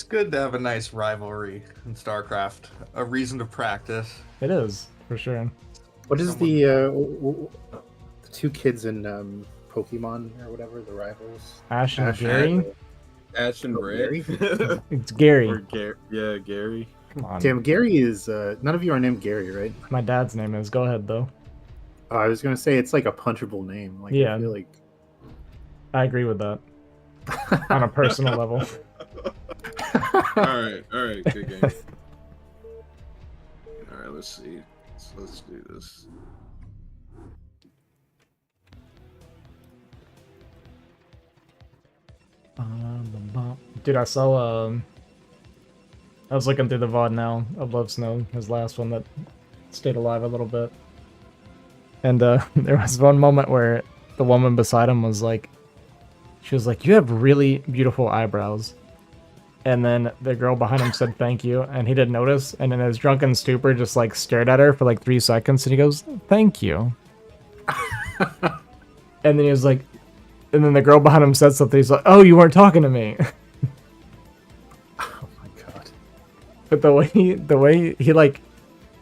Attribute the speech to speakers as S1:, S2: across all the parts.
S1: good to have a nice rivalry in StarCraft. A reason to practice.
S2: It is, for sure.
S3: What is
S1: Someone-
S3: the two kids in Pokemon or whatever, the rivals?
S2: Ash and
S3: Ash
S2: Gary?
S3: and-
S4: Ash and
S3: Oh,
S4: Ray.
S2: It's Gary.
S4: Or yeah, Gary.
S2: Come on.
S3: Damn, Gary is... none of you are named Gary, right?
S2: My dad's name is. Go ahead, though.
S3: I was going to say, it's like a punchable name. Like,
S2: Yeah.
S3: I feel like...
S2: I agree with that. On a personal level.
S4: All right, good game. All right, let's see. Let's do this.
S2: Dude, I saw, I was looking through the VOD now of Love Snow, his last one that stayed alive a little bit. And there was one moment where the woman beside him was like, she was like, "You have really beautiful eyebrows." And then the girl behind him said thank you, and he didn't notice, and in his drunken stupor just like stared at her for like 3 seconds, and he goes, "Thank you." And then he was like, and then the girl behind him said something, he's like, "Oh, you weren't talking to me."
S3: Oh my god.
S2: But the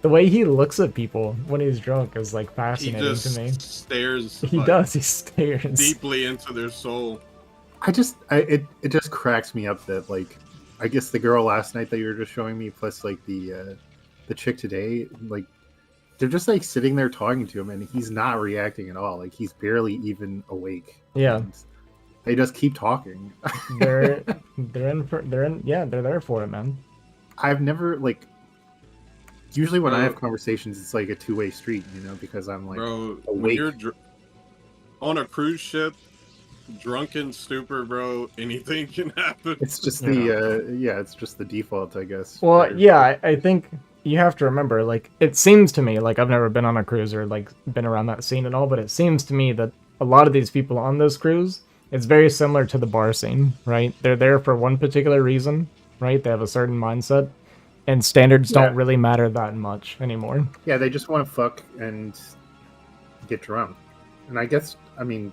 S2: way he looks at people when he's drunk is like
S4: He
S2: fascinating
S4: just
S2: to me.
S4: stares.
S2: He
S4: like,
S2: does, he stares.
S4: deeply into their soul.
S3: It just cracks me up that, like, I guess the girl last night that you were just showing me, plus like the chick today, like they're just like sitting there talking to him, and he's not reacting at all. Like he's barely even awake.
S2: Yeah.
S3: And they just keep talking.
S2: they're there for it, man.
S3: I've never like. Usually when I
S4: Bro.
S3: have conversations, it's like a two-way street, you know, because I'm like,
S4: Bro, when
S3: awake.
S4: you're on a cruise ship, drunken stupor, bro, anything can happen.
S3: it's just it's just the default, I guess.
S2: Well,
S3: for-
S2: yeah, I think you have to remember, like, it seems to me, like, I've never been on a cruise or, like, been around that scene at all, but it seems to me that a lot of these people on this cruise, it's very similar to the bar scene, right? They're there for one particular reason, right? They have a certain mindset, and standards
S3: Yeah.
S2: don't really matter that much anymore.
S3: Yeah, they just want to fuck and get drunk. And I guess, I mean,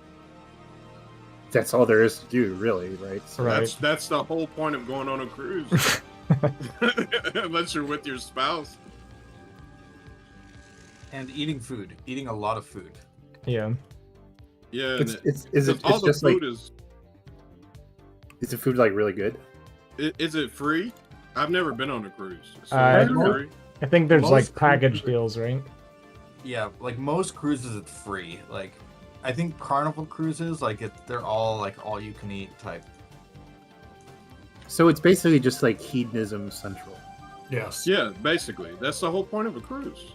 S3: that's all there is to do, really, right? So
S2: Right.
S4: That's the whole point of going on a cruise. Unless you're with your spouse.
S1: And eating food. Eating a lot of food.
S2: Yeah.
S4: Yeah,
S3: It's
S4: all the
S3: just like,
S4: food
S3: is the food like really good?
S4: is it free? I've never been on a cruise. So
S2: Uh,
S4: is it
S1: no.
S4: free?
S2: I think there's,
S1: Most
S2: like, package
S1: cruises-
S2: deals, right?
S1: Yeah, like most cruises, it's free. Like, I think Carnival cruises, like, they're all like all you can eat type.
S3: So it's basically just like hedonism central.
S5: Yes.
S4: Yeah, basically. That's the whole point of a cruise.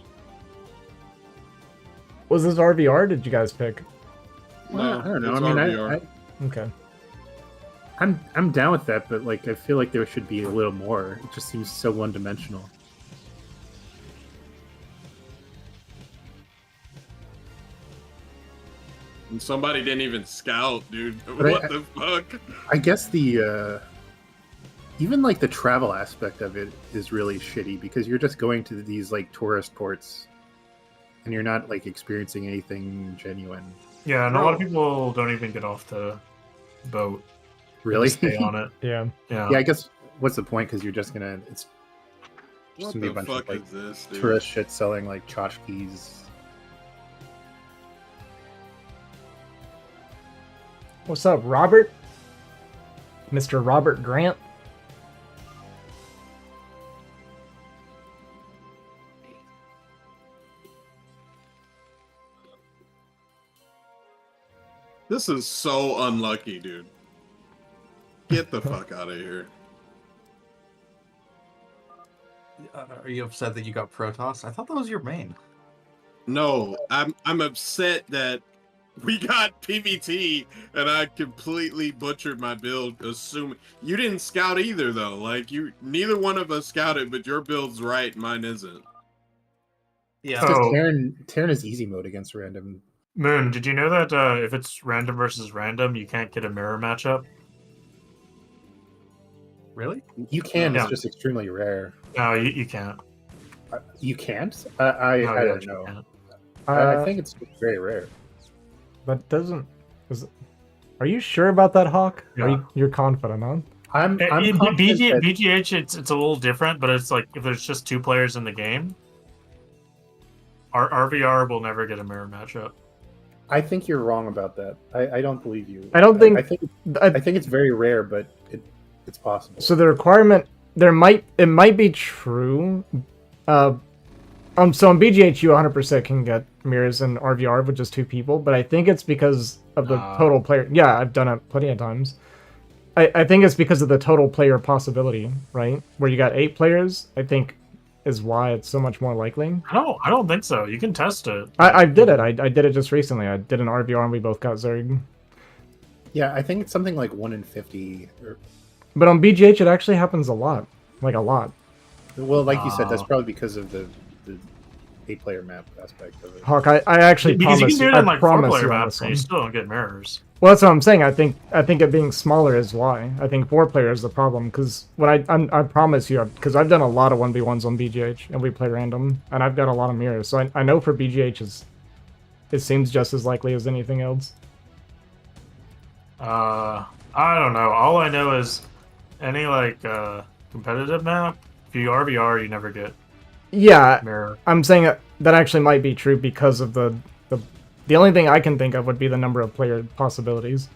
S2: Was this RVR? Did you guys pick?
S4: No,
S3: I don't know.
S4: it's
S3: I mean,
S4: RVR.
S2: Okay.
S3: I'm down with that, but like I feel like there should be a little more. It just seems so one-dimensional.
S4: And somebody didn't even scout, dude.
S3: But
S4: What the fuck?
S3: I guess the even like the travel aspect of it is really shitty because you're just going to these like tourist ports and you're not like experiencing anything genuine.
S5: Yeah, and a lot of people don't even get off the boat. They
S3: Really?
S5: just stay on it.
S2: Yeah.
S5: Yeah.
S3: Yeah, I guess what's the point? Because you're just gonna it's just
S4: What
S3: gonna be a
S4: the
S3: bunch
S4: fuck
S3: of like
S4: is this, dude?
S3: tourist shit selling like tchotchkes.
S2: What's up, Robert? Mr. Robert Grant?
S4: This is so unlucky, dude. Get the fuck out of here.
S1: Are you upset that you got Protoss? I thought that was your main.
S4: No, I'm upset that we got PVT and I completely butchered my build. Assuming you didn't scout either, though. Like neither one of us scouted, but your build's right, mine isn't.
S1: Yeah.
S3: Because
S5: Oh.
S3: Terran is easy mode against random.
S5: Moon, did you know that if it's random versus random, you can't get a mirror matchup?
S1: Really?
S3: You can,
S5: Yeah.
S3: it's just extremely rare.
S5: No, you can't.
S3: You can't? I
S5: No,
S3: I
S5: you
S3: don't
S5: actually
S3: know.
S5: can't.
S3: I think it's very rare.
S2: That doesn't... Are you sure about that, Hawk?
S5: Yeah.
S2: You're confident, huh?
S3: I'm confident that
S5: BGH, it's a little different, but it's like if there's just 2 players in the game, our RVR will never get a mirror matchup.
S3: I think you're wrong about that. I don't believe you.
S2: I don't think.
S3: I think it's very rare, but it's possible.
S2: So the requirement it might be true. So on BGH you 100% can get mirrors in RVR with just 2 people, but I think it's because of the total player. Yeah, I've done it plenty of times. I think it's because of the total player possibility, right? Where you got 8 players, I think is why it's so much more likely.
S5: I don't think so. You can test it.
S2: I did it. I did it just recently. I did an RVR and we both got Zerg.
S3: Yeah, I think it's something like 1 in 50.
S2: But on BGH it actually happens a lot. Like a lot.
S3: Well, like you said, that's probably because of the 8-player map aspect of it.
S2: Hawk, I actually
S5: Because
S2: promise
S5: you can do it in
S2: I
S5: like
S2: promise
S5: 4-player
S2: you on
S5: maps
S2: this
S5: and
S2: one.
S5: you still don't get mirrors.
S2: Well, that's what I'm saying. I think it being smaller is why. I think 4-player is the problem, because when I promise you, because I've done a lot of 1v1s on BGH, and we play random, and I've got a lot of mirrors, so I know for BGH it seems just as likely as anything else.
S5: I don't know. All I know is any like competitive map, if you RVR, you never get
S2: Yeah,
S5: mirror.
S2: I'm saying that actually might be true because of the only thing I can think of would be the number of player possibilities.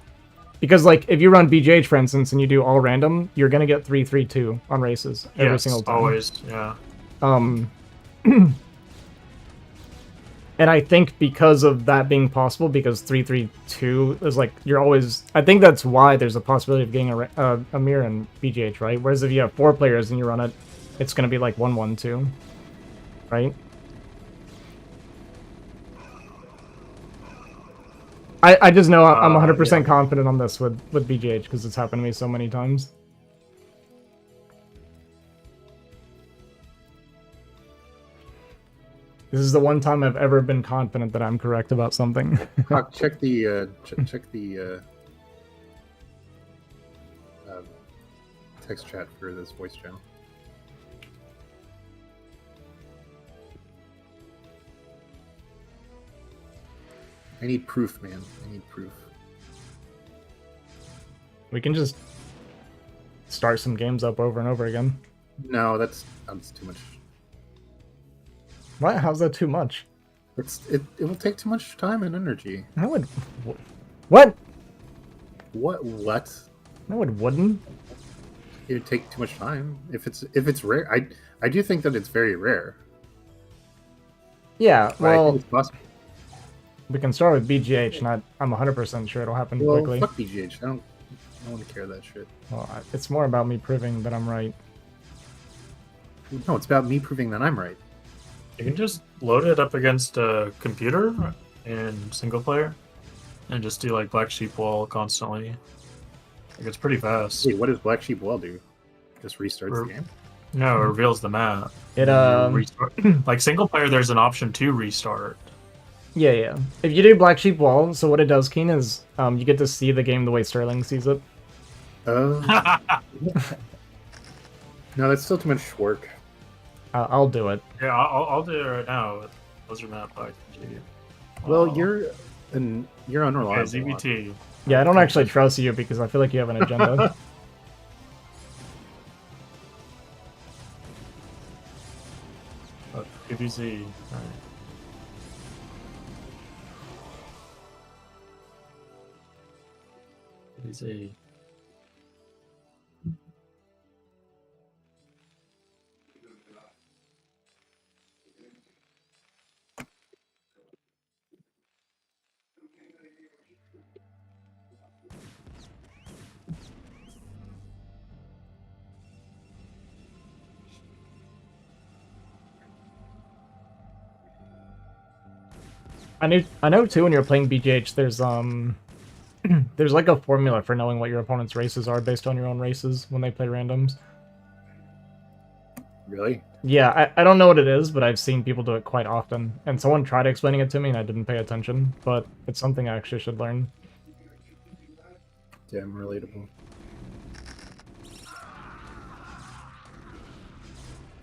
S2: Because, like, if you run BGH, for instance, and you do all random, you're going to get 3-3-2 on races every single time.
S5: Always, yeah.
S2: And I think because of that being possible, because 3-3-2 is like, you're always... I think that's why there's a possibility of getting a mirror in BGH, right? Whereas if you have 4 players and you run it, it's going to be like 1-1-2, right? I just know I'm 100% confident on this with BGH because it's happened to me so many times. This is the one time I've ever been confident that I'm correct about something.
S3: Hawk, check the text chat for this voice channel. I need proof, man. I need proof.
S2: We can just start some games up over and over again.
S3: No, that's too much.
S2: What? How's that too much?
S3: It will take too much time and energy.
S2: No, it... What?
S3: What?
S2: No, it wouldn't.
S3: It would take too much time. If it's rare, I do think that it's very rare.
S2: Yeah,
S3: But I
S2: well,
S3: think it's possible.
S2: we can start with BGH, and I'm 100% sure it'll happen
S3: Well,
S2: quickly.
S3: fuck BGH. I don't want to care that shit.
S2: Well, it's more about me proving that I'm right.
S3: No, it's about me proving that I'm right.
S5: You can just load it up against a computer in single player and just do like Black Sheep Wall constantly. Like, it's pretty fast.
S3: Wait, what does Black Sheep Wall do? Just restarts the game?
S5: No, it reveals the map.
S2: It
S5: You restart. Like single player, there's an option to restart.
S2: Yeah. If you do Black Sheep Wall, so what it does, Keen, is you get to see the game the way Sterling sees it.
S3: No, that's still too much work.
S2: I'll do it.
S5: Yeah, I'll do it right now with Blizzard Map Black Sheep.
S3: Well, you're unreliable.
S5: Okay, ZBT.
S2: Yeah, I don't actually trust you because I feel like you have an agenda.
S5: PBZ. Alright. PBZ.
S2: I know too when you're playing BGH, there's there's like a formula for knowing what your opponent's races are based on your own races when they play randoms.
S3: Really?
S2: Yeah, I don't know what it is, but I've seen people do it quite often. And someone tried explaining it to me and I didn't pay attention, but it's something I actually should learn.
S3: Damn relatable.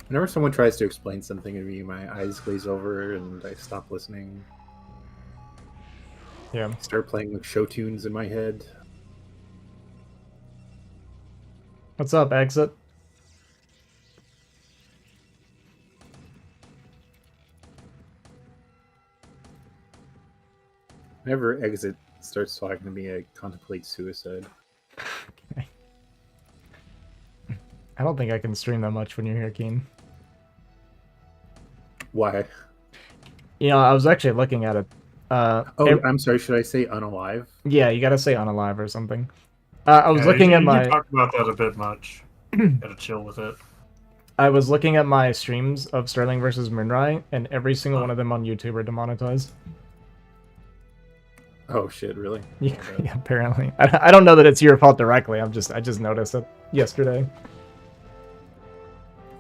S3: Whenever someone tries to explain something to me, my eyes glaze over and I stop listening.
S2: Yeah.
S3: Start playing like show tunes in my head.
S2: What's up, Exit?
S3: Whenever Exit starts talking to me, I contemplate suicide.
S2: I don't think I can stream that much when you're here, Keen.
S3: Why?
S2: You know, I was actually looking at it.
S3: I'm sorry. Should I say unalive?
S2: Yeah, you gotta say unalive or something. I was
S5: Yeah,
S2: looking at
S5: you
S2: my.
S5: talked about that a bit much. Gotta chill with it.
S2: I was looking at my streams of Sterling versus Moonrai, and every single one of them on YouTube are demonetized.
S3: Oh shit! Really?
S2: Yeah, yeah, apparently. I don't know that it's your fault directly. I just noticed it yesterday.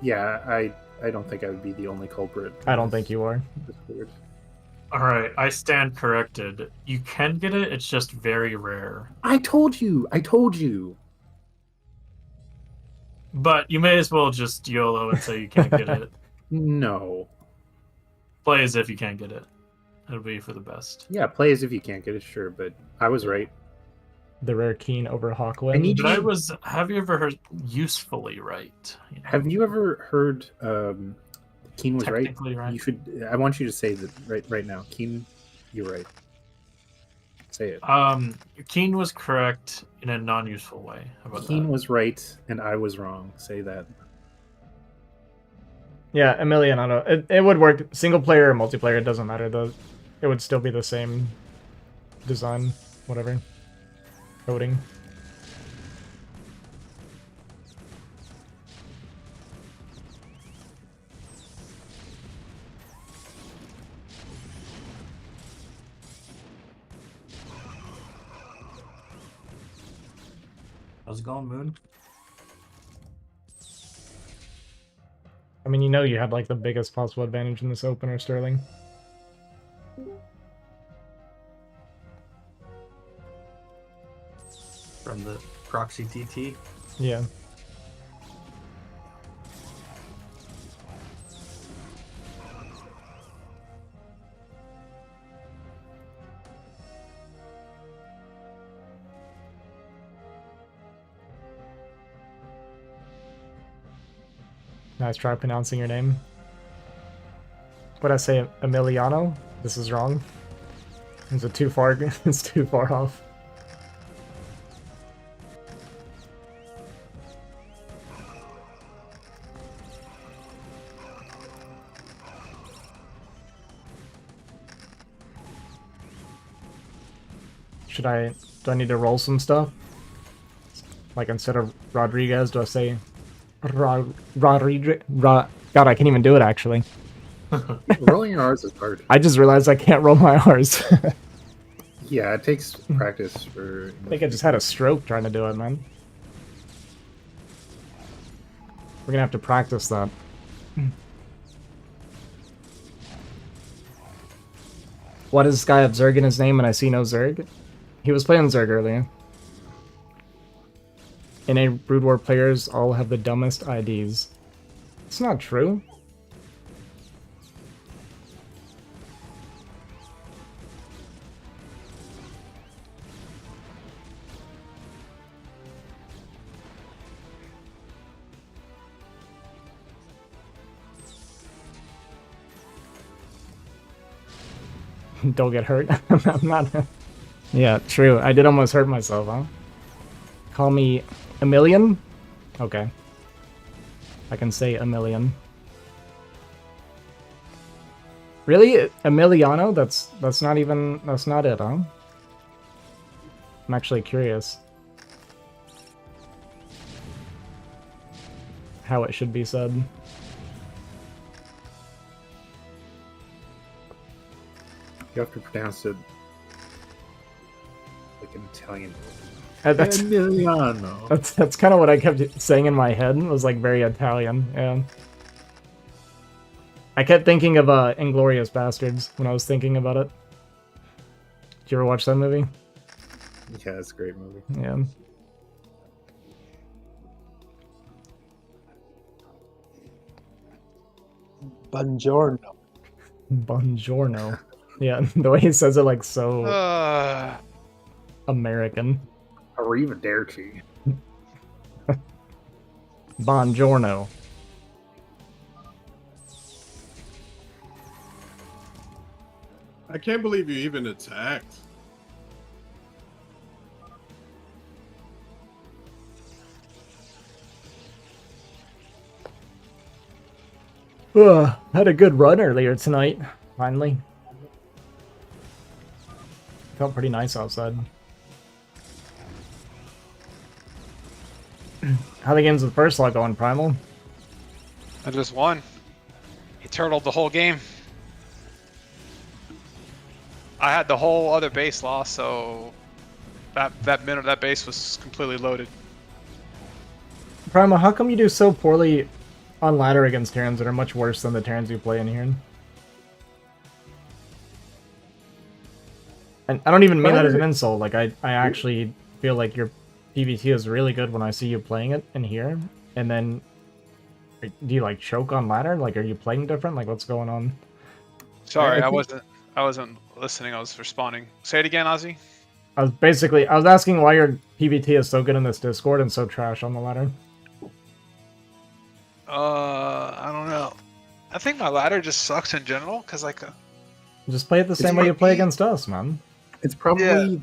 S3: Yeah, I don't think I would be the only culprit.
S2: I don't think you are.
S3: It's weird.
S5: Alright, I stand corrected. You can get it, it's just very rare.
S3: I told you. I told you.
S5: But you may as well just YOLO and say you can't get it.
S3: No.
S5: Play as if you can't get it. It'll be for the best.
S3: Yeah, play as if you can't get it, sure, but I was right.
S2: The rare Keen over Hawkwind.
S3: I need
S5: But I was. Have you ever heard usefully right? You know,
S3: Have you ever heard Keen was right?
S5: technically right?
S3: You should. I want you to say that right now. Keen, you're right. Say it.
S5: Keen was correct in a non-useful way. How about
S3: Keen
S5: that?
S3: was right and I was wrong. Say that.
S2: Yeah, Emiliano. It would work. Single player or multiplayer, it doesn't matter though. It would still be the same design, whatever. Coding.
S1: How's it going, Moon?
S2: I mean, you know you had like the biggest possible advantage in this opener, Sterling.
S1: From the proxy TT.
S2: Yeah. Nice try pronouncing your name. What'd I say, Emiliano? This is wrong. Is it too far? It's too far off. Do I need to roll some stuff? Like instead of Rodriguez, do I say Rodriguez? God, I can't even do it actually.
S3: Rolling your R's is hard.
S2: I just realized I can't roll my R's.
S3: Yeah, it takes practice for.
S2: I think I just had a stroke trying to do it, man. We're gonna have to practice that. Why does this guy have Zerg in his name and I see no Zerg? He was playing Zerg earlier. NA Brood War players all have the dumbest IDs. It's not true. Don't get hurt. I'm not. Yeah, true. I did almost hurt myself, huh? Call me a million? Okay. I can say a million. Really? Emiliano? That's not even... That's not it, huh? I'm actually curious. How it should be said.
S3: You have to pronounce it like an Italian.
S2: That's
S3: Emiliano.
S2: that's kind of what I kept saying in my head. It was like very Italian, yeah. I kept thinking of Inglourious Bastards when I was thinking about it. Did you ever watch that movie?
S3: Yeah, it's a great movie.
S2: Yeah.
S6: Buongiorno.
S2: Buongiorno. Yeah, the way he says it like so American.
S3: Arrivederci.
S2: Buongiorno.
S4: I can't believe you even attacked.
S2: Had a good run earlier tonight, finally. Felt pretty nice outside. How the games with first slot going, Primal?
S7: I just won. He turtled the whole game. I had the whole other base lost, so that base was completely loaded.
S2: Primal, how come you do so poorly on ladder against Terrans that are much worse than the Terrans you play in here? And I don't even mean that as an insult. Like, I actually feel like your PvT is really good when I see you playing it in here. And then, do you, like, choke on ladder? Like, are you playing different? Like, what's going on?
S7: Sorry, I wasn't listening. I was responding. Say it again, Ozzy.
S2: I was asking why your PvT is so good in this Discord and so trash on the ladder.
S7: I don't know. I think my ladder just sucks in general, because like...
S2: Just play it the same way you play against us, man.
S3: It's probably.
S7: Yeah.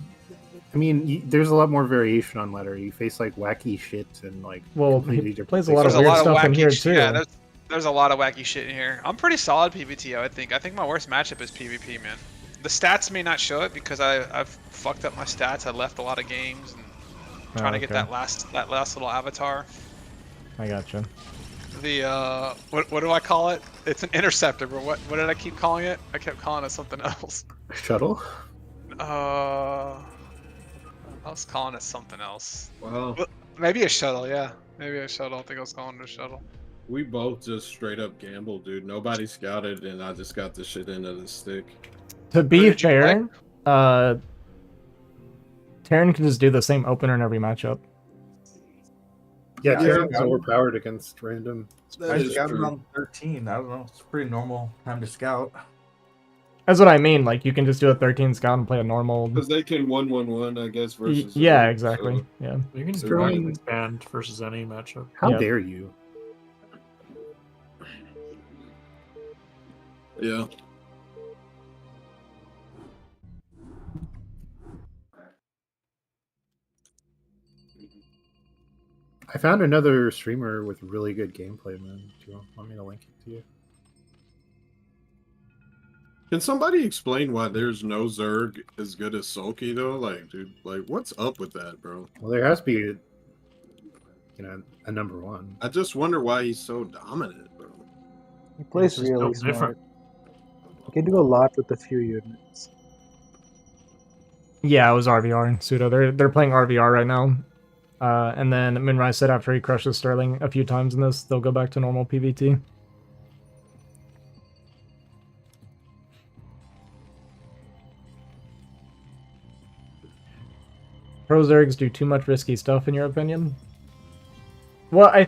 S3: I mean, there's a lot more variation on ladder. You face like wacky shit and like.
S2: Well,
S3: completely
S2: he
S3: different
S2: plays a lot of
S7: There's
S3: places.
S2: weird stuff in here, too.
S7: Yeah, there's a lot of wacky shit in here. I'm pretty solid PvT, I think. I think my worst matchup is PvP, man. The stats may not show it because I've fucked up my stats. I left a lot of games and trying to get that last little avatar.
S2: I gotcha.
S7: The what do I call it? It's an interceptor, but what did I keep calling it? I kept calling it something else.
S3: Shuttle.
S7: I was calling it something else.
S4: Well,
S7: Maybe a shuttle, yeah. Maybe a shuttle. I think I was calling it a shuttle.
S4: we both just straight up gambled, dude. Nobody scouted, and I just got the shit into the stick.
S2: To be
S7: did you
S2: fair, Terran can just do the same opener in every matchup.
S3: Yeah,
S1: Yeah,
S3: Terran's
S1: I-
S3: overpowered against random.
S4: That
S1: I
S4: is
S1: scouted
S4: true.
S1: on 13. I don't know. It's a pretty normal time to scout.
S2: That's what I mean. Like, you can just do a 13 scout and play a normal.
S4: Because they can 1-1-1, I guess, versus.
S2: Yeah,
S4: the-
S2: exactly.
S4: so-
S2: Yeah.
S5: You can
S4: So
S5: strongly
S3: right.
S5: expand versus any matchup.
S3: How
S2: Yep.
S3: dare you?
S4: Yeah.
S3: I found another streamer with really good gameplay, man. Do you want me to link it to you?
S4: Can somebody explain why there's no Zerg as good as Sulky though? Like, dude, like, what's up with that, bro?
S3: Well, there has to be, a number one.
S4: I just wonder why he's so dominant, bro.
S6: He plays
S5: It's just
S6: really
S5: built
S6: smart.
S5: different.
S6: He can do a lot with a few units.
S2: Yeah, it was RVR. Pseudo. They're playing RVR right now. And then Moonrai said after he crushes Sterling a few times in this, they'll go back to normal PvT. Pro Zergs do too much risky stuff, in your opinion? Well, I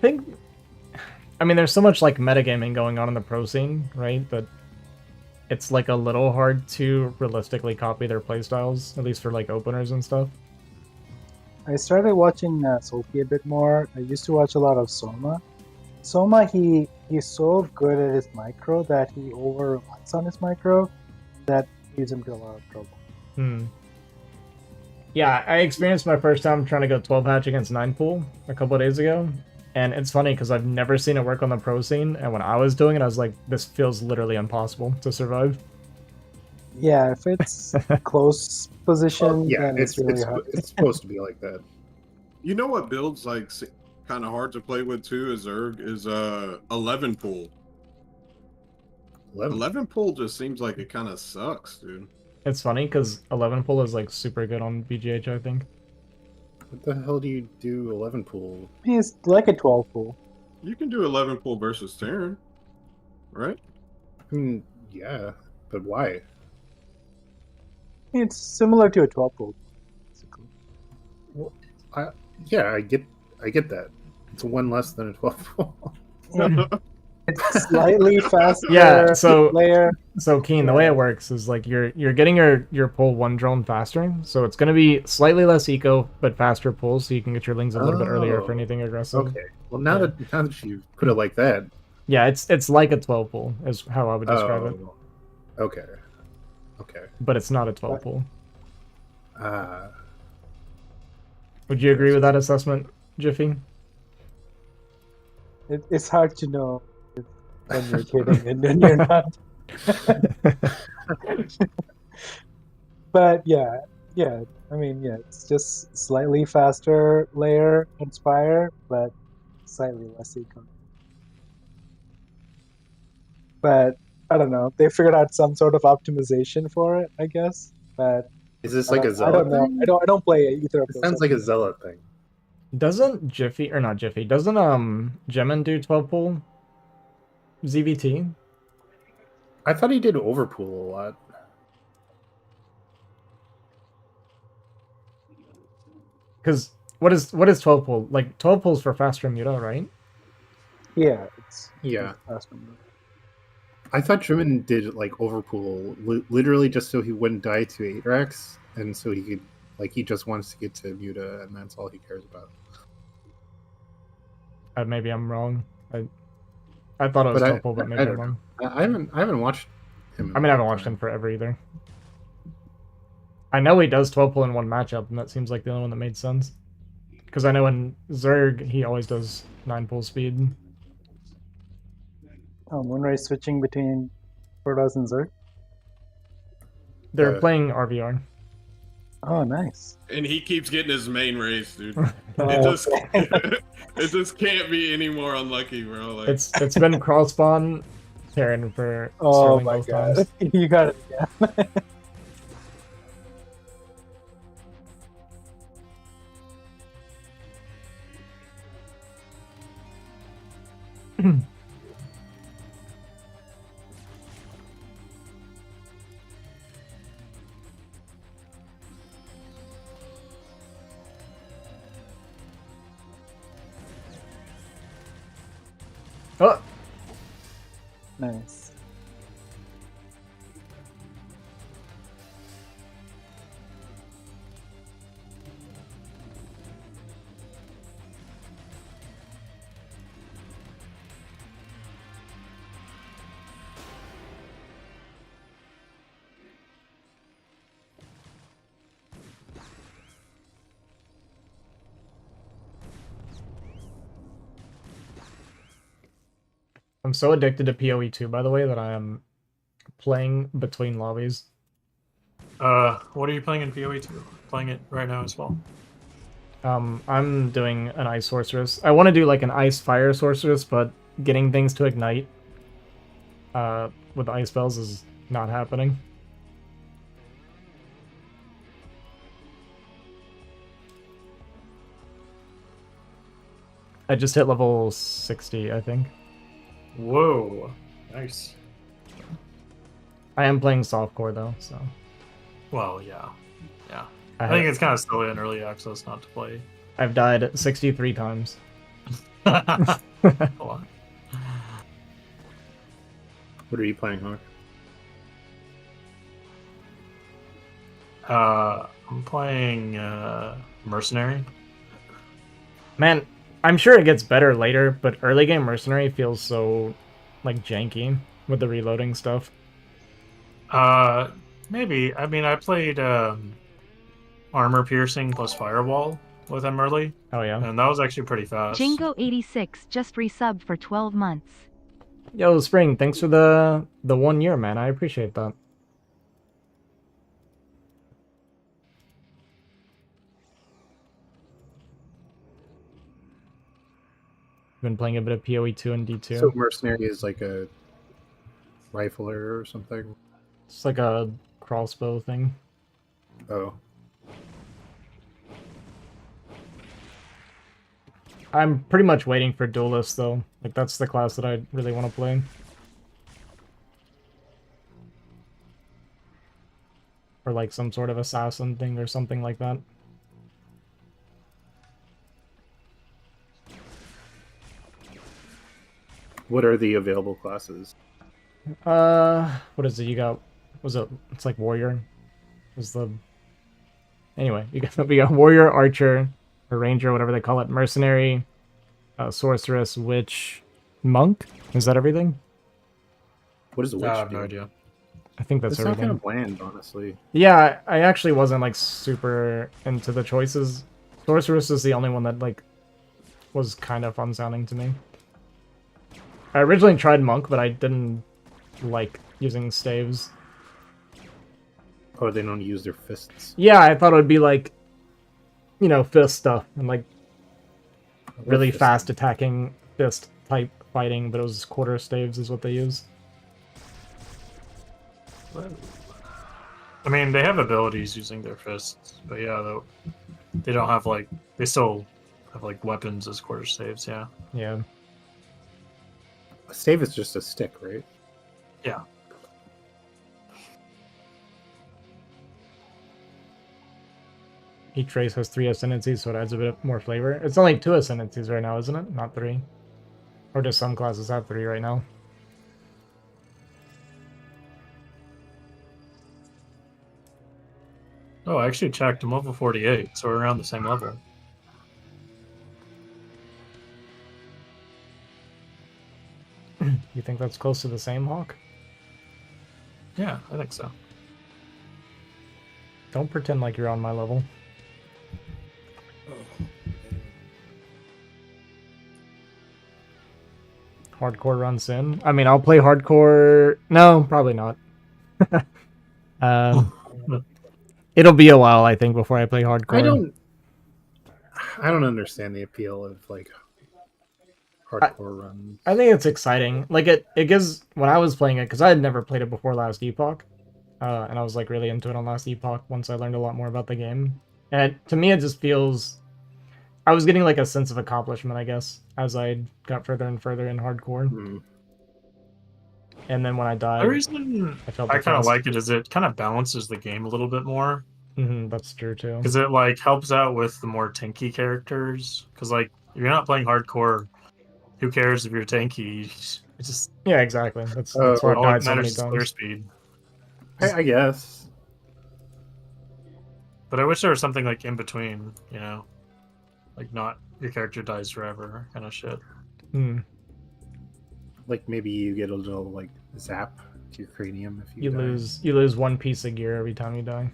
S2: mean, there's so much like metagaming going on in the pro scene, right? That it's like a little hard to realistically copy their playstyles, at least for like openers and stuff.
S6: I started watching Sophie a bit more. I used to watch a lot of Soma. Soma, he's so good at his micro that he over relies on his micro that leads him to a lot of trouble.
S2: Hmm. Yeah, I experienced my first time trying to go 12 hatch against 9 pool a couple of days ago. And it's funny because I've never seen it work on the pro scene. And when I was doing it, I was like, this feels literally impossible to survive.
S6: Yeah, if it's close position,
S3: Yeah,
S6: then it's really hard.
S3: it's supposed to be like that.
S4: You know what builds like kind of hard to play with too as Zerg is 11 pool. 11 pool just seems like it kind of sucks, dude.
S2: It's funny because 11 pool is like super good on BGH, I think.
S3: What the hell do you do 11 pool?
S6: He's like a 12 pool.
S4: You can do 11 pool versus Terran, right?
S3: I mean, yeah, but why?
S6: It's similar to a 12 pool. Basically.
S3: Yeah, I get that. It's one less than a 12 pool.
S6: It's slightly faster.
S2: Yeah, so-
S6: player.
S2: So Keen, the way it works is like you're getting your pull one drone faster, so it's gonna be slightly less eco but faster pulls, so you can get your lings a little bit earlier for
S3: Oh,
S2: anything aggressive.
S3: okay. Well, now
S2: Yeah.
S3: that you put it like that.
S2: Yeah, it's like a 12 pull is how I would describe it,
S3: Oh, okay. Okay.
S2: but it's not a 12 pull.
S3: Uh,
S2: Would you agree with that assessment, Jiffy?
S6: It's hard to know when you're kidding and when you're not. But yeah. I mean, yeah, it's just slightly faster layer and spire, but slightly less eco. But I don't know. They figured out some sort of optimization for it, I guess. But
S3: is this
S6: I
S3: like a
S6: don't
S3: Zealot
S6: know.
S3: thing?
S6: I don't play either of
S3: It
S6: those.
S3: sounds like a Zealot thing.
S2: Doesn't Jiffy or not Jiffy? Doesn't Gemin do 12 pull ZVT?
S3: I thought he did overpool a lot.
S2: Because what is 12 pull? Like 12 pulls for faster muta, right?
S6: Yeah,
S3: Yeah.
S6: it's faster.
S3: I thought Truman did like overpool, literally just so he wouldn't die to 8 Rex, and so he could, like, he just wants to get to Muta, and that's all he cares about.
S2: Maybe I'm wrong. I thought it was 12 pull, but maybe I'm wrong.
S3: I haven't watched him.
S2: I mean, I haven't watched him forever either. I know he does 12 pull in one matchup, and that seems like the only one that made sense. Because I know in Zerg, he always does 9 pull speed.
S6: Oh, Moonrai switching between Protoss and Zerg.
S2: They're playing RVR.
S6: Oh, nice.
S4: And he keeps getting his main race, dude.
S6: Oh,
S4: It just can't be any more unlucky, bro. Like,
S2: It's been cross spawn Terran for
S6: Oh
S2: Sterling
S6: my
S2: both
S6: god.
S2: times.
S6: You got it, yeah.
S2: Oh!
S6: Nice.
S2: I'm so addicted to PoE2, by the way, that I am playing between lobbies.
S5: What are you playing in PoE2? Playing it right now as well.
S2: I'm doing an ice sorceress. I want to do like an ice fire sorceress, but getting things to ignite with ice spells is not happening. I just hit level 60, I think.
S5: Whoa, nice.
S2: I am playing softcore though, so
S5: Well, yeah. I think it's kind of silly in early access not to play.
S2: I've died 63 times.
S5: A lot.
S3: What are you playing, Hawk?
S5: I'm playing Mercenary.
S2: Man, I'm sure it gets better later, but early game Mercenary feels so like janky with the reloading stuff.
S5: Maybe. I mean, I played Armor Piercing plus Firewall with him early.
S2: Oh yeah.
S5: And that was actually pretty fast.
S8: Jingo86 just resubbed for 12 months.
S2: Yo, Spring, thanks for the 1 year, man. I appreciate that. Been playing a bit of PoE2 and D2.
S3: So Mercenary is like a rifler or something?
S2: It's like a crossbow thing.
S3: Oh.
S2: I'm pretty much waiting for Duelist, though. Like, that's the class that I really want to play. Or, like, some sort of assassin thing or something like that.
S3: What are the available classes?
S2: What is it? You got, was it? It's like warrior. Was the anyway? We got warrior, archer, or ranger, whatever they call it, mercenary, sorceress, witch, monk. Is that everything?
S3: What does the witch
S5: I have
S3: do?
S5: no idea.
S2: I think that's
S3: It's not kind
S2: everything.
S3: of bland, honestly.
S2: Yeah, I actually wasn't like super into the choices. Sorceress is the only one that like was kind of fun sounding to me. I originally tried monk, but I didn't like using staves.
S3: Oh, they don't use their fists.
S2: Yeah, I thought it would be like, you know, fist stuff and like really
S3: Fisting.
S2: fast attacking fist type fighting, but it was quarter staves is what they use.
S5: I mean, they have abilities using their fists, but yeah, they don't have like they still have like weapons as quarter staves. Yeah.
S2: Yeah.
S3: A stave is just a stick, right?
S5: Yeah.
S2: Each race has 3 ascendancies, so it adds a bit more flavor. It's only 2 ascendancies right now, isn't it? Not 3. Or just some classes have 3 right now.
S5: Oh, I actually checked. I'm level 48, so we're around the same level.
S2: You think that's close to the same, Hawk?
S5: Yeah, I think so.
S2: Don't pretend like you're on my level. Hardcore runs in. I mean, I'll play hardcore. No, probably not. It'll be a while, I think, before I play hardcore.
S3: I don't understand the appeal of like hardcore runs.
S2: I think it's exciting. Like it gives when I was playing it because I had never played it before last Epoch, and I was like really into it on last Epoch once I learned a lot more about the game. And to me, it just feels I was getting like a sense of accomplishment, I guess, as I got further and further in hardcore.
S3: Mm.
S2: And then when I died,
S5: The reason
S2: I felt
S5: I kind of
S2: depressed.
S5: like it is it kind of balances the game a little bit more.
S2: That's true too.
S5: Because it like helps out with the more tanky characters. Because like if you're not playing hardcore, who cares if you're tanky? It's just
S2: Yeah, exactly. That's
S3: Oh,
S2: why I've
S5: all that
S2: died so many
S5: matters is player
S2: times.
S5: speed.
S3: I guess.
S5: But I wish there was something like in between, you know, like not your character dies forever kind of shit.
S3: Like maybe you get a little like zap to your cranium if
S2: You
S3: die.
S2: lose 1 piece of gear every time you die.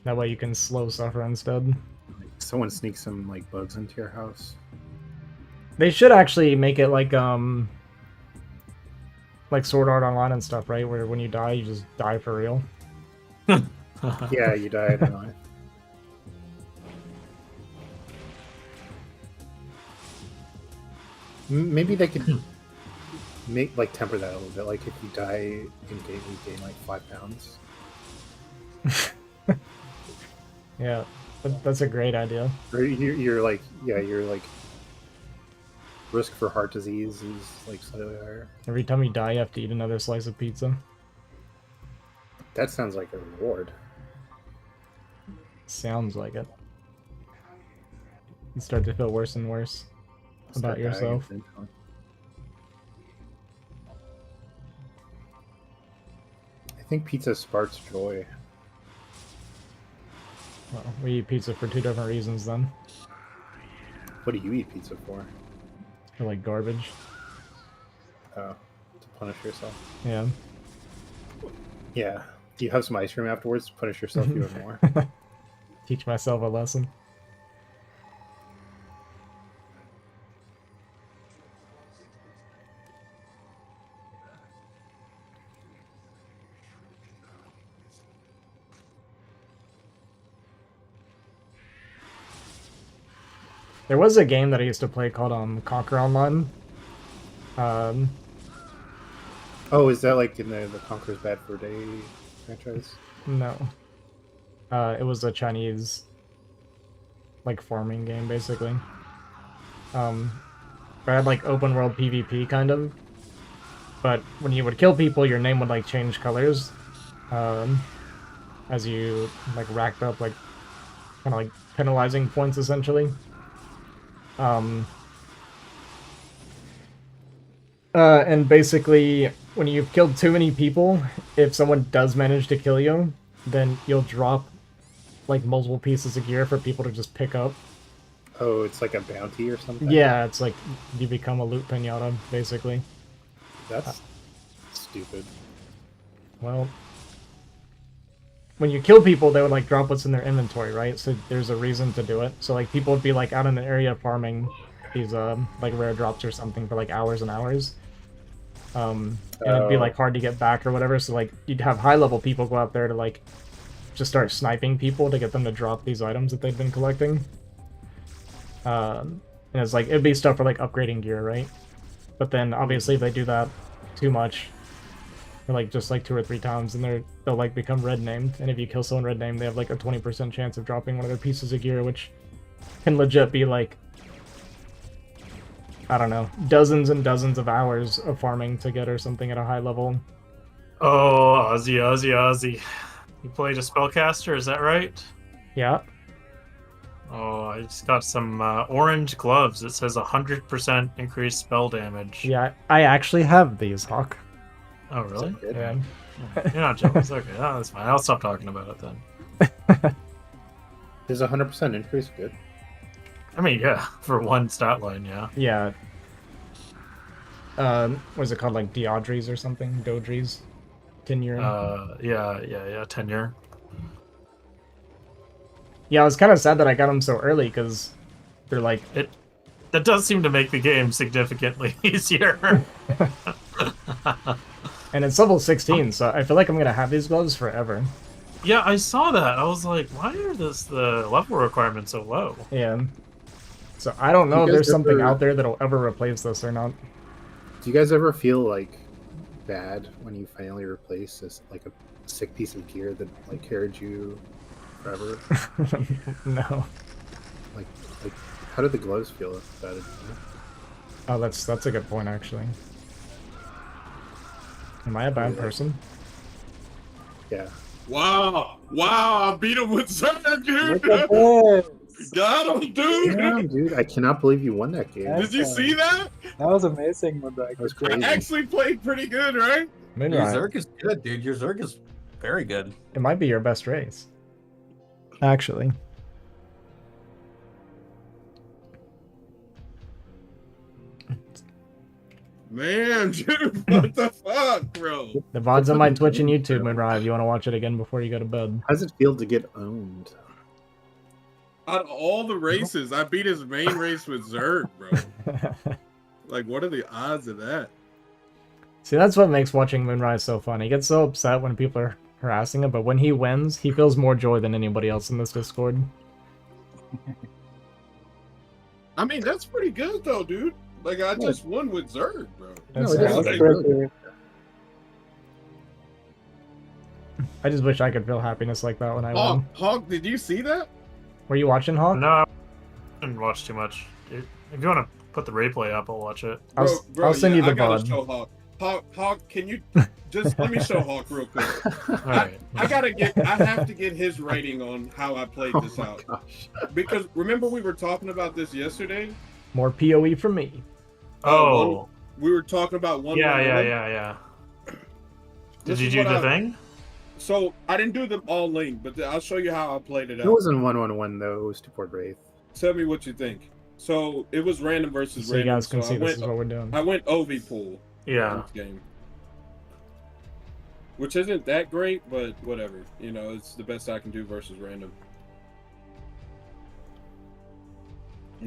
S2: That way you can slow suffer instead.
S3: Like, someone sneaks some like bugs into your house.
S2: They should actually make it like Sword Art Online and stuff, right? Where when you die, you just die for real.
S3: Yeah, you die. I don't know. Maybe they could make like temper that a little bit. Like if you die in game, you gain like 5 pounds.
S2: Yeah, that's a great idea.
S3: Or you're like, yeah, you're like risk for heart disease is like slightly higher.
S2: Every time you die, you have to eat another slice of pizza.
S3: That sounds like a reward.
S2: Sounds like it. You start to feel worse and worse about
S3: Start dying
S2: yourself.
S3: eventually. I think pizza sparks joy.
S2: Well, we eat pizza for 2 different reasons then.
S3: What do you eat pizza for?
S2: For like garbage.
S3: Oh, to punish yourself.
S2: Yeah.
S3: Yeah. Do you have some ice cream afterwards to punish yourself even more?
S2: Teach myself a lesson. There was a game that I used to play called Conquer Online.
S3: Oh, is that like in the Conquer's Bad Fur Day franchise?
S2: No. It was a Chinese like farming game basically. It had like open world PvP kind of. But when you would kill people, your name would like change colors. As you like racked up like kind of like penalizing points essentially. And basically, when you've killed too many people, if someone does manage to kill you, then you'll drop like multiple pieces of gear for people to just pick up.
S3: Oh, it's like a bounty or something?
S2: Yeah, it's like you become a loot pinata, basically.
S3: That's stupid.
S2: Well, when you kill people, they would like drop what's in their inventory, right? So there's a reason to do it. So like people would be like out in an area farming these like rare drops or something for like hours and hours. And it'd be like hard to get back or whatever. So like you'd have high level people go out there to like just start sniping people to get them to drop these items that they've been collecting. And it's like it'd be stuff for like upgrading gear, right? But then obviously if they do that too much, or like just like 2 or 3 times, and they'll like become red named. And if you kill someone red named, they have like a 20% chance of dropping one of their pieces of gear, which can legit be like, I don't know, dozens and dozens of hours of farming to get or something at a high level.
S5: Oh, Ozzy. You played a spellcaster, is that right?
S2: Yeah.
S5: Oh, I just got some orange gloves. It says 100% increased spell damage.
S2: Yeah, I actually have these, Hawk.
S5: Oh, really?
S2: Yeah.
S5: You're not jealous. Okay, that's fine. I'll stop talking about it then.
S3: Is 100% increase good?
S5: I mean, yeah, for one stat line, yeah.
S2: Yeah. What is it called? Like Deodries or something? Dodries? Tenure?
S5: Yeah, tenure.
S2: Yeah, I was kind of sad that I got them so early, because they're like...
S5: That does seem to make the game significantly easier.
S2: And it's level 16, so I feel like I'm going to have these gloves forever.
S5: Yeah, I saw that. I was like, why are the level requirements so low?
S2: Yeah. So I don't know if there's something out there that'll ever replace this or not.
S3: Do you guys ever feel like bad when you finally replace this like a sick piece of gear that like carried you forever?
S2: No.
S3: Like how did the gloves feel about it?
S2: Oh, that's a good point, actually. Am I a bad person?
S3: Yeah.
S4: Wow, I beat him with Zerg, dude.
S6: Look at this.
S4: Got him, dude.
S3: Damn, dude, I cannot believe you won that game.
S4: Did you see that?
S6: That was amazing, Moonrai.
S3: That was
S4: I
S3: crazy.
S4: actually played pretty good, right?
S1: Your
S2: Moonrai,
S1: Zerg is good, dude. Your Zerg is very good.
S2: it might be your best race. Actually.
S4: Man, dude, what the fuck, bro?
S2: The VOD's on my Twitch and YouTube, Moonrai, if you want to watch it again before you go to bed.
S3: How does it feel to get owned?
S4: Out of all the races, I beat his main race with Zerg, bro. Like, what are the odds of that?
S2: See, that's what makes watching Moonrise so fun. He gets so upset when people are harassing him, but when he wins, he feels more joy than anybody else in this Discord.
S4: I mean, that's pretty good, though, dude. Like, I just won with Zerg, bro.
S2: That's
S3: it is
S2: awesome.
S3: like really good.
S2: I just wish I could feel happiness like that when I win.
S4: Hawk, did you see that?
S2: Were you watching, Hawk?
S5: No, I didn't watch too much. If you want to put the replay up, I'll watch it.
S2: I'll send you the
S4: I gotta
S2: VOD.
S4: show Hawk. Hawk, can you just let me show Hawk real quick?
S5: All right.
S4: I have to get his rating on how I played this out.
S3: Gosh.
S4: Because remember we were talking about this yesterday?
S2: More PoE from me.
S5: Oh,
S4: We were talking about one.
S5: yeah. Did
S4: This
S5: you
S4: is
S5: do
S4: what
S5: the thing?
S4: So I didn't do them all linked, but I'll show you how I played it out.
S3: It wasn't 1-1-1 though. It was to Port Wraith.
S4: Tell me what you think. So it was random versus
S2: So you
S4: random.
S2: guys can see this is what we're doing.
S4: I went OV pool.
S5: Yeah.
S4: This game. Which isn't that great, but whatever. You know, it's the best I can do versus random.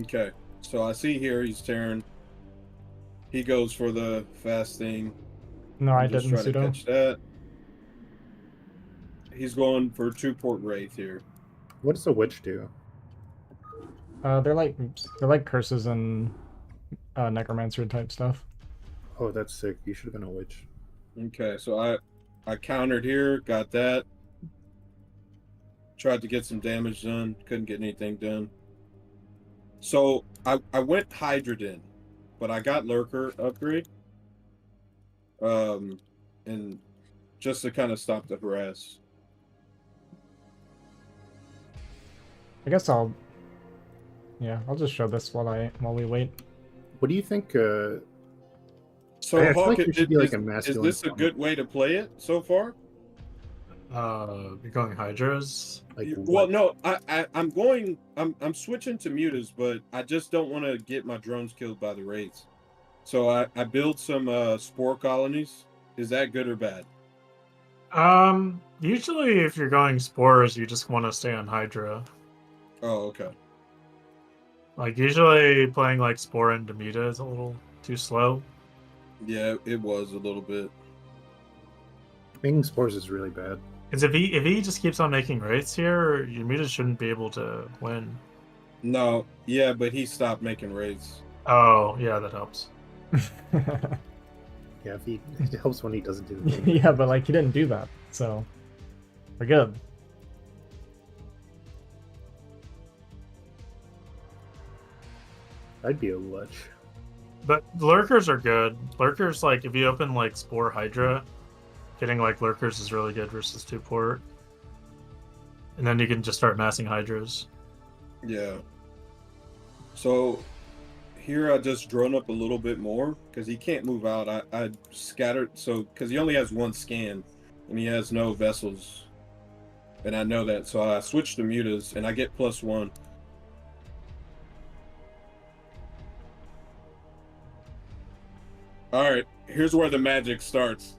S4: Okay, so I see here he's tearing. He goes for the fast thing.
S2: No, I
S4: Just
S2: didn't,
S4: try to
S2: Pseudo.
S4: catch that. He's going for 2 Port Wraith here.
S3: What does a witch do?
S2: They're like curses and necromancer type stuff.
S3: Oh, that's sick. You should have been a witch.
S4: Okay, so I countered here, got that. Tried to get some damage done, couldn't get anything done. So I went Hydrodin, but I got Lurker upgrade. And just to kind of stop the harass.
S2: I guess I'll just show this while we wait.
S3: What do you think
S4: So
S3: I feel
S4: Hawk,
S3: like there should be like a
S4: is
S3: masculine.
S4: this a good way to play it so far?
S5: You're going Hydras.
S3: Like
S4: Well,
S3: what?
S4: no, I'm switching to mutas, but I just don't want to get my drones killed by the raids. So I build some spore colonies. Is that good or bad?
S5: Usually if you're going spores, you just want to stay on Hydra.
S4: Oh, okay.
S5: Like usually playing like Spore into Muta is a little too slow.
S4: Yeah, it was a little bit.
S3: Making spores is really bad.
S5: Because if he just keeps on making wraiths here, your Muta shouldn't be able to win.
S4: No, yeah, but he stopped making raids.
S5: Oh, yeah, that helps.
S3: Yeah, if it helps when he doesn't do the thing.
S2: Yeah, but like he didn't do that, so we're good.
S3: I'd be a lich.
S5: But lurkers are good. Lurkers, like if you open like Spore Hydra, getting like lurkers is really good versus 2-port. And then you can just start massing Hydras.
S4: Yeah. So here I just drone up a little bit more because he can't move out. I scattered so because he only has one scan and he has no vessels, and I know that. So I switched to mutas and I get +1. All right, here's where the magic starts.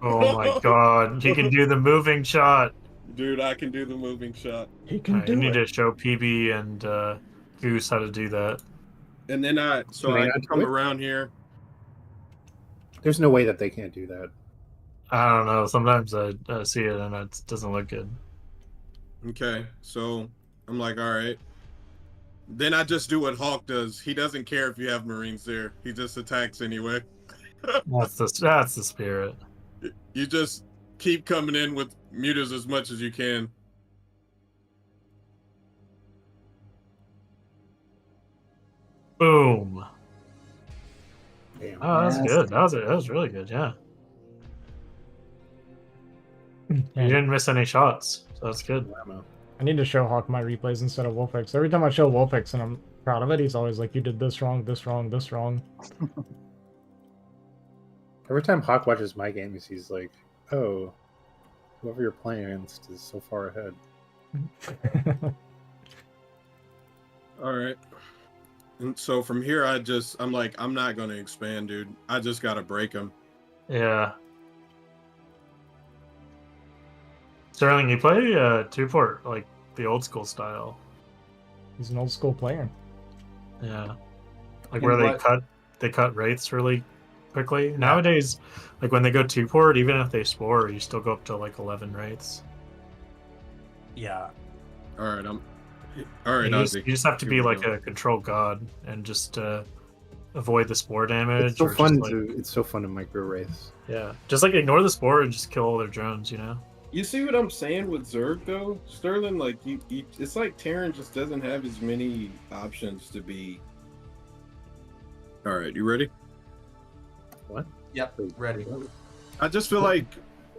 S5: Oh my god, he can do the moving shot.
S4: Dude, I can do the moving shot.
S2: He can
S5: Alright, you
S2: do
S5: need
S2: it.
S5: to show PB and Goose how to do that.
S4: And then I
S3: Can they
S4: I
S3: not do
S4: come
S3: it?
S4: around here.
S3: There's no way that they can't do that.
S5: I don't know. Sometimes I see it and it doesn't look good.
S4: Okay, so I'm like, all right. Then I just do what Hawk does. He doesn't care if you have Marines there. He just attacks anyway.
S5: That's the spirit.
S4: You just keep coming in with mutas as much as you can.
S5: Boom.
S3: Damn.
S5: Oh, that's
S6: Yes.
S5: good. That was really good. Yeah, you
S2: Man,
S5: didn't miss any shots, so that's good.
S3: Ammo.
S2: I need to show Hawk my replays instead of Wolfix. Every time I show Wolfix and I'm proud of it, he's always like, "You did this wrong, this wrong, this wrong."
S3: Every time Hawk watches my games, he's like, "Oh, whoever you're playing against is so far ahead."
S4: All right. And so from here, I'm like, I'm not going to expand, dude. I just got to break him.
S5: Yeah. Sterling, you play 2-port like the old school style.
S2: He's an old school player.
S5: Yeah. Like
S1: And
S5: where
S1: what-
S5: they cut wraiths really quickly. Nowadays, like when they go 2-port, even if they spore, you still go up to like 11 wraiths.
S1: Yeah.
S4: All right. All right,
S5: You just have to
S4: Here
S5: be
S4: we
S5: like
S4: go.
S5: a control god and just avoid the spore damage.
S3: It's so
S5: or just,
S3: fun
S5: like,
S3: it's so fun to micro race.
S5: Yeah, just like ignore the spore and just kill all their drones. You know.
S4: You see what I'm saying with Zerg though, Sterling? Like you it's like Terran just doesn't have as many options to be. All right, you ready?
S3: What?
S1: Yep. Ready.
S4: I just feel like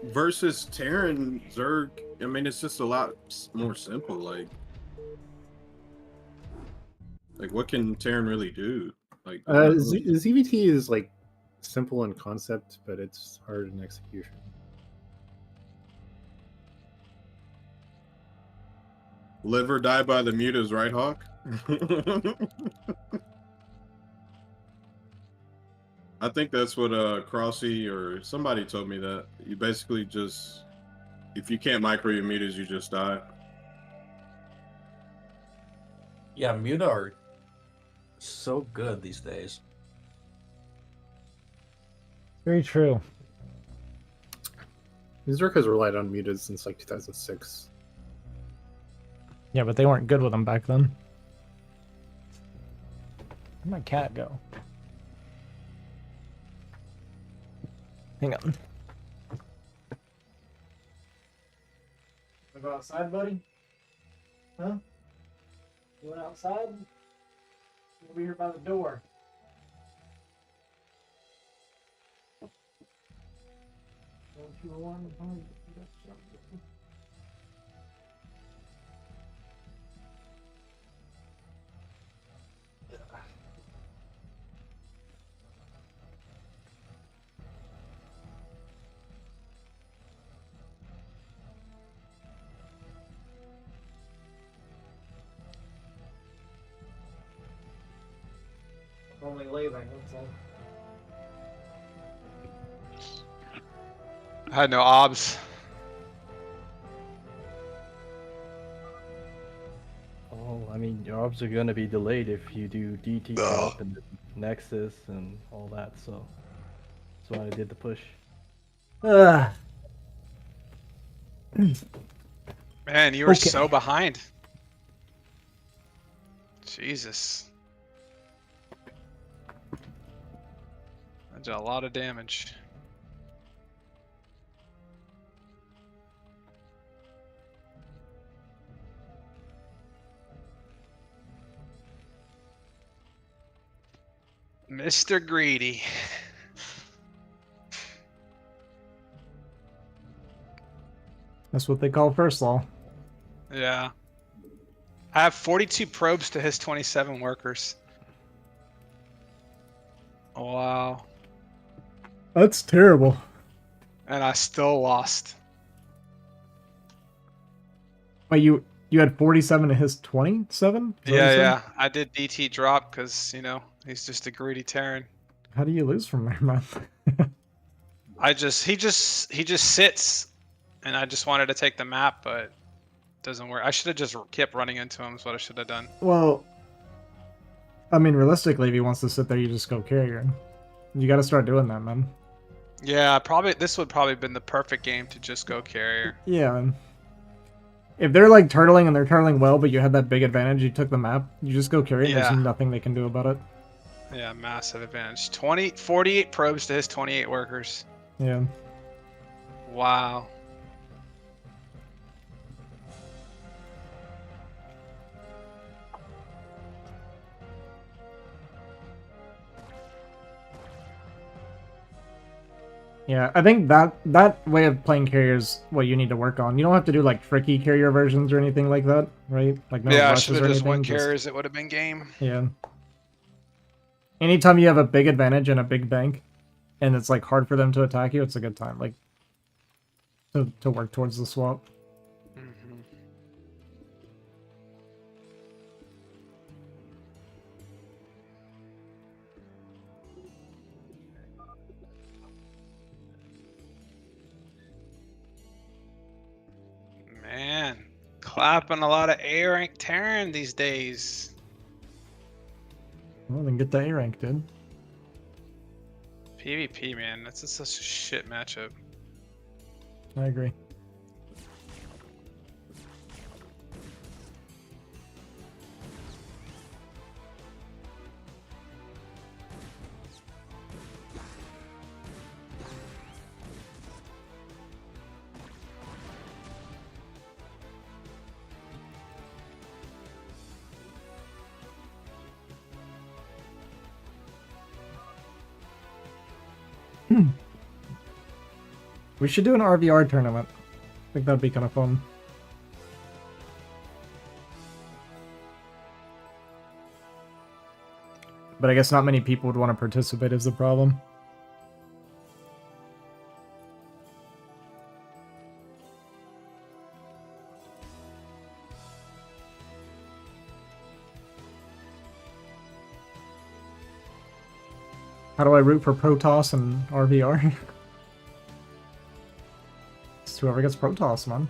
S4: versus Terran Zerg, I mean, it's just a lot more simple. Like what can Terran really do? Like
S3: ZVT is like simple in concept, but it's hard in execution.
S4: live or die by the mutas, right, Hawk? I think that's what Crossy or somebody told me, that you basically just, if you can't micro your mutas, you just die.
S1: Yeah, Muta are so good these days.
S2: Very true.
S3: Zerg has relied on mutas since like 2006.
S2: Yeah, but they weren't good with them back then. Where'd my cat go? Hang on. Wanna go outside, buddy? Huh? You went outside? We'll be here by the door. Don't you want to find something? Only lathing, that's all.
S7: I had no obs.
S9: Oh, I mean, your orbs are gonna be delayed if you do DT drop and Nexus and all that, so that's why I did the push.
S7: Man, you were
S2: Okay.
S7: so behind. Jesus. I did a lot of damage. Mr. Greedy.
S2: That's what they call first law.
S7: Yeah. I have 42 probes to his 27 workers. Wow.
S2: That's terrible.
S7: And I still lost.
S2: Wait, you had 47 to his 27?
S7: Yeah. I did DT drop because, you know, he's just a greedy Terran.
S2: How do you lose from there, man?
S7: He just sits, and I just wanted to take the map, but it doesn't work. I should have just kept running into him. Is what I should have done.
S2: Well, I mean, realistically, if he wants to sit there, you just go carrier. You got to start doing that, man.
S7: Yeah, this would probably been the perfect game to just go carrier.
S2: Yeah, man. If they're like turtling and they're turtling well, but you had that big advantage, you took the map, you just go carrier.
S7: Yeah.
S2: There's nothing they can do about it.
S7: Yeah, massive advantage. 48 probes to his 28 workers.
S2: Yeah.
S7: Wow.
S2: Yeah, I think that way of playing carrier is what you need to work on. You don't have to do like tricky carrier versions or anything like that, right? Like no
S7: Yeah, I
S2: rushes
S7: should
S2: or
S7: have just
S2: anything.
S7: went carriers. It would have been game.
S2: Yeah. Anytime you have a big advantage and a big bank, and it's like hard for them to attack you, it's a good time, like to work towards the swap.
S7: Mhm. Man, clapping a lot of A rank Terran these days.
S2: Well, then get the A rank, dude.
S7: PvP, man, that's just such a shit matchup.
S2: I agree. We should do an RVR tournament. I think that'd be kind of fun. But I guess not many people would want to participate is the problem. How do I root for Protoss and RVR? It's whoever gets Protoss, man.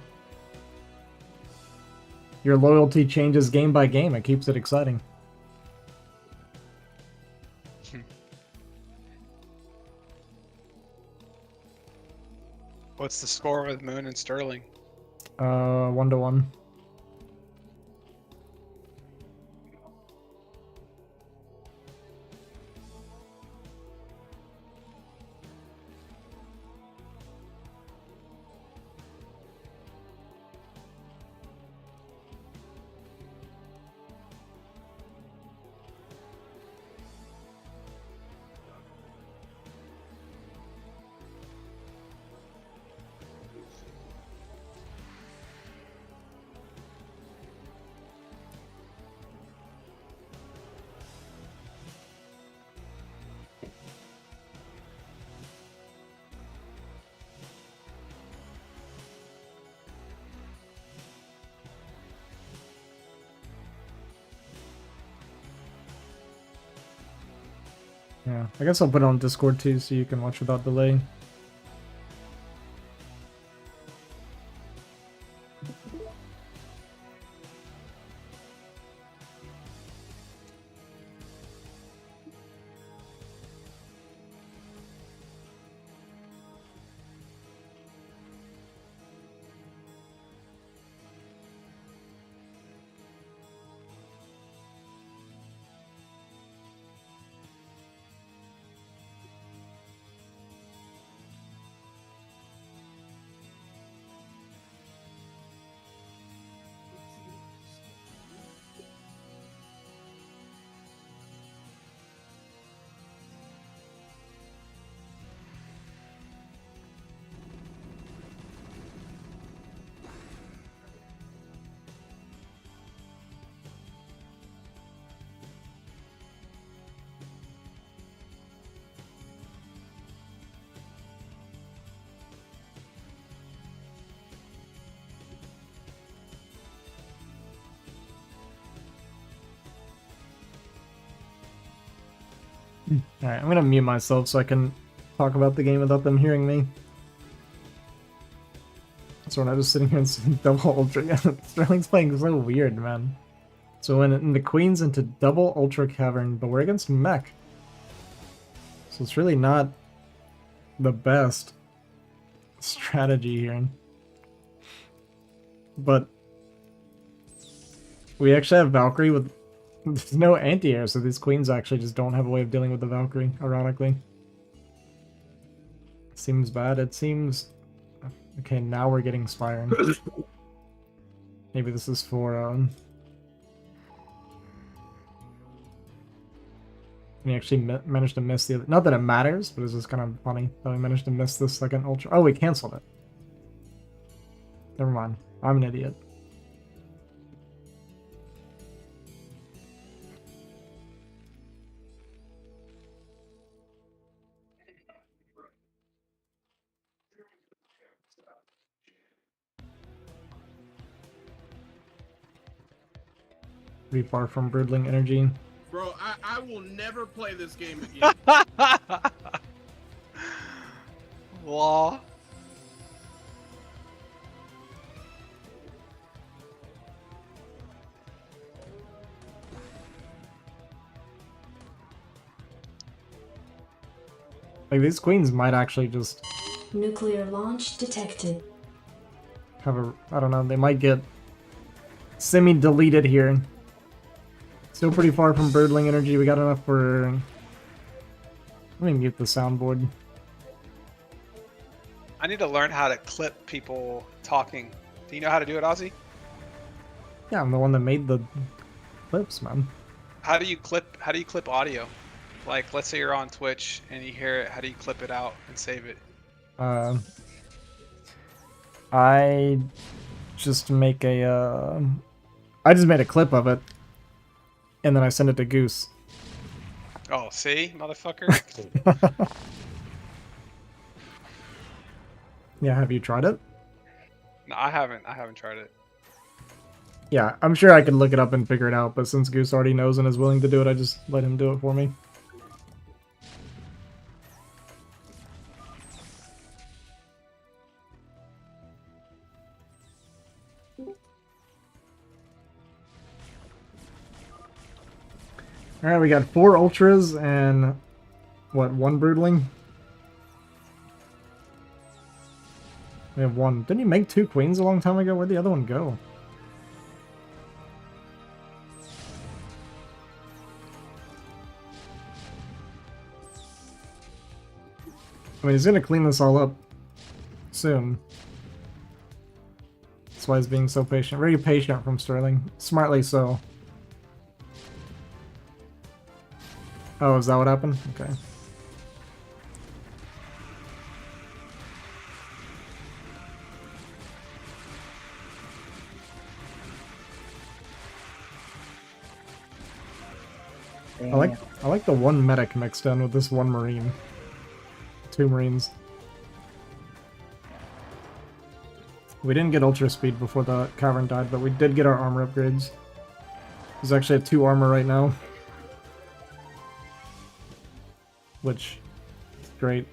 S2: Your loyalty changes game by game. It keeps it exciting.
S7: What's the score with Moon and Sterling?
S2: 1-1. Yeah, I guess I'll put it on Discord too so you can watch without delay. Alright, I'm gonna mute myself so I can talk about the game without them hearing me. So when I was sitting here and double ultra, yeah, Sterling's playing so weird, man. So when the Queen's into double ultra cavern, but we're against mech. So it's really not the best strategy here. But we actually have Valkyrie with there's no anti-air, so these queens actually just don't have a way of dealing with the Valkyrie, ironically. Seems bad. It seems... Okay, now we're getting Spiring. Maybe this is for, We actually managed to miss the other... Not that it matters, but it's just kind of funny that we managed to miss the second ultra... Oh, we canceled it. Never mind. I'm an idiot. Pretty far from Broodling Energy.
S4: Bro, I will never play this game again.
S7: Law.
S2: Like, these queens might actually just...
S10: Nuclear launch detected.
S2: Have a... I don't know, they might get semi-deleted here. Still pretty far from Birdling Energy. We got enough for... Let me mute the soundboard.
S7: I need to learn how to clip people talking. Do you know how to do it, Ozzy?
S2: Yeah, I'm the one that made the clips, man.
S7: How do you clip audio? Like, let's say you're on Twitch and you hear it. How do you clip it out and save it?
S2: I just make a... I just made a clip of it. And then I send it to Goose.
S7: Oh, see, motherfucker.
S2: Yeah, have you tried it?
S7: No, I haven't. I haven't tried it.
S2: Yeah, I'm sure I could look it up and figure it out, but since Goose already knows and is willing to do it, I just let him do it for me. Alright, we got 4 Ultras and... What, 1 Broodling? We have 1. Didn't you make 2 Queens a long time ago? Where'd the other one go? I mean, he's gonna clean this all up soon. That's why he's being so patient. Very patient from Sterling. Smartly so. Oh, is that what happened? Okay. I like the 1 medic mixed in with this 1 marine. 2 marines. We didn't get ultra speed before the cavern died, but we did get our armor upgrades. He's actually at 2 armor right now. which is great.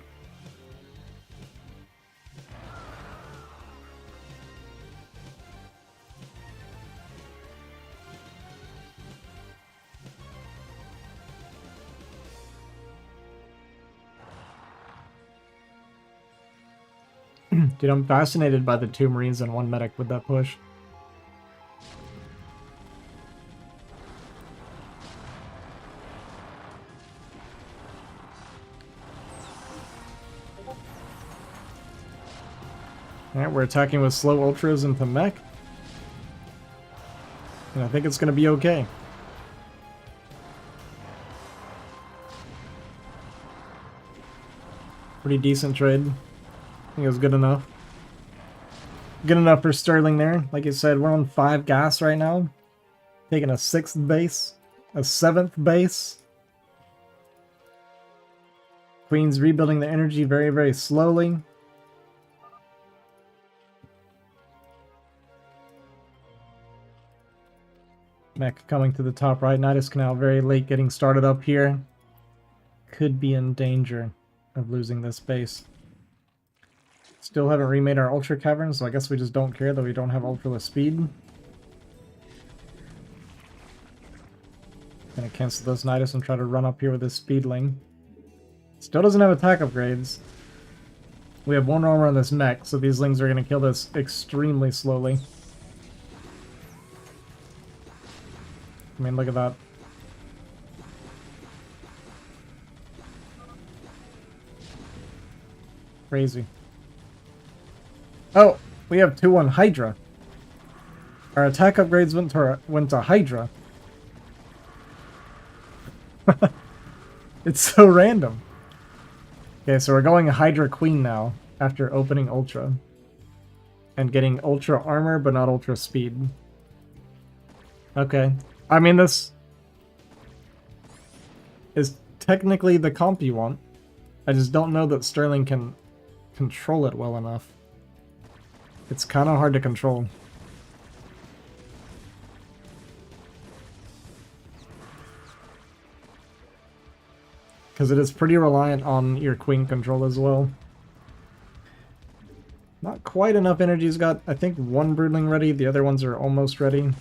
S2: Dude, I'm fascinated by the 2 Marines and 1 medic with that push. Alright, we're attacking with slow ultras into mech. And I think it's going to be okay. Pretty decent trade. I think it was good enough. Good enough for Sterling there. Like you said, we're on 5 gas right now. Taking a 6th base. A 7th base. Queen's rebuilding the energy very, very slowly. Mech coming to the top right. Nidus Canal very late getting started up here. Could be in danger of losing this base. Still haven't remade our Ultra Caverns, so I guess we just don't care that we don't have Ultraless speed. Gonna cancel this Nidus and try to run up here with this Speedling. Still doesn't have attack upgrades. We have 1 armor on this mech, so these Lings are gonna kill this extremely slowly. I mean, look at that. Crazy. Oh, we have 2-1 Hydra. Our attack upgrades went to Hydra. It's so random. Okay, so we're going Hydra Queen now after opening Ultra. And getting Ultra Armor, but not Ultra Speed. Okay. I mean, this is technically the comp you want. I just don't know that Sterling can control it well enough. It's kind of hard to control. Because it is pretty reliant on your Queen control as well. Not quite enough energy. He's got, I think, 1 Broodling ready. The other ones are almost ready.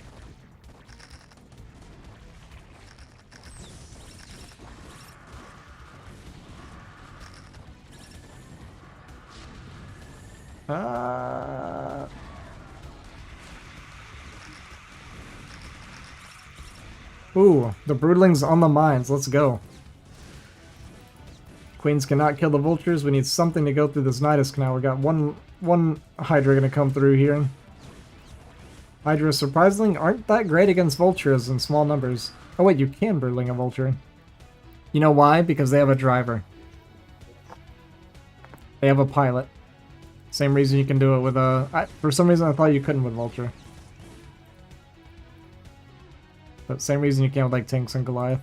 S2: Ooh, the Broodling's on the mines. Let's go. Queens cannot kill the vultures. We need something to go through this Nidus Canal. We got one Hydra gonna come through here. Hydra surprisingly aren't that great against vultures in small numbers. Oh wait, you can Broodling a vulture. You know why? Because they have a driver. They have a pilot. Same reason you can do it with a... for some reason I thought you couldn't with vulture. But same reason you can with like tanks and Goliath.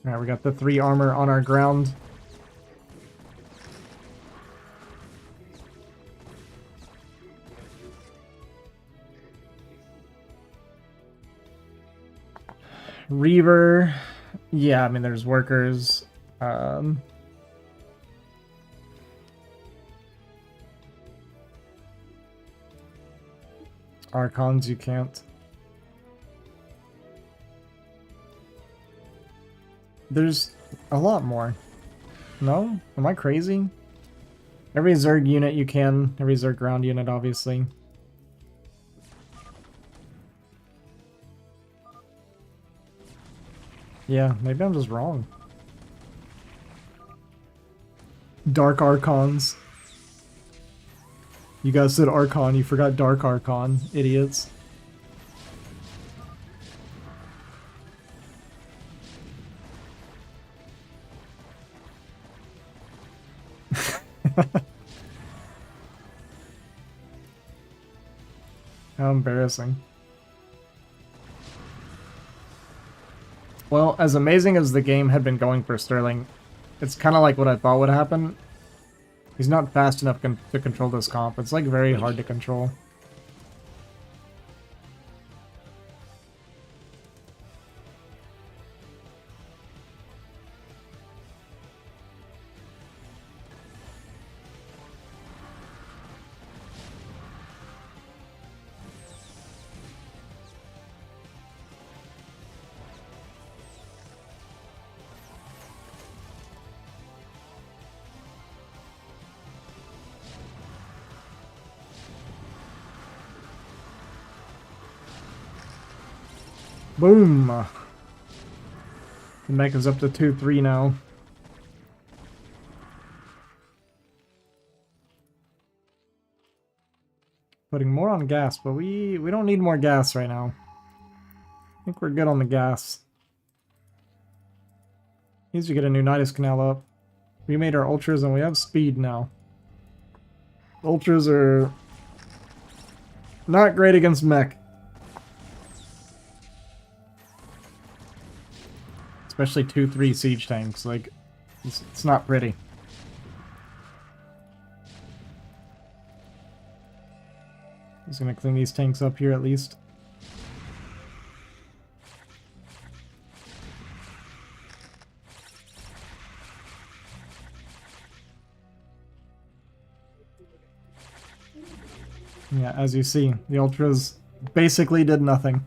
S2: Alright, we got the 3 armor on our ground. Reaver. Yeah, I mean there's workers. Archons you can't. There's a lot more. No? Am I crazy? Every Zerg unit you can. Every Zerg ground unit, obviously. Yeah, maybe I'm just wrong. Dark Archons. You guys said Archon, you forgot Dark Archon, idiots. How embarrassing. Well, as amazing as the game had been going for Sterling, it's kind of like what I thought would happen. He's not fast enough to control this comp. It's like very hard to control. Boom! The mech is up to 2-3 now. Putting more on gas, but we don't need more gas right now. I think we're good on the gas. Needs to get a new Nidus Canal up. We made our ultras and we have speed now. Ultras are not great against mech. Especially 2-3 siege tanks, like, it's not pretty. He's gonna clean these tanks up here at least. Yeah, as you see, the ultras basically did nothing.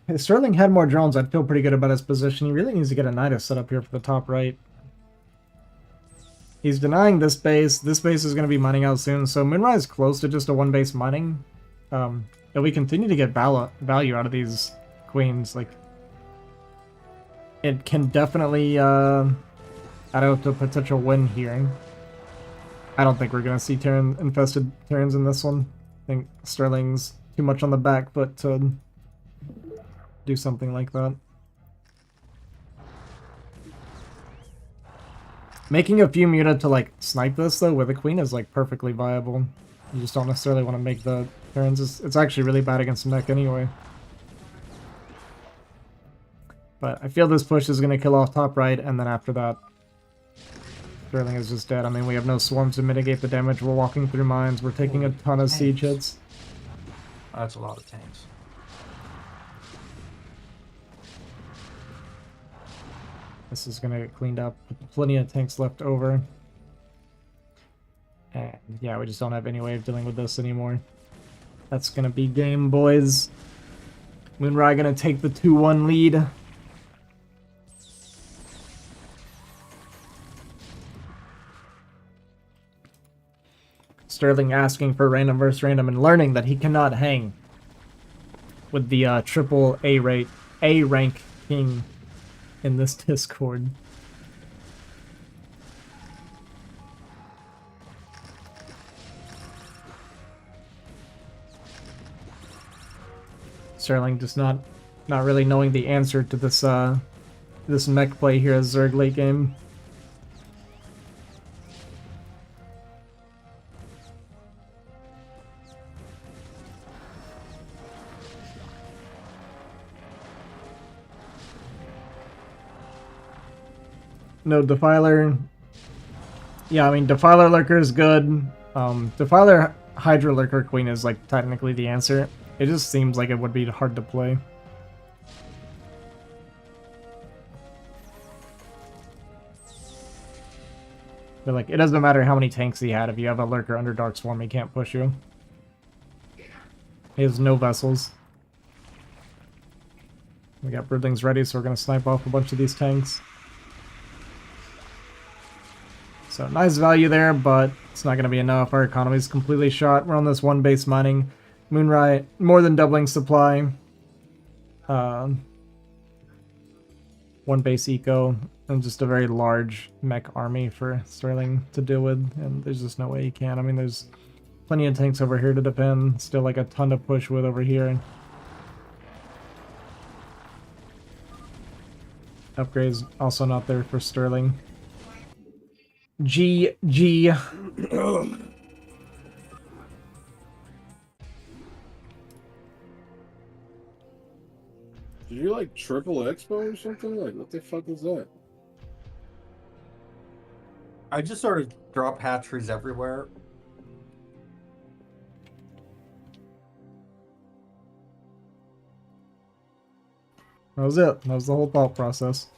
S2: If Sterling had more drones, I'd feel pretty good about his position. He really needs to get a Nidus set up here for the top right. He's denying this base. This base is going to be mining out soon, so Moonrai is close to just a one-base mining. And we continue to get value out of these queens. Like, it can definitely add out to a potential win here. I don't think we're going to see infested Terrans in this one. I think Sterling's too much on the back foot to do something like that. Making a few muta to like snipe this though with a queen is like perfectly viable. You just don't necessarily want to make the turns. It's actually really bad against mech anyway. But I feel this push is going to kill off top right, and then after that Sterling is just dead. I mean, we have no swarms to mitigate the damage. We're walking through mines. We're taking a ton of siege hits.
S1: That's a lot of tanks.
S2: This is going to get cleaned up. Plenty of tanks left over. And yeah, we just don't have any way of dealing with this anymore. That's going to be game, boys. Moonrai going to take the 2-1 lead. Sterling asking for random versus random and learning that he cannot hang with the triple A rank king in this Discord. Sterling just not really knowing the answer to this this mech play here as Zerg late game. No Defiler. Yeah, I mean, Defiler Lurker is good. Defiler Hydra Lurker Queen is, like, technically the answer. It just seems like it would be hard to play. But, like, it doesn't matter how many tanks he had. If you have a Lurker under Dark Swarm, he can't push you. He has no vessels. We got Broodlings ready, so we're going to snipe off a bunch of these tanks. So nice value there, but it's not going to be enough. Our economy is completely shot. We're on this one base mining. Moonrai, more than doubling supply. 1 one base eco, and just a very large mech army for Sterling to deal with, and there's just no way he can. I mean, there's plenty of tanks over here to defend, still like a ton to push with over here. Upgrades also not there for Sterling. GG.
S4: Did you like triple expo or something? Like, what the fuck is that?
S1: I just sort of drop hatcheries everywhere.
S2: That was it. That was the whole thought process.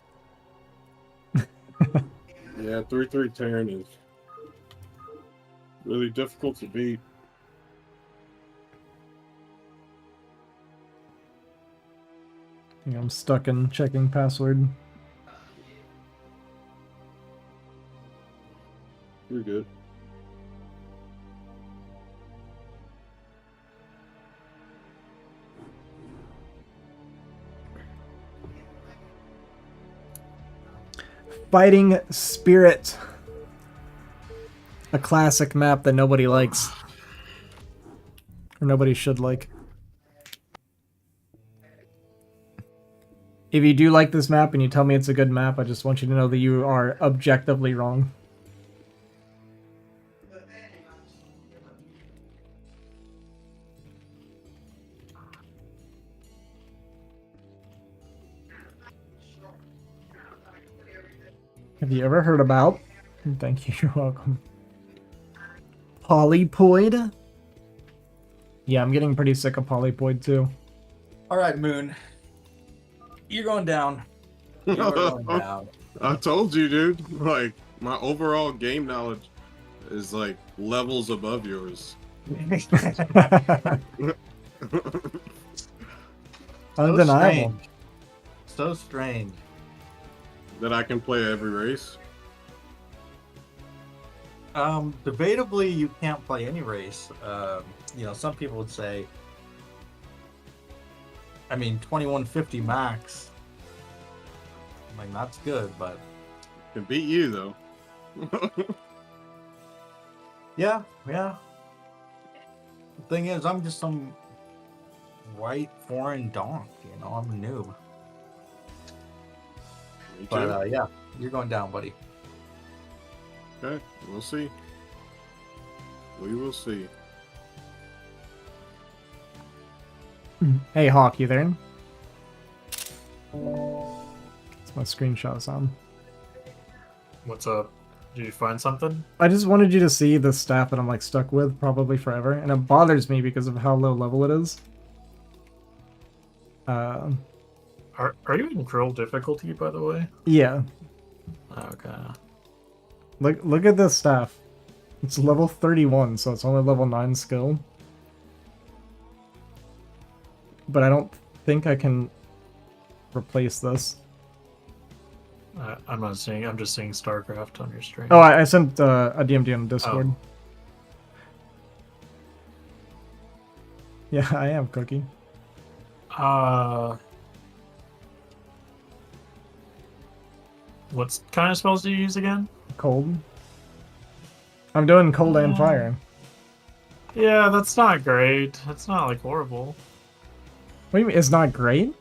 S4: Yeah, 3/3 Terran is really difficult to beat.
S2: Yeah, I'm stuck in checking password.
S4: You're good.
S2: Fighting Spirit. A classic map that nobody likes. Or nobody should like. If you do like this map and you tell me it's a good map, I just want you to know that you are objectively wrong. Have you ever heard about? Thank you, you're welcome. Polypoid? Yeah, I'm getting pretty sick of Polypoid too.
S1: All right, Moon. You're going down. You're going down.
S4: I told you, dude. Like, my overall game knowledge is like levels above yours.
S2: Undeniable.
S1: So strange.
S4: That I can play every race.
S1: Debatably, you can't play any race. You know, some people would say, I mean, 2150 max. I mean, that's good, but
S4: Can beat you though.
S1: yeah. The thing is, I'm just some white foreign donk. You know, I'm a noob.
S4: Me too.
S1: But yeah, you're going down, buddy.
S4: Okay, we'll see. We will see.
S2: Hey Hawk, you there? That's my screenshots on.
S5: What's up? Did you find something?
S2: I just wanted you to see the staff that I'm like stuck with probably forever, and it bothers me because of how low level it is.
S5: Are you in Krill difficulty, by the way?
S2: Yeah.
S5: Okay.
S2: Look at this staff. It's level 31, so it's only level 9 skill. But I don't think I can replace this.
S5: I'm not seeing. I'm just seeing StarCraft on your stream.
S2: Oh, I sent a DMD on Discord.
S5: Oh.
S2: Yeah, I am Cookie.
S5: What kind of spells do you use again?
S2: Cold. I'm doing cold and fire.
S5: Yeah, that's not great. It's not like horrible.
S2: What do you mean? It's not great?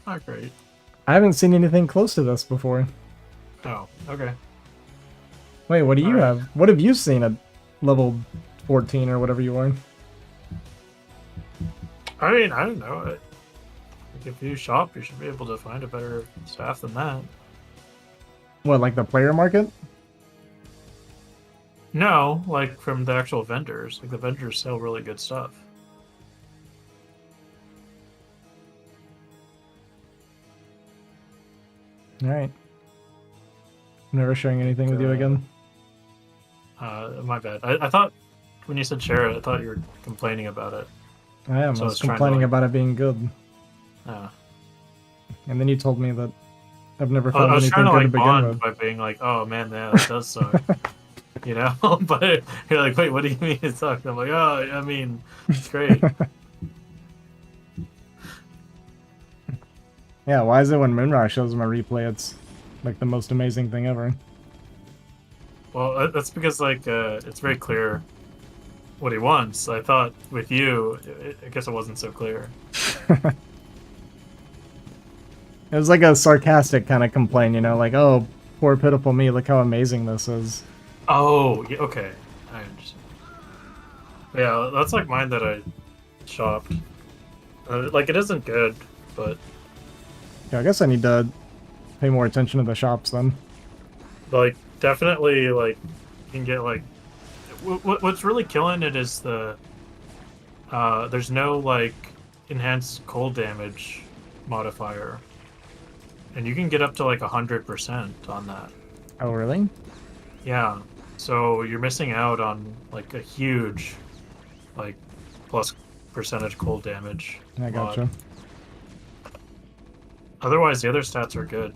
S5: Not great.
S2: I haven't seen anything close to this before.
S5: Oh, okay.
S2: Wait, what do you
S5: Alright.
S2: have? What have you seen at level 14 or whatever you are?
S5: I mean, I don't know. Like if you shop, you should be able to find a better staff than that.
S2: What, like the player market?
S5: No, like from the actual vendors. Like the vendors sell really good stuff.
S2: Alright. I'm never sharing anything with you again.
S5: My bad. I thought when you said share it, I thought you were complaining about it.
S2: I am.
S5: So
S2: I
S5: I
S2: was
S5: was trying to,
S2: complaining
S5: like-
S2: about it being good. And then you told me that I've never found
S5: I was
S2: anything
S5: trying to
S2: good to
S5: like
S2: begin
S5: bond
S2: with.
S5: by being like, "Oh man, yeah, that does suck," you know. But you're like, "Wait, what do you mean it sucked?" I'm like, "Oh, I mean, it's great."
S2: Hey, Yeah, why is it when Moonrai shows him a replay, it's like the most amazing thing ever?
S5: Well, that's because like it's very clear what he wants. I thought with you, I guess it wasn't so clear.
S2: It was like a sarcastic kind of complaint, you know, like, oh, poor pitiful me, look how amazing this is.
S5: Oh, yeah, okay. I understand. Yeah, that's like mine that I shopped. Like, it isn't good, but
S2: Yeah, I guess I need to pay more attention to the shops then.
S5: like definitely like you can get like what's really killing it is the there's no like enhanced cold damage modifier, and you can get up to like 100% on that.
S2: Oh, really?
S5: Yeah, so you're missing out on like a huge like plus percentage cold damage
S2: I
S5: mod.
S2: gotcha.
S5: Otherwise the other stats are good.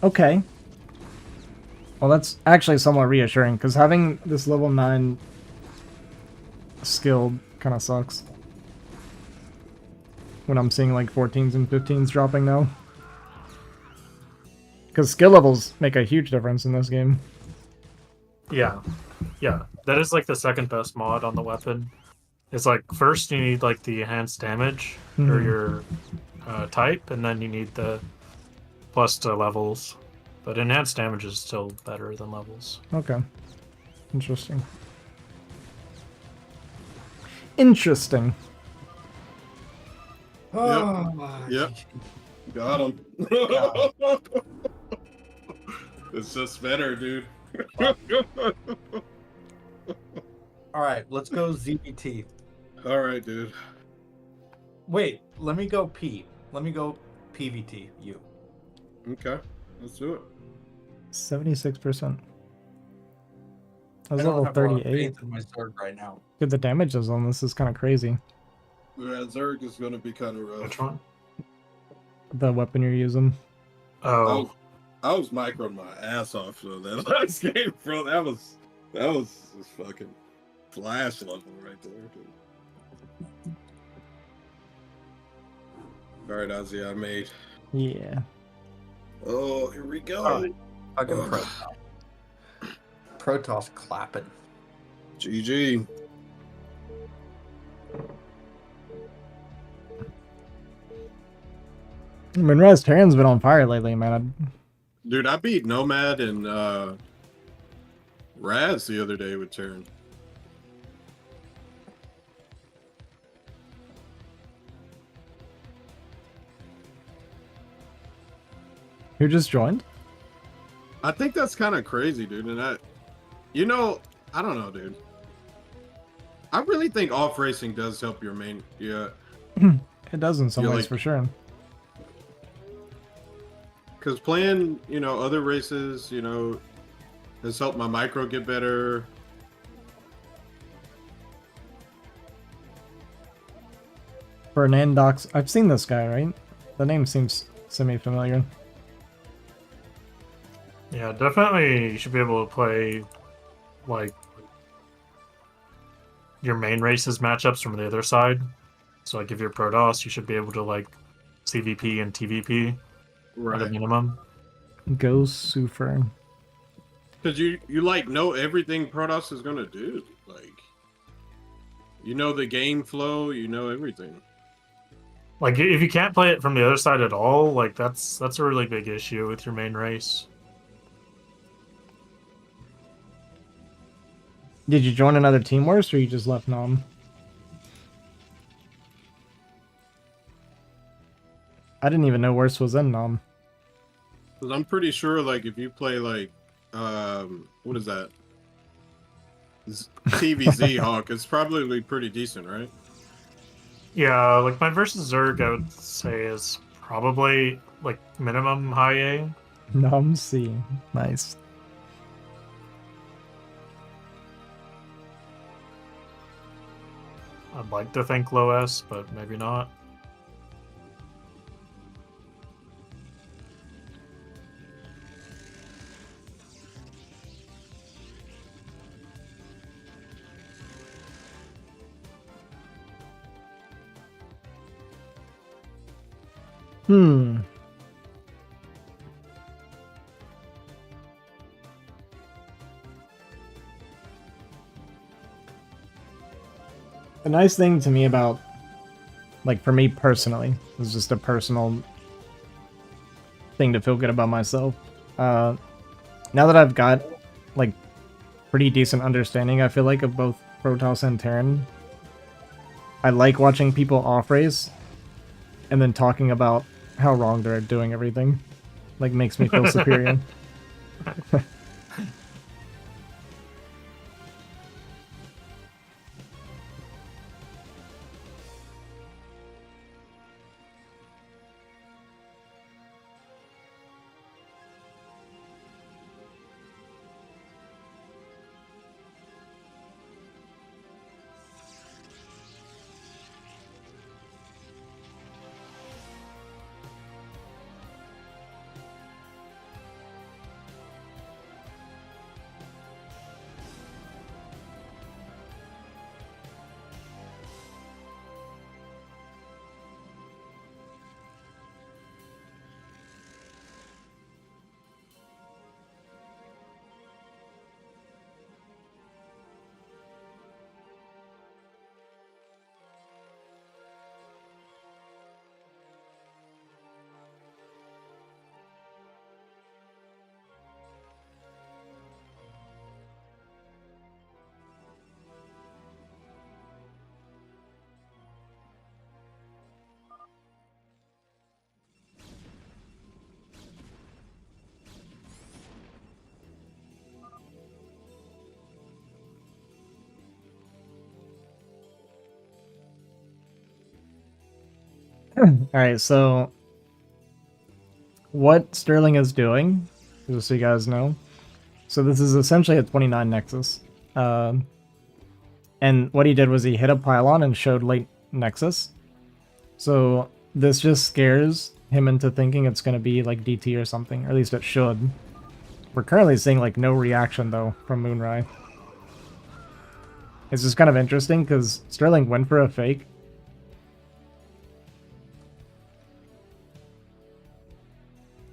S2: Okay. Well, that's actually somewhat reassuring, because having this level 9 skill kind of sucks. When I'm seeing like 14s and 15s dropping now. Because skill levels make a huge difference in this game.
S5: Yeah, that is like the second best mod on the weapon. It's like first you need like the enhanced damage or your type, and then you need the plus to levels. But enhanced damage is still better than levels.
S2: Okay. Interesting. Interesting.
S4: Yep. Got him. It's just better, dude.
S1: All right, let's go ZBT.
S4: All right, dude.
S1: Wait, let me go P. Let me go PVT. You.
S4: Okay, let's do it.
S2: 76%. I was
S1: I don't
S2: level
S1: have a lot of
S2: 38.
S1: faith in my sword right now.
S2: Dude, the damages on this is kind of crazy.
S4: Yeah, Zerg is gonna be kind of rough.
S5: Which one?
S2: The weapon you're using.
S5: Oh,
S4: I was microing my ass off though that last game, bro. That was just fucking flash level right there, dude. All right, Ozzy, I made.
S2: Yeah.
S4: Oh, here we go.
S1: All right. Fucking Protoss. Protoss clapping.
S4: GG.
S2: Moonrise Terran's been on fire lately, man.
S4: Dude, I beat Nomad and Raz the other day with Terran.
S2: Who just joined?
S4: I think that's kind of crazy, dude. And I don't know, dude. I really think off racing does help your main. Yeah.
S2: It does in some
S4: Yeah,
S2: ways,
S4: like-
S2: for sure.
S4: Because playing, other races, has helped my micro get better.
S2: Fernandox. I've seen this guy, right? The name seems semi-familiar.
S5: yeah, definitely you should be able to play like your main races matchups from the other side. So like if you're Protoss, you should be able to like CVP and TVP at a minimum.
S2: Go Super.
S4: Because you know everything Protoss is gonna do. Like, the game flow, everything.
S5: Like if you can't play it from the other side at all, like that's a really big issue with your main race.
S2: Did you join another team worse, or you just left Nom? I didn't even know worse was in Nom.
S4: Because I'm pretty sure, like, if you play, like, what is that? TVZ Hawk, it's probably pretty decent, right?
S5: Yeah, like my versus Zerg, I would say is probably like minimum high A.
S2: Nom C. Nice.
S5: I'd like to think low S, but maybe not.
S2: Hmm. The nice thing to me about, like, for me personally, is just a personal thing to feel good about myself. Now that I've got, like, pretty decent understanding, I feel like, of both Protoss and Terran, I like watching people off-race and then talking about how wrong they're doing everything. Like, makes me feel superior. Alright, so what Sterling is doing, just so you guys know, so this is essentially a 29 Nexus. And what he did was he hit a pylon and showed late Nexus. So this just scares him into thinking it's going to be like DT or something, or at least it should. We're currently seeing like no reaction though from Moonrai. It's just kind of interesting because Sterling went for a fake.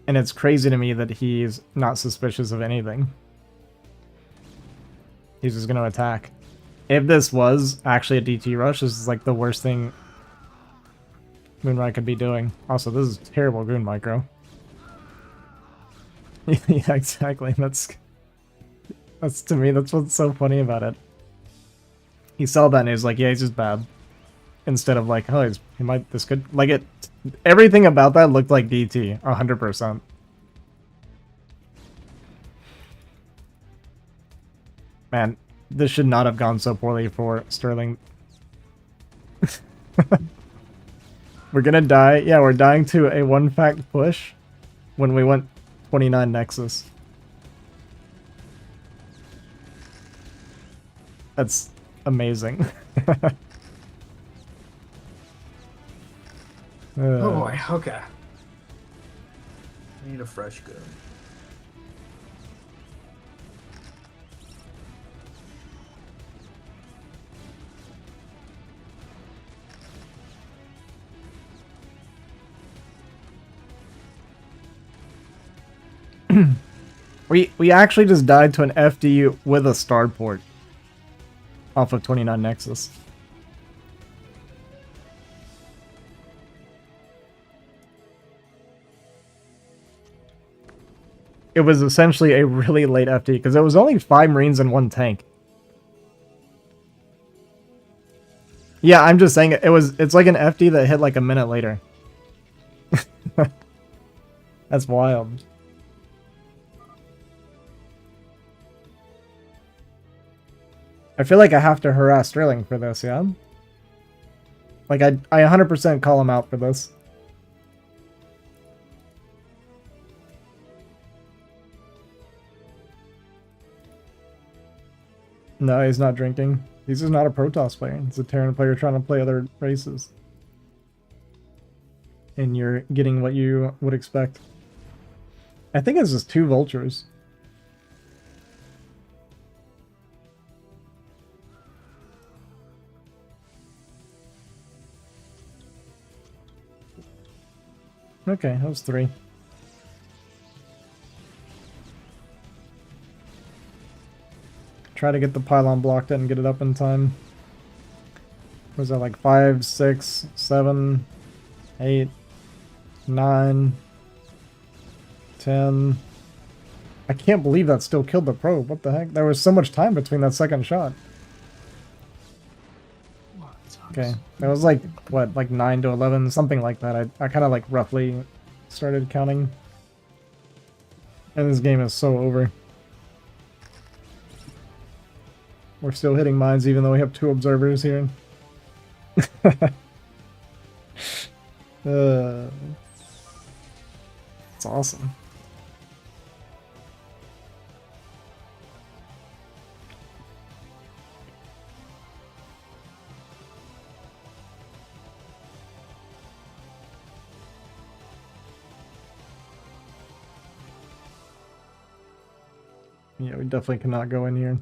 S2: And it's crazy to me that he's not suspicious of anything. He's just going to attack. If this was actually a DT rush, this is like the worst thing Moonrai could be doing. Also, this is terrible Goon Micro. Yeah, exactly. That's to me, that's what's so funny about it. He saw that and he was like, yeah, he's just bad. Instead of like, oh, this could, like it, everything about that looked like DT, 100%. Man, this should not have gone so poorly for Sterling. We're gonna die. Yeah, we're dying to a one-fact push when we went 29 Nexus. That's amazing.
S1: Oh boy, okay. I need a fresh gun.
S2: We actually just died to an FDU with a starport off of 29 Nexus. It was essentially a really late FD because it was only 5 Marines and 1 tank. Yeah, I'm just saying it's like an FD that hit like a minute later. That's wild. I feel like I have to harass Sterling for this, yeah? Like, I 100% call him out for this. No, he's not drinking. He's just not a Protoss player. He's a Terran player trying to play other races. And you're getting what you would expect. I think it's just 2 Vultures. Okay, that was 3. Try to get the pylon blocked and get it up in time. Was that like 5, 6, 7, 8, 9, 10? I can't believe that still killed the probe. What the heck? There was so much time between that second shot. Okay, that was like, what, like 9 to 11? Something like that. I kind of like roughly started counting. And this game is so over. We're still hitting mines even though we have 2 observers here. It's awesome. Yeah, we definitely cannot go in here.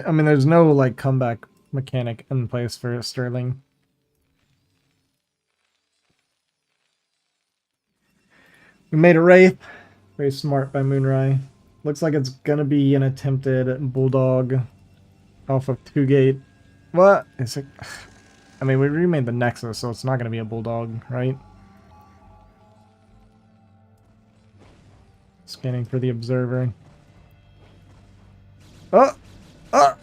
S2: I mean, there's no, like, comeback mechanic in place for Sterling. We made a Wraith. Very smart by Moonrai. Looks like it's gonna be an attempted Bulldog off of 2-gate. What? Is it? I mean, we remade the Nexus, so it's not gonna be a Bulldog, right? Scanning for the Observer. Oh! Oh!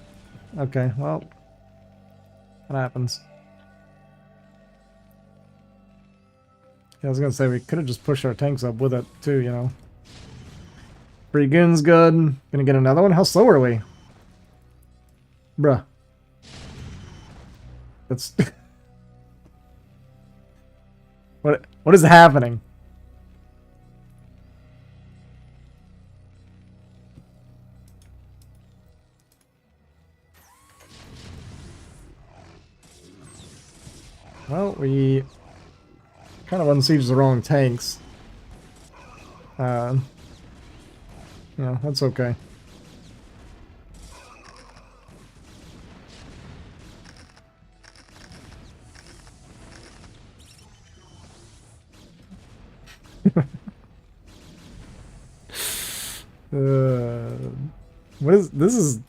S2: Okay, well. What happens? Yeah, I was gonna say, we could have just pushed our tanks up with it, too, you know. Free goon's good. Gonna get another one? How slow are we? Bruh. That's... What is happening? Well, we kind of unsieged the wrong tanks. Yeah, that's okay. What is this?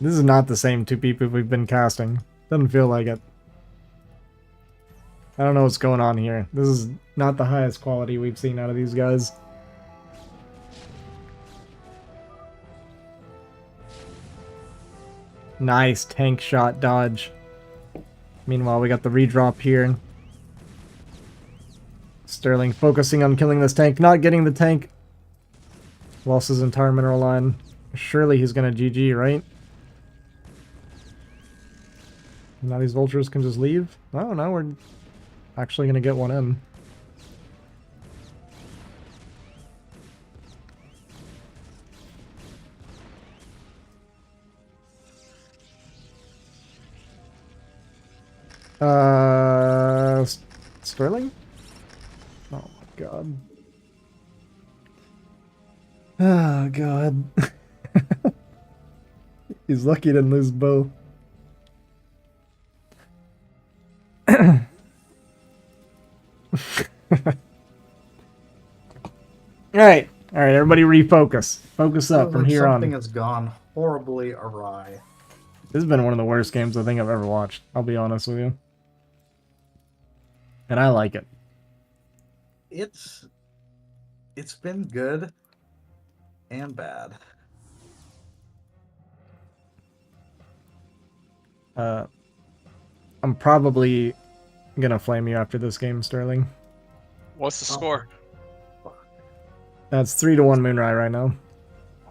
S2: This is not the same 2 people we've been casting. Doesn't feel like it. I don't know what's going on here. This is not the highest quality we've seen out of these guys. Nice tank shot dodge. Meanwhile, we got the redrop here. Sterling focusing on killing this tank, not getting the tank. Lost his entire mineral line. Surely he's gonna GG, right? Now these vultures can just leave? Oh, no, we're actually gonna get one in. Sterling? Oh my god. Oh god. He's lucky he didn't lose both. Alright, everybody refocus. Focus up from here on.
S1: Something has gone horribly awry.
S2: This has been one of the worst games I think I've ever watched, I'll be honest with you. And I like it.
S1: It's been good and bad.
S2: I'm probably gonna flame you after this game, Sterling.
S7: What's the score?
S2: That's 3-1 Moonrai right now.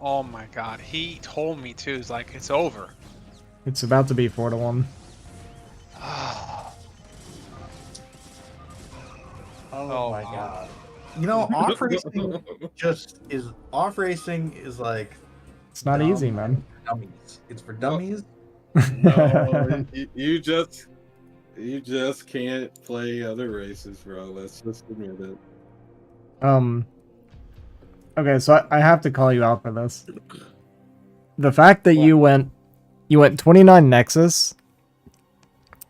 S7: Oh my god, he told me too. He's like, it's over.
S2: It's about to be 4-1.
S1: Oh my god. You know, off racing off racing is like
S2: It's not easy, man.
S1: Dummies. It's for dummies.
S4: No, you just can't play other races, bro. Let's just admit it.
S2: Okay, so I have to call you out for this. The fact that you went 29 Nexus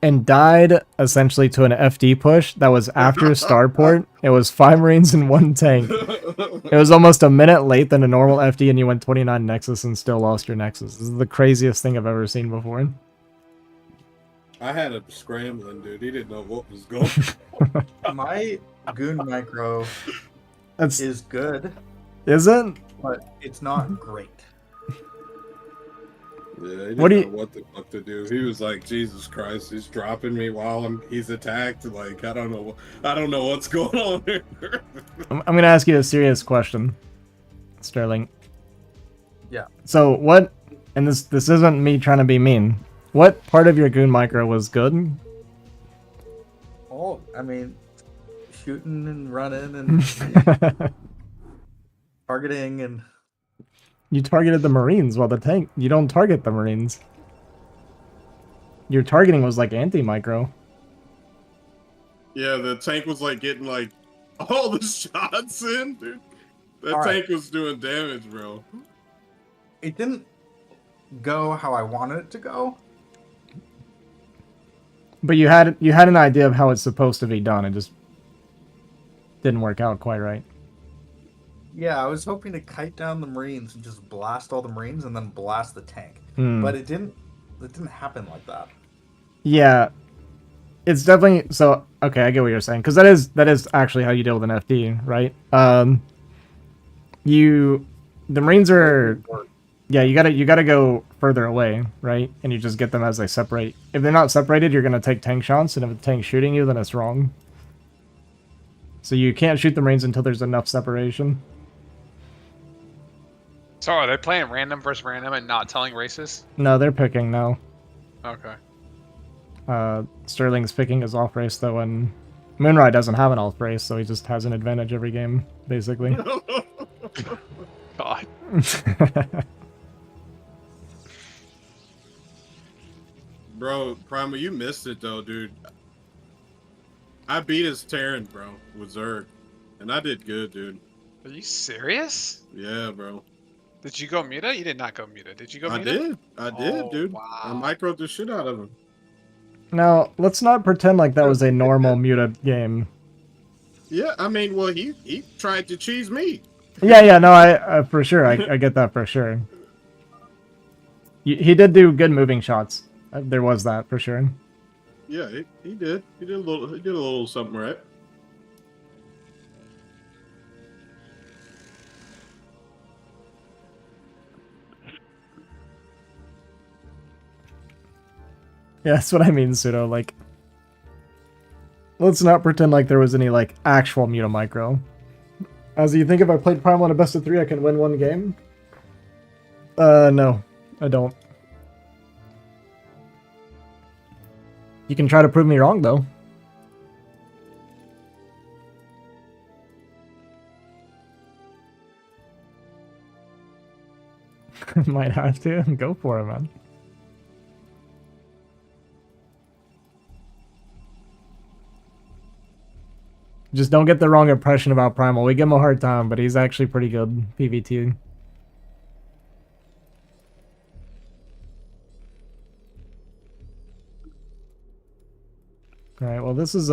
S2: and died essentially to an FD push that was after Starport. It was 5 Marines and 1 tank. It was almost a minute late than a normal FD, and you went 29 Nexus and still lost your Nexus. This is the craziest thing I've ever seen before.
S4: I had him scrambling, dude. He didn't know what was going on.
S1: My Goon Micro is good,
S2: Is it?
S1: but it's not great.
S4: Yeah, he didn't
S2: What do
S4: know
S2: you-
S4: what the fuck to do. He was like, Jesus Christ, he's dropping me while he's attacked. Like, I don't know what's going on here.
S2: I'm going to ask you a serious question, Sterling.
S1: Yeah.
S2: So what, and this isn't me trying to be mean, what part of your Goon Micro was good?
S1: Oh, I mean, shooting and running and targeting and
S2: You targeted the Marines while the tank... You don't target the Marines. Your targeting was like anti-micro.
S4: Yeah, the tank was like getting like all the shots in, dude. That
S1: All right.
S4: tank was doing damage, bro.
S1: it didn't go how I wanted it to go.
S2: But you had an idea of how it's supposed to be done. It just didn't work out quite right.
S1: Yeah, I was hoping to kite down the Marines and just blast all the Marines and then blast the tank.
S2: Hmm.
S1: But it didn't happen like that.
S2: Yeah, it's definitely so. Okay, I get what you're saying, because that is actually how you deal with an FD, right? The Marines are, yeah, you gotta go further away, right? And you just get them as they separate. If they're not separated, you're gonna take tank shots, and if the tank's shooting you, then it's wrong. So you can't shoot the Marines until there's enough separation.
S7: So are they playing random versus random and not telling races?
S2: No, they're picking now.
S7: Okay.
S2: Sterling's picking his off race though, and Moonrai doesn't have an off race, so he just has an advantage every game, basically.
S7: God.
S4: Bro, Primal, you missed it though, dude. I beat his Terran, bro, with Zerg. And I did good, dude.
S7: Are you serious?
S4: Yeah, bro.
S7: Did you go Muta? You did not go Muta. Did you go
S4: I
S7: Muta?
S4: did. I did,
S7: Oh,
S4: dude.
S7: wow.
S4: I microed the shit out of him.
S2: Now, let's not pretend like that was a normal muted game.
S4: Yeah, I mean, well, he tried to cheese me.
S2: Yeah, no, I for sure, I get that for sure. He did do good moving shots. There was that for sure.
S4: Yeah, he did. He did a little something right.
S2: Yeah, that's what I mean, Pseudo. Like, let's not pretend like there was any like actual Muta micro. As you think if I played Primal in a best of 3, I can win one game? No, I don't. You can try to prove me wrong, though. Might have to. Go for it, man. Just don't get the wrong impression about Primal. We give him a hard time, but he's actually pretty good PvT. Alright, well this is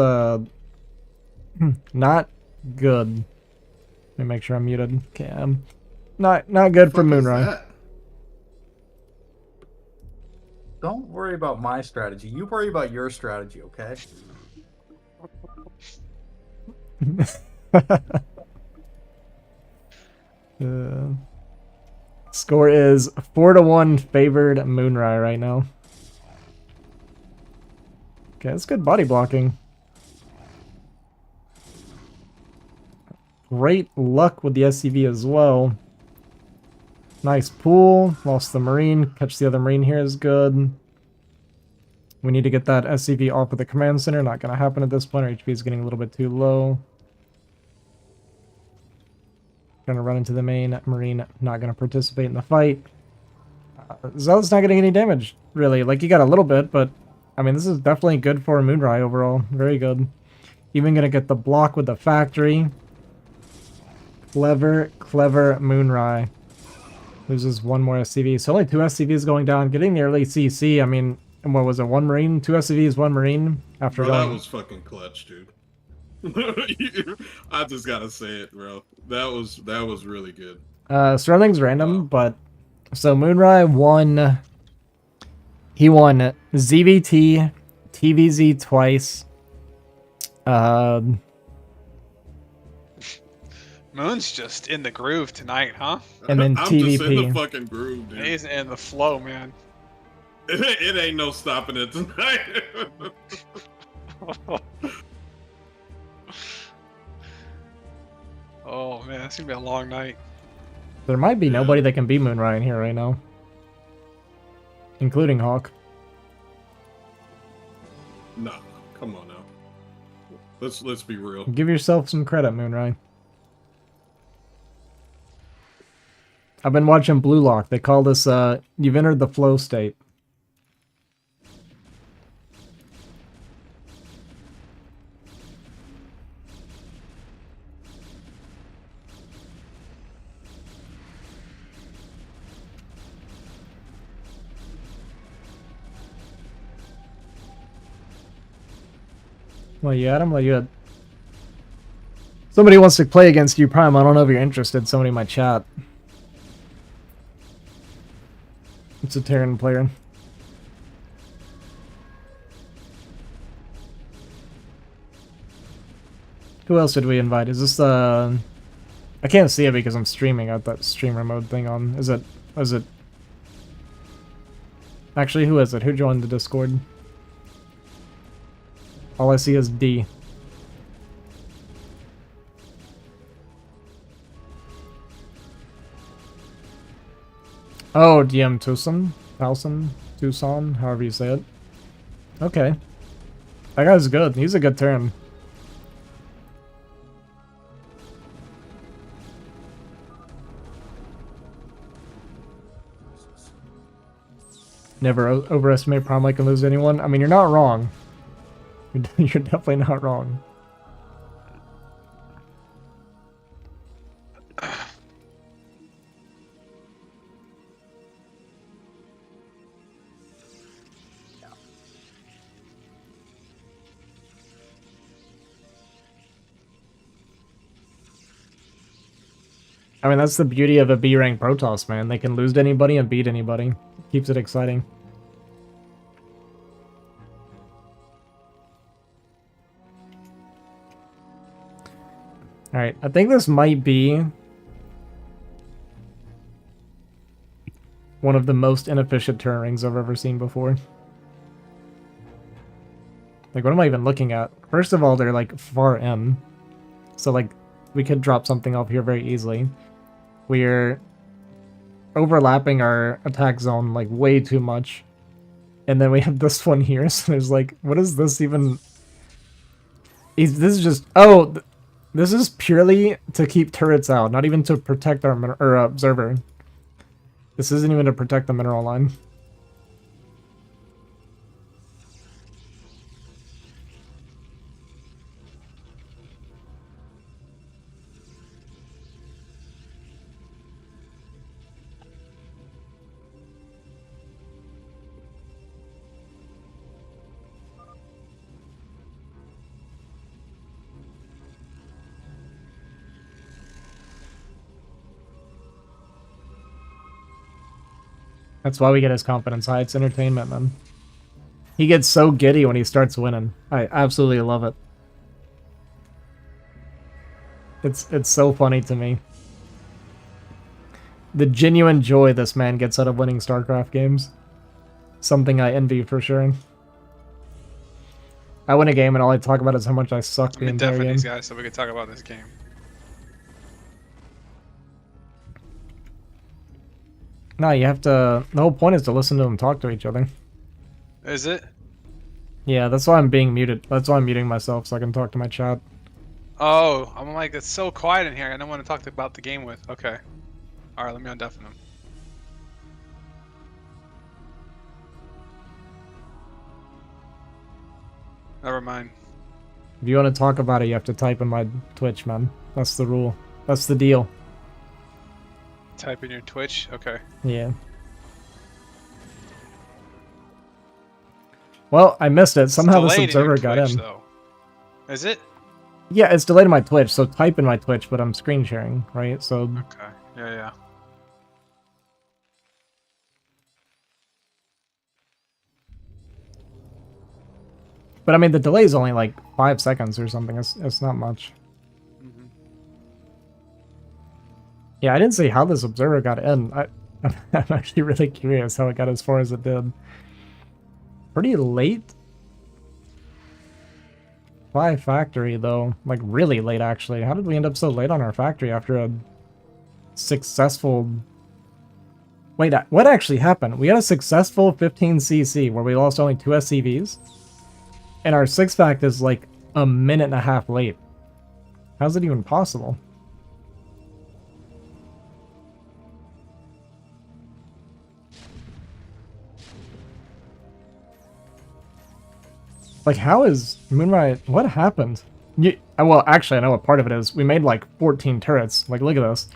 S2: not good. Let me make sure I'm muted. Okay, not good for Moonrai.
S1: Don't worry about my strategy. You worry about your strategy, okay?
S2: Score is 4-1 favored Moonrai right now. Okay, that's good body blocking. Great luck with the SCV as well. Nice pull. Lost the Marine. Catch the other Marine here is good. We need to get that SCV off of the command center. Not going to happen at this point. Our HP is getting a little bit too low. Going to run into the main Marine. Not going to participate in the fight. Zealot's not getting any damage, really. Like, you got a little bit, but I mean, this is definitely good for Moonrai overall. Very good. Even going to get the block with the factory. Clever Moonrai. Loses one more SCV. So only 2 SCVs going down. Getting the early CC, I mean, And what was it? 1 Marine? 2 SCVs, 1 Marine? After
S4: Bro, that
S2: going...
S4: was fucking clutch, dude. I just gotta say it, bro. That was really good.
S2: Sterling's random, but... So Moonrai won... He won ZVT, TVZ twice.
S7: Moon's just in the groove tonight, huh?
S2: And then
S4: I'm
S2: TVP.
S4: just in the fucking groove, dude.
S7: He's in the flow, man.
S4: It ain't no stopping it tonight.
S7: Oh man, it's gonna be a long night.
S2: There might be nobody that can beat Moonrai in here right now. Including Hawk.
S4: No, come on now. Let's be real.
S2: Give yourself some credit, Moonrai. I've been watching Blue Lock. They call this, you've entered the flow state. Well, you Adam, well, you had... Somebody wants to play against you, Prime. I don't know if you're interested. Somebody in my chat. It's a Terran player. Who else did we invite? Is this the... I can't see it because I'm streaming. I have that streamer mode thing on. Is it... Actually, who is it? Who joined the Discord? All I see is D. Oh, DM Tucson, however you say it. Okay. That guy's good. He's a good turn. Never overestimate Prom like and lose anyone. I mean, you're not wrong. You're definitely not wrong. I mean, that's the beauty of a B-rank Protoss, man. They can lose to anybody and beat anybody. Keeps it exciting. Alright, I think this might be one of the most inefficient turn rings I've ever seen before. Like, what am I even looking at? First of all, they're, like, far in. So, like, we could drop something off here very easily. We're overlapping our attack zone, like, way too much. And then we have this one here, so there's, like, what is this even? This is just... Oh! This is purely to keep turrets out, not even to protect our observer. This isn't even to protect the mineral line. That's why we get his confidence high. It's entertainment, man. He gets so giddy when he starts winning. I absolutely love it. It's so funny to me. The genuine joy this man gets out of winning StarCraft games. Something I envy for sure. I win a game and all I talk about is how much I suck the entire
S7: Definitely
S2: game.
S7: these guys, so we can talk about this game.
S2: No, you have to... The whole point is to listen to them talk to each other.
S7: Is it?
S2: Yeah, that's why I'm being muted. That's why I'm muting myself, so I can talk to my chat.
S7: Oh, I'm like, it's so quiet in here. I don't want to talk about the game with. Okay. Alright, let me undeafen him. Never mind.
S2: If you want to talk about it, you have to type in my Twitch, man. That's the rule. That's the deal.
S7: Type in your Twitch? Okay.
S2: Yeah. Well, I missed it.
S7: It's
S2: Somehow this
S7: delayed in your
S2: observer got
S7: Twitch,
S2: in.
S7: though. Is it?
S2: Yeah, it's delayed in my Twitch, so type in my Twitch, but I'm screen sharing, right? So
S7: Okay. Yeah.
S2: but I mean the delay is only like 5 seconds or something. It's not much.
S7: Mhm.
S2: Yeah, I didn't see how this observer got in. I'm actually really curious how it got as far as it did. Pretty late. By factory though, like really late actually. How did we end up so late on our factory after a successful... Wait, what actually happened? We had a successful 15cc where we lost only 2 SCVs, and our 6-fact is like a minute and a half late. How's it even possible? Like, how is Moonrai... What happened? Well, actually, I know what part of it is. We made like 14 turrets. Like, look at this.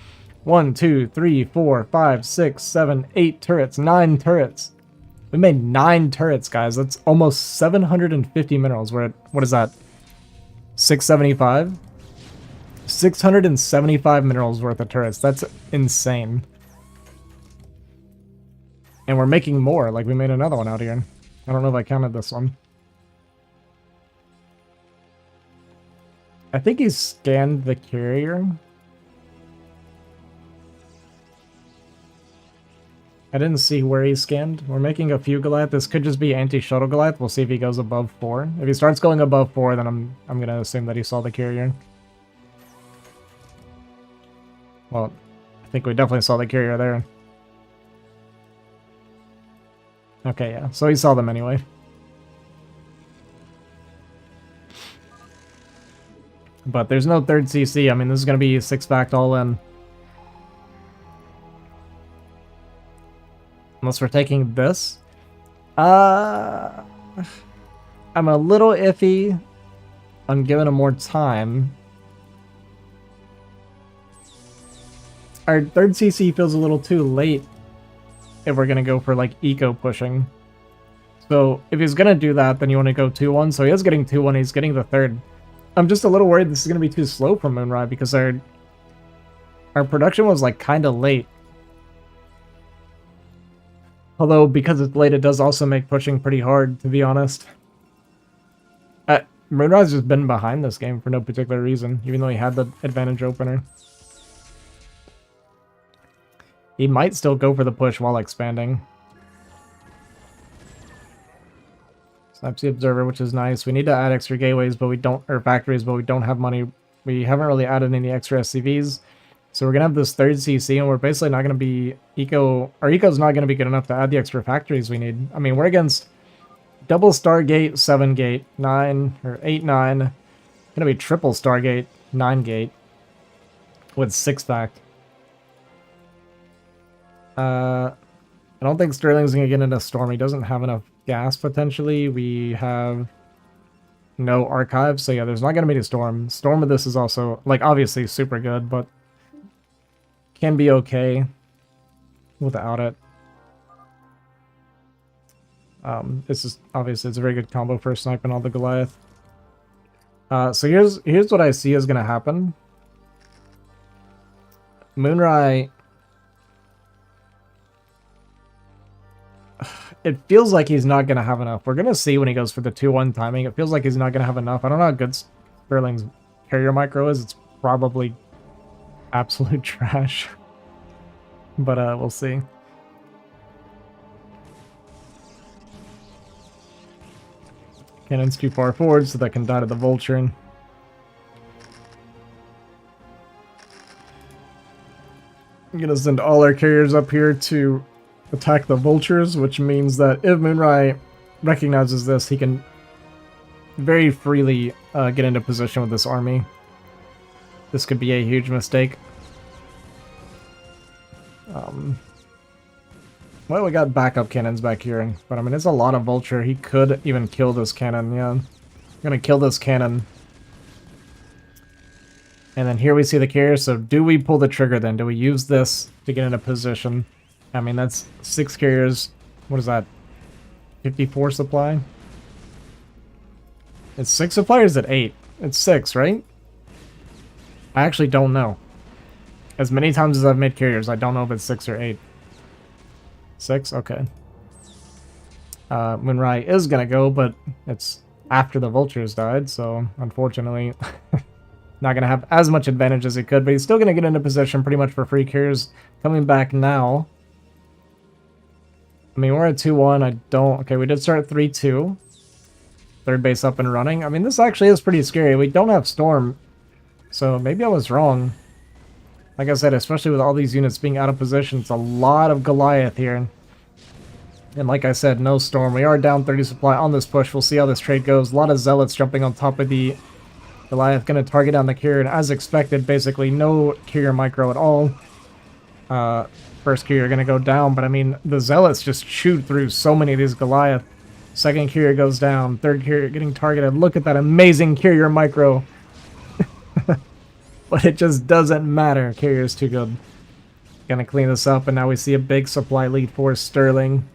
S2: 1, 2, 3, 4, 5, 6, 7, 8 turrets. 9 turrets. We made 9 turrets, guys. That's almost 750 minerals. We're at, what is that? 675? 675 minerals worth of turrets. That's insane. And we're making more. Like, we made another one out here. I don't know if I counted this one. I think he scanned the carrier. I didn't see where he scanned. We're making a few Goliath. This could just be anti-shuttle Goliath. We'll see if he goes above 4. If he starts going above 4, then I'm gonna assume that he saw the carrier. Well, I think we definitely saw the carrier there. Okay, yeah. So he saw them anyway. But there's no 3rd CC. I mean, this is going to be 6-fact all in. Unless we're taking this. I'm a little iffy on giving him more time. Our 3rd CC feels a little too late if we're going to go for, like, eco pushing. So, if he's going to do that, then you want to go 2-1. So he is getting 2-1, he's getting the 3rd. I'm just a little worried this is going to be too slow for Moonrai because our production was like kind of late. Although because it's late, it does also make pushing pretty hard, to be honest. Moonrai's just been behind this game for no particular reason, even though he had the advantage opener. He might still go for the push while expanding. Snipes the observer, which is nice. We need to add extra gateways, but we don't, or factories, but we don't have money. We haven't really added any extra SCVs. So we're gonna have this 3rd CC, and we're basically not gonna be our eco's not gonna be good enough to add the extra factories we need. I mean, we're against double Stargate, 7 gate, 9 or 8, 9. Gonna be triple Stargate, 9 gate with 6-fact. I don't think Sterling's gonna get into Storm. He doesn't have enough gas, potentially. We have no archives, so yeah, there's not going to be a Storm. Storm of this is also, like, obviously super good, but can be okay without it. It's just, obviously, it's a very good combo for sniping all the Goliath. So here's what I see is going to happen. Moonrai... It feels like he's not going to have enough. We're going to see when he goes for the 2-1 timing. It feels like he's not going to have enough. I don't know how good Sterling's carrier micro is. It's probably absolute trash. But we'll see. Cannon's too far forward, so that can die to the Vulture. I'm going to send all our carriers up here to attack the Vultures, which means that if Moonrai recognizes this, he can very freely get into position with this army. This could be a huge mistake. Well, we got backup cannons back here, but I mean, it's a lot of Vulture. He could even kill this cannon, yeah. I'm gonna kill this cannon. And then here we see the carrier, so do we pull the trigger then? Do we use this to get into position? I mean, that's 6 carriers. What is that? 54 supply? It's 6 supply or is it 8? It's 6, right? I actually don't know. As many times as I've made carriers, I don't know if it's 6 or 8. 6? Okay. Moonrai is gonna go, but it's after the vultures died, so unfortunately not gonna have as much advantage as he could, but he's still gonna get into position pretty much for free. Carriers coming back now. I mean, we're at 2-1. I don't... Okay, we did start at 3-2. Third base up and running. I mean, this actually is pretty scary. We don't have Storm, so maybe I was wrong. Like I said, especially with all these units being out of position, it's a lot of Goliath here. And like I said, no Storm. We are down 30 supply on this push. We'll see how this trade goes. A lot of Zealots jumping on top of the Goliath. Going to target down the carrier. And as expected, basically no carrier micro at all. First carrier going to go down. But I mean, the Zealots just shoot through so many of these Goliath. Second carrier goes down. Third carrier getting targeted. Look at that amazing carrier micro. But it just doesn't matter. Carrier's too good. Gonna clean this up. And now we see a big supply lead for Sterling.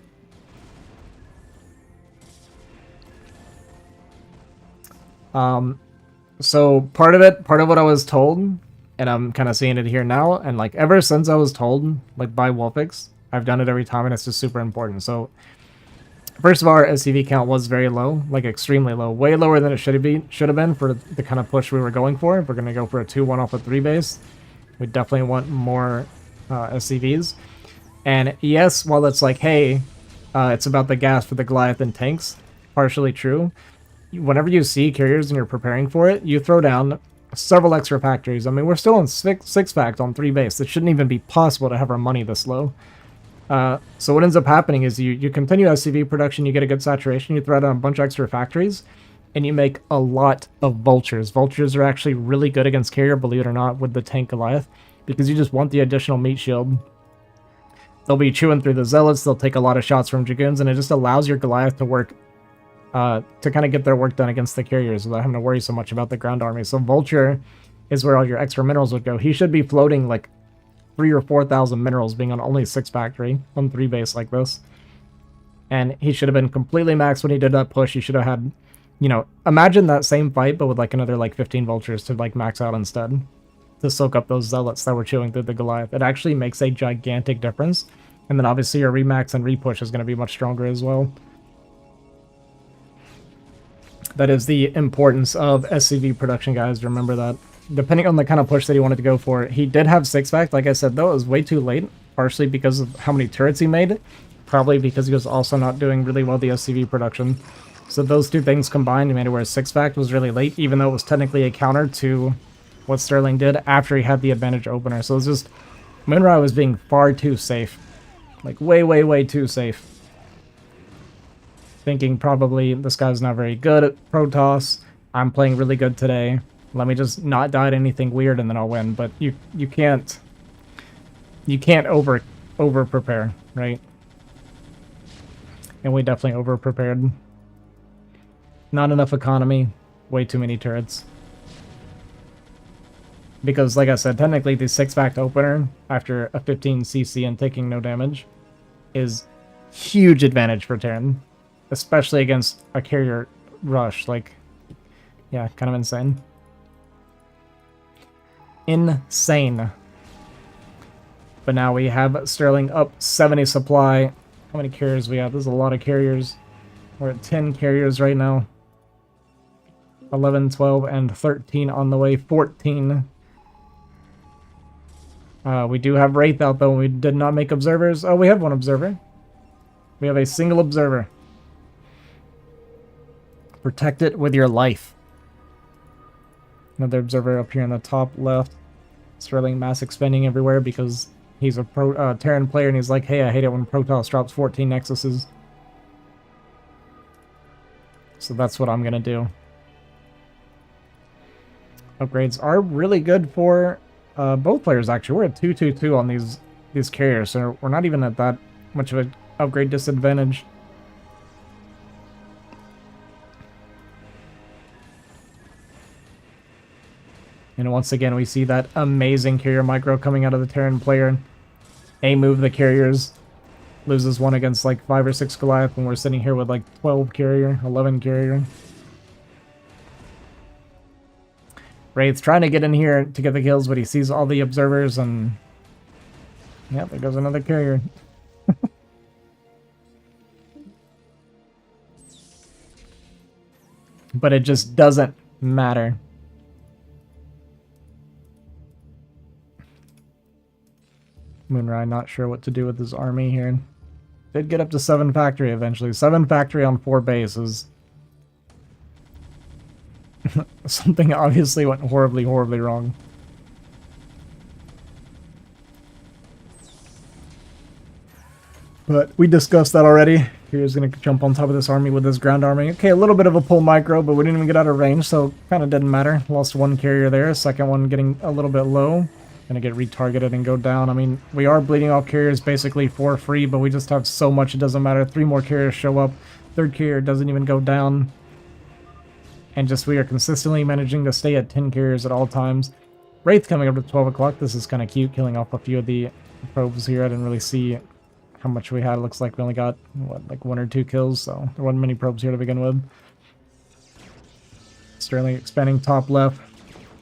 S2: So part of what I was told, and I'm kind of seeing it here now, and like ever since I was told, like by Wolfix, I've done it every time, and it's just super important. So first of all, our SCV count was very low, like extremely low, way lower than it should have been for the kind of push we were going for. If we're gonna go for a 2-1 off a 3 base, we definitely want more SCVs. And yes, while it's like, hey, it's about the gas for the Goliath and tanks, partially true. Whenever you see carriers and you're preparing for it, you throw down several extra factories. I mean, we're still in 6 fact on 3 base. It shouldn't even be possible to have our money this low. So what ends up happening is you continue SCV production, you get a good saturation, you throw down a bunch of extra factories, and you make a lot of vultures. Vultures are actually really good against carrier, believe it or not, with the tank Goliath, because you just want the additional meat shield. They'll be chewing through the Zealots, they'll take a lot of shots from Dragoons, and it just allows your Goliath to work to kind of get their work done against the carriers without having to worry so much about the ground army. So Vulture is where all your extra minerals would go. He should be floating like 3,000 or 4,000 minerals being on only 6 factory on 3 base like this. And he should have been completely maxed when he did that push. He should have had, you know, imagine that same fight but with like another like 15 vultures to like max out instead. To soak up those Zealots that were chewing through the Goliath. It actually makes a gigantic difference. And then obviously your remax and repush is going to be much stronger as well. That is the importance of SCV production, guys. Remember that. Depending on the kind of push that he wanted to go for, he did have 6 fact. Like I said, though, it was way too late. Partially because of how many turrets he made. Probably because he was also not doing really well the SCV production. So those two things combined made it where 6 fact was really late, even though it was technically a counter to what Sterling did after he had the advantage opener. So it's just, Moonrai was being far too safe. Like way, way, way too safe. Thinking probably this guy's not very good at Protoss. I'm playing really good today. Let me just not die to anything weird and then I'll win. But you can't over prepare, right? And we definitely over prepared. Not enough economy, way too many turrets. Because like I said, technically the 6 fact opener after a 15 CC and taking no damage is huge advantage for Terran. Especially against a carrier rush, like, yeah, kind of insane. Insane. But now we have Sterling up 70 supply. How many carriers we have? There's a lot of carriers. We're at 10 carriers right now. 11, 12, and 13 on the way. 14. We do have Wraith out, though. We did not make observers. Oh, we have one observer. We have a single observer. Protect it with your life. Another observer up here in the top left. Sterling mass expanding everywhere because he's a Terran player and he's like, hey, I hate it when Protoss drops 14 Nexuses. So that's what I'm going to do. Upgrades are really good for both players, actually. We're at 2-2-2 on these carriers, so we're not even at that much of an upgrade disadvantage. And once again, we see that amazing carrier micro coming out of the Terran player. A move the carriers. Loses one against like 5 or 6 Goliath when we're sitting here with like 12 carrier, 11 carrier. Wraith's trying to get in here to get the kills, but he sees all the observers and... Yeah, there goes another carrier. But it just doesn't matter. Moonrai not sure what to do with his army here. Did get up to 7 factory eventually. 7 factory on 4 bases. Something obviously went horribly, horribly wrong. But we discussed that already. Here's going to jump on top of this army with his ground army. Okay, a little bit of a pull micro, but we didn't even get out of range, so kind of didn't matter. Lost 1 carrier there. Second one getting a little bit low. Going to get retargeted and go down. I mean, we are bleeding off carriers basically for free, but we just have so much it doesn't matter. 3 more carriers show up. 3rd carrier doesn't even go down. And just we are consistently managing to stay at 10 carriers at all times. Wraith coming up to 12 o'clock. This is kind of cute, killing off a few of the probes here. I didn't really see how much we had. It looks like we only got, what, like 1 or 2 kills, so there wasn't many probes here to begin with. Sterling expanding top left.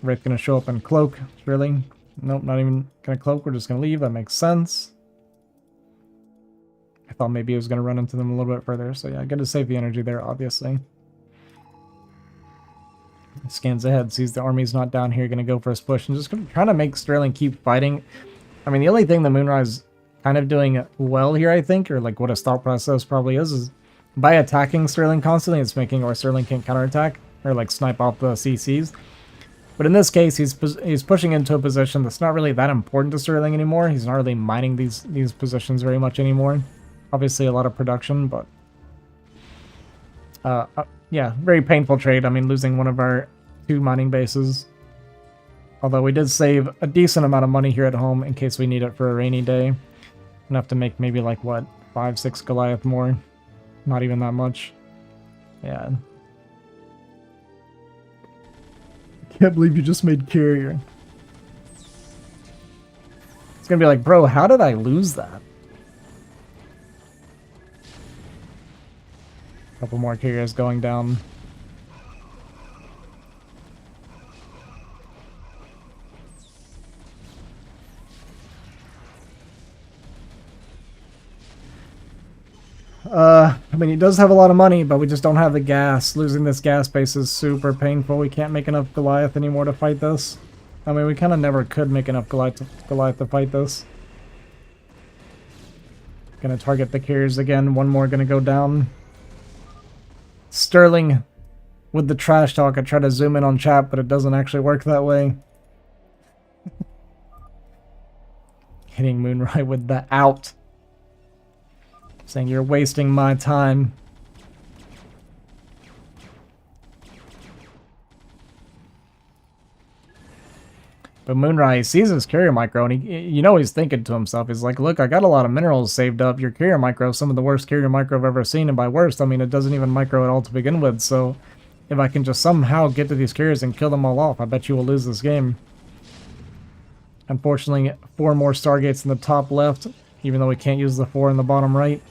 S2: Wraith going to show up and cloak. Sterling, nope, not even going to cloak. We're just going to leave. That makes sense. I thought maybe he was going to run into them a little bit further, so yeah, good to save the energy there, obviously. Scans ahead, sees the army's not down here, going to go for his push, and just trying to make Sterling keep fighting. I mean, the only thing the Moonrise kind of doing well here, I think, or like what his thought process probably is by attacking Sterling constantly, it's making or Sterling can't counterattack or like snipe off the CCs. But in this case, he's pushing into a position that's not really that important to Sterling anymore. He's not really mining these positions very much anymore. Obviously, a lot of production, but yeah, very painful trade. I mean, losing one of our 2 mining bases. Although we did save a decent amount of money here at home in case we need it for a rainy day. Enough to make maybe like, what, 5-6 Goliath more? Not even that much. Yeah. Can't believe you just made carrier. It's gonna be like, bro, how did I lose that? Couple more carriers going down. I mean, he does have a lot of money, but we just don't have the gas. Losing this gas base is super painful. We can't make enough Goliath anymore to fight this. I mean, we kind of never could make enough Goliath to fight this. Gonna target the carriers again. 1 more gonna go down. Sterling with the trash talk. I try to zoom in on chat, but it doesn't actually work that way. Hitting Moonrai with the out. Saying you're wasting my time. But Moonrai sees his carrier micro, and he's thinking to himself, he's like, look, I got a lot of minerals saved up. Your carrier micro is some of the worst carrier micro I've ever seen, and by worst, I mean, it doesn't even micro at all to begin with, so if I can just somehow get to these carriers and kill them all off, I bet you will lose this game. Unfortunately, 4 more Stargates in the top left, even though we can't use the 4 in the bottom right.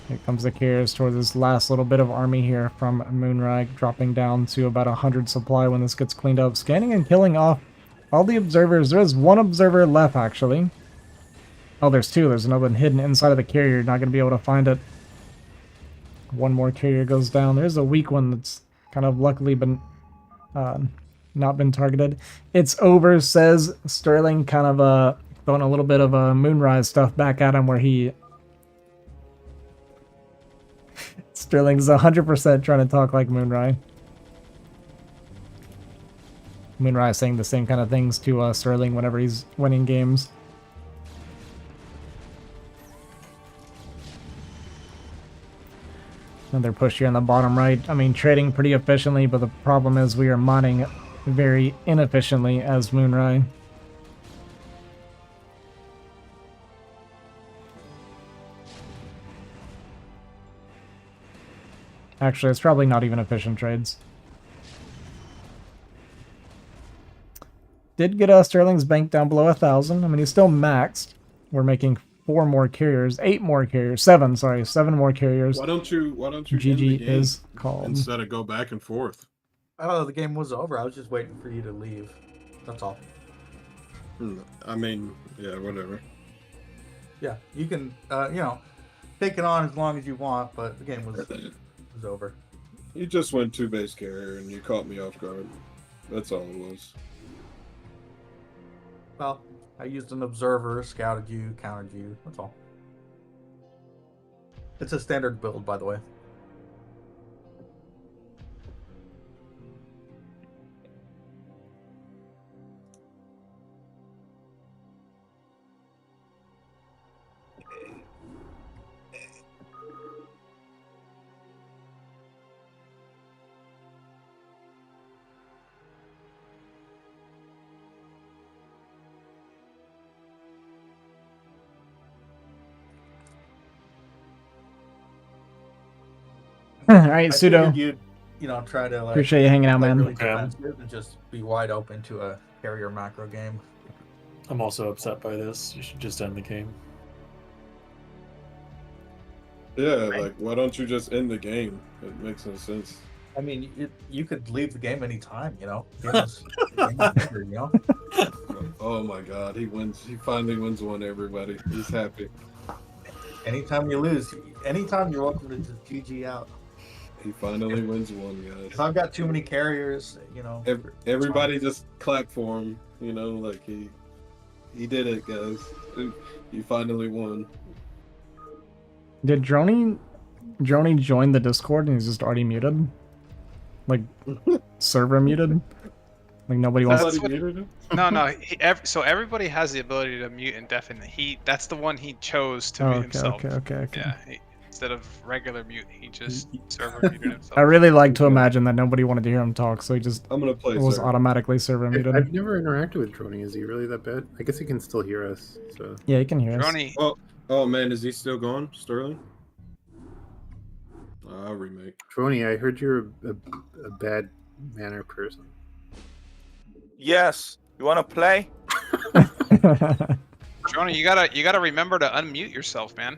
S2: Here comes the carriers toward this last little bit of army here from Moonrai, dropping down to about 100 supply when this gets cleaned up. Scanning and killing off all the observers. There is 1 observer left, actually. Oh, there's 2. There's another one hidden inside of the carrier. You're not going to be able to find it. 1 more carrier goes down. There's a weak one that's kind of luckily been not been targeted. It's over, says Sterling, kind of throwing a little bit of Moonrise stuff back at him where he... Sterling's 100% trying to talk like Moonrai. Moonrai saying the same kind of things to Sterling whenever he's winning games. Another push here on the bottom right. I mean, trading pretty efficiently, but the problem is we are mining very inefficiently as Moonrai. Actually, it's probably not even efficient trades. Did get Sterling's bank down below 1,000. I mean, he's still maxed. We're making 4 more carriers, 8 more carriers, 7. Sorry, 7 more carriers.
S4: Why don't you end the
S2: GG
S4: game
S2: is called.
S4: instead of go back and forth?
S1: Oh, the game was over. I was just waiting for you to leave. That's all.
S4: I mean, yeah, whatever.
S1: Yeah, you can, take it on as long as you want, but the game was over.
S4: You just went 2 base carrier and you caught me off guard. That's all it was.
S1: Well, I used an observer, scouted you, countered you. That's all. It's a standard build, by the way.
S2: All right,
S1: I
S2: Pseudo.
S1: figured you'd, try to
S2: Appreciate you hanging out,
S1: play
S2: man.
S1: really
S5: Okay.
S1: defensive and just be wide open to a carrier macro game.
S5: I'm also upset by this. You should just end the game.
S4: Yeah, like, why don't you just end the game? It makes no sense.
S1: I mean, you could leave the game anytime, Game is over,
S4: Oh my god, he wins. He finally wins one, everybody. He's happy.
S1: Anytime you lose, anytime you're welcome to just GG out.
S4: He finally wins one, guys.
S1: If I've got too many carriers,
S4: Everybody just clap for him, like he did it, guys. He finally won.
S2: Did Droney join the Discord and he's just already muted? Like, server muted? Like, nobody wants
S7: That's
S2: to...
S7: what-
S4: muted him?
S7: No. So everybody has the ability to mute indefinitely. That's the one he chose to mute himself.
S2: Okay.
S7: Yeah. Instead of regular mute, he just server muted himself.
S2: I really like to imagine that nobody wanted to hear him talk, so he just
S4: I'm gonna play
S2: was
S4: server.
S2: automatically server muted.
S3: I've never interacted with Droney. Is he really that bad? I guess he can still hear us. So
S2: Yeah, he can hear us.
S7: Droney,
S4: Oh man, is he still gone, Sterling? I'll remake.
S3: Droney, I heard you're a bad manner person.
S11: Yes. You want to play?
S7: Droney, you gotta remember to unmute yourself, man.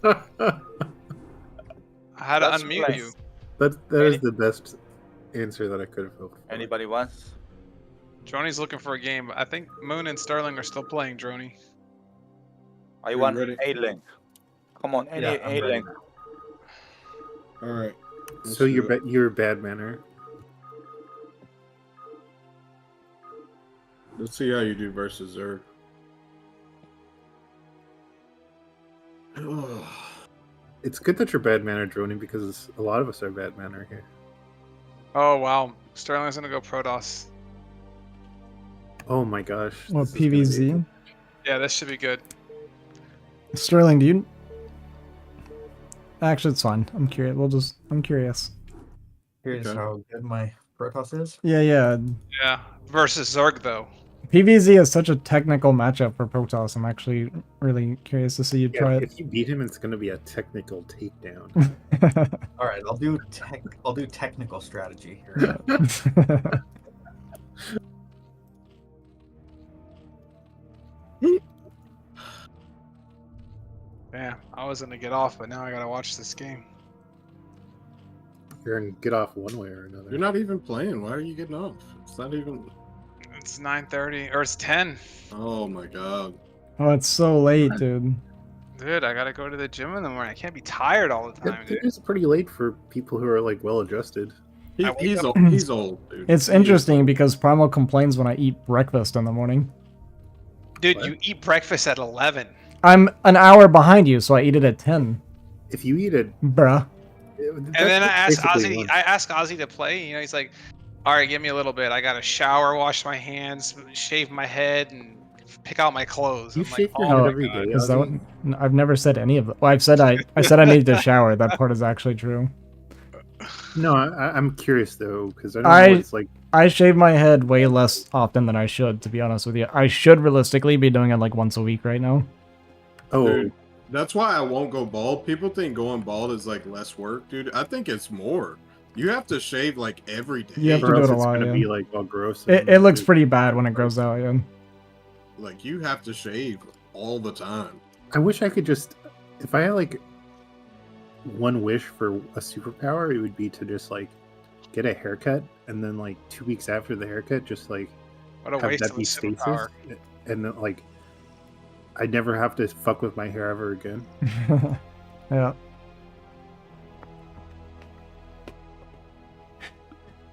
S7: How to
S11: Let's
S7: unmute
S11: play.
S7: you?
S3: That is the best answer that I could have hoped for.
S11: Anybody wants?
S7: Droney's looking for a game. I think Moon and Sterling are still playing Droney.
S11: I
S4: You
S11: want
S4: ready?
S11: A-Link. Come on,
S1: Yeah, I'm ready.
S11: A-Link.
S4: All right.
S3: So you're bad manner.
S4: Let's see how you do versus Zerg.
S3: It's good that you're bad manner, Droney, because a lot of us are bad manner here.
S7: Oh wow, Sterling's gonna go Protoss.
S3: Oh my gosh.
S2: What,
S3: this is gonna be
S2: PVZ?
S7: Yeah, this should be good.
S2: Sterling, do you... Actually, it's fine. I'm curious. I'm curious.
S1: Here's
S4: Okay.
S1: how good my Protoss is.
S2: Yeah.
S7: Yeah, versus Zerg though.
S2: PVZ is such a technical matchup for Protoss. I'm actually really curious to see you
S3: Yeah,
S2: try it.
S3: if you beat him, it's going to be a technical takedown.
S1: All right, I'll do technical strategy here.
S7: Yeah, I was gonna get off, but now I gotta watch this game.
S3: You're going to get off one way or another.
S4: You're not even playing. Why are you getting off? It's not even.
S7: It's 9:30 or it's 10.
S4: Oh my god.
S2: Oh, it's so late, dude.
S7: Dude, I gotta go to the gym in the morning. I can't be tired all the time,
S3: It
S7: dude.
S3: is pretty late for people who are like well adjusted.
S7: I wake
S4: He's
S7: up-
S4: old. He's old, dude.
S2: It's
S4: He is
S2: interesting
S4: old.
S2: because Primal complains when I eat breakfast in the morning.
S7: Dude,
S3: What?
S7: you eat breakfast at 11.
S2: I'm an hour behind you, so I eat it at 10.
S3: If you eat it,
S2: Bruh.
S7: And then I asked Ozzy to play. He's like, "All right, give me a little bit. I gotta shower, wash my hands, shave my head, and pick out my clothes."
S3: You
S7: I'm
S3: shave
S7: like,
S3: your
S7: "Oh
S3: head
S7: my
S3: every
S7: God."
S3: day.
S2: Is that what...
S3: Ozzy?
S2: No, I've never said any of that. Well, I said I needed to shower. That part is actually true.
S3: No, I'm curious though because I don't
S2: I-
S3: know what it's like.
S2: I shave my head way less often than I should, to be honest with you. I should realistically be doing it like once a week right now.
S3: Oh,
S4: Dude, that's why I won't go bald. People think going bald is like less work, dude. I think it's more. You have to shave like every day.
S2: You have to
S3: or
S2: do
S3: else
S2: it a
S3: it's
S2: lot,
S3: gonna
S2: yeah.
S3: be like all gross.
S2: It looks pretty bad when it grows out, yeah.
S4: Like you have to shave all the time.
S3: I wish I could just, if I had like one wish for a superpower, it would be to just like get a haircut, and then like 2 weeks after the haircut, just like
S7: What a
S3: have
S7: waste
S3: that
S7: of a
S3: be stasis,
S7: superpower.
S3: and then like I never have to fuck with my hair ever again.
S2: Yeah.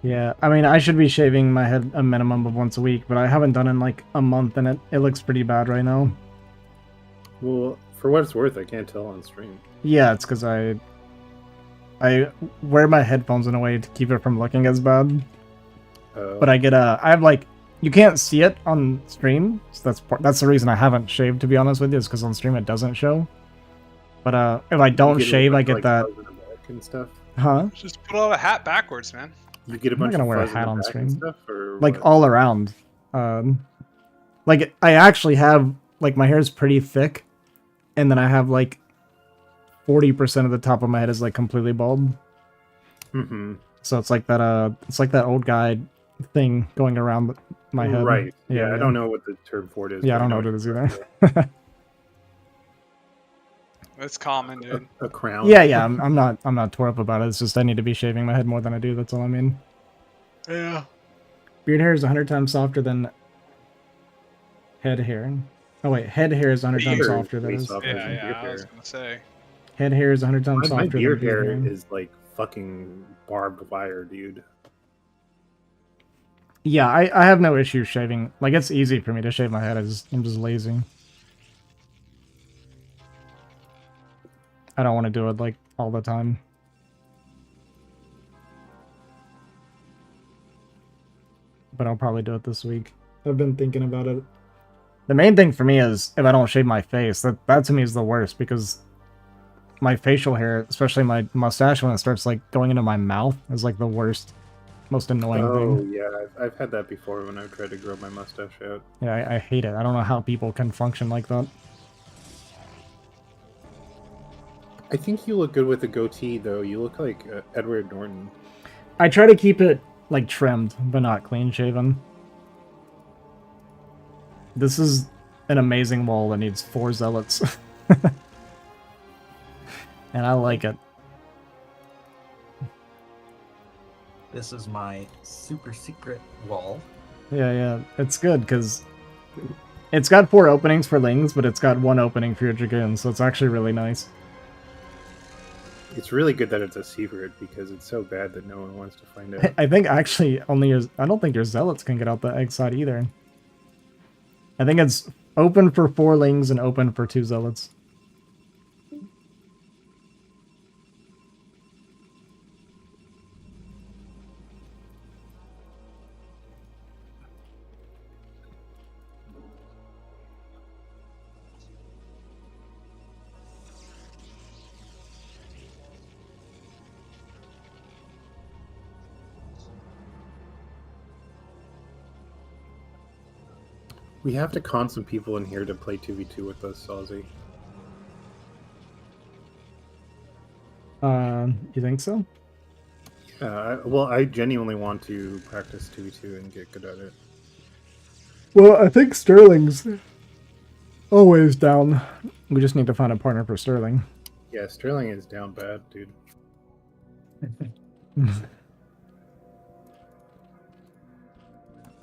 S2: Yeah, I mean, I should be shaving my head a minimum of once a week, but I haven't done it in like a month, and it looks pretty bad right now.
S3: Well, for what it's worth, I can't tell on stream.
S2: Yeah, it's because I wear my headphones in a way to keep it from looking as bad. But I have like, you can't see it on stream, so that's the reason I haven't shaved, to be honest with you, is because on stream it doesn't show. But if I don't shave, I get that.
S3: And stuff.
S2: Huh?
S7: Just put on a hat backwards, man.
S3: You get a
S2: I'm not
S3: bunch
S2: gonna
S3: of
S2: wear a
S3: fuzz in
S2: hat
S3: the
S2: on
S3: back
S2: stream.
S3: and stuff, or
S2: Like
S3: what?
S2: all around. Like I actually have, like, my hair is pretty thick, and then I have like 40% of the top of my head is like completely bald.
S3: Mm-hmm.
S2: So it's like that old guy thing going around my head.
S3: Right. Yeah, I don't know what the term for it is.
S2: Yeah, I
S3: but
S2: don't know what it is either.
S7: It's common, dude.
S3: A crown.
S2: Yeah, I'm not tore up about it. It's just I need to be shaving my head more than I do. That's all I mean.
S7: Yeah.
S2: Beard hair is 100 times softer than head hair. Oh wait, head hair is 100 times softer. That is.
S7: Yeah, I was gonna say.
S2: Head hair is 100 times
S3: My
S2: softer
S3: beard
S2: than beard
S3: hair
S2: hair.
S3: is like fucking barbed wire, dude.
S2: Yeah, I have no issue shaving. Like, it's easy for me to shave my head. I'm just lazy. I don't want to do it, like, all the time. But I'll probably do it this week. I've been thinking about it. The main thing for me is if I don't shave my face. That to me is the worst, because my facial hair, especially my mustache, when it starts, like, going into my mouth, is, like, the worst, most annoying thing.
S3: Yeah, I've had that before when I tried to grow my mustache out.
S2: Yeah, I hate it. I don't know how people can function like that.
S3: I think you look good with a goatee, though. You look like Edward Norton.
S2: I try to keep it, like, trimmed, but not clean-shaven. This is an amazing wall that needs 4 zealots. And I like it.
S1: This is my super secret wall.
S2: Yeah, it's good, because it's got 4 openings for Lings, but it's got 1 opening for your Dragoons, so it's actually really nice.
S3: It's really good that it's a secret, because it's so bad that no one wants to find out.
S2: I think actually I don't think your Zealots can get out the egg side either. I think it's open for 4 Lings and open for 2 Zealots.
S3: We have to con some people in here to play 2v2 with us, Ozzy.
S2: You think so?
S3: Yeah, well, I genuinely want to practice 2v2 and get good at it.
S2: Well, I think Sterling's always down. We just need to find a partner for Sterling.
S3: Yeah, Sterling is down bad, dude.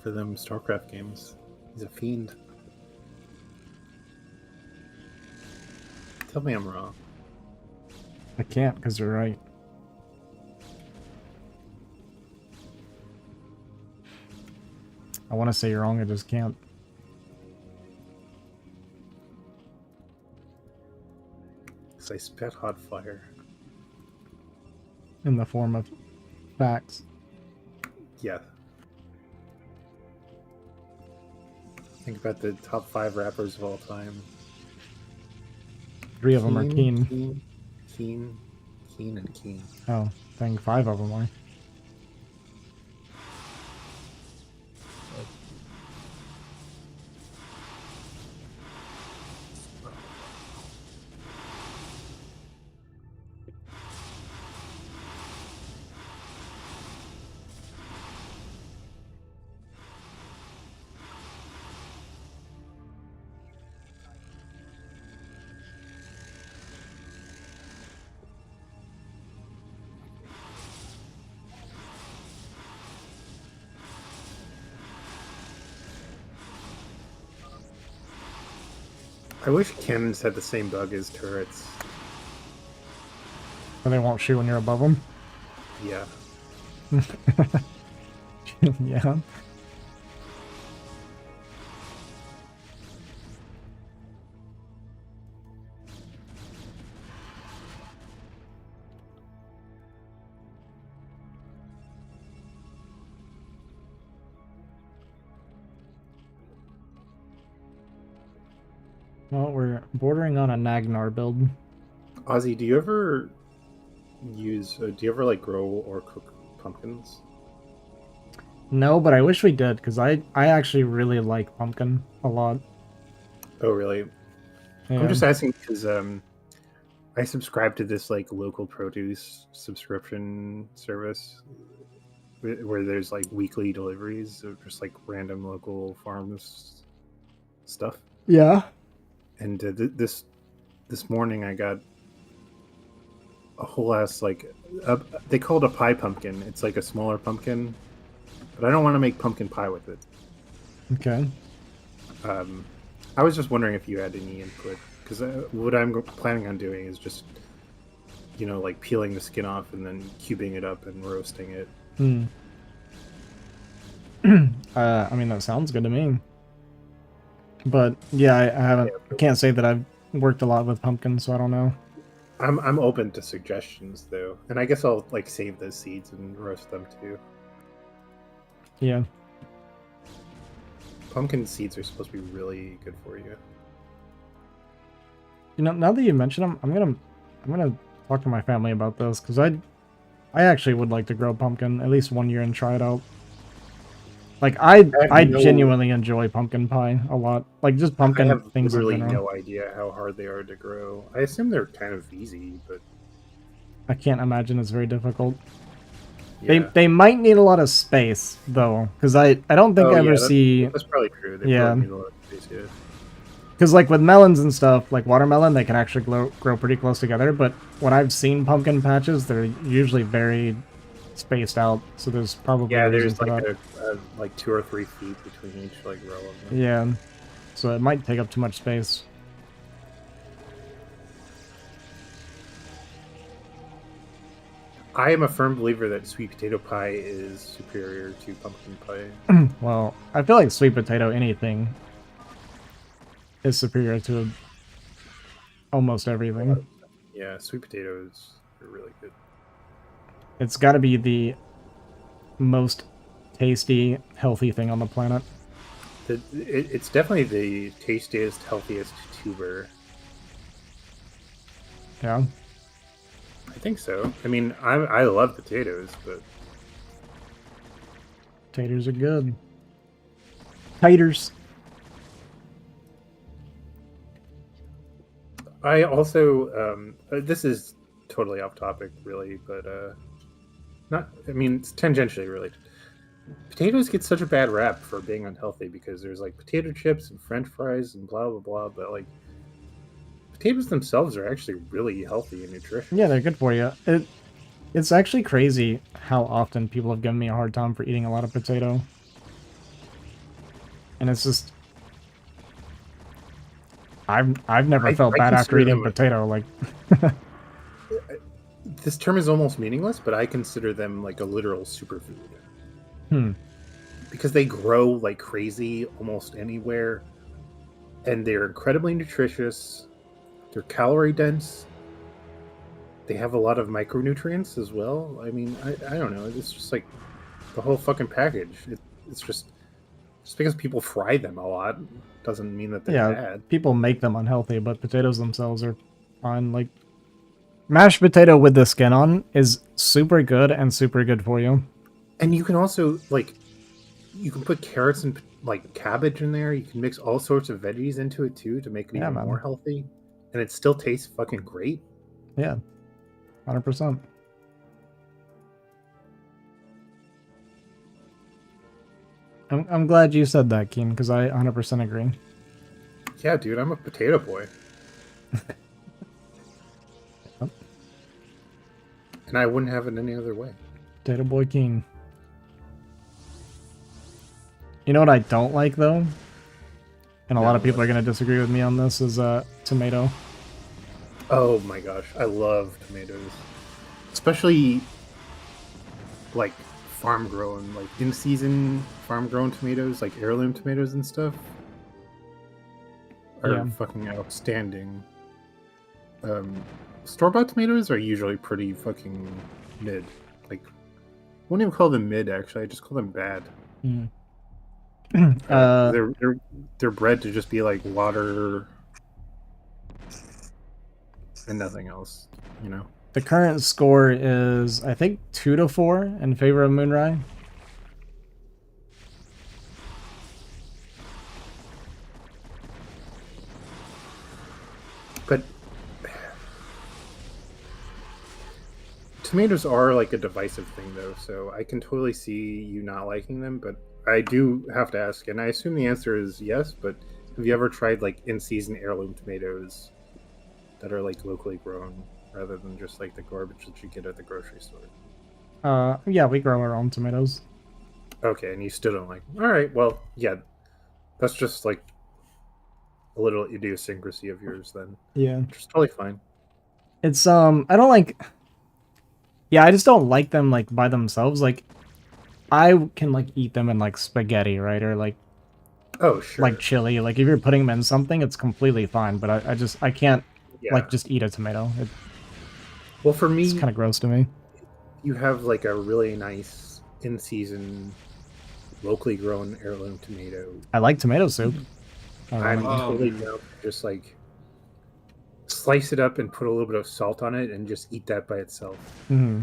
S3: For them StarCraft games. He's a fiend. Tell me I'm wrong.
S2: I can't, because you're right. I want to say you're wrong, I just can't.
S3: Because I spit hot fire.
S2: In the form of facts.
S3: Yeah. Think about the top 5 rappers of all time.
S2: 3 of them are Keen.
S3: Keen, and Keen.
S2: Oh, I think 5 of them are.
S3: I wish cannons had the same bug as turrets.
S2: And they won't shoot when you're above them.
S3: Yeah.
S2: Yeah. Well, we're bordering on a Nagnar build.
S3: Ozzy, do you ever like grow or cook pumpkins?
S2: No, but I wish we did, because I actually really like pumpkin a lot.
S3: Oh, really?
S2: Yeah.
S3: I'm just asking because I subscribe to this like local produce subscription service where there's like weekly deliveries of just like random local farms stuff.
S2: Yeah.
S3: And this morning I got a whole ass like they call it a pie pumpkin. It's like a smaller pumpkin, but I don't want to make pumpkin pie with it.
S2: Okay.
S3: I was just wondering if you had any input, because what I'm planning on doing is just, like peeling the skin off and then cubing it up and roasting it.
S2: I mean, that sounds good to me. But yeah, I haven't. I can't say that I've worked a lot with pumpkins, so I don't know.
S3: I'm open to suggestions though, and I guess I'll like save those seeds and roast them too.
S2: Yeah.
S3: Pumpkin seeds are supposed to be really good for you.
S2: Now that you mention them, I'm gonna talk to my family about this, because I actually would like to grow pumpkin at least 1 year and try it out. Like I genuinely enjoy pumpkin pie a lot. Like just pumpkin
S3: I have
S2: things.
S3: literally
S2: in general.
S3: no idea how hard they are to grow. I assume they're kind of easy, but
S2: I can't imagine it's very difficult.
S3: yeah.
S2: They might need a lot of space though, because I don't think I ever see.
S3: That's probably true. They
S2: Yeah.
S3: probably need a lot of space, yeah.
S2: Because like with melons and stuff, like watermelon, they can actually grow pretty close together. But when I've seen pumpkin patches, they're usually very spaced out. So there's probably a reason
S3: there's
S2: for
S3: like
S2: that.
S3: like 2 or 3 feet between each like row of them.
S2: Yeah, so it might take up too much space.
S3: I am a firm believer that sweet potato pie is superior to pumpkin pie.
S2: Well, I feel like sweet potato anything is superior to almost everything.
S3: Yeah, sweet potatoes are really good.
S2: It's got to be the most tasty, healthy thing on the planet.
S3: It's definitely the tastiest, healthiest tuber.
S2: Yeah.
S3: I think so. I mean, I love potatoes, but
S2: Taters are good. Taters.
S3: I also this is totally off topic, really, but not. I mean, it's tangentially related. Potatoes get such a bad rap for being unhealthy because there's like potato chips and French fries and blah blah blah, but like potatoes themselves are actually really healthy and nutritious.
S2: Yeah, they're good for you. It's actually crazy how often people have given me a hard time for eating a lot of potato. And it's just I've never felt bad after eating potato. Like
S3: this term is almost meaningless, but I consider them like a literal superfood. Because they grow like crazy almost anywhere, and they're incredibly nutritious. They're calorie dense. They have a lot of micronutrients as well. I mean, I don't know. It's just like the whole fucking package. It's just because people fry them a lot doesn't mean that they're bad.
S2: People make them unhealthy, but potatoes themselves are fine. Like mashed potato with the skin on is super good and super good for you.
S3: And you can also like you can put carrots and like cabbage in there. You can mix all sorts of veggies into it too to make it even more healthy, and it still tastes fucking great.
S2: Yeah, 100%. I'm glad you said that, Keen, because I 100% agree.
S3: Yeah, dude, I'm a potato boy. And I wouldn't have it any other way.
S2: Potato boy Keen. You know what I don't like, though? and a lot of people are going to disagree with me on this, is tomato.
S3: Oh my gosh, I love tomatoes, especially like farm grown, like in season farm grown tomatoes, like heirloom tomatoes and stuff, are fucking outstanding. Store bought tomatoes are usually pretty fucking mid. Like, I wouldn't even call them mid. Actually, I just call them bad. They're bred to just be like water and nothing else, you know.
S2: The current score is, I think, 2-4 in favor of Moonrai.
S3: But tomatoes are like a divisive thing, though, so I can totally see you not liking them. But I do have to ask, and I assume the answer is yes. But have you ever tried like in-season heirloom tomatoes that are like locally grown, rather than just like the garbage that you get at the grocery store?
S2: Yeah, we grow our own tomatoes.
S3: Okay, and you still don't like them. All right, well, yeah, that's just like a little idiosyncrasy of yours then.
S2: Yeah.
S3: Which is totally fine.
S2: It's, I don't like... Yeah, I just don't like them, like, by themselves. Like, I can, like, eat them in, like, spaghetti, right? Or, like...
S3: Oh, sure.
S2: Like, chili. Like, if you're putting them in something, it's completely fine. But I can't, like, just eat a tomato.
S3: Well, for me...
S2: It's kind of gross to me.
S3: You have, like, a really nice, in-season, locally grown heirloom tomato.
S2: I like tomato soup.
S3: I'm totally down. Just, like, slice it up and put a little bit of salt on it and just eat that by itself.
S2: Mm-hmm.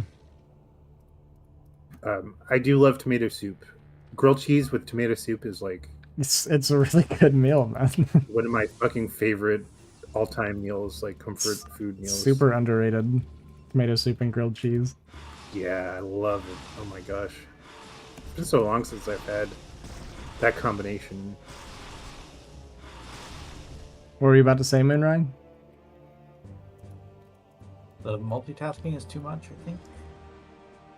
S3: I do love tomato soup. Grilled cheese with tomato soup is, like...
S2: It's a really good meal, man.
S3: One of my fucking favorite all-time meals, like, comfort food meals.
S2: Super underrated. Tomato soup and grilled cheese.
S3: Yeah, I love it. Oh my gosh. It's been so long since I've had that combination.
S2: What were you about to say, Moonrai?
S1: The multitasking is too much, I think.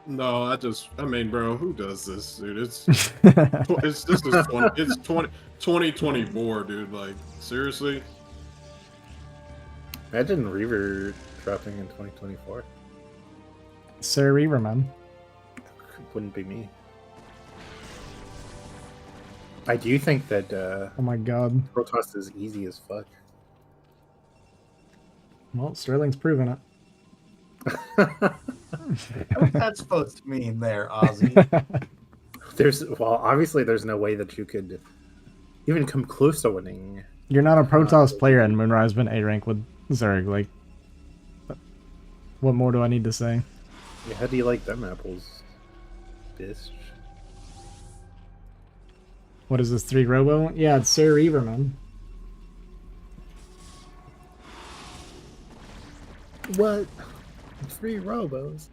S4: No, I mean, bro, who does this, dude? It's 2024, dude. Like, seriously?
S3: Imagine Reaver dropping in 2024.
S2: Sir Reaver, man.
S3: Wouldn't be me. I do think that
S2: oh my god,
S3: Protoss is easy as fuck.
S2: Well, Sterling's proven it.
S1: What's that supposed to mean there, Ozzy?
S3: Obviously there's no way that you could even come close to winning.
S2: You're not a Protoss player, and Moonrai's been A rank with Zerg. Like, what more do I need to say?
S3: Yeah, how do you like them apples, bitch?
S2: What is this, 3 Robo? Yeah, it's Sir Reaver, man.
S3: What? 3 Robos?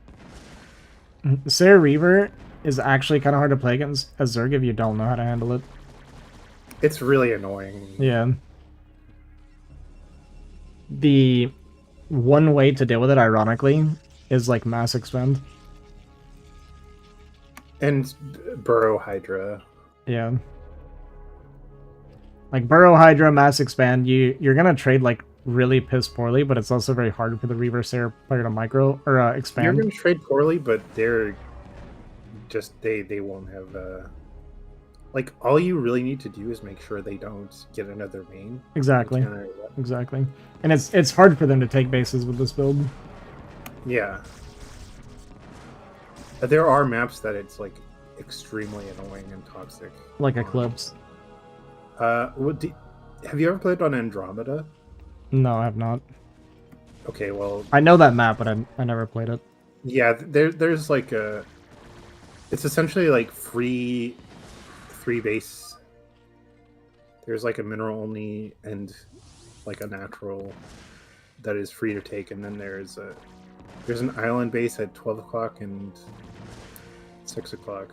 S2: Sir Reaver is actually kind of hard to play against as Zerg if you don't know how to handle it.
S3: It's really annoying.
S2: Yeah. The one way to deal with it, ironically, is like mass expand.
S3: And Burrow Hydra.
S2: Yeah. Like Burrow Hydra, mass expand, you're gonna trade like really piss poorly, but it's also very hard for the Reaver Sarah player to micro or expand.
S3: You're gonna trade poorly, but they're just they won't have like all you really need to do is make sure they don't get another main.
S2: Exactly. Exactly. And it's hard for them to take bases with this build.
S3: Yeah. There are maps that it's like extremely annoying and toxic.
S2: Like Eclipse.
S3: Have you ever played on Andromeda?
S2: No, I have not.
S3: Okay, well...
S2: I know that map, but I never played it.
S3: Yeah, there's like a... It's essentially like free base. There's like a mineral only and like a natural that is free to take, and then there's an island base at 12 o'clock and 6 o'clock.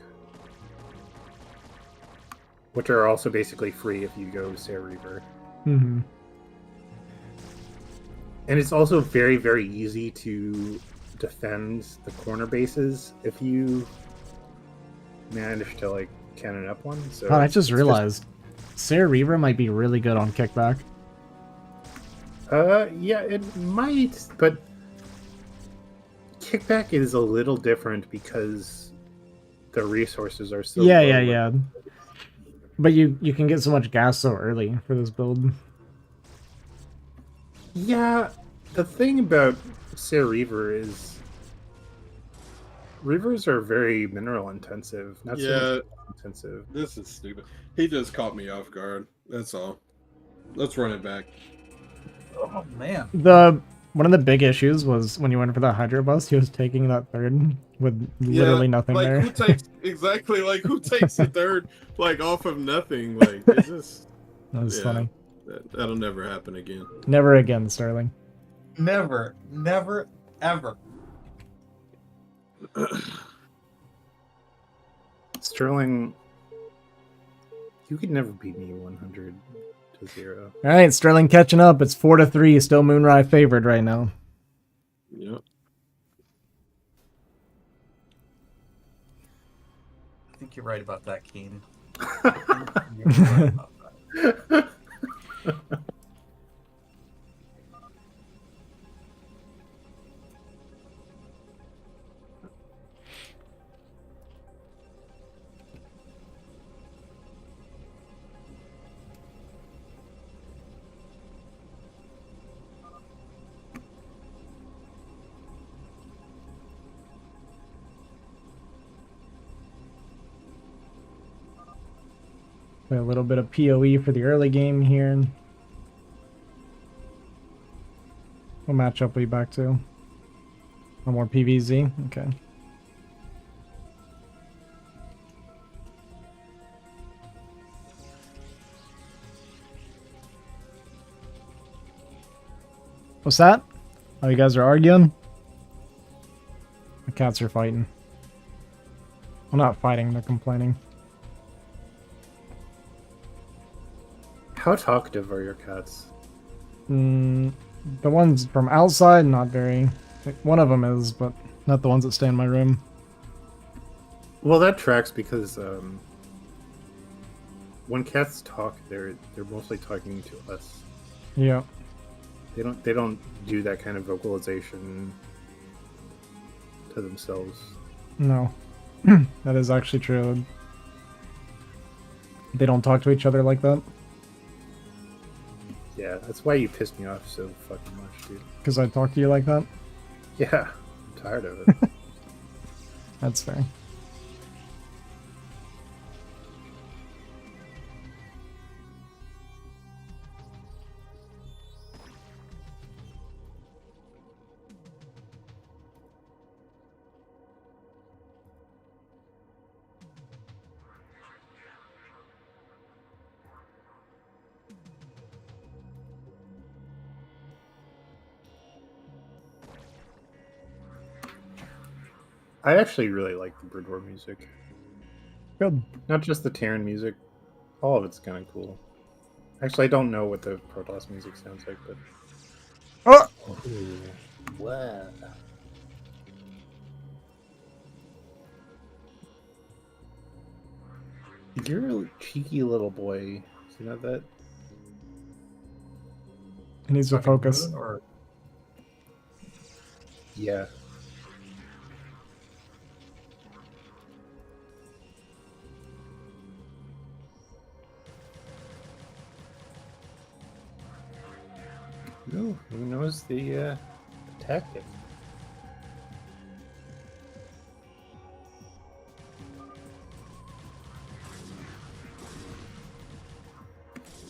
S3: Which are also basically free if you go Sarah Reaver.
S2: Mm-hmm.
S3: And it's also very, very easy to defend the corner bases if you manage to like cannon up one. So
S2: I just realized Sarah Reaver might be really good on kickback.
S3: Yeah, it might, but kickback is a little different because the resources are so
S2: Yeah,
S3: low.
S2: yeah, yeah. But you can get so much gas so early for this build.
S3: Yeah, the thing about Sarah Reaver is Reavers are very mineral intensive, not so
S4: Yeah,
S3: much intensive.
S4: this is stupid. He just caught me off guard. That's all. Let's run it back.
S1: Oh man.
S2: One of the big issues was when you went for that Hydro Bust, he was taking that third with literally nothing
S4: like
S2: there.
S4: who takes exactly like who takes the third like off of nothing? Like it's just
S2: That was funny.
S4: That'll never happen again.
S2: Never again, Sterling.
S1: Never, never, ever.
S3: Sterling, you could never beat me 100-0.
S2: All right, Sterling catching up. It's 4-3. Still Moonrai favored right now.
S4: Yep.
S1: I think you're right about that, Keen. You're right about that.
S2: A little bit of PoE for the early game here. What matchup are you back to? One more PVZ? Okay. What's that? Oh, you guys are arguing? The cats are fighting. Well, not fighting, they're complaining.
S3: How talkative are your cats?
S2: The ones from outside, not very. One of them is, but not the ones that stay in my room.
S3: Well, that tracks because when cats talk, they're mostly talking to us.
S2: Yeah.
S3: They don't do that kind of vocalization to themselves.
S2: No. That is actually true. They don't talk to each other like that.
S3: Yeah, that's why you piss me off so fucking much, dude.
S2: Because I talk to you like that?
S3: Yeah, I'm tired of it.
S2: That's fair.
S3: I actually really like the Bird War music.
S2: Good.
S3: Not just the Terran music. All of it's kind of cool. Actually, I don't know what the Protoss music sounds like, but...
S2: Oh!
S3: Ooh. Wow. You're a cheeky little boy. You know that?
S2: He needs to focus.
S1: Or...
S3: Yeah. Ooh, who knows the tactic?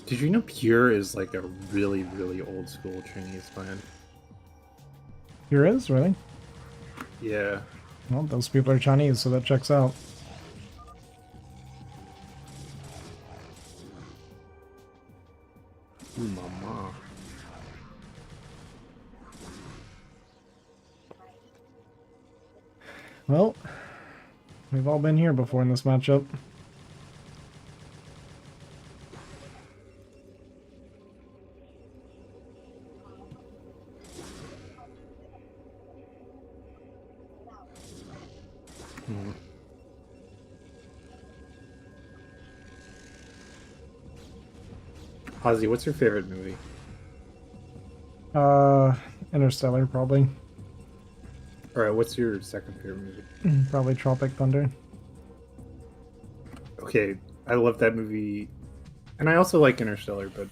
S3: Did you know Pure is like a really, really old school Chinese clan?
S2: Here is, really?
S3: Yeah.
S2: Well, those people are Chinese, so that checks out.
S3: Ooh, mama.
S2: Well, we've all been here before in this matchup.
S3: Ozzy, what's your favorite movie?
S2: Interstellar, probably.
S3: All right, what's your second favorite movie?
S2: Probably Tropic Thunder.
S3: Okay, I love that movie, and I also like Interstellar, but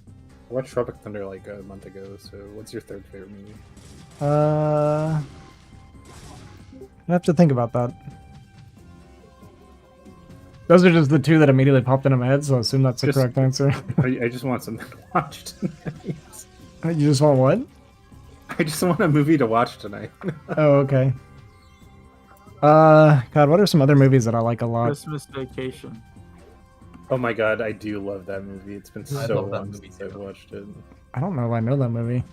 S3: I watched Tropic Thunder like a month ago. So, what's your third favorite movie?
S2: I have to think about that. Those are just the two that immediately popped into my head, so I assume that's the
S3: Just-
S2: correct answer.
S3: I just want something to watch tonight.
S2: You just want what?
S3: I just want a movie to watch tonight.
S2: Oh, okay. God, what are some other movies that I like a lot?
S12: Christmas Vacation.
S3: Oh my god, I do love that movie. It's been
S1: I
S3: so
S1: love that
S3: long
S1: movie
S3: since I've
S1: too.
S3: watched it.
S2: I don't know if I know that movie.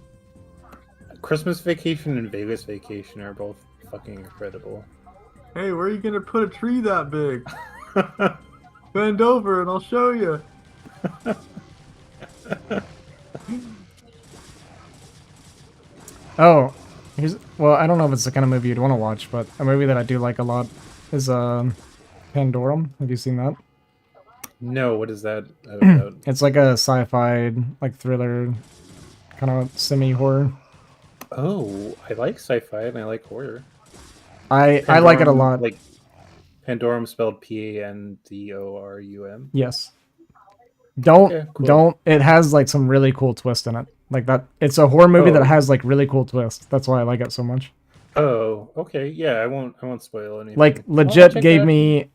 S3: Christmas Vacation and Vegas Vacation are both fucking incredible.
S12: Hey, where are you gonna put a tree that big? Bend over and I'll show you.
S2: Oh, well, I don't know if it's the kind of movie you'd want to watch, but a movie that I do like a lot is Pandorum. Have you seen that?
S3: No, what is that about?
S2: It's like a sci-fi, like thriller, kind of semi-horror.
S3: Oh, I like sci-fi and I like horror.
S2: I like it a
S3: Pandorum,
S2: lot.
S3: Like Pandorum spelled Pandorum.
S2: Yes. Don't
S3: Okay, cool.
S2: don't. It has like some really cool twist in it. Like that. It's a horror movie that
S3: Oh.
S2: has like really cool twist. That's why I like it so much.
S3: Oh, okay. Yeah, I won't spoil anything.
S2: Like
S3: I'll
S2: legit
S3: check
S2: gave
S3: that.
S2: me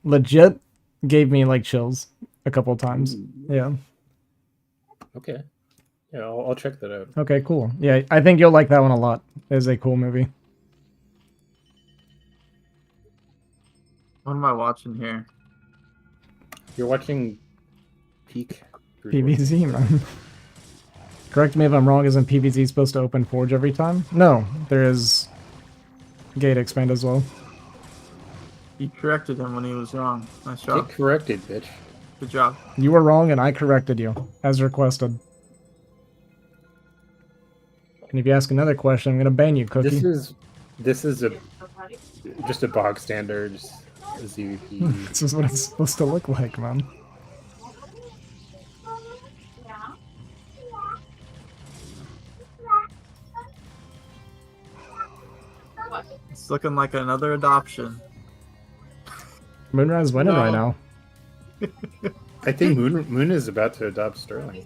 S2: like chills a couple of times. Yeah.
S3: Okay. Yeah, I'll check that out.
S2: Okay. Cool. Yeah, I think you'll like that one a lot. It's a cool movie.
S12: What am I watching here?
S3: You're watching Peak.
S2: PVZ, man. Correct me if I'm wrong. Isn't PVZ supposed to open Forge every time? No, there is Gate Expand as well.
S12: You corrected him when he was wrong. Nice job.
S3: Get corrected, bitch.
S12: Good job.
S2: You were wrong, and I corrected you as requested. And if you ask another question, I'm gonna ban you, Cookie.
S3: This is just a bog standard ZVP.
S2: This is what it's supposed to look like, man.
S12: It's looking like another adoption.
S2: Moonrise winning right
S3: No.
S2: now.
S3: I think Moon is about to adopt Sterling.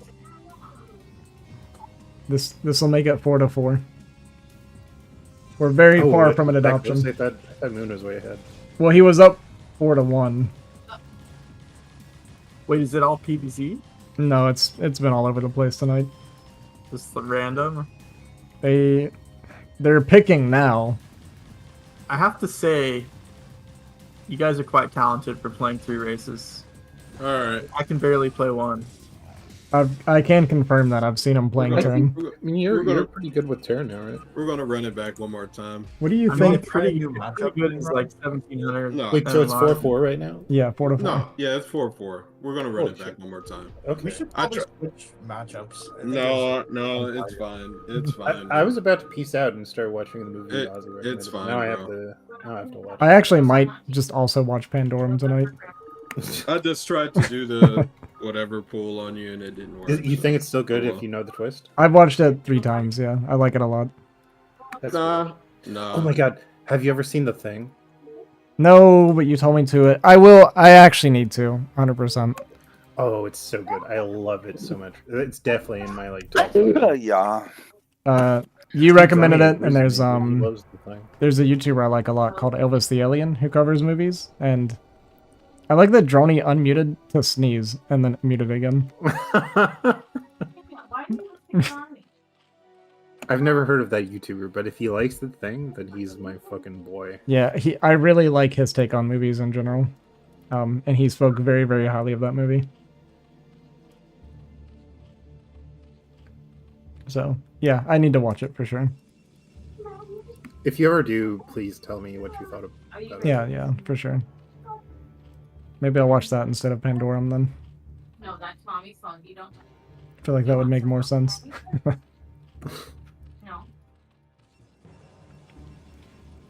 S2: This will make it 4-4. We're very far from an
S3: that
S2: adoption.
S3: close? I thought Moon was way ahead.
S2: Well, he was up 4-1.
S12: Wait, is it all PVZ?
S2: No, it's been all over the place tonight.
S12: Just the random?
S2: They're picking now.
S12: I have to say, you guys are quite talented for playing 3 races.
S4: All right.
S12: I can barely play 1.
S2: I can confirm that. I've seen him playing
S3: I
S2: turn.
S3: mean, you're pretty good with turn now, right?
S4: We're gonna run it back one more time.
S2: What do you
S12: I
S2: think?
S12: mean, it's pretty good. It's like 1700.
S4: No.
S3: Wait, so it's 4-4 right now?
S2: Yeah, 4-4.
S4: No, yeah, it's 4-4. We're gonna run
S3: Holy
S4: it back
S3: shit.
S4: one more time.
S3: Okay.
S1: We should
S4: I
S1: probably
S4: try-
S1: switch matchups. I think
S4: No, it's fine. It's fine.
S3: I was about to peace out and start watching the movie
S4: It-
S3: Ozzy recommended,
S4: it's
S3: but
S4: fine,
S3: now I
S4: bro.
S3: have to watch.
S2: I actually might just also watch Pandorum tonight.
S4: I just tried to do the whatever pull on you and it didn't work.
S3: You think it's still good
S4: Oh, well.
S3: if you know the twist?
S2: I've watched it 3 times. Yeah, I like it a lot.
S3: That's
S4: Nah,
S3: cool.
S4: nah.
S3: Oh my god, have you ever seen The Thing?
S2: No, but you told me to it. I will. I actually need to. 100%.
S3: Oh, it's so good. I love it so much. It's definitely in my like. top
S11: Yeah.
S2: You recommended
S3: Johnny
S2: it, and there's
S3: he loves The Thing.
S2: there's a YouTuber I like a lot called Elvis the Alien who covers movies, and I like that Droney unmuted to sneeze and then muted again.
S3: I've never heard of that YouTuber, but if he likes The Thing, then he's my fucking boy.
S2: Yeah, I really like his take on movies in general, and he spoke very, very highly of that movie. So yeah, I need to watch it for sure.
S3: If you ever do, please tell me what you thought about it.
S2: Yeah, for sure. Maybe I'll watch that instead of Pandorum then.
S13: No, that's mommy's phone. You don't.
S2: I feel like that would make more sense.
S13: No.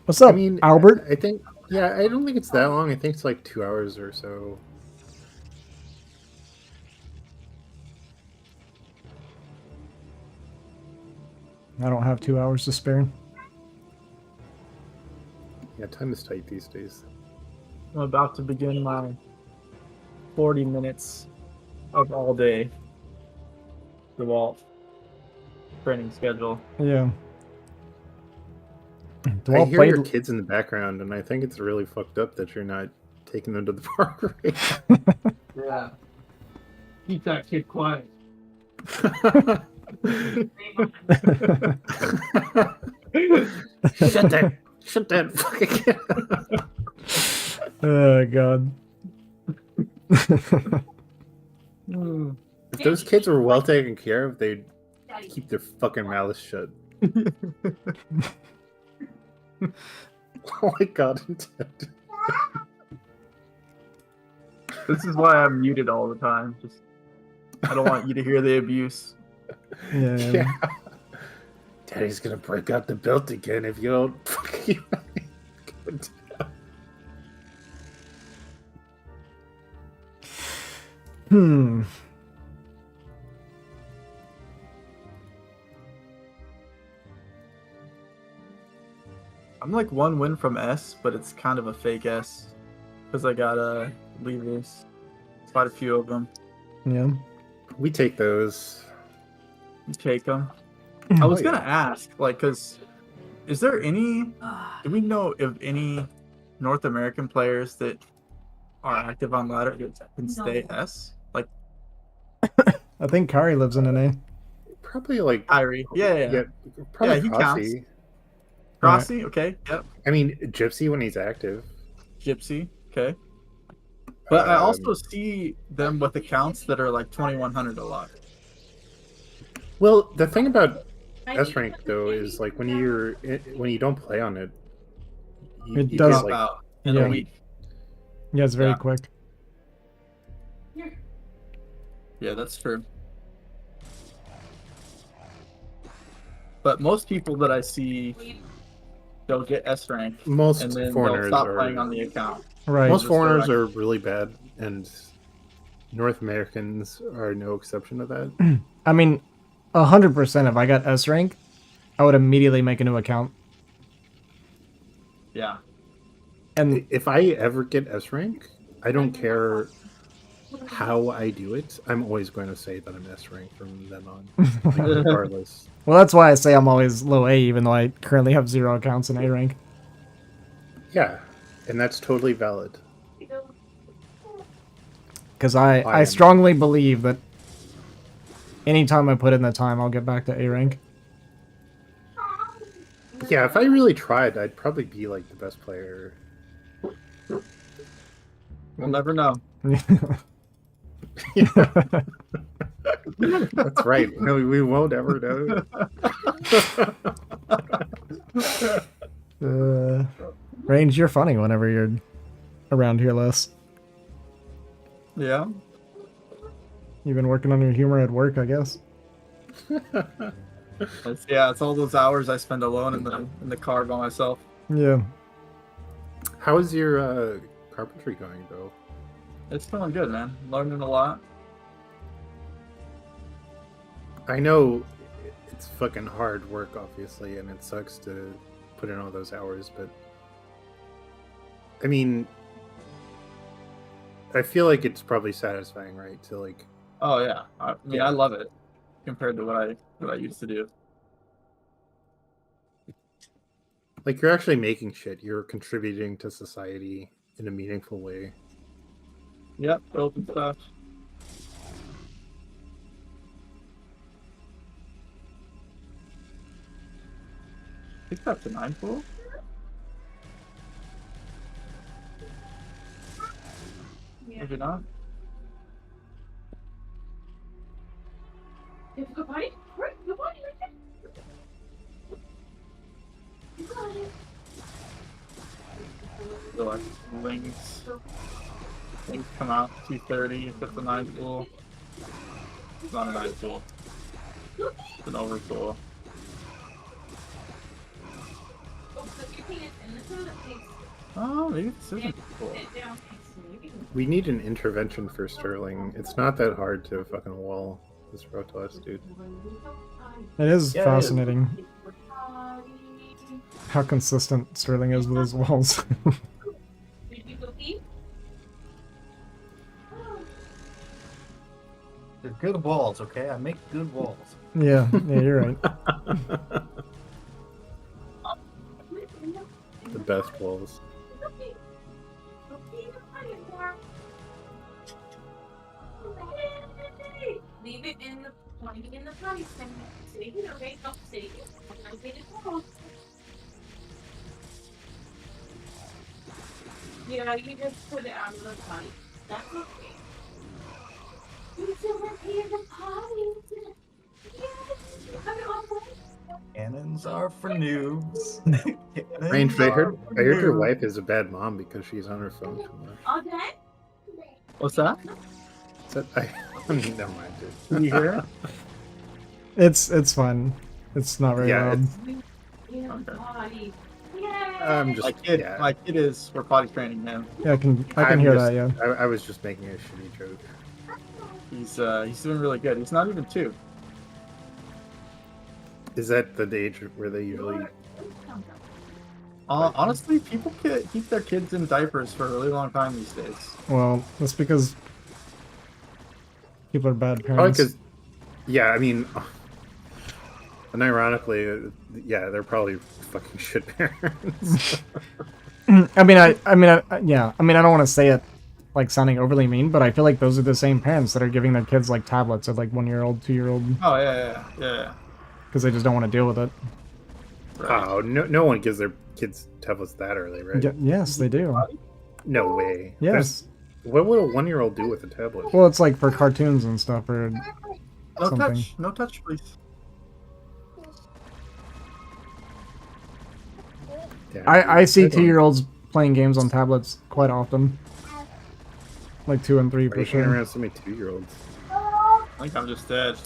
S2: What's up,
S3: I mean,
S2: Albert?
S3: I think, yeah, I don't think it's that long. I think it's like 2 hours or so.
S2: I don't have 2 hours to spare.
S3: Yeah, time is tight these days.
S12: I'm about to begin my 40 minutes of all day DeWalt training schedule.
S2: Yeah.
S3: I
S2: DeWalt
S3: hear
S2: played.
S3: your kids in the background, and I think it's really fucked up that you're not taking them to the park.
S12: Yeah. Keep that kid quiet.
S3: Shut that fucking kid up.
S2: Oh god.
S3: If those kids were well taken care of, they'd keep their fucking mouths shut. Oh my god, intent.
S12: This is why I'm muted all the time. Just I don't want you to hear the abuse.
S2: Yeah.
S3: Daddy's gonna break out the belt again if you don't fucking.
S2: Hmm.
S12: I'm like 1 win from S, but it's kind of a fake S because I got levers, quite a few of them.
S2: Yeah.
S3: We take those.
S12: You take them. I was gonna ask, like, cause is there any? Do we know of any North American players that are active on ladder that can stay S? Like,
S2: I think Kari lives in an A.
S3: Probably like
S12: Kyrie. Yeah.
S3: probably
S12: Yeah, he counts.
S3: Crossy.
S12: Crossy, okay, yep.
S3: I mean, Gypsy when he's active.
S12: Gypsy, okay. But I also see them with accounts that are like 2100 a lot.
S3: Well, the thing about S rank though is like when you don't play on it,
S2: It
S3: you
S2: does
S3: get, like,
S12: out in
S2: yeah.
S12: a week.
S2: Yeah, it's very
S12: Yeah.
S2: quick.
S12: Yeah, that's true. But most people that I see, they'll get S rank
S3: most
S12: and then they'll
S3: foreigners
S12: stop
S3: are
S12: playing on the account.
S2: Right.
S3: most
S12: Just
S3: foreigners
S12: go
S3: are really bad, and North Americans are no exception to that.
S2: I mean, 100%. If I got S rank, I would immediately make a new account.
S12: Yeah.
S2: And
S3: If I ever get S rank, I don't care how I do it. I'm always going to say that I'm S rank from then on, like, regardless.
S2: well, that's why I say I'm always low A, even though I currently have 0 accounts in A rank.
S3: Yeah, and that's totally valid.
S2: Because
S3: I
S2: I
S3: am.
S2: strongly believe that anytime I put in the time, I'll get back to A rank.
S3: Yeah, if I really tried, I'd probably be like the best player.
S12: We'll never know.
S3: That's right. No, we won't ever know.
S2: Range, you're funny whenever you're around here less.
S12: Yeah.
S2: You've been working on your humor at work, I guess.
S12: It's all those hours I spend alone in the car by myself.
S2: Yeah.
S3: How is your carpentry going, though?
S12: It's feeling good, man. Learning a lot.
S3: I know it's fucking hard work, obviously, and it sucks to put in all those hours, but I mean, I feel like it's probably satisfying, right? To like,
S12: Oh yeah. I mean, I love it compared to what I used to do.
S3: like you're actually making shit. You're contributing to society in a meaningful way.
S12: Yep, open stuff. I think that's a 9 pool. Maybe not.
S13: You have to go potty? Right, go potty right there. You got it.
S12: So like wings come out 230 if it's a 9 pool. It's not a 9 pool. It's an overpool.
S13: Oh, so your penis in the toilet takes
S12: Oh, maybe this isn't cool.
S13: it down. Maybe.
S3: We need an intervention for Sterling. It's not that hard to fucking wall this Rotos, dude.
S2: It is
S12: Yeah, it is.
S2: fascinating. how consistent Sterling is with his walls.
S13: Did you go pee?
S1: They're good walls, okay? I make good walls.
S2: Yeah, you're right.
S3: The best walls.
S13: Leave it in the potty stand. Save it, okay? Don't save it. I'm get it close. Yeah, you just put it out of the potty. That's okay. You still want to pee in the potty? Yes. I'm on
S1: Cannons are for noobs.
S3: Range, I heard your
S1: noobs.
S3: wife is a bad mom because she's on her phone too much.
S13: all day?
S12: What's that?
S3: Is that, never mind, dude.
S12: Can you hear it?
S2: It's fine. It's not very
S3: Yeah,
S2: loud.
S13: In the potty. Yay!
S3: I'm just
S12: My kid is. We're potty training him.
S2: Yeah, I can
S3: I'm
S2: hear
S3: just-
S2: that. Yeah.
S3: I was just making a shitty joke.
S12: He's doing really good. He's not even 2.
S3: Is that the age where they usually?
S12: Honestly, people keep their kids in diapers for a really long time these days.
S2: Well, that's because people are bad
S3: Probably
S2: parents.
S3: because, yeah, I mean, and ironically, yeah, they're probably fucking shit parents.
S2: I mean, I don't want to say it like sounding overly mean, but I feel like those are the same parents that are giving their kids like tablets at like 1-year-old, 2-year-old.
S12: Oh yeah.
S2: Because they just don't want to deal with it.
S3: Oh, no one gives their kids tablets that early, right?
S2: Yes, they do.
S3: No way.
S2: Yes.
S3: What would a 1-year-old do with a tablet?
S2: Well, it's like for cartoons and stuff or
S12: No
S2: something.
S12: touch. No touch, please.
S3: Damn,
S2: I see
S3: dude.
S2: 2-year-olds playing games on tablets quite often. Like 2 and 3
S3: Are
S2: for
S3: you hanging
S2: sure.
S3: around so many 2-year-olds?
S12: I think I'm just dead.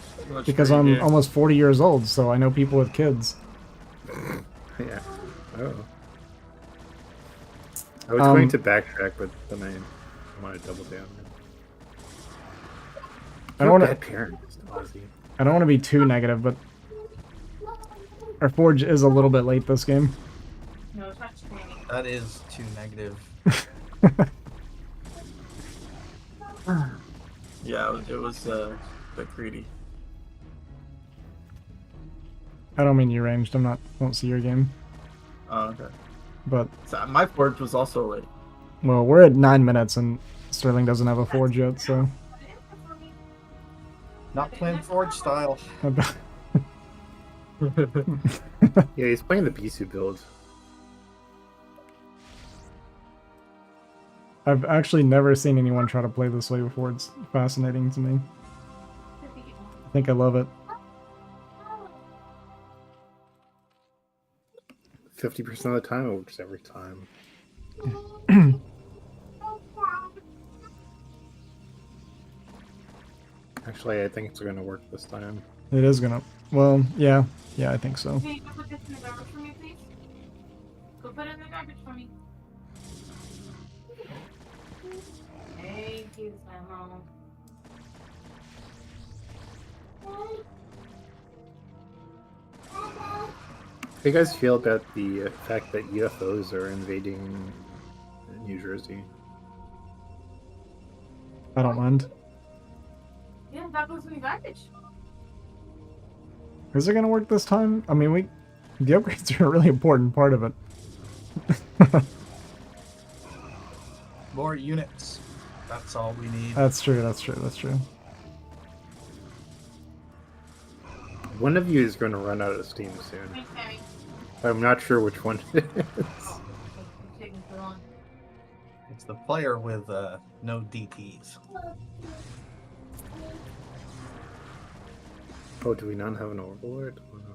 S2: Because I'm almost 40 years old, so I know people with kids.
S3: Yeah. Oh. I was going to backtrack, but then I want to double down.
S2: I don't want
S3: bad
S2: to.
S3: parents, Ozzy.
S2: I don't want to be too negative, but our Forge is a little bit late this game.
S13: No touch training.
S1: That is too negative.
S12: Yeah, it was a bit greedy.
S2: I don't mean you ranged. Won't see your game.
S12: Oh, okay.
S2: But
S12: So my forge was also late.
S2: well, we're at 9 minutes and Sterling doesn't have a Forge yet, so.
S1: Not playing Forge style.
S3: Yeah, he's playing the Bisu build.
S2: I've actually never seen anyone try to play this way before. It's fascinating to me. I think I love it.
S3: 50% of the time, it works every time. Actually, I think it's going to work this time.
S2: It is gonna. Well, yeah, I think so.
S13: Can you go put this in the garbage for me, please? Go put it in the garbage for me. Thank you, Samo.
S3: How do you guys feel about the fact that UFOs are invading New Jersey?
S2: I don't mind.
S13: Yeah, that goes in the garbage.
S2: Is it gonna work this time? I mean, the upgrades are a really important part of it.
S1: More units. That's all we need.
S2: That's true.
S3: One of you is going to run out of steam soon.
S13: Thanks, Sammy.
S3: I'm not sure which one it is.
S13: Taking too long.
S1: It's the player with no DTs.
S3: Oh, do we not have an overlord? Oh, no.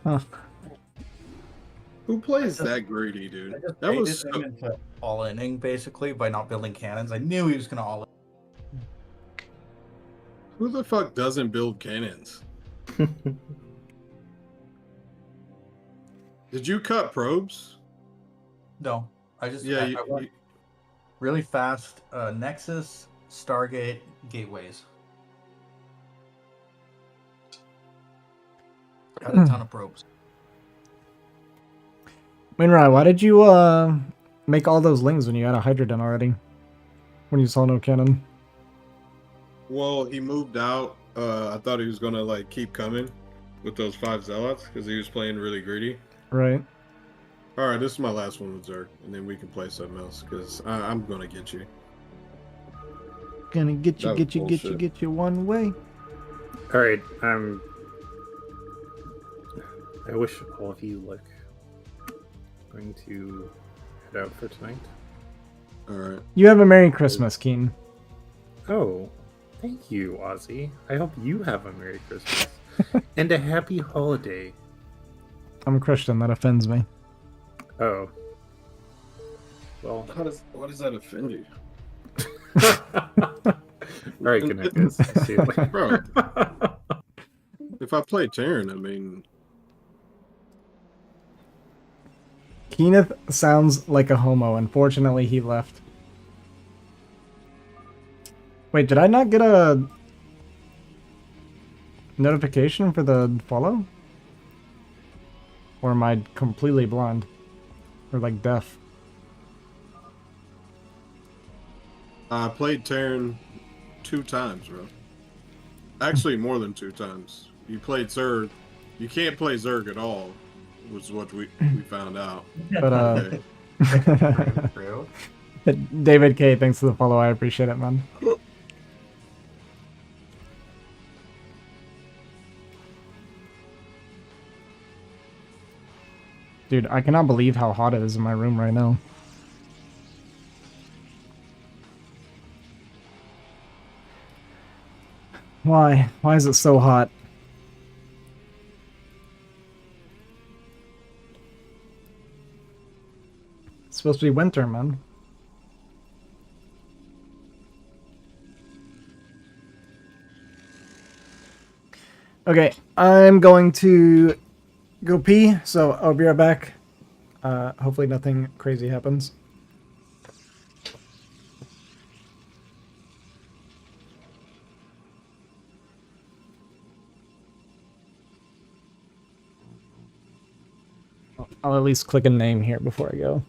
S2: Huh.
S4: Who plays that greedy, dude?
S1: I just
S4: That
S1: baited
S4: was
S1: him into all-inning basically by not building cannons. I knew he was gonna all-in.
S4: who the fuck doesn't build cannons? Did you cut probes?
S1: No, I just
S4: Yeah,
S1: I went really fast. Nexus, Stargate, gateways. Got a ton of probes.
S2: Moonrai, why did you make all those lings when you had a Hydrodon already? When you saw no cannon?
S4: Well, he moved out. I thought he was gonna like keep coming with those 5 zealots because he was playing really greedy.
S2: Right.
S4: All right, this is my last one with Zerg, and then we can play something else because I'm gonna get you.
S2: Gonna get you,
S4: That was
S2: get you, get you,
S4: bullshit.
S2: get you one way.
S3: All right, I wish all of you luck. Going to head out for tonight.
S4: All right.
S2: You have a Merry Christmas, Keen.
S3: Oh, thank you, Ozzy. I hope you have a Merry Christmas and a Happy Holiday.
S2: I'm a Christian, that offends me.
S3: Oh. Well.
S4: Why does that offend you?
S3: All right, good night, guys. See you later.
S4: Bro, if I play Terran, I mean,
S2: Keeneth sounds like a homo. Unfortunately, he left. Wait, did I not get a notification for the follow? Or am I completely blind? Or like deaf?
S4: I played Terran 2 times, bro. Actually, more than 2 times. You played Zerg. You can't play Zerg at all, was what we found out.
S2: But
S1: True.
S2: David K, thanks for the follow. I appreciate it, man. Dude, I cannot believe how hot it is in my room right now. Why? Why is it so hot? It's supposed to be winter, man. Okay, I'm going to go pee, so I'll be right back. Hopefully nothing crazy happens. I'll at least click a name here before I go.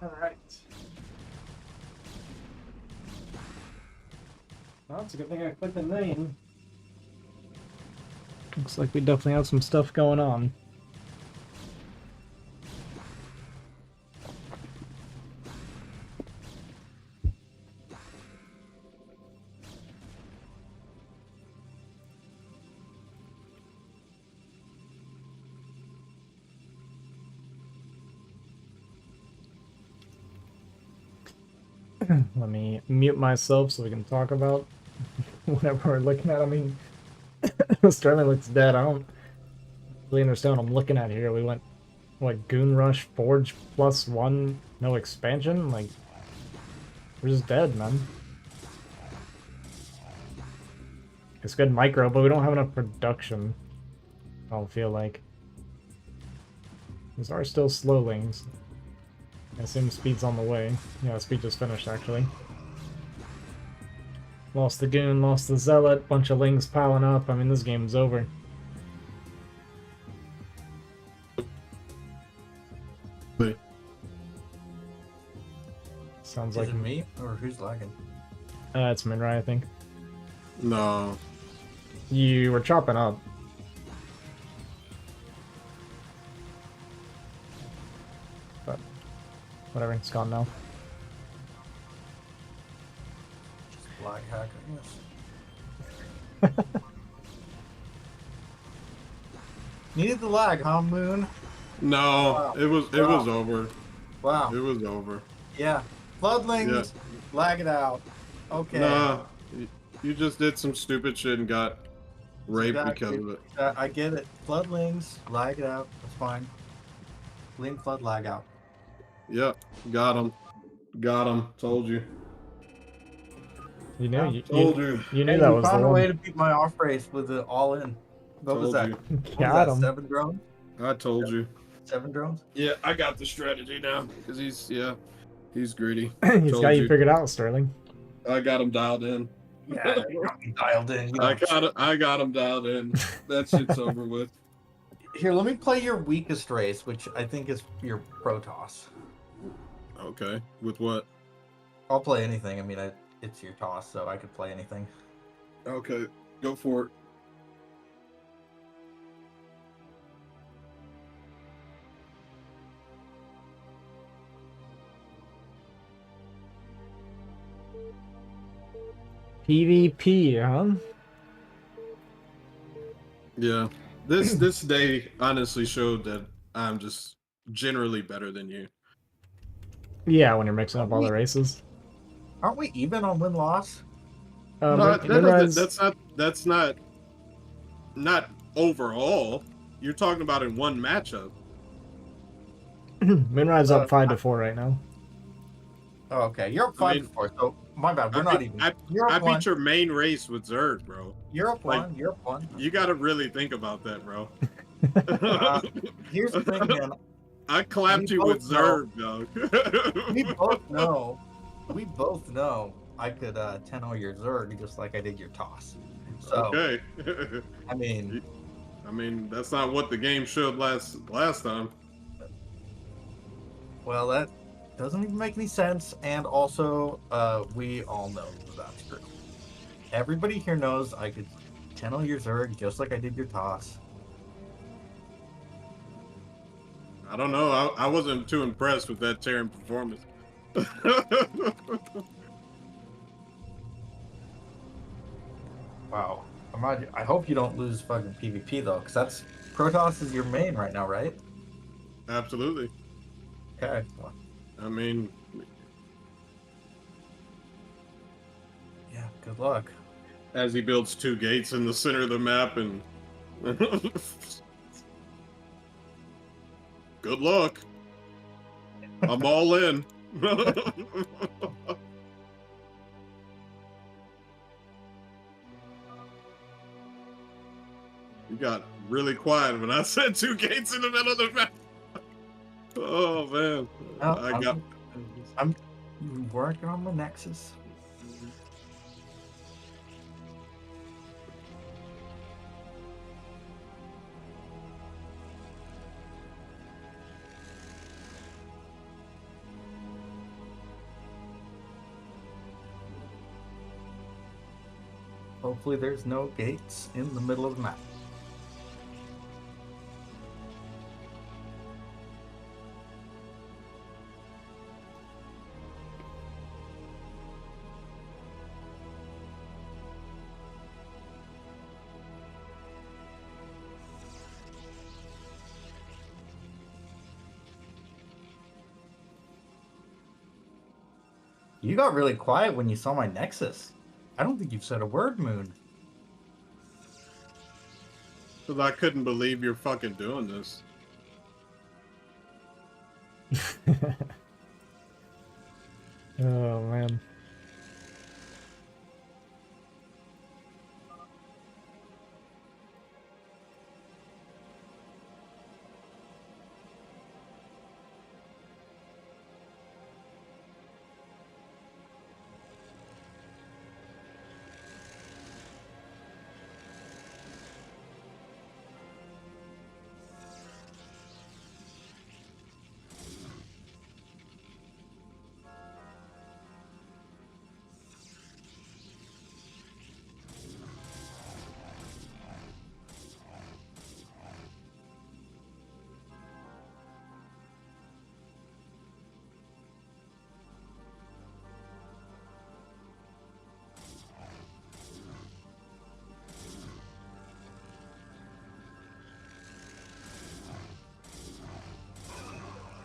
S2: Alright. Well, it's a good thing I clicked the name. Looks like we definitely have some stuff going on. Let me mute myself so we can talk about whatever we're looking at. I mean, Sterling looks dead. I don't really understand what I'm looking at here. We went, what, Goon Rush Forge +1, no expansion? Like, we're just dead, man. It's good micro, but we don't have enough production. I don't feel like. These are still slowlings. I assume speed's on the way. Yeah, speed just finished, actually. Lost the Goon, lost the Zealot, bunch of lings piling up. I mean, this game's over.
S4: Wait.
S2: Sounds
S1: Is
S2: like
S1: it me or who's lagging?
S2: It's Moonrai, I think.
S4: No.
S2: You were chopping up. But whatever, it's gone now.
S1: Just lag hack, I guess. Needed the lag, huh, Moon?
S4: No,
S1: Wow.
S4: it was over.
S1: Wow.
S4: It was over.
S1: Yeah. Floodlings, lag it out. Okay.
S4: Nah, you just did some stupid shit and got raped
S1: Exactly.
S4: because of it.
S1: I get it. Floodlings, lag it out. That's fine. Ling flood, lag out.
S4: Yep, got him. Got him. Told you.
S2: You knew,
S1: Yeah,
S4: told you.
S2: You knew
S1: Hey,
S2: that
S1: you
S2: was the
S1: found a way
S2: one.
S1: to beat my off race with the all in. What was
S4: Told
S1: that?
S4: you.
S1: What
S2: Got
S1: was
S2: him.
S1: that? 7 drones?
S4: I told you.
S1: 7 drones?
S4: Yeah, I got the strategy now because he's greedy.
S2: He's
S4: Told
S2: got you figured out, Sterling.
S4: I got him dialed in.
S1: Yeah, you got me dialed in. You
S4: I
S1: know.
S4: got him dialed in. That shit's over with.
S1: Here, let me play your weakest race, which I think is your Protoss.
S4: Okay, with what?
S1: I'll play anything. I mean, it's your toss, so I could play anything.
S4: Okay, go for it.
S2: PvP, huh?
S4: Yeah, this day honestly showed that I'm just generally better than you.
S2: Yeah, when you're mixing up all the races.
S1: Aren't we even on win-loss?
S4: No,
S2: Moonrise...
S4: that's not overall. You're talking about in one matchup.
S2: Moonrise up 5-4 right now.
S1: Oh, okay. You're up 5-4, so my bad. We're not even. You're
S4: I
S1: up 1.
S4: beat your main race with Zerg, bro.
S1: You're up
S4: Like,
S1: 1. You're up 1.
S4: You got to really think about that, bro.
S1: Here's the thing, man.
S4: I clapped you with Zerg, dog.
S1: We both know I could 10-0 your Zerg just like I did your toss. So,
S4: okay.
S1: I mean,
S4: that's not what the game showed last time.
S1: Well, that doesn't even make any sense. And also, we all know that's true. Everybody here knows I could 10-0 your Zerg just like I did your toss.
S4: I don't know. I wasn't too impressed with that Terran performance.
S1: Wow. I hope you don't lose fucking PvP though, because that's Protoss is your main right now, right?
S4: Absolutely.
S1: Okay.
S4: I mean,
S1: yeah. Good luck.
S4: As he builds 2 gates in the center of the map, and good luck. I'm all in. You got really quiet when I said 2 gates in the middle of the map. Oh man,
S1: I'm working on my Nexus. Hopefully there's no gates in the middle of the map. You got really quiet when you saw my Nexus. I don't think you've said a word, Moon.
S4: Because I couldn't believe you're fucking doing this.
S2: Oh, man.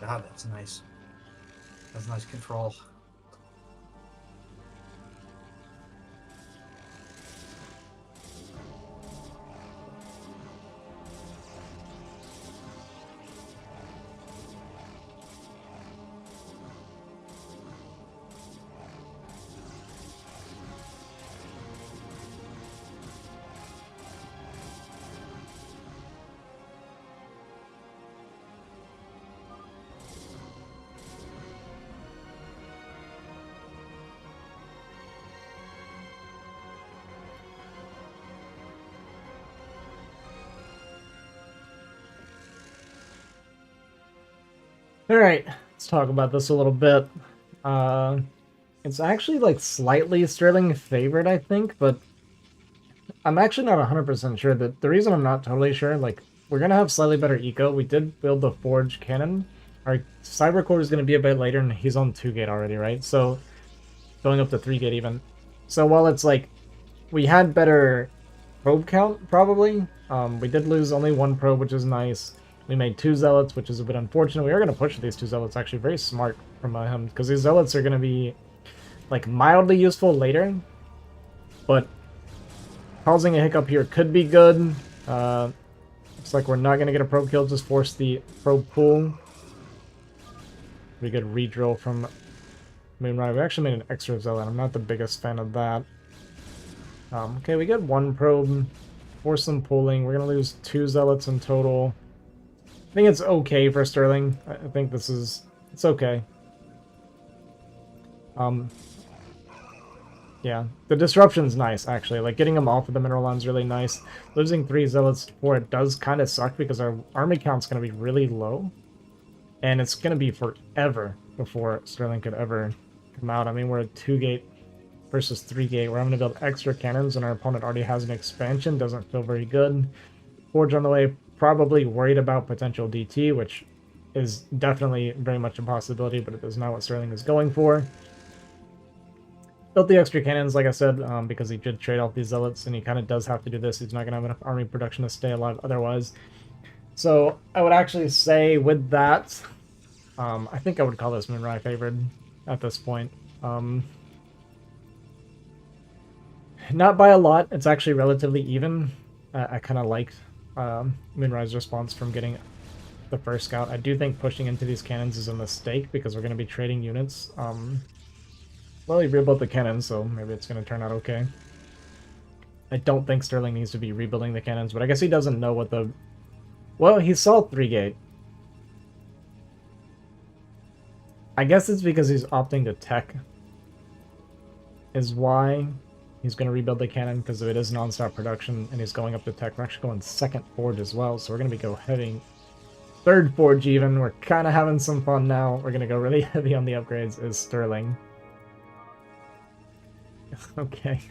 S1: God, that's nice. That's nice control.
S2: Alright, let's talk about this a little bit. It's actually like slightly Sterling favored, I think, but I'm actually not 100% sure. That the reason I'm not totally sure, like, we're going to have slightly better eco. We did build the Forge Cannon. Our Cyber Core is going to be a bit later, and he's on 2 gate already, right? So, going up to 3 gate even. So while it's like, we had better probe count, probably. We did lose only 1 probe, which is nice. We made 2 Zealots, which is a bit unfortunate. We are going to push these 2 Zealots, actually. Very smart from him, because these Zealots are going to be, like, mildly useful later. But causing a hiccup here could be good. Looks like we're not going to get a probe kill, just force the probe pool. Pretty good redrill from Moonrai. We actually made an extra Zealot. I'm not the biggest fan of that. Okay, we get 1 probe. Force some pooling. We're going to lose 2 Zealots in total. I think it's okay for Sterling. I think this is... it's okay. Yeah, the disruption's nice, actually. Like, getting them off of the mineral line's really nice. Losing 3 Zealots for it does kind of suck because our army count's going to be really low. And it's going to be forever before Sterling could ever come out. I mean, we're at 2 gate versus 3 gate. We're having to build extra cannons and our opponent already has an expansion. Doesn't feel very good. Forge on the way, probably worried about potential DT, which is definitely very much a possibility, but it is not what Sterling is going for. Built the extra cannons, like I said, because he did trade off these Zealots, and he kind of does have to do this. He's not going to have enough army production to stay alive otherwise. So I would actually say with that, I think I would call this Moonrai favored at this point. Not by a lot. It's actually relatively even. I kind of liked Moonrai's response from getting the first scout. I do think pushing into these cannons is a mistake because we're going to be trading units. Well, he rebuilt the cannons, so maybe it's going to turn out okay. I don't think Sterling needs to be rebuilding the cannons, but I guess he doesn't know what the... Well, he saw 3 gate. I guess it's because he's opting to tech. Is why he's going to rebuild the cannon, because it is non-stop production, and he's going up to tech. We're actually going 2nd Forge as well, so we're going to be heavy 3rd Forge even. We're kind of having some fun now. We're going to go really heavy on the upgrades is Sterling. Okay.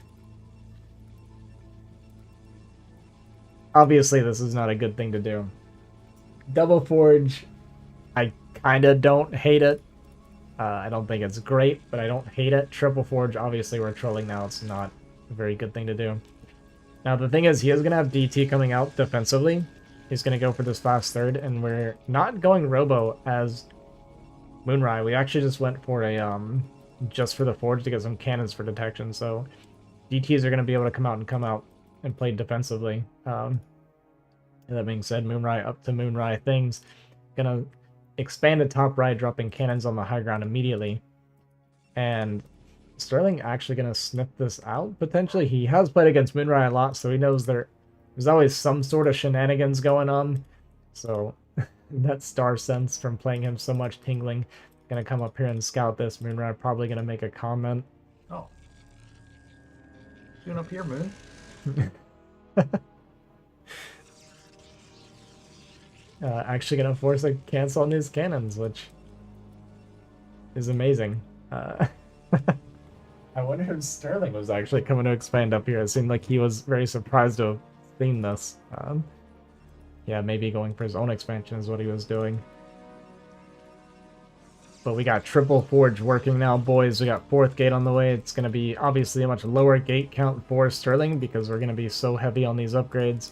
S2: obviously this is not a good thing to do. Double Forge, I kind of don't hate it. I don't think it's great, but I don't hate it. Triple Forge, obviously we're trolling now. It's not a very good thing to do. Now the thing is, he is going to have DT coming out defensively. He's going to go for this fast third, and we're not going Robo as Moonrai. We actually just went for a, just for the Forge to get some cannons for detection, so DTs are going to be able to come out and play defensively. That being said, Moonrai up to Moonrai things. Gonna expand the top right, dropping cannons on the high ground immediately. And Sterling actually gonna sniff this out, potentially. He has played against Moonrai a lot, so he knows there's always some sort of shenanigans going on. So that star sense from playing him so much tingling. Gonna come up here and scout this. Moonrai probably gonna make a comment.
S1: Oh. Doing up here, Moon?
S2: Actually gonna force a cancel on his cannons, which is amazing. I wonder if Sterling was actually coming to expand up here. It seemed like he was very surprised to have seen this. Yeah, maybe going for his own expansion is what he was doing. But we got triple Forge working now, boys. We got fourth gate on the way. It's going to be obviously a much lower gate count for Sterling because we're going to be so heavy on these upgrades.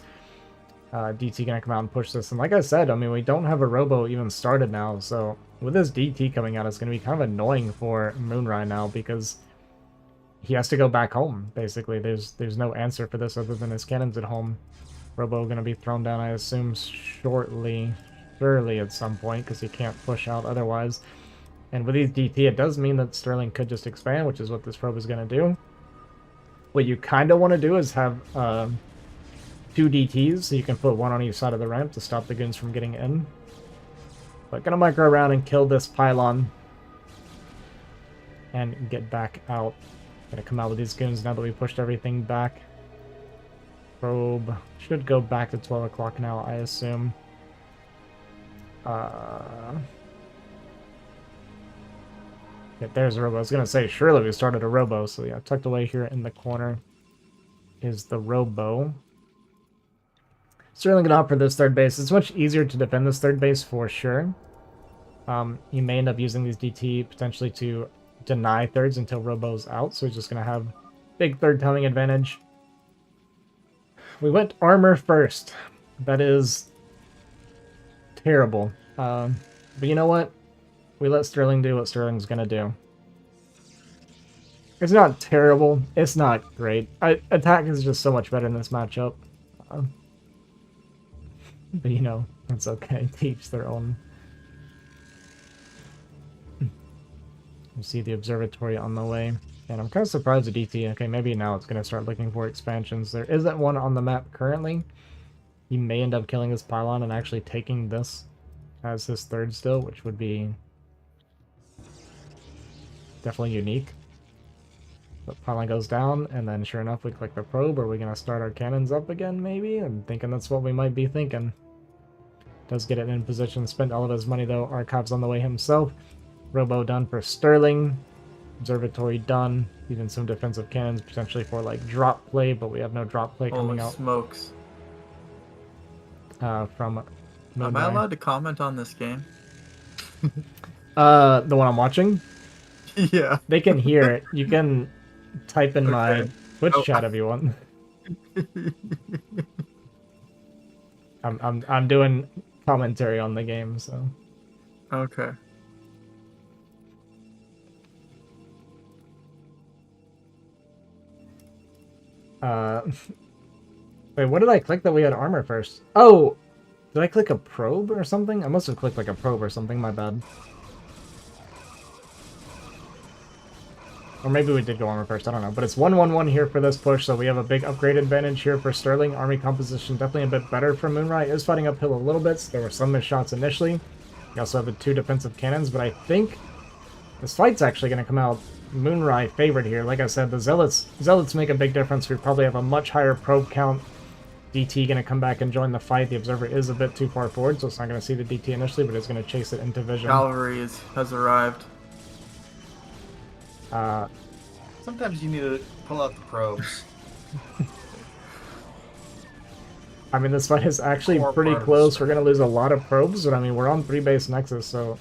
S2: DT gonna come out and push this, and like I said, I mean, we don't have a Robo even started now, so with this DT coming out, it's gonna be kind of annoying for Moonrai now because he has to go back home. Basically, there's no answer for this other than his cannons at home. Robo gonna be thrown down, I assume, surely at some point because he can't push out otherwise. And with these DT, it does mean that Sterling could just expand, which is what this probe is gonna do. What you kind of want to do is have 2 DTs, so you can put one on each side of the ramp to stop the goons from getting in. But gonna micro around and kill this pylon. And get back out. Gonna come out with these goons now that we pushed everything back. Probe should go back to 12 o'clock now, I assume. Yeah, there's a Robo. I was gonna say, surely we started a Robo, so yeah, tucked away here in the corner is the Robo. Sterling gonna opt for this third base. It's much easier to defend this third base for sure. He may end up using these DT potentially to deny thirds until Robo's out, so he's just gonna have big third timing advantage. We went armor first. That is terrible. But you know what? We let Sterling do what Sterling's gonna do. It's not terrible. It's not great. Attack is just so much better in this matchup. But you know, it's okay. Teach their own. You see the observatory on the way. And I'm kind of surprised at DT. Okay, maybe now it's going to start looking for expansions. There isn't one on the map currently. He may end up killing this pylon and actually taking this as his third still, which would be definitely unique. But pylon goes down, and then sure enough, we click the probe. Are we going to start our cannons up again, maybe? I'm thinking that's what we might be thinking. Does get it in position. Spent all of his money, though. Archives on the way himself. Robo done for Sterling. Observatory done. Even some defensive cannons, potentially for, like, drop play, but we have no drop play coming out.
S12: Smokes.
S2: From Moonrai.
S12: Am I allowed to comment on this game?
S2: The one I'm watching?
S12: Yeah.
S2: They can hear it. You can type in my Twitch chat if you want. I'm doing commentary on the game, so.
S12: Okay.
S2: Wait, what did I click that we had armor first? Oh! Did I click a probe or something? I must have clicked like a probe or something, my bad. Or maybe we did go armor first, I don't know. But it's 1-1-1 here for this push, so we have a big upgrade advantage here for Sterling. Army composition definitely a bit better for Moonrai. Is fighting uphill a little bit, so there were some missed shots initially. We also have the 2 defensive cannons, but I think this fight's actually going to come out Moonrai favored here. Like I said, the Zealots make a big difference. We probably have a much higher probe count. DT going to come back and join the fight. The Observer is a bit too far forward, so it's not going to see the DT initially, but it's going to chase it into vision.
S12: Cavalry has arrived.
S1: Sometimes you need to pull out the probes.
S2: I mean, this fight is actually
S1: Core
S2: pretty
S1: part of
S2: close.
S1: the
S2: We're going to lose a lot of probes, but I mean, we're on 3-base Nexus, so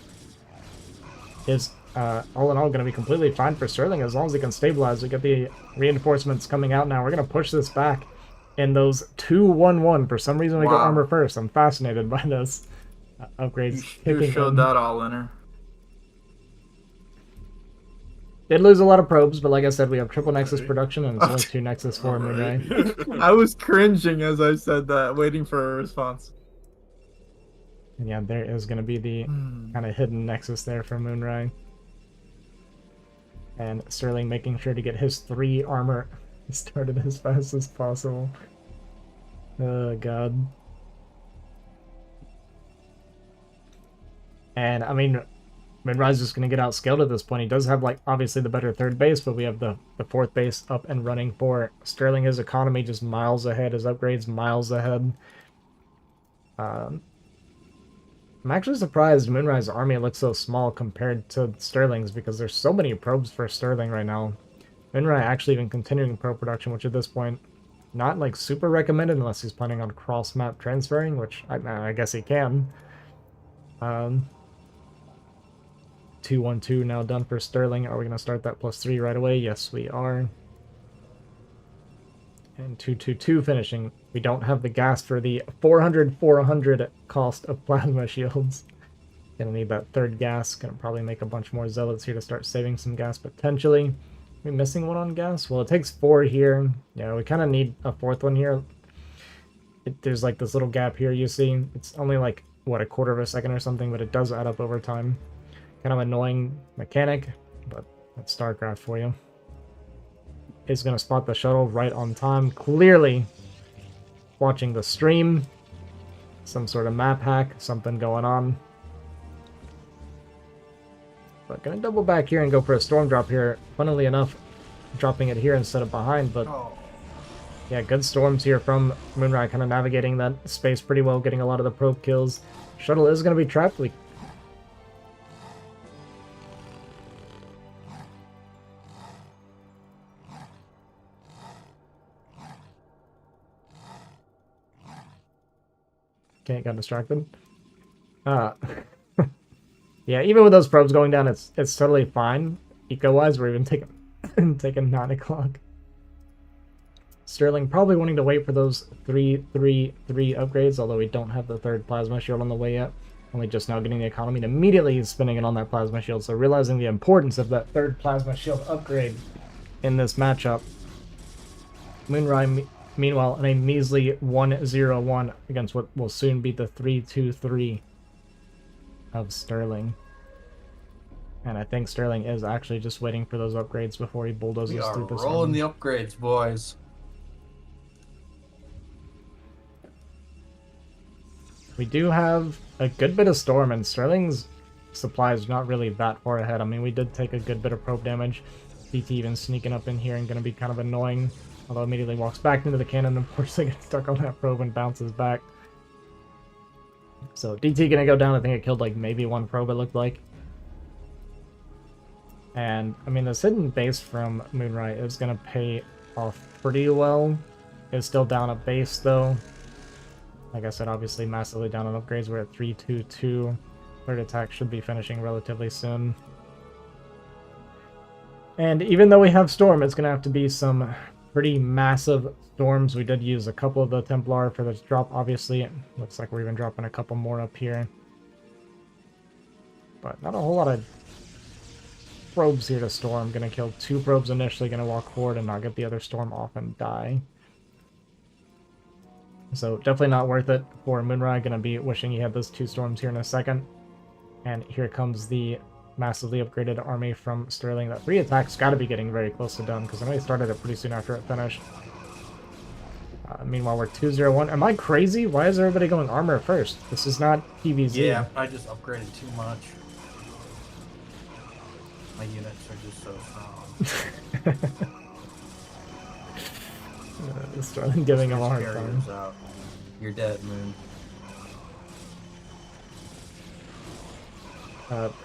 S2: it's all in all going to be completely fine for Sterling as long as he can stabilize. We get the reinforcements coming out now. We're going to push this back in those 2-1-1. For some reason, we go
S12: Wow.
S2: armor first. I'm fascinated by this. Upgrades
S12: You
S2: kicking
S12: showed
S2: in.
S12: that all in her.
S2: Did lose a lot of probes, but like I said, we have triple Nexus production, and it's only 2 Nexus for Moonrai.
S12: I was cringing as I said that, waiting for a response.
S2: And yeah, there is going to be the kind of hidden Nexus there for Moonrai. And Sterling making sure to get his 3 armor started as fast as possible. Oh, God. And, I mean, Moonrai's just going to get outscaled at this point. He does have, like, obviously the better 3rd base, but we have the 4th base up and running for Sterling. His economy just miles ahead. His upgrades miles ahead. I'm actually surprised Moonrai's army looks so small compared to Sterling's because there's so many probes for Sterling right now. Moonrai actually even continuing probe production, which at this point, not like super recommended unless he's planning on cross-map transferring, which I guess he can. 2-1-2 now done for Sterling. Are we going to start that +3 right away? Yes, we are. And 2-2-2 finishing. We don't have the gas for the 400 cost of plasma shields. Gonna need that 3rd gas. Gonna probably make a bunch more zealots here to start saving some gas potentially. Are we missing one on gas? Well, it takes 4 here. Yeah, we kind of need a 4th one here. There's like this little gap here you see. It's only like, what, a quarter of a second or something, but it does add up over time. Kind of annoying mechanic, but that's StarCraft for you. Is going to spot the shuttle right on time. Clearly watching the stream. Some sort of map hack, something going on. But going to double back here and go for a storm drop here. Funnily enough, dropping it here instead of behind, but yeah, good storms here from Moonrai, kind of navigating that space pretty well, getting a lot of the probe kills. Shuttle is going to be trapped. We Okay, got distracted. Yeah, even with those probes going down, it's totally fine. Eco-wise, we're even taking 9 o'clock. Sterling probably wanting to wait for those 3-3-3 upgrades, although we don't have the 3rd plasma shield on the way yet. Only just now getting the economy, and immediately he's spinning it on that plasma shield, so realizing the importance of that 3rd plasma shield upgrade in this matchup. Moonrai, meanwhile, in a measly 1-0-1 against what will soon be the 3-2-3 of Sterling. And I think Sterling is actually just waiting for those upgrades before he bulldozes through this.
S1: We are rolling the upgrades, boys.
S2: We do have a good bit of storm, and Sterling's supply is not really that far ahead. I mean, we did take a good bit of probe damage. DT even sneaking up in here and going to be kind of annoying. Although immediately walks back into the cannon, and unfortunately gets stuck on that probe and bounces back. So DT gonna go down. I think it killed like maybe 1 probe, it looked like. And I mean, this hidden base from Moonrai is gonna pay off pretty well. It's still down a base though. Like I said, obviously massively down on upgrades. We're at 3-2-2. 3rd attack should be finishing relatively soon. And even though we have storm, it's gonna have to be some pretty massive storms. We did use a couple of the Templar for this drop, obviously. It looks like we're even dropping a couple more up here. But not a whole lot of probes here to storm. Gonna kill 2 probes initially, gonna walk forward and not get the other storm off and die. So definitely not worth it for Moonrai. Gonna be wishing he had those 2 storms here in a second. And here comes the massively upgraded army from Sterling. That 3 attack's got to be getting very close to done, because I know he started it pretty soon after it finished. Meanwhile, we're 2-0-1. Am I crazy? Why is everybody going armor first? This is not PvZ.
S1: Yeah, I just upgraded too much. My units are just so strong.
S2: Sterling giving him a hard time.
S1: You're dead, Moon.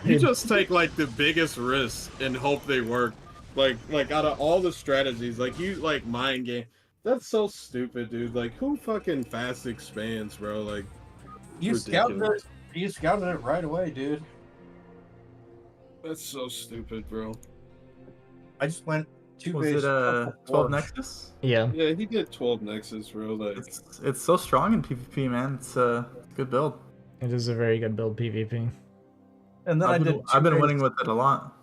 S4: You just take like the biggest risks and hope they work. Like out of all the strategies, like you like mind game. That's so stupid, dude. Like, who fucking fast expands, bro? Like,
S1: You scouted it.
S4: ridiculous.
S1: You scouted it right away, dude.
S4: That's so stupid, bro.
S1: I just went two
S12: Was
S1: base.
S12: it 12
S1: forge.
S12: Nexus?
S2: Yeah.
S4: Yeah, he did 12 Nexus, bro. Like,
S12: It's so strong in PvP, man. It's a good build.
S2: It is a very good build PvP.
S1: And then
S12: I've been winning with it a lot.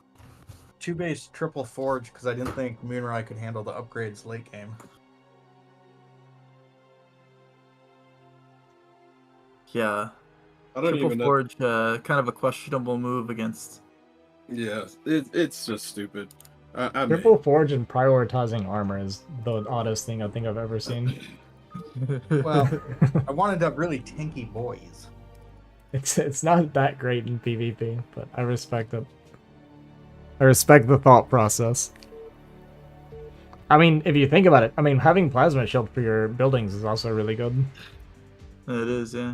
S1: Two base triple forge because I didn't think Moonrai could handle the upgrades late game.
S12: Yeah.
S4: I don't
S12: Triple
S4: even know.
S12: Forge, kind of a questionable move against.
S4: Yeah, it's just stupid. I mean,
S2: Triple Forge and prioritizing armor is the oddest thing I think I've ever seen.
S1: Well, I wanted to have really tanky boys.
S2: It's not that great in PvP, but I respect it. I respect the thought process. I mean, if you think about it, I mean, having plasma shield for your buildings is also really good.
S12: It is, yeah.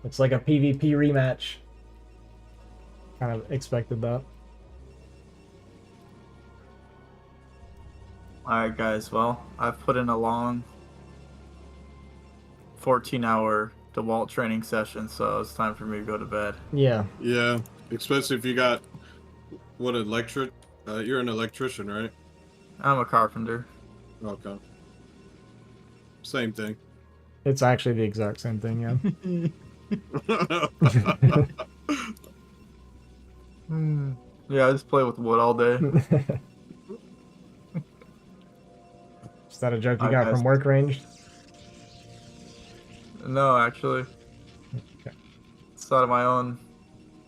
S2: Looks like a PvP rematch. Kind of expected that.
S12: Alright, guys. Well, I've put in a long 14-hour DeWalt training session, so it's time for me to go to bed.
S2: Yeah.
S4: yeah, especially if you got what electric. You're an electrician, right?
S12: I'm a carpenter.
S4: Okay. Same thing.
S2: It's actually the exact same thing, yeah.
S12: Yeah, I just play with wood all day.
S2: Is that a joke you
S12: Alright,
S2: got
S12: guys.
S2: from work range?
S12: No, actually.
S2: Okay.
S12: It's out of my own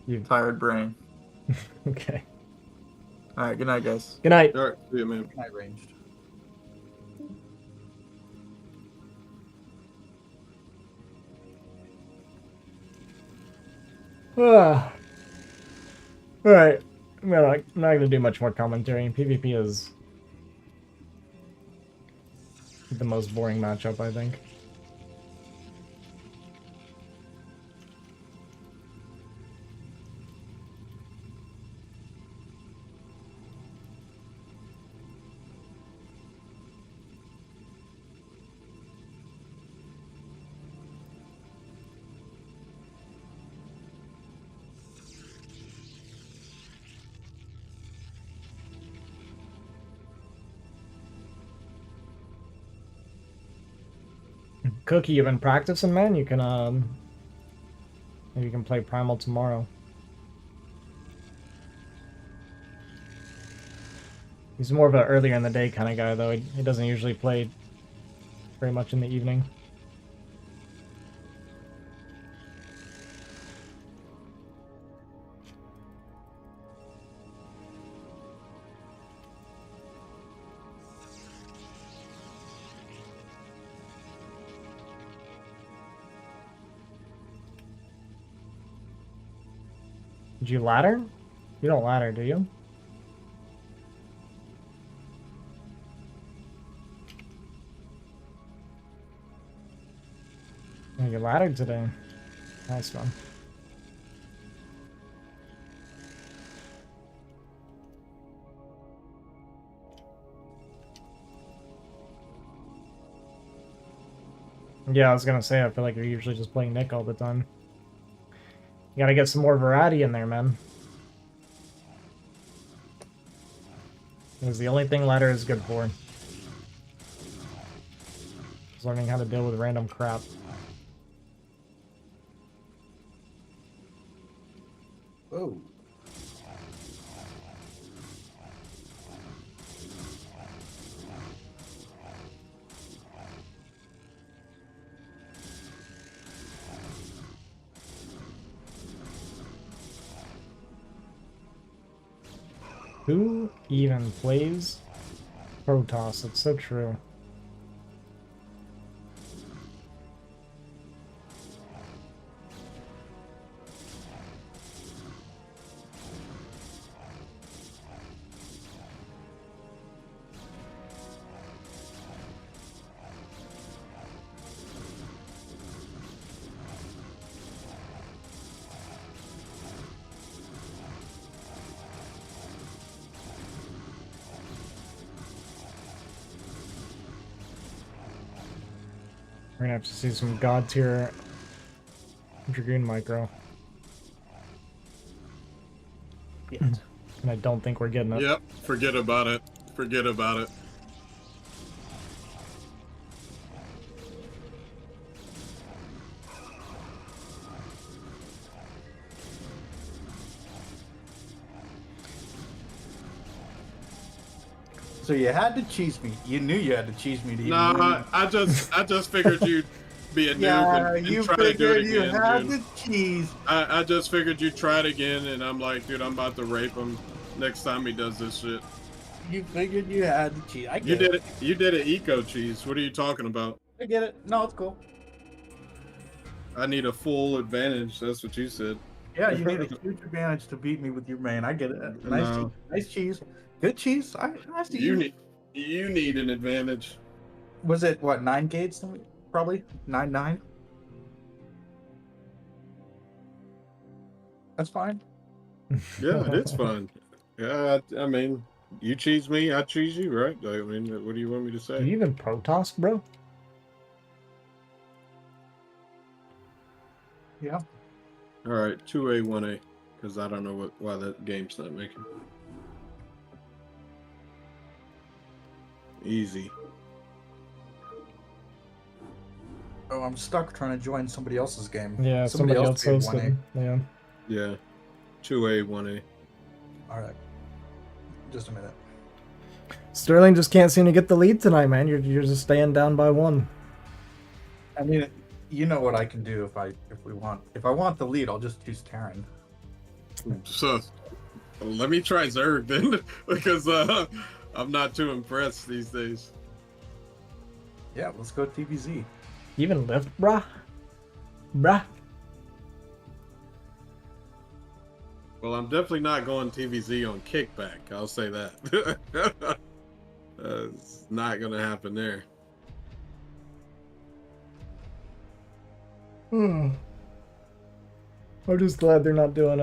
S2: You-
S12: tired brain.
S2: Okay.
S12: Alright, good night, guys.
S2: Good night.
S4: All right, see you, man.
S1: Night ranged.
S2: Alright. I'm not gonna do much more commentary. PvP is the most boring matchup, I think. Cookie, you've been practicing, man? You can, maybe you can play Primal tomorrow. He's more of an earlier in the day kind of guy, though. He doesn't usually play very much in the evening. Did you ladder? You don't ladder, do you? Oh, you laddered today. Nice, man. Yeah, I was gonna say, I feel like you're usually just playing Nick all the time. You gotta get some more variety in there, man. It's the only thing ladder is good for. Just learning how to deal with random crap.
S1: Oh.
S2: Who even plays Protoss? It's so true. We're gonna have to see some god tier Dragoon micro.
S1: Yes.
S2: And I don't think we're getting it.
S4: Yep, forget about it. Forget about it.
S1: So you had to cheese me. You knew you had to cheese me to even
S4: Nah,
S1: win.
S4: I just figured you'd be a noob
S1: Yeah,
S4: and
S1: you
S4: try to do it
S1: figured you
S4: again,
S1: had
S4: dude.
S1: to cheese.
S4: I just figured you'd try it again, and I'm like, dude, I'm about to rape him next time he does this shit.
S1: You figured you had to cheese. I
S4: You
S1: get
S4: did it. You did it eco cheese. What are you talking about?
S1: I get it. No, it's cool.
S4: I need a full advantage. That's what you said.
S1: Yeah, you need a huge advantage to beat me with your main. I get it. Nice,
S4: No.
S1: cheese. Nice cheese. Good cheese. I see
S4: You need an advantage.
S1: Was it what 9 gates? Probably 9-9. That's fine.
S4: Yeah, it is fun. Yeah, I mean, you cheese me, I cheese you, right? I mean, what do you want me to say?
S2: Do you even Protoss, bro?
S1: Yeah.
S4: All right, 2A, 1A, because I don't know why that game's not making. Easy.
S1: Oh, I'm stuck trying to join somebody else's game.
S2: Yeah, somebody else
S1: paid
S2: hosted.
S1: 1A.
S2: Yeah.
S4: Yeah, 2A, 1A.
S1: All right. Just a minute.
S2: Sterling just can't seem to get the lead tonight, man. You're just staying down by 1.
S1: I mean, you know what I can do if I want the lead, I'll just choose Terran.
S4: So, let me try Zerg then, because I'm not too impressed these days.
S1: Yeah, let's go TVZ.
S2: Even lift, bruh? Bruh?
S4: Well, I'm definitely not going TVZ on kickback. I'll say that. It's not going to happen there.
S2: I'm just glad they're not doing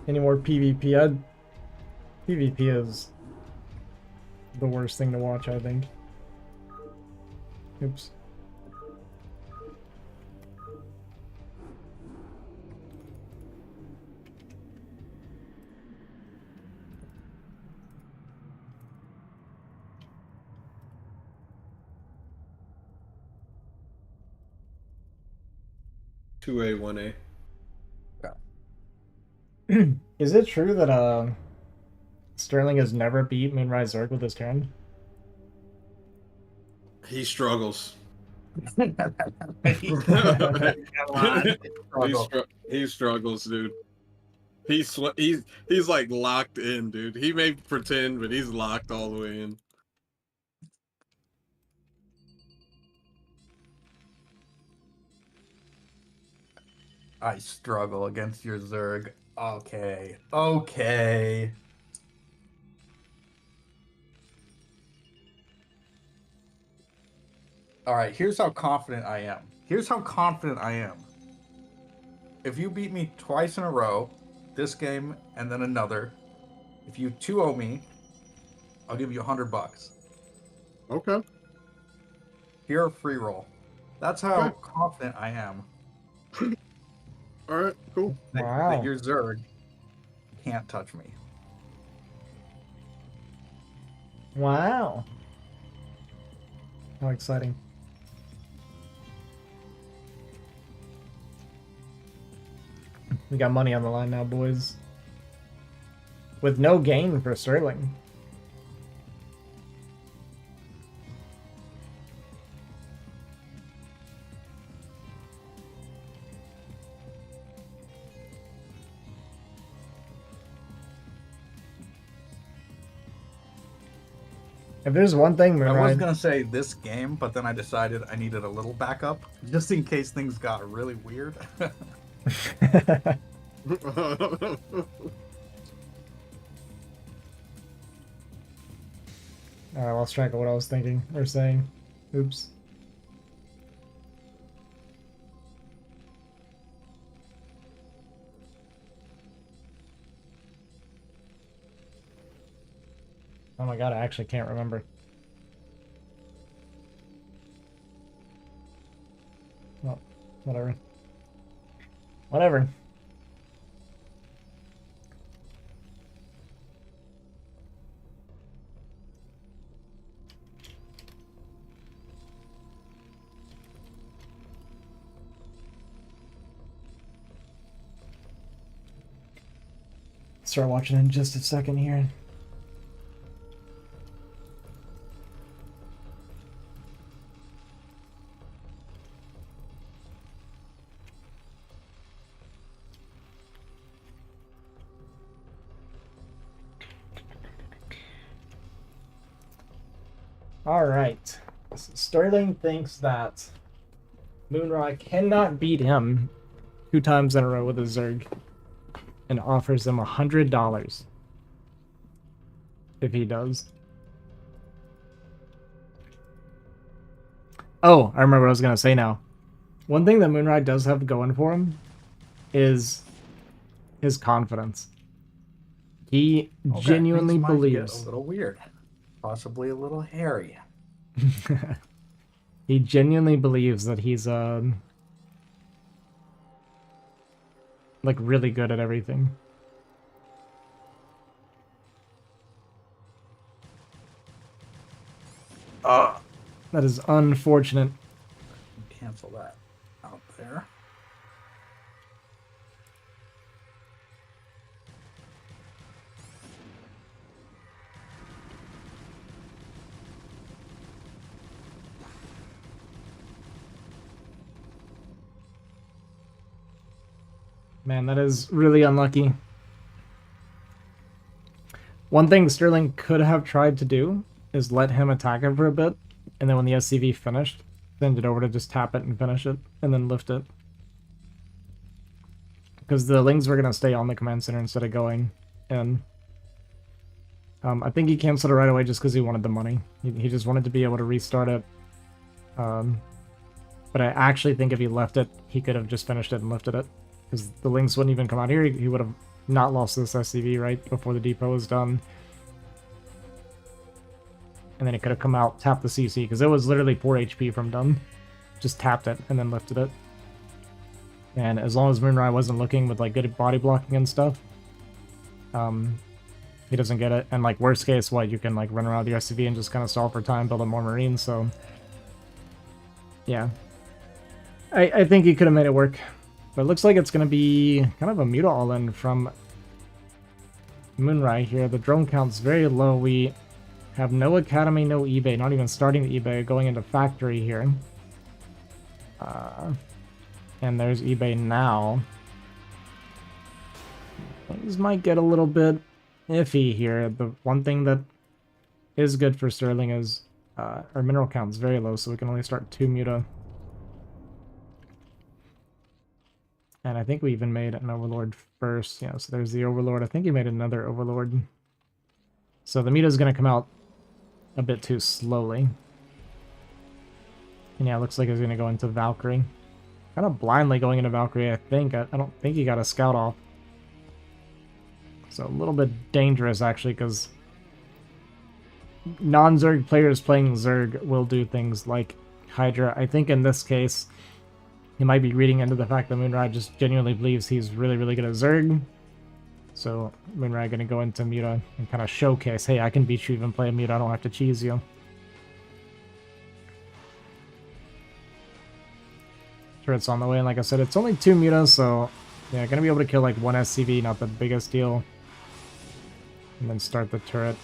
S2: any more PvP. PvP is the worst thing to watch, I think. Oops.
S4: Two A, 1A.
S2: Is it true that Sterling has never beat Moonrai Zerg with his turn?
S4: He struggles.
S1: Come on.
S4: He struggles, dude. He's like locked in, dude. He may pretend, but he's locked all the way in.
S1: I struggle against your Zerg. Okay. Okay. All right, here's how confident I am. Here's how confident I am. If you beat me twice in a row, this game and then another, if you 2-0 me, I'll give you $100.
S4: Okay.
S1: Here, a free roll. That's how confident I am.
S4: All right, cool.
S1: That your Zerg can't touch me.
S2: Wow. How exciting. We got money on the line now, boys. With no gain for Sterling. If there's one thing, Moonrai...
S1: I was gonna say this game, but then I decided I needed a little backup just in case things got really weird.
S2: I lost track of what I was thinking or saying. Oops. Oh my god, I actually can't remember. Whatever. Whatever. Start watching in just a second here. Alright. Sterling thinks that Moonrai cannot beat him 2 times in a row with a Zerg and offers him $100 if he does. Oh, I remember what I was going to say now. One thing that Moonrai does have going for him is his confidence. He genuinely
S1: things might get
S2: believes...
S1: a little weird. Possibly a little hairy.
S2: He genuinely believes that he's like really good at everything. That is unfortunate.
S1: Cancel that out there.
S2: Man, that is really unlucky. One thing Sterling could have tried to do is let him attack it for a bit, and then when the SCV finished, send it over to just tap it and finish it, and then lift it. Because the Lings were going to stay on the command center instead of going in. I think he canceled it right away just because he wanted the money. He just wanted to be able to restart it. But I actually think if he left it, he could have just finished it and lifted it. Because the Lings wouldn't even come out here. He would have not lost this SCV right before the depot was done. And then it could have come out, tapped the CC, because it was literally 4 HP from done. Just tapped it and then lifted it. And as long as Moonrai wasn't looking with like good body blocking and stuff, he doesn't get it. And like worst case, what, you can like run around the SCV and just kind of stall for time, build up more Marines, so... Yeah. I think he could have made it work. But it looks like it's going to be kind of a Muta all-in from Moonrai here. The drone count's very low. We have no Academy, no eBay, not even starting the eBay, going into Factory here. And there's eBay now. Things might get a little bit iffy here. The one thing that is good for Sterling is our mineral count's very low, so we can only start 2 Muta. And I think we even made an Overlord first. Yeah, so there's the Overlord. I think he made another Overlord. So the Muta's going to come out a bit too slowly. And yeah, it looks like he's going to go into Valkyrie. Kind of blindly going into Valkyrie, I think. I don't think he got a scout off. So a little bit dangerous, actually, because non-Zerg players playing Zerg will do things like Hydra. I think in this case... he might be reading into the fact that Moonrai just genuinely believes he's really, really good at Zerg. So Moonrai going to go into Muta and kind of showcase, hey, I can beat you even play a Muta, I don't have to cheese you. Turret's on the way, and like I said, it's only 2 Mutas, so yeah, going to be able to kill like 1 SCV, not the biggest deal. And then start the turret.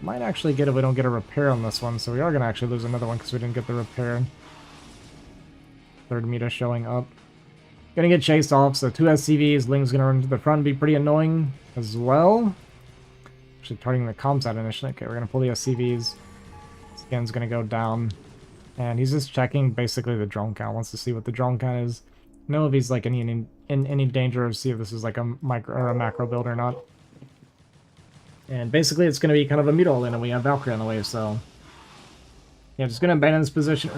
S2: Might actually get if we don't get a repair on this one, so we are going to actually lose another one because we didn't get the repair. 3rd Muta showing up. Gonna get chased off, so 2 SCVs. Ling's gonna run to the front and be pretty annoying as well. Actually targeting the comms out initially. Okay, we're gonna pull the SCVs. Skin's gonna go down. And he's just checking basically the drone count. Wants to see what the drone count is. Know if he's like in any danger, of see if this is like a micro or a macro build or not. And basically it's gonna be kind of a Muta all in, and we have Valkyrie on the way, so yeah, just going to abandon this position.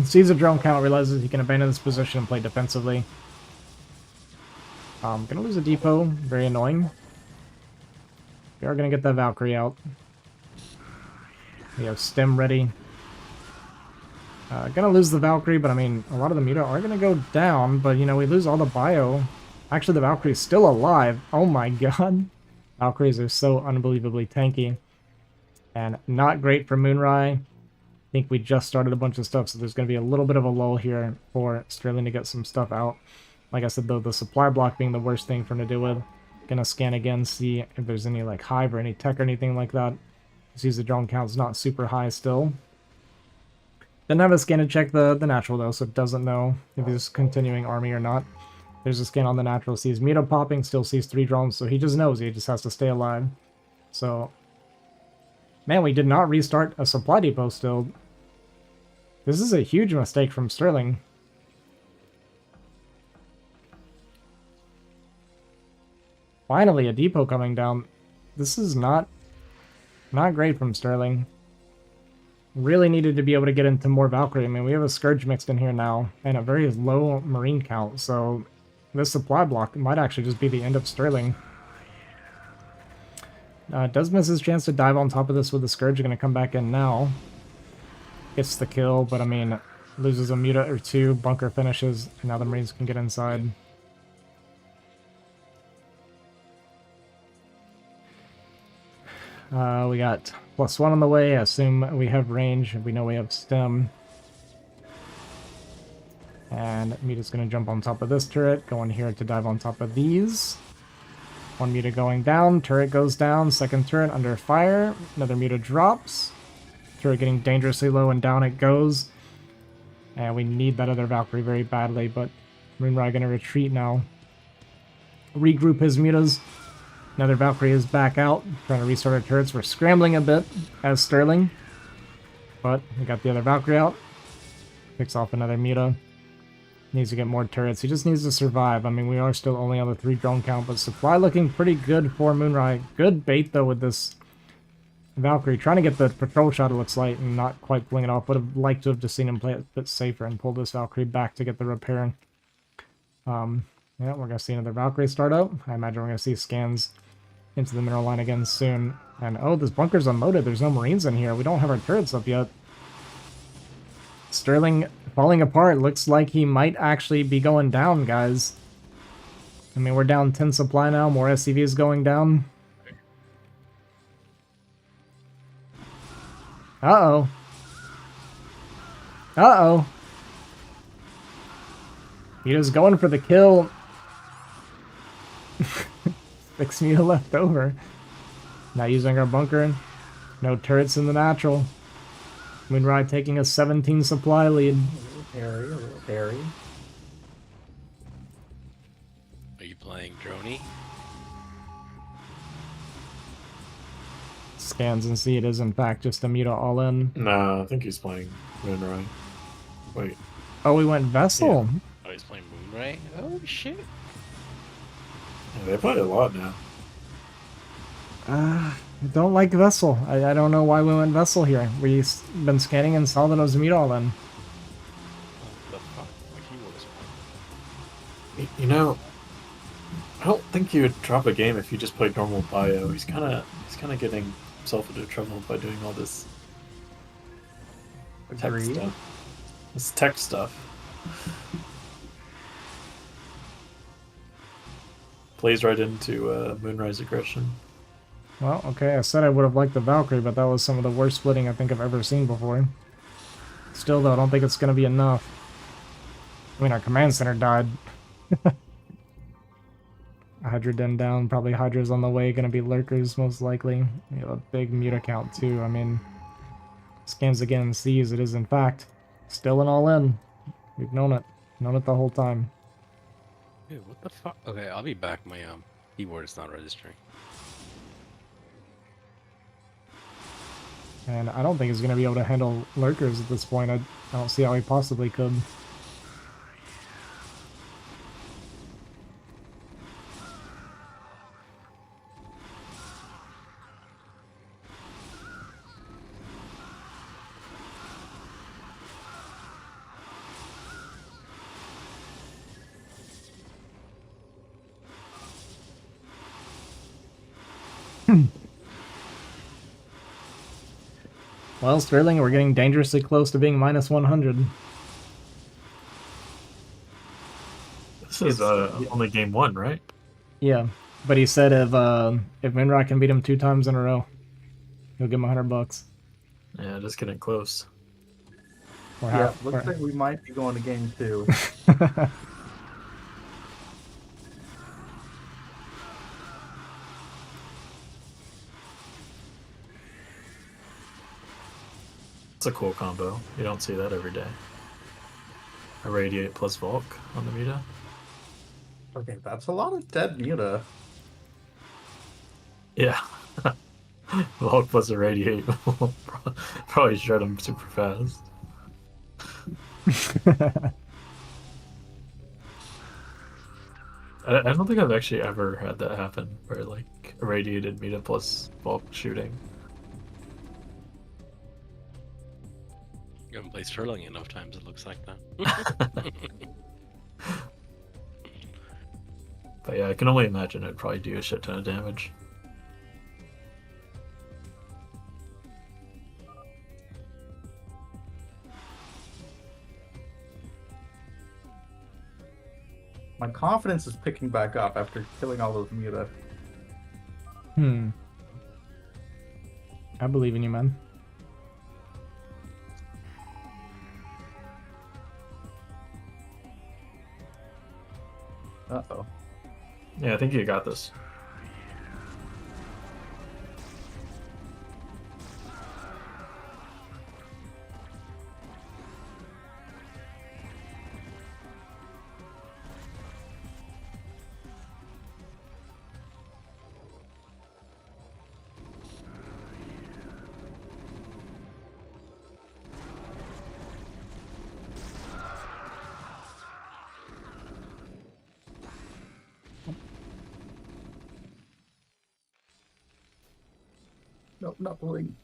S2: Sees a drone count, realizes he can abandon this position and play defensively. Going to lose a depot. Very annoying. We are going to get that Valkyrie out. We have Stem ready. Gonna lose the Valkyrie, but I mean, a lot of the Muta are gonna go down, but you know, we lose all the bio. Actually, the Valkyrie's still alive. Oh my god. Valkyries are so unbelievably tanky. And not great for Moonrai. I think we just started a bunch of stuff, so there's gonna be a little bit of a lull here for Sterling to get some stuff out. Like I said, though, the supply block being the worst thing for him to deal with. Gonna scan again, see if there's any like hive or any tech or anything like that. Sees the drone count's not super high still. Didn't have a scan to check the natural though, so it doesn't know if he's continuing army or not. There's a scan on the natural, sees Muta popping, still sees 3 drones, so he just knows he just has to stay alive. So, man, we did not restart a supply depot still. This is a huge mistake from Sterling. Finally, a depot coming down. This is not great from Sterling. Really needed to be able to get into more Valkyrie. I mean, we have a Scourge mixed in here now, and a very low Marine count, so this supply block might actually just be the end of Sterling. Does miss his chance to dive on top of this with the Scourge. Going to come back in now. Gets the kill, but I mean, loses a Muta or 2, bunker finishes, and now the Marines can get inside. We got +1 on the way. I assume we have range. We know we have stem. And Muta's going to jump on top of this turret. Go in here to dive on top of these. 1 Muta going down. Turret goes down. Second turret under fire. Another Muta drops. Turret getting dangerously low and down it goes. And we need that other Valkyrie very badly. But Moonrai going to retreat now. Regroup his Mutas. Another Valkyrie is back out, trying to restart our turrets. We're scrambling a bit as Sterling, but we got the other Valkyrie out. Picks off another Muta. Needs to get more turrets. He just needs to survive. I mean, we are still only on the 3 drone count, but supply looking pretty good for Moonrai. Good bait, though, with this Valkyrie. Trying to get the patrol shot, it looks like, and not quite pulling it off. Would have liked to have just seen him play it a bit safer and pull this Valkyrie back to get the repair. Yeah, we're going to see another Valkyrie start up. I imagine we're going to see scans into the mineral line again soon. And oh, this bunker's unloaded. There's no Marines in here. We don't have our turrets up yet. Sterling falling apart. Looks like he might actually be going down, guys. I mean, we're down 10 supply now. More SCVs going down. Uh-oh. Uh-oh. He was going for the kill. 6 Muta left over. Not using our bunker. No turrets in the natural. Moonrai taking a 17 supply lead.
S14: A little hairy. Are you playing Droney?
S2: Scans and see it is in fact just a Muta all in.
S15: No, I think he's playing Moonrai. Wait.
S2: Oh, we went Vessel.
S14: Yeah. Oh, he's playing Moonrai? Oh, shit.
S15: Yeah, they play a lot now.
S2: I don't like Vessel. I don't know why we went Vessel here. We've been scanning and saw that it was Muta all in.
S14: What the fuck? My
S15: You know, I don't think you would drop a game if you just played normal bio. He's kind of getting himself into trouble by doing all this tech stuff. This tech stuff. Plays right into Moonrise aggression.
S2: Well, okay, I said I would have liked the Valkyrie, but that was some of the worst splitting I think I've ever seen before. Still, though, I don't think it's going to be enough. I mean, our command center died. Hydra den down, probably Hydra's on the way, going to be lurkers most likely. We have a big Muta count too. I mean, scans again and sees it is in fact still an all-in. We've known it the whole time.
S14: Dude, what the fuck? Okay, I'll be back. My keyboard is not registering.
S2: And I don't think he's going to be able to handle lurkers at this point. I don't see how he possibly could. Well, Sterling, we're getting dangerously close to being minus 100.
S5: This is only game 1, right?
S2: Yeah, but he said if Moonrai can beat him 2 times in a row, he'll give him $100.
S5: Yeah, just getting close.
S1: Looks like we might be going to game 2.
S5: It's a cool combo. You don't see that every day. Irradiate plus Volk on the Muta.
S1: Okay, that's a lot of dead Muta.
S5: Yeah. Volk plus Irradiate will probably shred him super fast. I don't think I've actually ever had that happen, where like Irradiated Muta plus Volk shooting.
S14: You haven't played Sterling enough times, it looks like that.
S5: But yeah, I can only imagine it'd probably do a shit ton of damage.
S1: My confidence is picking back up after killing all those Muta.
S2: I believe in you, man.
S1: Uh-oh.
S5: Yeah, I think you got this.
S1: Nope, not the ring.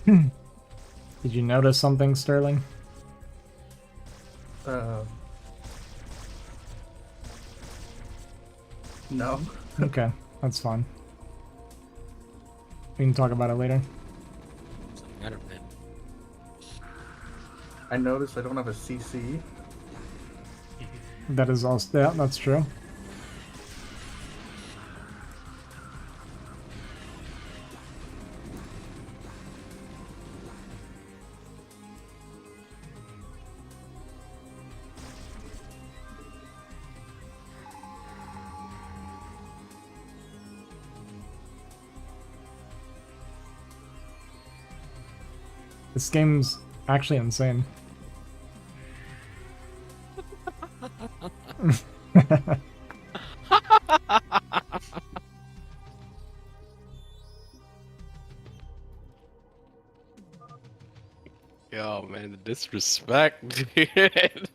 S2: Did you notice something, Sterling?
S1: No.
S2: Okay, that's fine. We can talk about it later.
S1: I noticed I don't have a CC.
S2: That is also, yeah, that's true. This game's actually insane.
S14: Yo, man, the disrespect, dude.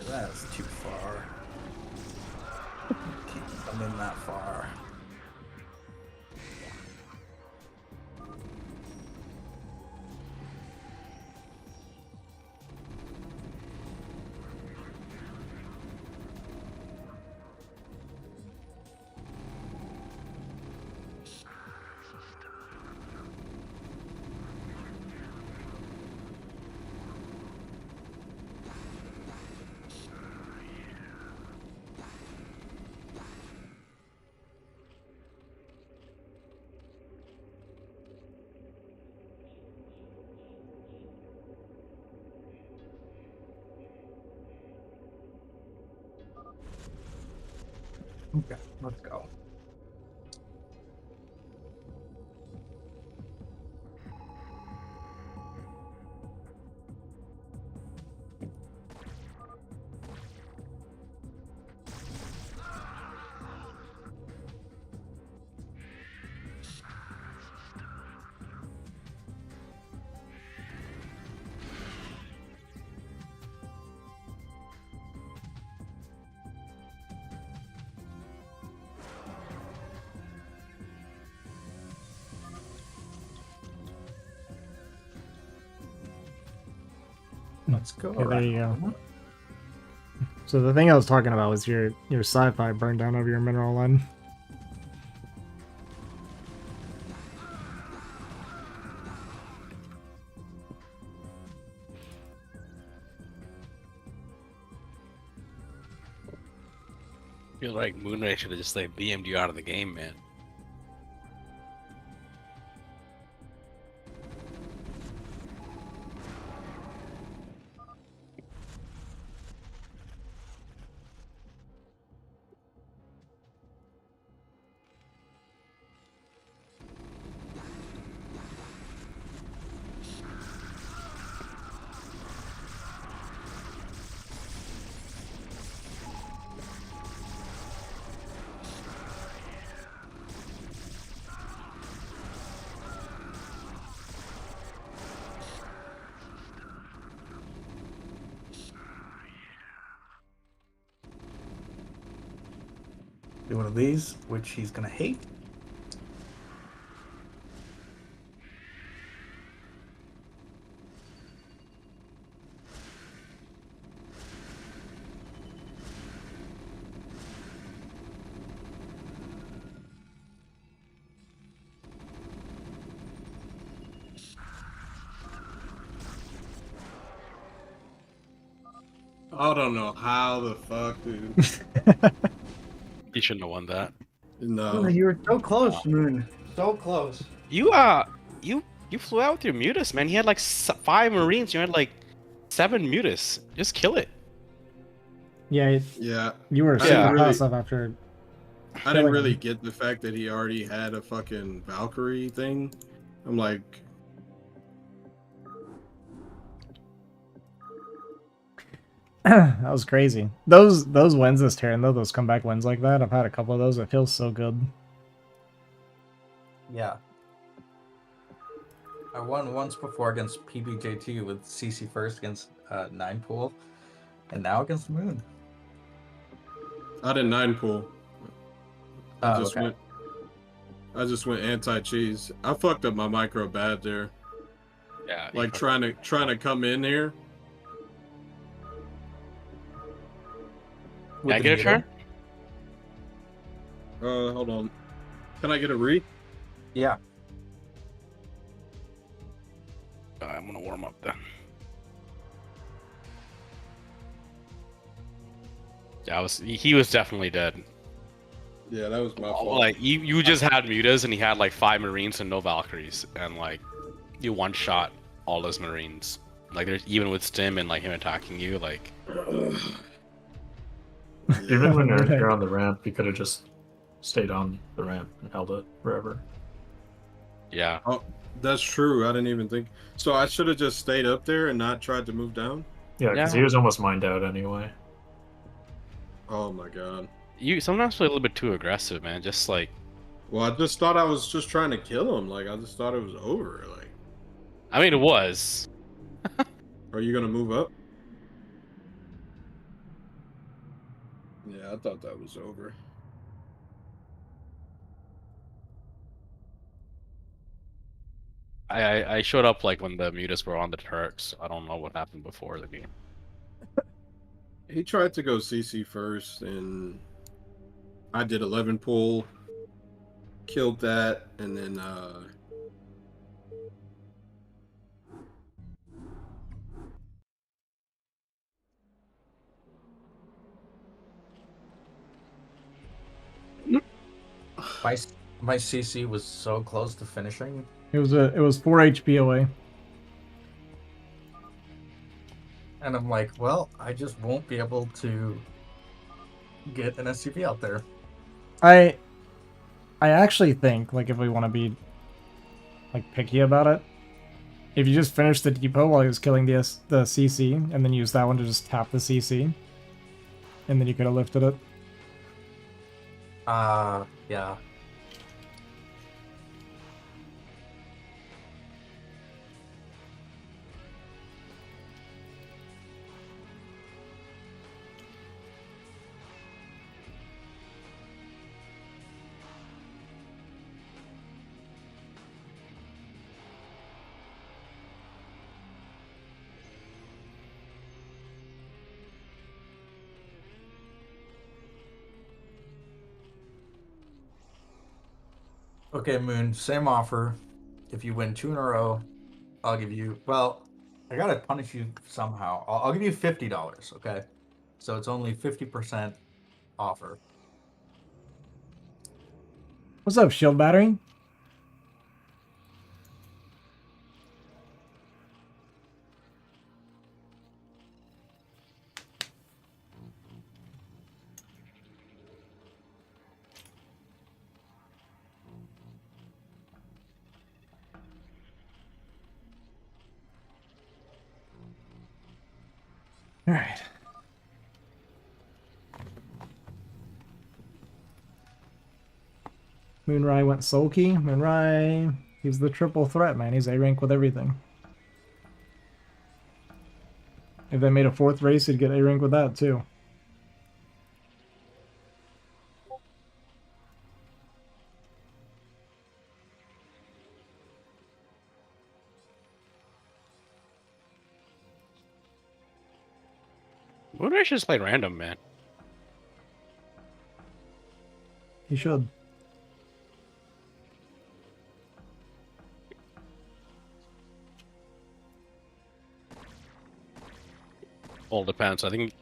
S1: That's too far. Can't come in that far. Okay, let's go. Let's go.
S2: Okay, there you go. So the thing I was talking about was your sci-fi burn down over your mineral line.
S14: I feel like Moonray should have just like BM'd you out of the game, man.
S1: Do one of these, which he's gonna hate.
S4: I don't know how the fuck, dude.
S14: He shouldn't have won that.
S4: No.
S1: You were so close, Moon. So close.
S14: You you flew out with your mutas, man. He had like 5 Marines. You had like 7 mutas. Just kill it.
S2: Yeah.
S4: Yeah.
S2: You were super passive after.
S4: I didn't really get the fact that he already had a fucking Valkyrie thing. I'm like,
S2: That was crazy. Those wins this turn, though, those comeback wins like that, I've had a couple of those. It feels so good.
S1: Yeah. I won once before against PBJ2 with CC first against 9 pool, and now against Moon.
S4: I did 9 pool. I
S1: okay.
S4: just went anti-cheese. I fucked up my micro bad there.
S14: Yeah.
S4: Like trying to come in here.
S14: Can I get a turn?
S4: Hold on. Can I get a re?
S1: Yeah.
S14: I'm gonna warm up then. Yeah, he was definitely dead.
S4: Yeah, that was my fault.
S14: Like you just had mutas and he had like 5 Marines and no Valkyries, and like you one shot all his Marines. Like there's even with Stim and like him attacking you, like.
S5: Even when you're on the ramp, you could have just stayed on the ramp and held it forever.
S14: Yeah.
S4: Oh, that's true. I didn't even think. So I should have just stayed up there and not tried to move down?
S5: Yeah, because he was almost mined out anyway.
S4: Oh my god.
S14: You sometimes play a little bit too aggressive, man. Just like.
S4: Well, I just thought I was just trying to kill him. Like, I just thought it was over. Like.
S14: I mean, it was.
S4: Are you gonna move up? Yeah, I thought that was over.
S14: I showed up like when the mutas were on the Turks. I don't know what happened before the game.
S4: He tried to go CC first, and I did 11 pull, killed that, and then
S1: My my CC was so close to finishing.
S2: It was 4 HP away.
S1: And I'm like, well, I just won't be able to get an SCV out there.
S2: I actually think, like, if we want to be like picky about it, if you just finish the depot while he was killing the CC, and then use that one to just tap the CC, and then you could have lifted it.
S1: Yeah. Okay, Moon, same offer. If you win 2 in a row, I'll give you, well, I gotta punish you somehow. I'll give you $50, okay? So it's only 50% offer.
S2: What's up, shield battery? All right. Moonrai went sulky. Moonrai, he's the triple threat, man. He's A rank with everything. If they made a 4th race, he'd get A rank with that too.
S14: Moonray should just play random, man.
S2: He should.
S14: All depends. I think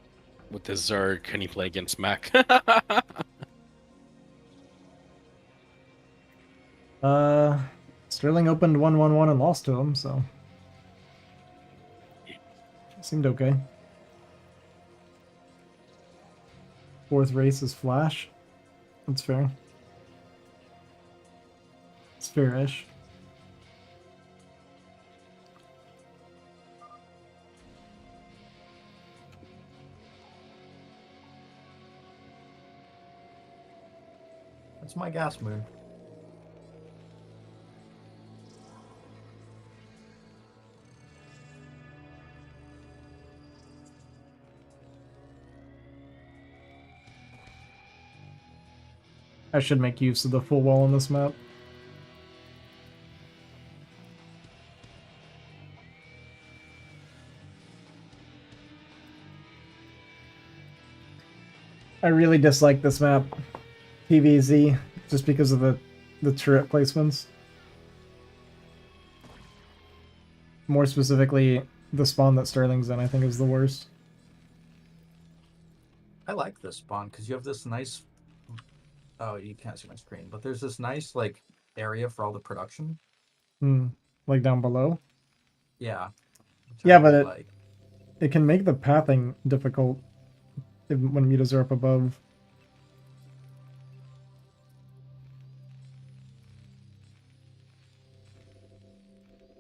S14: with the Zerg, can he play against Mech?
S2: Sterling opened 1-1-1 and lost to him, so seemed okay. 4th race is Flash. That's fair. It's fair-ish.
S1: That's my gas, Moon.
S2: I should make use of the full wall on this map. I really dislike this map, PvZ, just because of the turret placements. More specifically, the spawn that Sterling's in, I think, is the worst.
S1: I like this spawn because you have this nice. Oh, you can't see my screen, but there's this nice like area for all the production.
S2: Like down below.
S1: Yeah.
S2: Yeah, but it can make the pathing difficult when mutas are up above.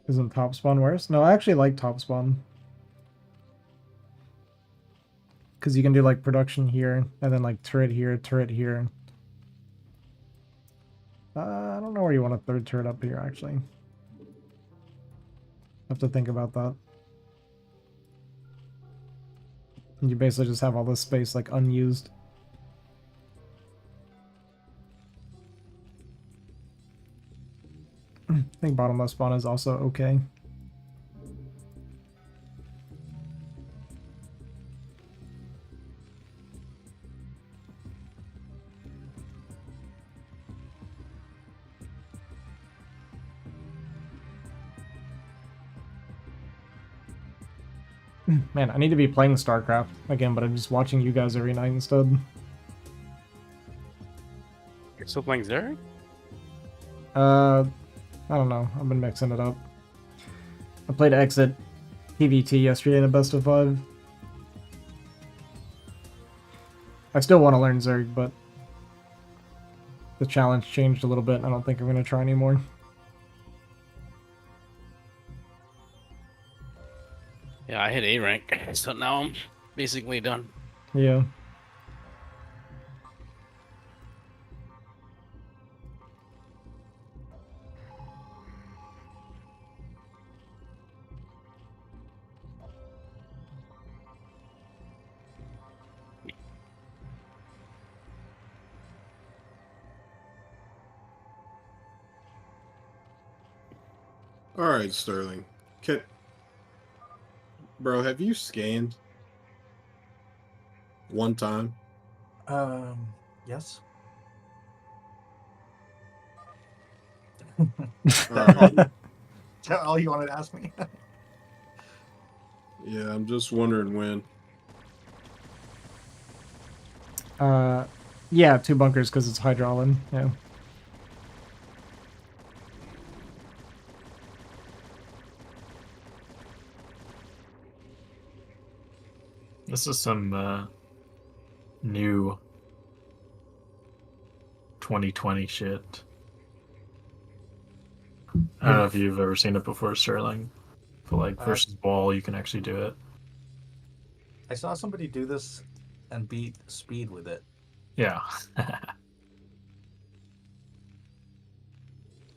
S2: Isn't top spawn worse? No, I actually like top spawn. Because you can do like production here, and then like turret here, turret here. I don't know where you want a 3rd turret up here, actually. Have to think about that. And you basically just have all this space like unused. I think bottom left spawn is also okay. Man, I need to be playing StarCraft again, but I'm just watching you guys every night instead.
S14: You're still playing Zerg?
S2: I don't know. I've been mixing it up. I played Exit PVT yesterday in a best of 5. I still want to learn Zerg, but the challenge changed a little bit. I don't think I'm going to try anymore.
S14: Yeah, I hit A rank, so now I'm basically done.
S2: Yeah.
S4: All right, Sterling. Bro, have you scanned one time?
S1: Yes.
S4: All right.
S1: Is that all you wanted to ask me?
S4: Yeah, I'm just wondering when.
S2: Yeah, 2 bunkers because it's Hydraulic. Yeah.
S5: This is some new 2020 shit. I don't know if you've ever seen it before, Sterling. But like versus wall, you can actually do it.
S1: I saw somebody do this and beat speed with it.
S5: Yeah.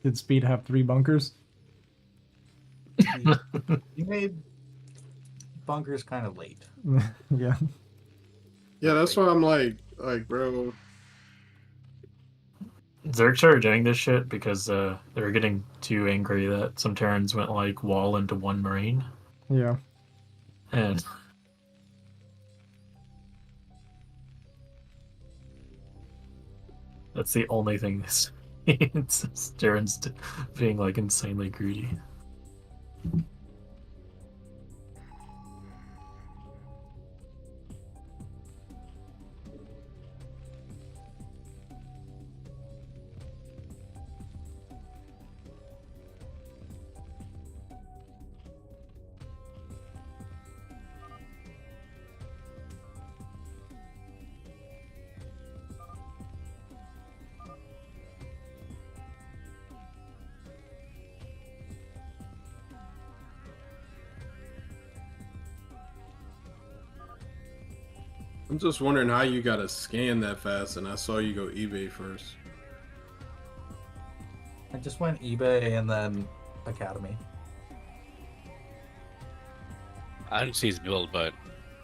S2: Did Speed have 3 bunkers?
S1: He made bunkers kind of late.
S2: Yeah.
S4: Yeah, that's why I'm like, bro.
S5: Zerg started doing this shit because they were getting too angry that some Terrans went like wall into 1 Marine.
S2: Yeah.
S5: And that's the only thing this it's Terrans being like insanely greedy.
S4: I'm just wondering how you got to scan that fast, and I saw you go eBay first.
S1: I just went eBay and then Academy.
S14: I didn't see his build, but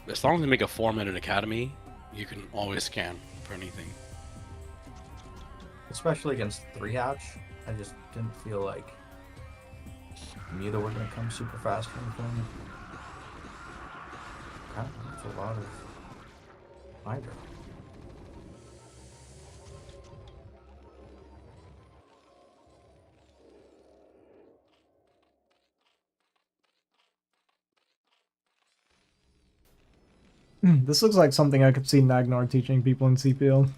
S14: as long as you make a 4-minute academy, you can always scan for anything.
S1: Especially against 3-hatch. I just didn't feel like neither were going to come super fast or anything. God, that's a lot of Hydra.
S2: This looks like something I could see Nagnar teaching people in CPL.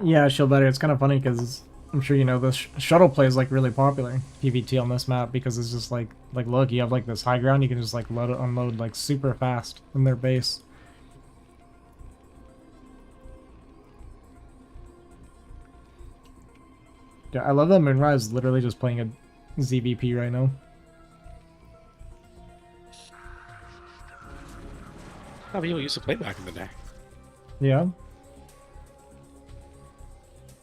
S2: Yeah, she'll better. It's kind of funny because I'm sure you know this shuttle play is like really popular PvT on this map because it's just like look, you have like this high ground, you can just like load it, unload like super fast in their base. Yeah, I love that Moonrai is literally just playing a ZVP right now.
S14: How people used to play back in the day.
S2: Yeah.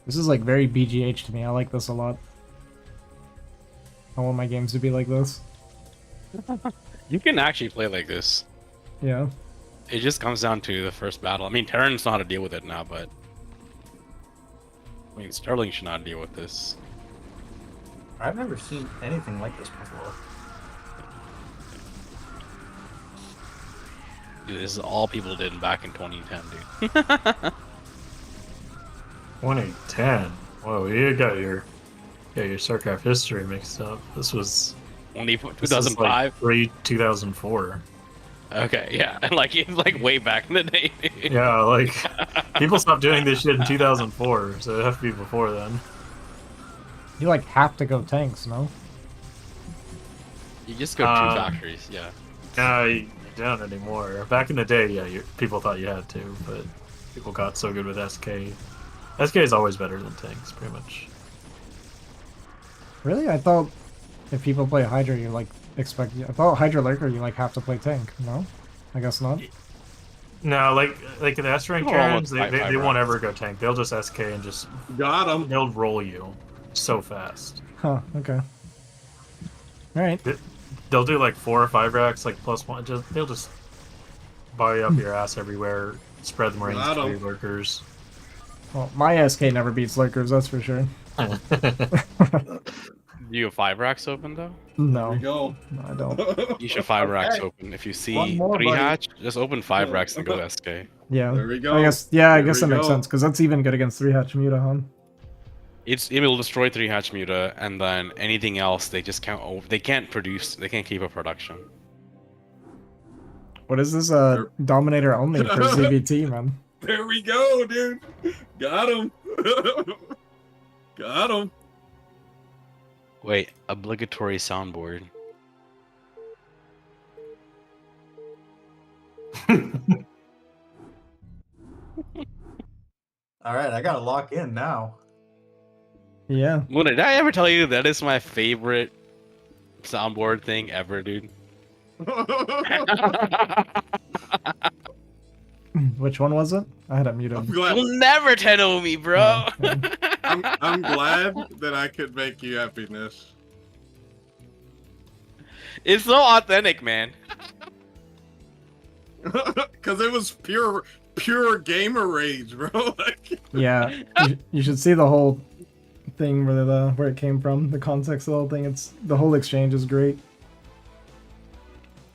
S2: This is like very BGH to me. I like this a lot. I want my games to be like this.
S14: You can actually play like this.
S2: Yeah.
S14: It just comes down to the first battle. I mean, Terrans know how to deal with it now, but I mean, Sterling should not deal with this.
S1: I've never seen anything like this before.
S14: Dude, this is all people did back in 2010, dude.
S5: 2010. Whoa, you got your StarCraft history mixed up. This was
S14: Only
S5: this is
S14: 2005.
S5: like pre-2004.
S14: Okay, yeah, like it's like way back in the day. Dude.
S5: Yeah, like people stopped doing this shit in 2004, so it have to be before then.
S2: You like have to go tanks, no?
S14: You just go two factories, yeah.
S5: You don't anymore. Back in the day, yeah, people thought you had to, but people got so good with SK. SK is always better than tanks, pretty much.
S2: Really? I thought if people play Hydra, you like expect. I thought Hydra Lurker, you like have to play tank. No, I guess not.
S5: No, like the S rank
S14: Oh,
S5: Terrans,
S14: almost
S5: they
S14: five
S5: won't
S14: rounds.
S5: ever go tank. They'll just SK and just
S4: Got him.
S5: they'll roll you so fast.
S2: Huh? Okay. All right.
S5: They'll do like 4 or 5 racks, like +1. They'll just buy you up your ass everywhere. Spread the Marines
S4: Got
S5: to
S4: 'em.
S5: your lurkers.
S2: Well, my SK never beats Lurkers, that's for sure.
S14: Do you have 5 racks open though?
S2: No,
S4: Here we go.
S2: no, I don't.
S14: You should 5 racks
S1: Okay.
S14: open. If you
S1: One
S14: see
S1: more,
S14: 3
S1: buddy.
S14: hatch, just open 5 racks and go SK.
S2: Yeah.
S4: There we go.
S2: I guess. Yeah, I
S4: There
S2: guess that
S4: we
S2: makes
S4: go.
S2: sense because that's even good against 3-hatch Muta, huh?
S14: It will destroy 3 hatch Muta, and then anything else they just can't they can't produce. They can't keep up production.
S2: What is this? Dominator only for ZBT, man.
S4: There we go, dude. Got him. Got him.
S14: Wait, obligatory soundboard.
S1: All right, I gotta lock in now.
S2: Yeah.
S14: Luna, did I ever tell you that is my favorite soundboard thing ever, dude?
S2: Which one was it? I had it muted.
S4: I'm glad.
S14: You'll never 10-0 me, bro.
S4: I'm glad that I could make you happiness.
S14: It's so authentic, man.
S4: Cause it was pure gamer rage, bro. Like,
S2: Yeah, you should see the whole thing where it came from, the context of the whole thing. It's the whole exchange is great.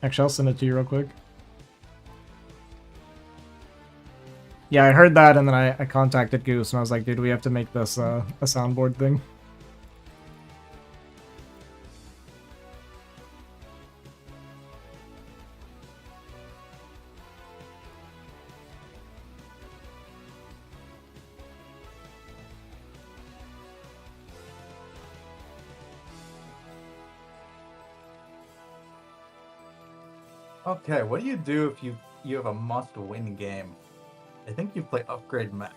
S2: Actually, I'll send it to you real quick. Yeah, I heard that, and then I contacted Goose, and I was like, dude, we have to make this a soundboard thing.
S1: Okay, what do you do if you have a must-win game? I think you play Upgrade Mech.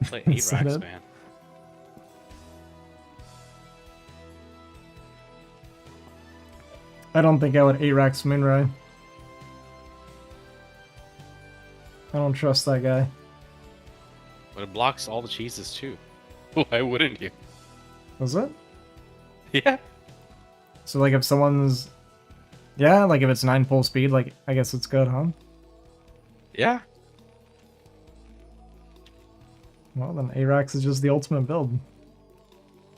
S14: Play 8
S2: Is that
S14: racks,
S2: it?
S14: man.
S2: I don't think I would A-Rax Moonrai. I don't trust that guy.
S14: But it blocks all the cheeses too. Why wouldn't you?
S2: Was it?
S14: Yeah.
S2: So, like, if someone's... Yeah, like, if it's 9 full speed, like, I guess it's good, huh?
S14: Yeah.
S2: Well, then A-Rax is just the ultimate build.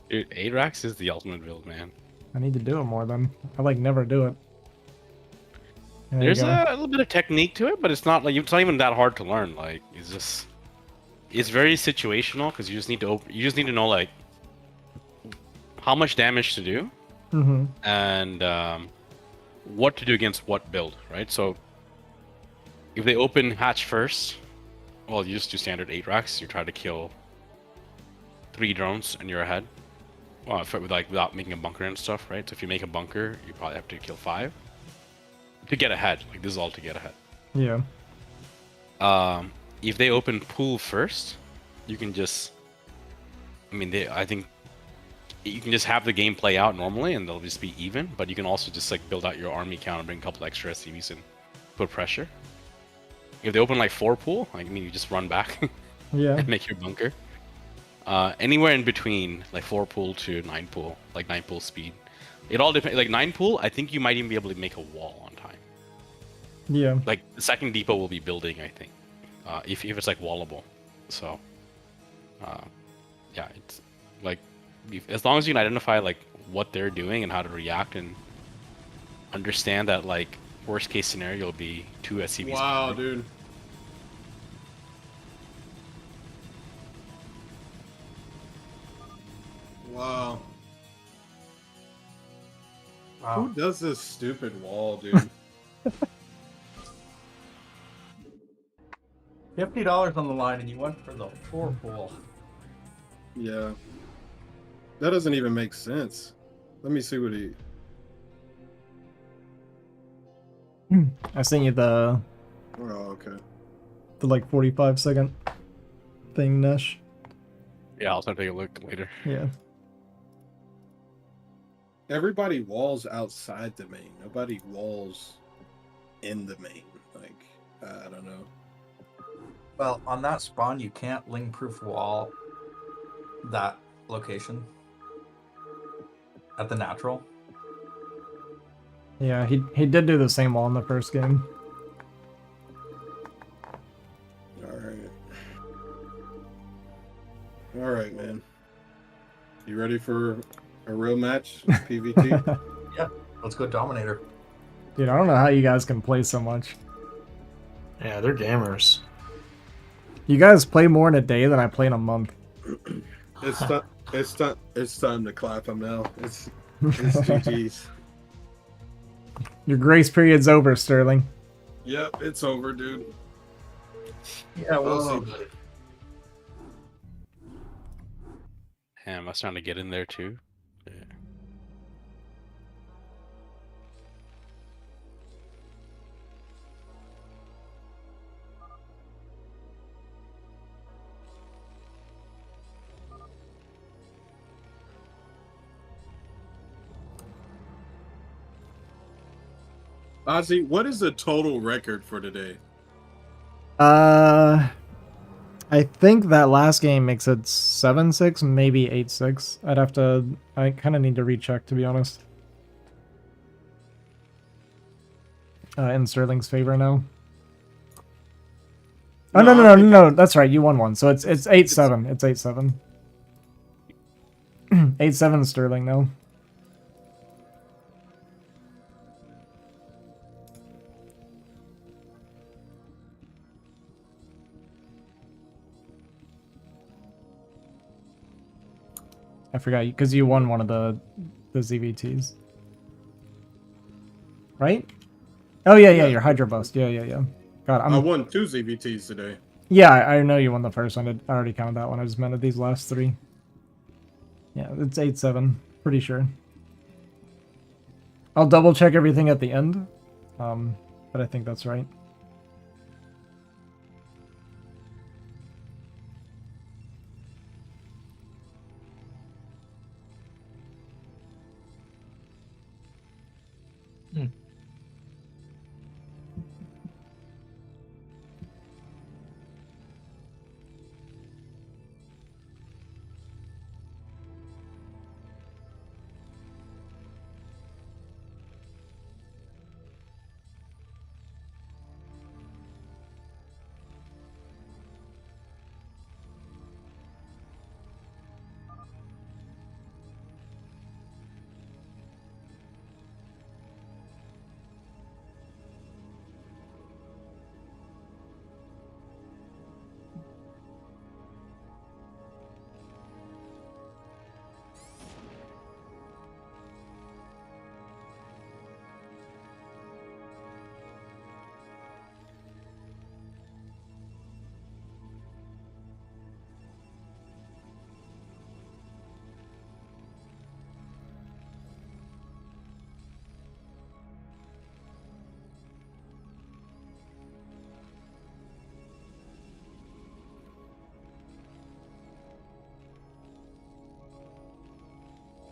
S14: Dude, 8 racks is the ultimate build, man.
S2: I need to do it more, then. I, like, never do it. There you
S14: There's
S2: go.
S14: a little bit of technique to it, but it's not like it's not even that hard to learn. Like it's very situational because you just need to know like how much damage to do
S2: Mm-hmm.
S14: and what to do against what build, right? So if they open hatch first, well, you just do standard 8 racks. You try to kill 3 drones and you're ahead. Well, without making a bunker and stuff, right? So if you make a bunker, you probably have to kill 5 to get ahead. Like this is all to get ahead.
S2: Yeah.
S14: If they open pool first, you can just, I think you can just have the game play out normally and they'll just be even, but you can also just like build out your army count and bring a couple extra SCVs and put pressure. If they open like 4 pool, I mean, you just run back
S2: Yeah.
S14: and make your bunker. Anywhere in between, like 4 pool to 9 pool, like 9 pool speed. It all depends. Like 9 pool, I think you might even be able to make a wall on time.
S2: Yeah.
S14: Like the second depot will be building, I think, if it's like wallable. So, yeah, it's like as long as you can identify like what they're doing and how to react and understand that like worst case scenario will be 2 SCVs.
S4: Wow, dude. Wow.
S1: Wow.
S4: Who does this stupid wall, dude?
S1: $50 on the line, and you went for the 4 pool.
S4: Yeah. That doesn't even make sense. Let me see what he...
S2: I sent you the
S4: Oh, okay.
S2: like 45-second thing, Nesh.
S14: Yeah, I'll take a look later.
S2: Yeah.
S4: Everybody walls outside the main. Nobody walls in the main. Like, I don't know.
S1: Well, on that spawn, you can't ling-proof wall that location at the natural.
S2: Yeah, he did do the same wall in the first game.
S4: All right, man. You ready for a real match, PvT?
S1: Yeah, let's go Dominator.
S2: Dude, I don't know how you guys can play so much.
S5: Yeah, they're gamers.
S2: You guys play more in a day than I play in a month.
S4: It's time to clap them now. It's GG's.
S2: Your grace period's over, Sterling.
S4: Yep, it's over, dude.
S1: Yeah, we'll
S4: Oh.
S1: see.
S14: Damn, I was trying to get in there too. Yeah.
S4: Ozzy, what is the total record for today?
S2: I think that last game makes it 7-6, maybe 8-6. I kind of need to recheck, to be honest. In Sterling's favor now. Oh, no, that's right, you won one. So it's 8-7. It's 8-7. 8-7 Sterling now. I forgot, because you won one of the ZVTs. Right? Oh, yeah, your Hydro Bust. Yeah. God,
S4: I won 2 ZVTs today.
S2: Yeah, I know you won the first one. I already counted that one. I just meant these last 3. Yeah, it's 8-7. Pretty sure. I'll double check everything at the end. But I think that's right.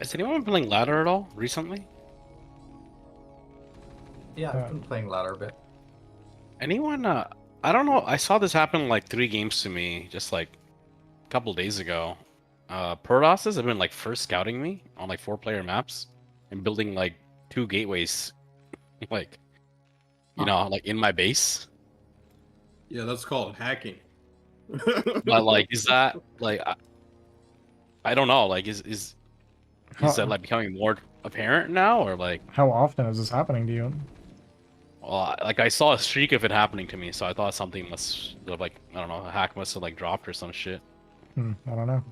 S14: Has anyone been playing ladder at all recently?
S1: Yeah, I've been playing ladder a bit.
S14: Anyone I don't know. I saw this happen like 3 games to me just like a couple days ago. Protoss have been like first scouting me on like 4-player maps and building like 2 gateways, like like in my base.
S4: Yeah, that's called hacking.
S14: But like, is that like I don't know. Like, is that like becoming more apparent now, or like?
S2: How often is this happening to you?
S14: Well, like I saw a streak of it happening to me, so I thought something must have like I don't know, a hack must have like dropped or some shit.
S2: I don't know.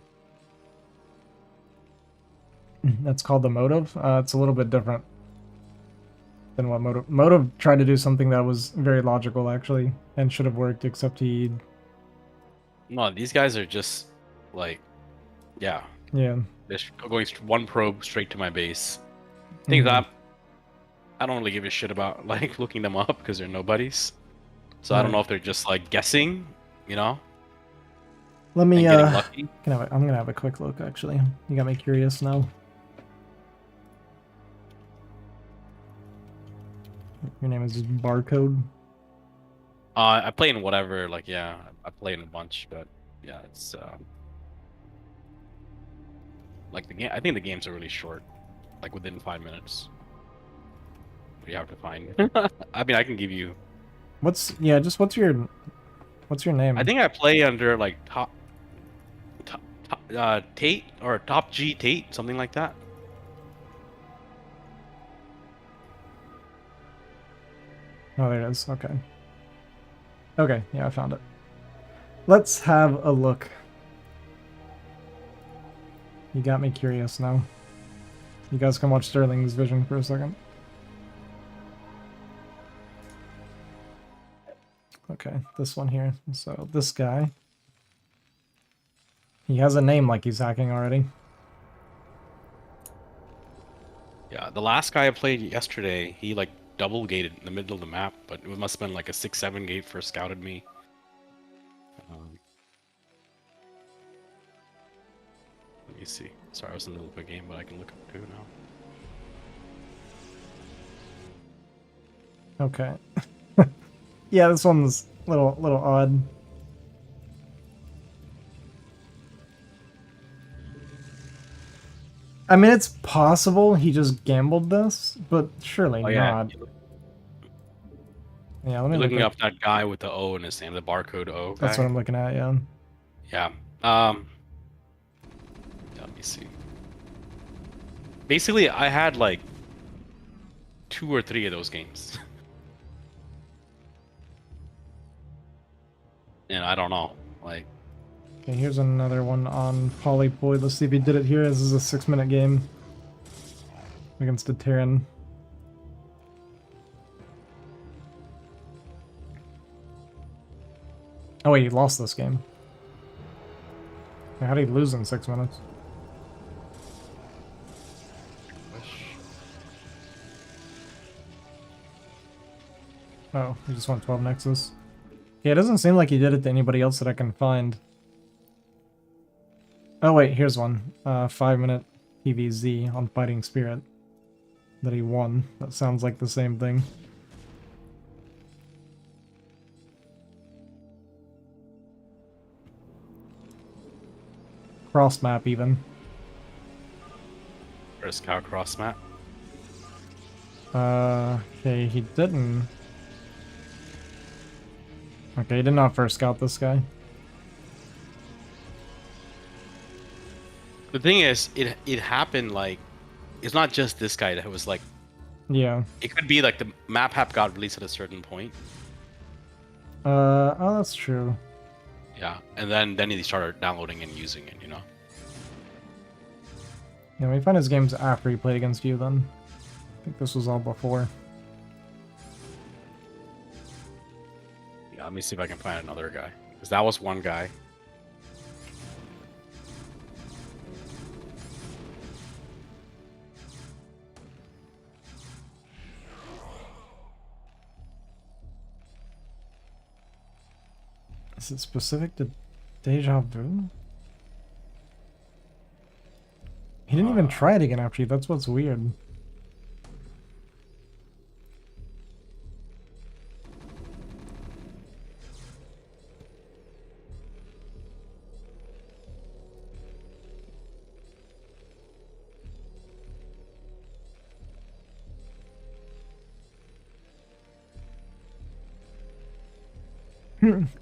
S2: That's called the motive. It's a little bit different than what motive. Motive tried to do something that was very logical actually, and should have worked, except he.
S14: No, these guys are just like, yeah.
S2: Yeah.
S14: They're going one probe straight to my base. Things that I don't really give a shit about like looking them up because they're nobodies. So I don't know if they're just like guessing, you know.
S2: Let me.
S14: And getting lucky.
S2: I'm gonna have a quick look. Actually, you got me curious now. Your name is Barcode.
S14: I play in whatever. Like, yeah, I play in a bunch, but yeah, it's like the game. I think the games are really short, like within 5 minutes. You have to find. I mean, I can give you.
S2: What's your name?
S14: I think I play under like top Tate or top G Tate, something like that.
S2: Oh, there it is. Okay. Okay, yeah, I found it. Let's have a look. You got me curious now. You guys can watch Sterling's vision for a second. Okay, this one here. So this guy. He has a name like he's hacking already.
S14: Yeah, the last guy I played yesterday, he like double gated in the middle of the map, but it must have been like a 6-7 gate first scouted me. Let me see. Sorry, I was in the middle of a game, but I can look up too now.
S2: Okay. Yeah, this one's a little odd. I mean, it's possible he just gambled this, but surely not. Yeah, let me
S14: You're
S2: look
S14: looking up that guy with the O in his name, the barcode O guy.
S2: That's what I'm looking at, yeah.
S14: Yeah. Let me see. Basically, I had like 2 or 3 of those games. And I don't know, like.
S2: Okay, here's another one on Polypoid. Let's see if he did it here. This is a 6-minute game against a Terran. Oh wait, he lost this game. How did he lose in 6 minutes? Oh, he just went 12 Nexus. Yeah, it doesn't seem like he did it to anybody else that I can find. Oh wait, here's one. 5-minute PVZ on Fighting Spirit. That he won. That sounds like the same thing. Cross map even.
S14: First cow cross map.
S2: Okay, he didn't. Okay, he did not first scout this guy.
S14: The thing is, it happened like, it's not just this guy that was like.
S2: Yeah.
S14: It could be like the map app got released at a certain point.
S2: Oh, that's true.
S14: Yeah, and then he started downloading and using it, you know.
S2: Yeah, we find his games after he played against you then. I think this was all before.
S14: Yeah, let me see if I can find another guy. Because that was one guy.
S2: Is it specific to Deja Vu? He didn't even try it again after you. That's what's weird.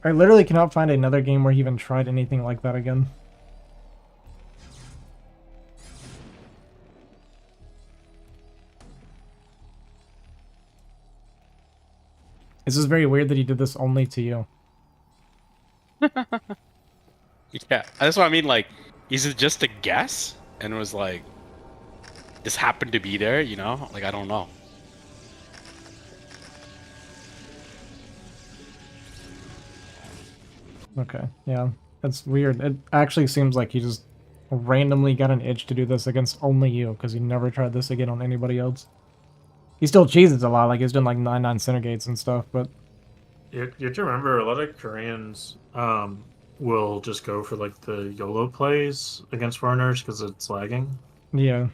S2: I literally cannot find another game where he even tried anything like that again. This is very weird that he did this only to you.
S14: Yeah, that's what I mean. Like, is it just a guess? And it was like, just happened to be there, you know? Like, I don't know.
S2: Okay, yeah. That's weird. It actually seems like he just randomly got an itch to do this against only you, because he never tried this again on anybody else. He still cheeses a lot, like he's done like 9-9 center gates and stuff, but...
S5: You have to remember, a lot of Koreans will just go for like the YOLO plays against foreigners because it's lagging.
S2: Yeah.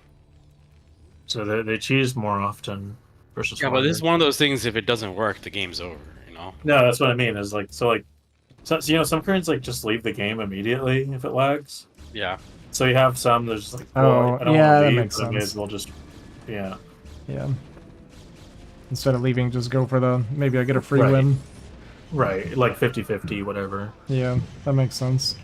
S5: So they cheese more often versus
S14: Yeah, but this is
S5: foreigners.
S14: one of those things, if it doesn't work, the game's over, you know?
S5: No, that's what I mean. Is like so you know, some Koreans like just leave the game immediately if it lags.
S14: Yeah.
S5: So you have some that's just like,
S2: Oh,
S5: I don't
S2: yeah,
S5: want to
S2: that
S5: leave,
S2: makes
S5: but I may
S2: sense.
S5: as well just, yeah.
S2: Yeah. Instead of leaving, just go for the, maybe I get a free
S5: Right.
S2: win.
S5: Right, like 50-50, whatever.
S2: Yeah, that makes sense.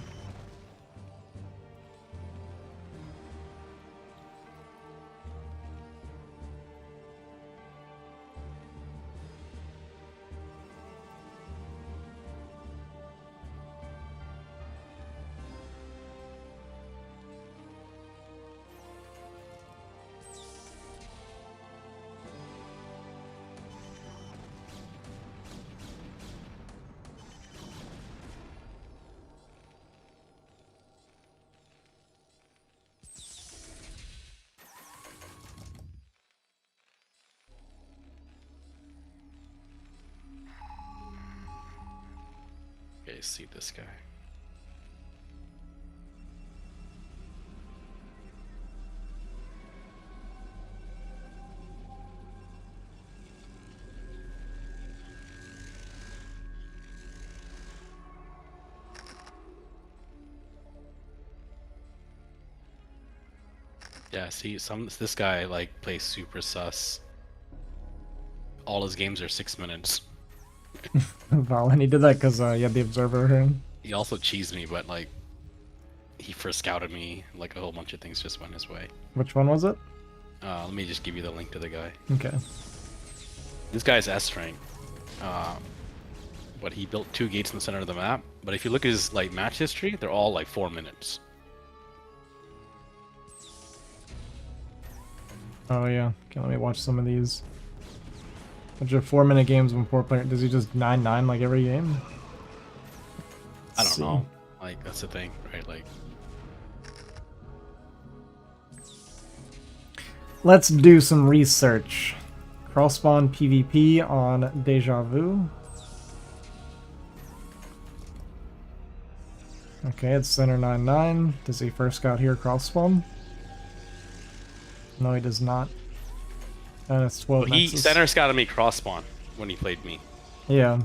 S14: Okay, see this guy. Yeah, see, this guy like plays super sus. All his games are 6 minutes.
S2: Val, and he did that because he had the observer here.
S14: He also cheesed me, but like, he first scouted me. Like a whole bunch of things just went his way.
S2: Which one was it?
S14: Let me just give you the link to the guy.
S2: Okay.
S14: This guy's S rank, but he built 2 gates in the center of the map. But if you look at his like match history, they're all like 4 minutes.
S2: Oh yeah. Okay, let me watch some of these. Bunch of 4-minute games when 4 players. Does he just 9-9 like every game?
S14: I don't know. Like, that's the thing, right? Like,
S2: let's do some research. Cross-spawn PvP on Deja Vu. Okay, it's center 9-9. Does he first scout here cross-spawn? No, he does not. And it's 12
S14: well, he
S2: nexus.
S14: center scouted me cross spawn when he played me.
S2: Yeah.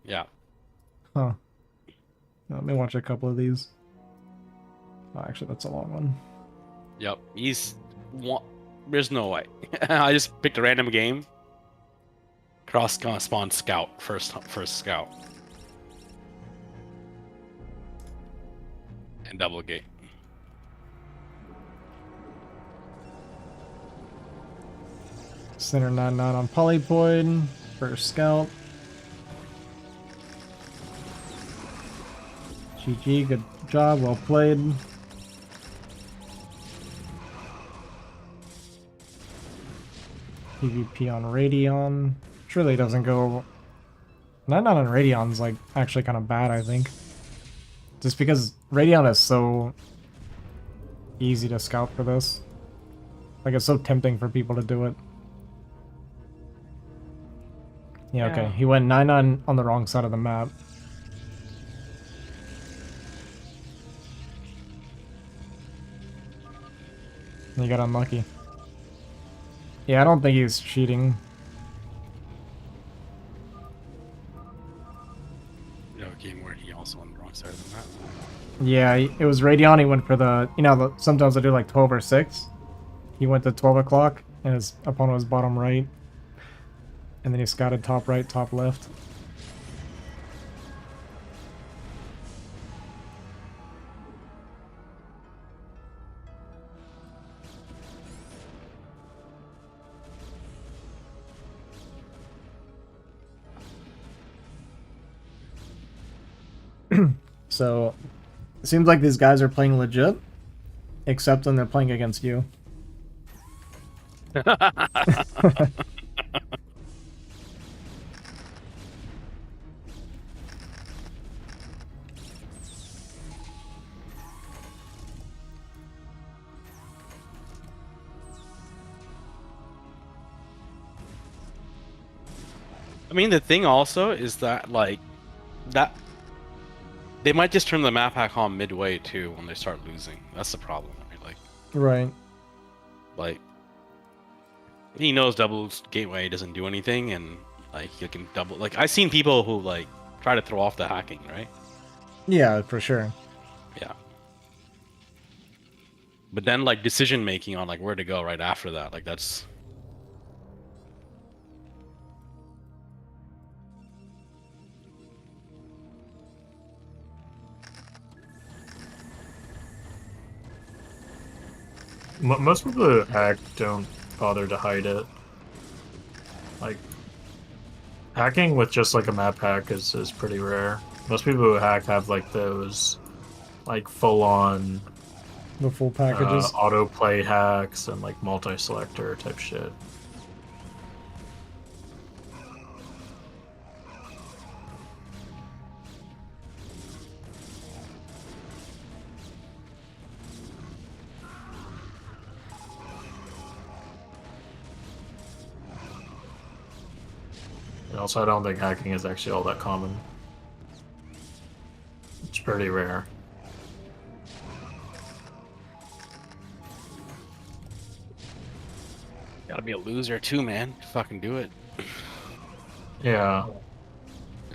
S14: Yeah.
S2: Huh. Let me watch a couple of these. Oh, actually, that's a long one.
S14: Yep. There's no way. I just picked a random game. Cross spawn scout first scout. And double gate.
S2: Center 9-9 on Polypoid. First scout. GG, good job, well played. PvP on Radeon. Surely doesn't go... 9-9 on Radeon's like actually kind of bad, I think. Just because Radeon is so easy to scout for this. Like, it's so tempting for people to do it. Yeah, okay.
S14: Yeah.
S2: He went 9-9 on the wrong side of the map. He got unlucky. Yeah, I don't think he's cheating.
S14: No game where he also on the wrong side of the map.
S2: Yeah, it was Radeon. He went for the... You know, sometimes I do like 12 or 6. He went to 12 o'clock, and his opponent was bottom right. And then he scouted top right, top left. So it seems like these guys are playing legit, except when they're playing against you.
S14: I mean, the thing also is that like that they might just turn the map hack on midway too when they start losing. That's the problem. Right? Like he knows double gateway doesn't do anything, and like you can double. Like I've seen people who like try to throw off the hacking, right?
S2: Yeah, for sure.
S14: Yeah. But then like decision making on like where to go right after that, like that's.
S5: Most people who hack don't bother to hide it. Like, hacking with just like a map hack is pretty rare. Most people who hack have like those, like full-on,
S2: the full packages,
S5: autoplay hacks and like multi-selector type shit. And also, I don't think hacking is actually all that common. It's pretty rare.
S14: Gotta be a loser too, man. Fucking do it.
S5: Yeah.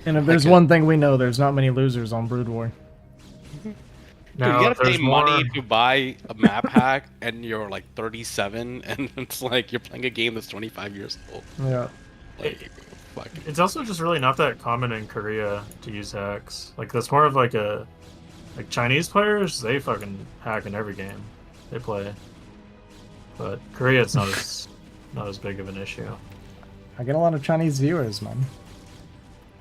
S2: And if there's one thing we know, there's not many losers on Brood War.
S14: Dude,
S5: Now,
S14: you gotta pay
S5: there's more-
S14: money to buy a map hack, and you're like 37, and it's like you're playing a game that's 25 years old.
S2: Yeah.
S14: Like, fuck.
S5: It's also just really not that common in Korea to use hacks. Like that's more of like a like Chinese players, they fucking hack in every game they play. But Korea, it's not as big of an issue.
S2: I get a lot of Chinese viewers, man.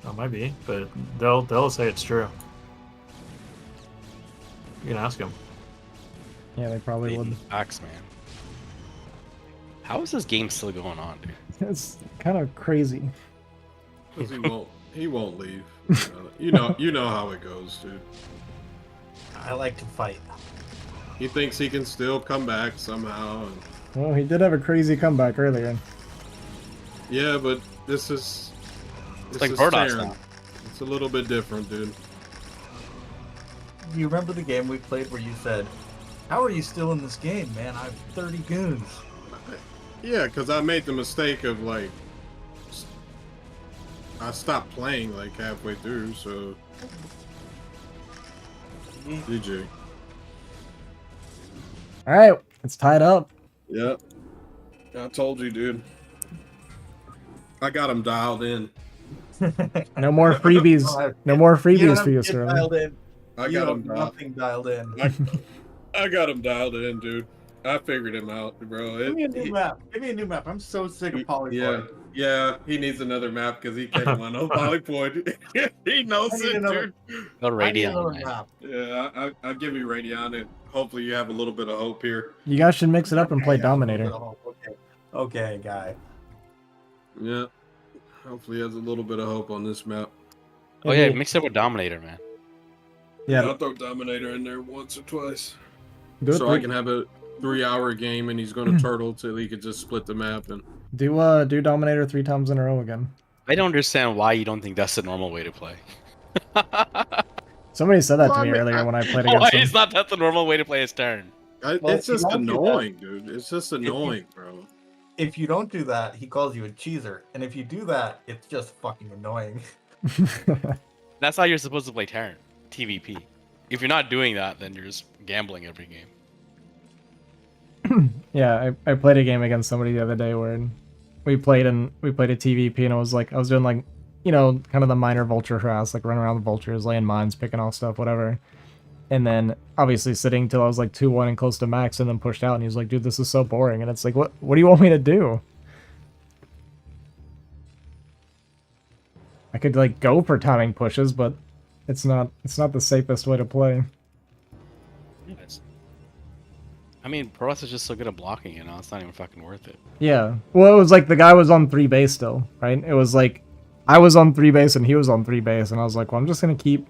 S5: It might be, but they'll say it's true. You can ask them.
S2: Yeah, they probably would.
S14: Facts, man. How is this game still going on, dude?
S2: It's kind of crazy.
S4: 'Cause he won't leave. You know how it goes, dude.
S1: I like to fight.
S4: He thinks he can still come back somehow. And...
S2: Well, he did have a crazy comeback earlier.
S4: Yeah, but this is
S14: like Birdos
S4: Terran.
S14: now.
S4: It's a little bit different, dude.
S1: You remember the game we played where you said, "How are you still in this game, man? I have 30 goons."
S4: Yeah, because I made the mistake of like I stopped playing like halfway through, so DJ.
S2: All right, it's tied up.
S4: Yep. I told you, dude. I got him dialed in.
S2: No more freebies. No more freebies for you, sir.
S4: I got him
S1: dialed in.
S4: I got him dialed in, dude. I figured him out, bro.
S1: Give me a new map. Give me a new map. I'm so sick of Polypoid.
S4: Yeah, he needs another map because he can't run on Polypoid. He knows it, dude.
S14: Go Radion,
S1: another
S14: man.
S1: map.
S4: Yeah, I'll give you Radion, and hopefully you have a little bit of hope here.
S2: You guys should mix it up and play Dominator.
S1: Okay, guy.
S4: Yeah. Hopefully he has a little bit of hope on this map.
S14: Oh yeah, mix it with Dominator, man.
S2: Yeah.
S4: I'll throw Dominator in there once or twice.
S2: Do it
S4: So I can have a 3-hour game and he's gonna turtle till he could just split the map and
S2: Do Dominator 3 times in a row again.
S14: I don't understand why you don't think that's the normal way to play.
S2: Somebody said that to me earlier when I played
S14: Why
S2: against him.
S14: is not that the normal way to play his turn?
S4: it's just annoying, dude. It's just annoying, bro.
S1: If you don't do that, he calls you a cheeser. And if you do that, it's just fucking annoying.
S14: That's how you're supposed to play Terran, TVP. If you're not doing that, then you're just gambling every game.
S2: Yeah, I played a game against somebody the other day where we played a TVP and I was doing like, you know, kind of the minor vulture harass, like running around the vultures, laying mines, picking off stuff, whatever. And then obviously sitting till I was like 2-1 and close to max and then pushed out and he was like, dude, this is so boring. And it's like, what do you want me to do? I could like go for timing pushes, but It's not the safest way to play.
S14: Yes. I mean, Protoss is just so good at blocking, you know. It's not even fucking worth it.
S2: Yeah. Well, it was like the guy was on 3 base still, right? It was like I was on 3 base and he was on 3 base, and I was like, well, I'm just gonna keep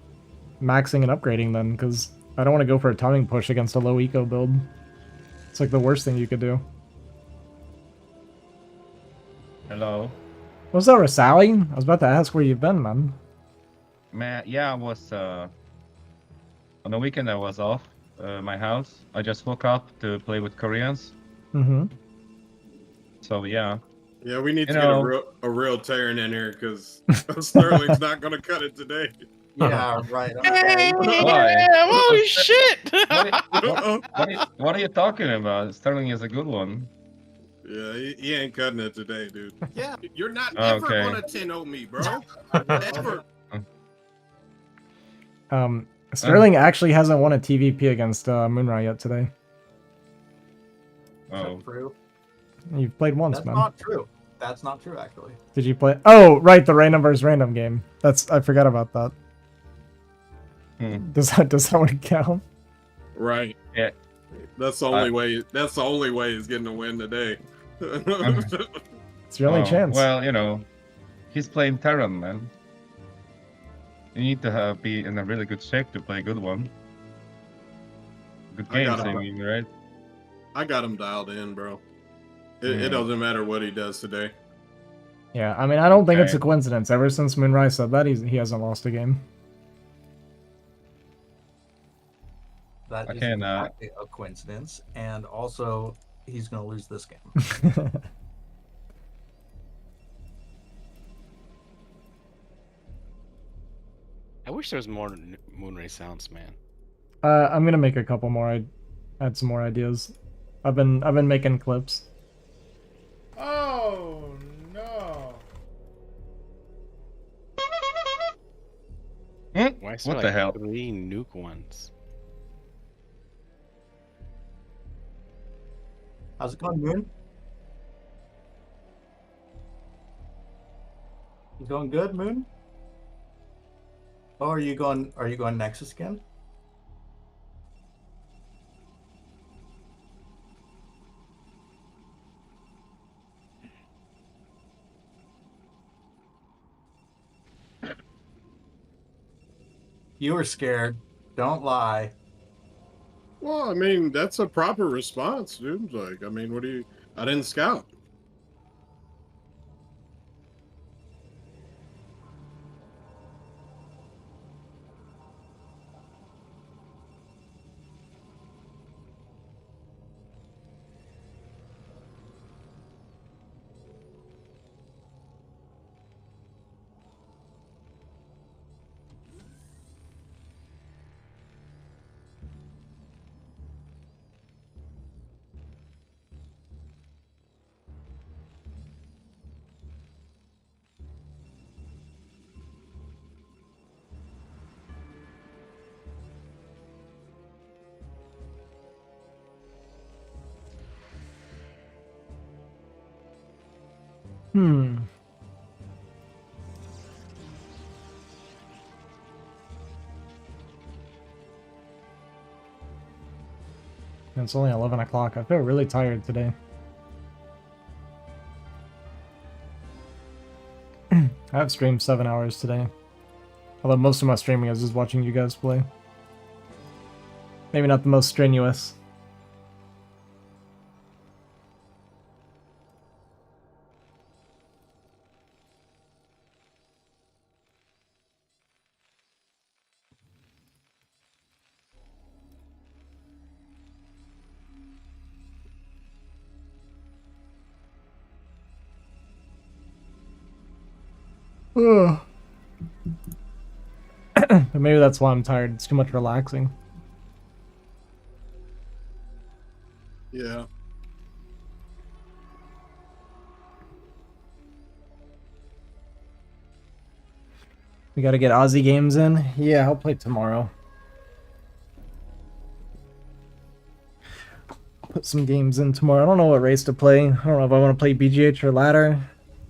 S2: maxing and upgrading then, because I don't want to go for a timing push against a low eco build. It's like the worst thing you could do.
S16: Hello.
S2: Was that Rasali? I was about to ask where you've been, man.
S16: Man, yeah, I was on the weekend. I was off my house. I just woke up to play with Koreans.
S2: Mm-hmm.
S16: So yeah.
S4: Yeah, we need to get a real Terran in here because Sterling's not gonna cut it today.
S1: Yeah, right.
S16: Why?
S14: Holy shit!
S16: What are you talking about? Sterling is a good one.
S4: Yeah, he ain't cutting it today, dude.
S7: Yeah.
S4: You're not
S16: Okay.
S4: ever gonna 10-0 me, bro. Ever.
S2: Sterling actually hasn't won a TVP against Moonrai yet today.
S16: Oh.
S1: True.
S2: You've played once,
S1: That's
S2: man.
S1: not true. That's not true, actually.
S2: Did you play? Oh, right, the random versus random game. I forgot about that. Does that one count?
S4: Right.
S16: Yeah.
S4: That's the only way. That's the only way he's getting a win today.
S2: It's your only
S16: Oh,
S2: chance.
S16: Well, you know, he's playing Terran, man. You need to be in a really good shape to play a good one. Good
S4: I got
S16: games, I
S4: him.
S16: mean, right?
S4: I got him dialed in, bro. It doesn't matter what he does today.
S2: Yeah, I mean, I don't think it's
S16: Okay.
S2: a coincidence. Ever since Moonrai said that, he hasn't lost a game.
S1: That is
S16: Okay, now-
S1: exactly a coincidence, and also he's going to lose this game.
S14: I wish there was more Moonray sounds, man.
S2: I'm gonna make a couple more. I had some more ideas. I've been making clips.
S17: Oh no!
S14: Why is there
S16: What the
S14: like
S16: hell?
S14: 3 nuke ones?
S1: How's it going, Moon? You going good, Moon? Oh, are you going Nexus again? You were scared. Don't lie.
S4: Well, I mean, that's a proper response, dude. Like, I mean, what do you? I didn't scout.
S2: Hmm. It's only 11 o'clock. I feel really tired today. I've streamed 7 hours today. Although most of my streaming is just watching you guys play. Maybe not the most strenuous. Ugh. But maybe that's why I'm tired. It's too much relaxing.
S4: Yeah.
S2: We gotta get Aussie games in. Yeah, I'll play tomorrow. Put some games in tomorrow. I don't know what race to play. I don't know if I want to play BGH or ladder.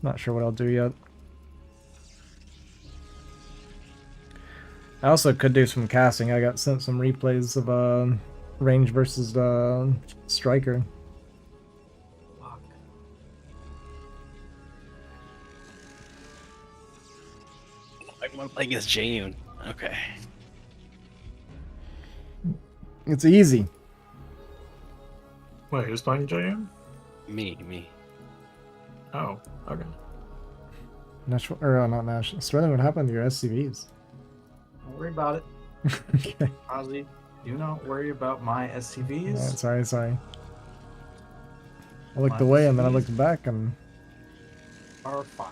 S2: Not sure what I'll do yet. I also could do some casting. I got sent some replays of range versus striker.
S14: I want to play against Jane. Okay.
S2: It's easy.
S5: Wait, who's playing JM?
S14: Me.
S5: Oh, okay.
S2: National, or not national. Sterling, what happened to your SCVs?
S1: Don't worry about it.
S2: Okay.
S1: Ozzy, do not worry about my SCVs.
S2: Yeah, sorry. I looked
S1: My
S2: away and then I
S1: SCVs
S2: looked back and...
S1: are fine.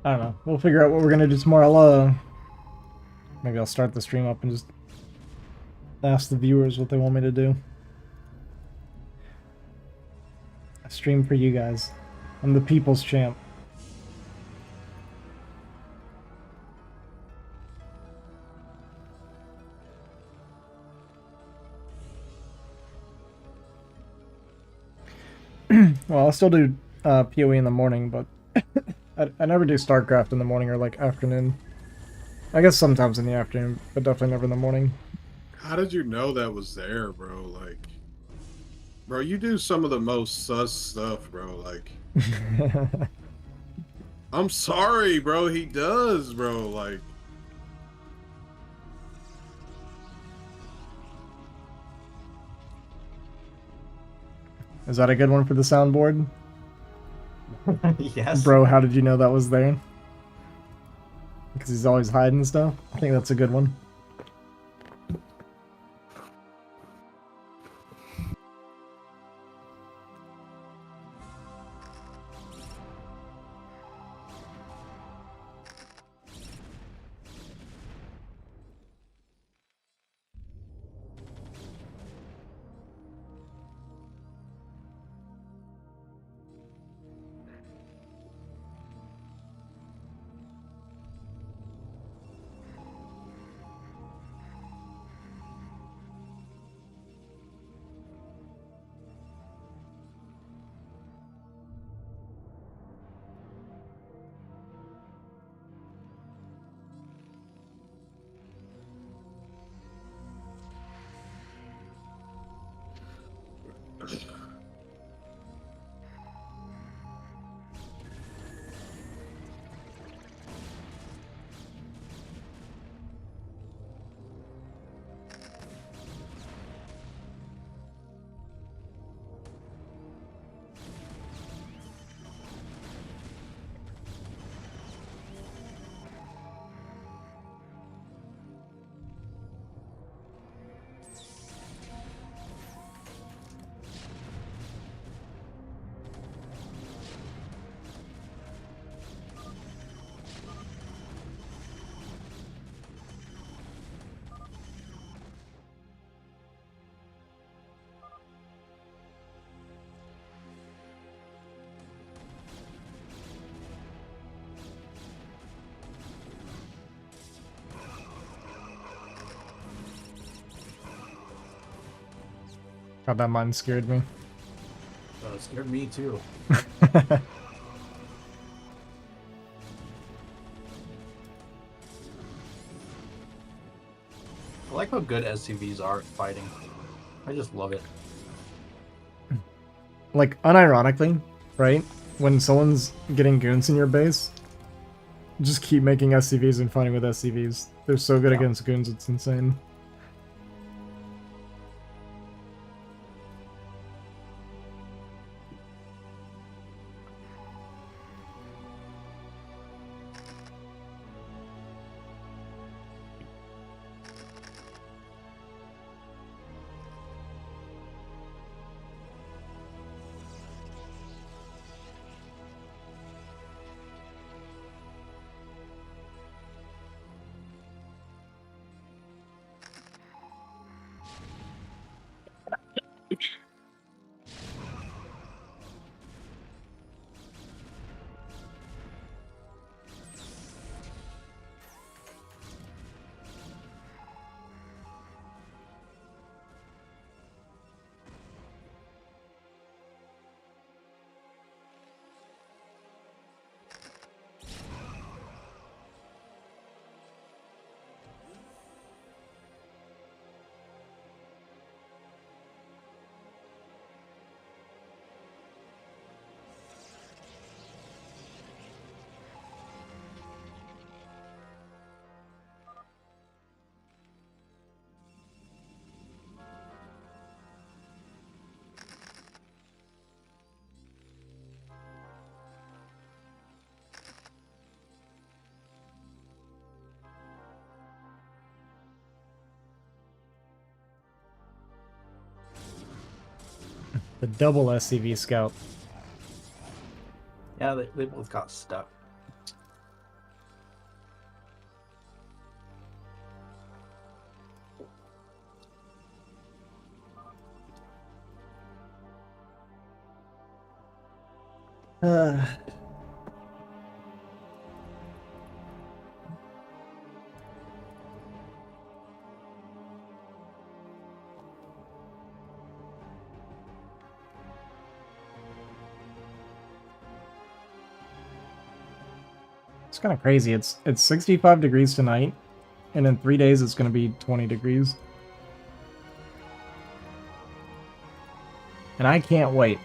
S2: I don't know. We'll figure out what we're gonna do tomorrow. Maybe I'll start the stream up and just ask the viewers what they want me to do. I stream for you guys. I'm the people's champ. Well, I'll still do PoE in the morning, but I never do StarCraft in the morning or like afternoon. I guess sometimes in the afternoon, but definitely never in the morning.
S4: How did you know that was there, bro? Like, bro, you do some of the most sus stuff, bro. Like, I'm sorry, bro. He does, bro. Like,
S2: Is that a good one for the soundboard?
S1: Yes.
S2: Bro, how did you know that was there? Because he's always hiding stuff? I think that's a good one. God, that mine scared me.
S1: It scared me too. I like how good SCVs are at fighting. I just love it.
S2: Like, unironically, right? When someone's getting goons in your base, just keep making SCVs and fighting with SCVs. They're so good against goons, it's insane. The double SCV scout.
S1: Yeah, they both got stuck.
S2: It's kind of crazy. It's 65 degrees tonight, and in 3 days it's going to be 20 degrees. And I can't wait.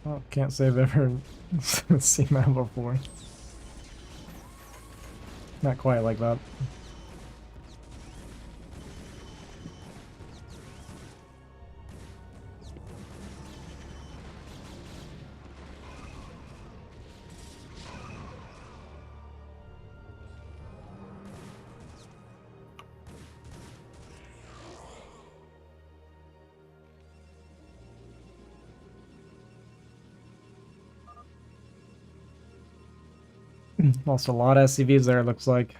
S2: Oh, can't say I've ever seen that before. Not quite like that. Lost a lot of SCVs there, it looks like.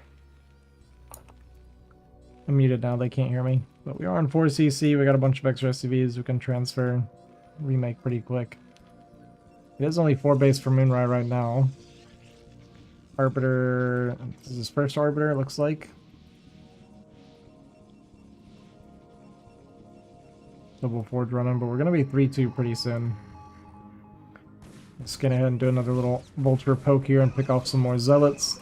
S2: I'm muted now, they can't hear me. But we are on 4cc, we got a bunch of extra SCVs we can transfer, remake pretty quick. It is only 4 base for Moonrai right now. Arbiter, this is his first Arbiter, it looks like. Double Forge running, but we're going to be 3-2 pretty soon. Let's get ahead and do another little Vulture poke here and pick off some more Zealots.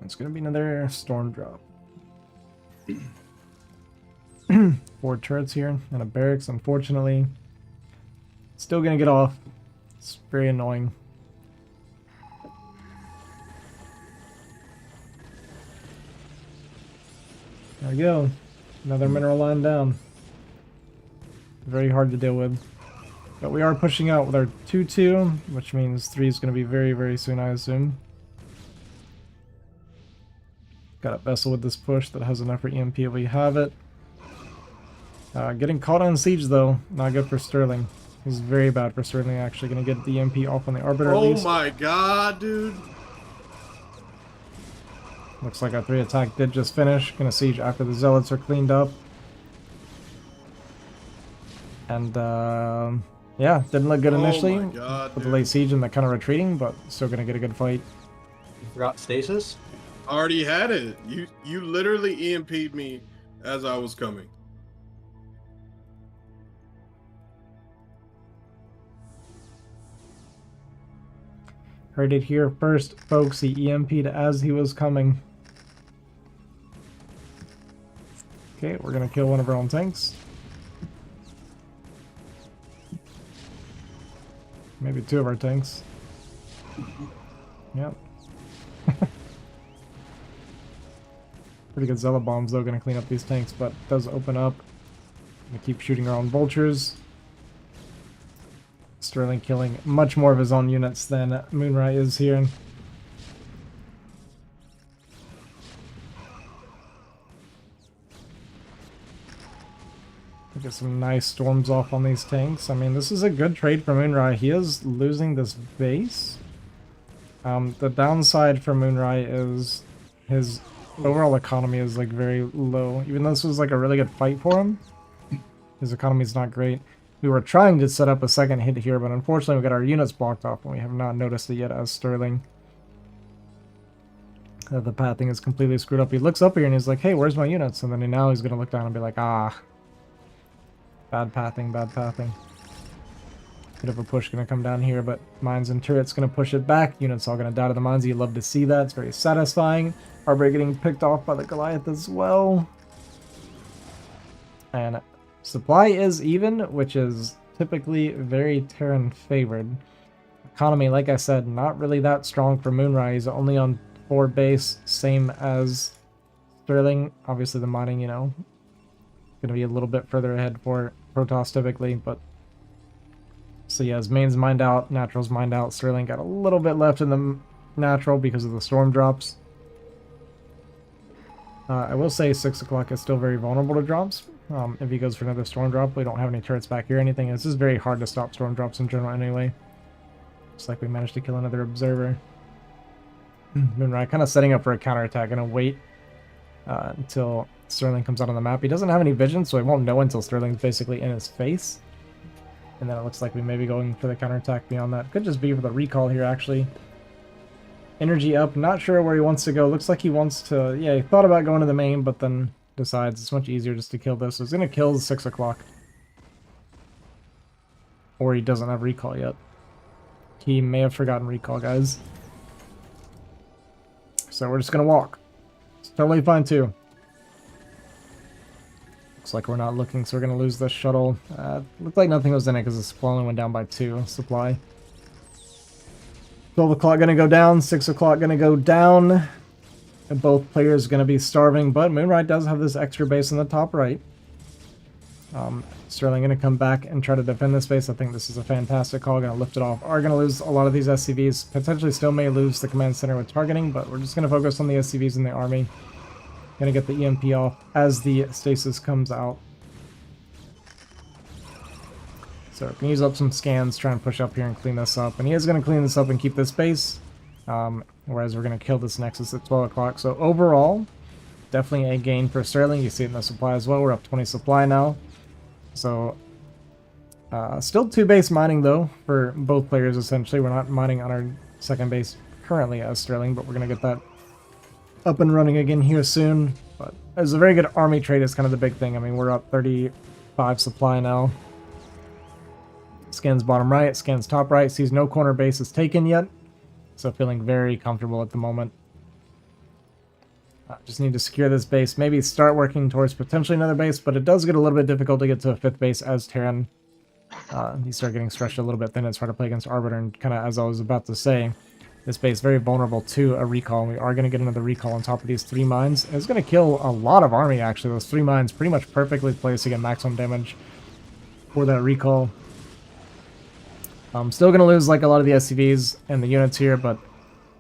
S2: It's going to be another Storm Drop. 4 turrets here and a barracks, unfortunately. Still going to get off. It's very annoying. There we go. Another mineral line down. Very hard to deal with. But we are pushing out with our 2-2, which means 3 is going to be very, very soon, I assume. Got a vessel with this push that has enough for EMP if we have it. Getting caught on siege though, not good for Sterling. This is very bad for Sterling actually. Gonna get the EMP off on the Arbiter at least.
S4: Oh my god, dude.
S2: Looks like our 3 attack did just finish. Gonna siege after the Zealots are cleaned up. And yeah, didn't look good initially.
S4: Oh my god,
S2: with the late siege and the kind of retreating, but still gonna get a good fight.
S17: You forgot stasis?
S4: Already had it. You literally EMP'd me as I was coming.
S2: Heard it here first, folks. He EMP'd as he was coming. Okay, we're gonna kill one of our own tanks. Maybe 2 of our tanks. Yep. Pretty good Zealot bombs though, gonna clean up these tanks, but it does open up. Gonna keep shooting our own vultures. Sterling killing much more of his own units than Moonrai is here. Get some nice storms off on these tanks. I mean, this is a good trade for Moonrai. He is losing this base. The downside for Moonrai is his overall economy is like very low. Even though this was like a really good fight for him, his economy is not great. We were trying to set up a second hit here, but unfortunately we got our units blocked off and we have not noticed it yet as Sterling. The pathing is completely screwed up. He looks up here and he's like, hey, where's my units? And then now he's going to look down and be like, ah. Bad pathing, bad pathing. Bit of a push going to come down here, but mines and turrets going to push it back. Units all going to die to the mines. You love to see that. It's very satisfying. Arbiter getting picked off by the Goliath as well. And supply is even, which is typically very Terran favored. Economy, like I said, not really that strong for Moonrai. He's only on 4 base, same as Sterling. Obviously the mining, you know, gonna be a little bit further ahead for Protoss typically, but so yeah, his main's mined out, natural's mined out. Sterling got a little bit left in the natural because of the storm drops. I will say 6 o'clock is still very vulnerable to drops. If he goes for another storm drop, we don't have any turrets back here or anything. It's just very hard to stop storm drops in general anyway. Looks like we managed to kill another observer. Moonrai kind of setting up for a counterattack. Gonna wait until Sterling comes out on the map. He doesn't have any vision, so he won't know until Sterling's basically in his face. And then it looks like we may be going for the counterattack beyond that. Could just be for the recall here, actually. Energy up. Not sure where he wants to go. Looks like he wants to... Yeah, he thought about going to the main, but then decides it's much easier just to kill this. So he's going to kill the 6 o'clock. Or he doesn't have recall yet. He may have forgotten recall, guys. So we're just going to walk. It's totally fine, too. Looks like we're not looking, so we're going to lose this shuttle. Looked like nothing was in it because the supply only went down by 2 supply. 12 o'clock going to go down, 6 o'clock going to go down. And both players going to be starving, but Moonrai does have this extra base in the top right. Sterling going to come back and try to defend this base. I think this is a fantastic call. Going to lift it off. Are going to lose a lot of these SCVs. Potentially still may lose the command center with targeting, but we're just going to focus on the SCVs in the army. Going to get the EMP off as the stasis comes out. So we can use up some scans, try and push up here and clean this up. And he is going to clean this up and keep this base. Whereas we're going to kill this Nexus at 12 o'clock. So overall, definitely a gain for Sterling. You see it in the supply as well. We're up 20 supply now. So still 2 base mining though for both players essentially. We're not mining on our second base currently as Sterling, but we're going to get that up and running again here soon. But it's a very good army trade is kind of the big thing. I mean, we're up 35 supply now. Scans bottom right, scans top right, sees no corner base is taken yet. So feeling very comfortable at the moment. Just need to secure this base, maybe start working towards potentially another base, but it does get a little bit difficult to get to a 5th base as Terran. You start getting stretched a little bit thin, it's hard to play against Arbiter, and kind of as I was about to say, this base very vulnerable to a recall. We are going to get another recall on top of these 3 mines. It's going to kill a lot of army actually. Those 3 mines pretty much perfectly placed to get maximum damage for that recall. I'm still going to lose like a lot of the SCVs and the units here, but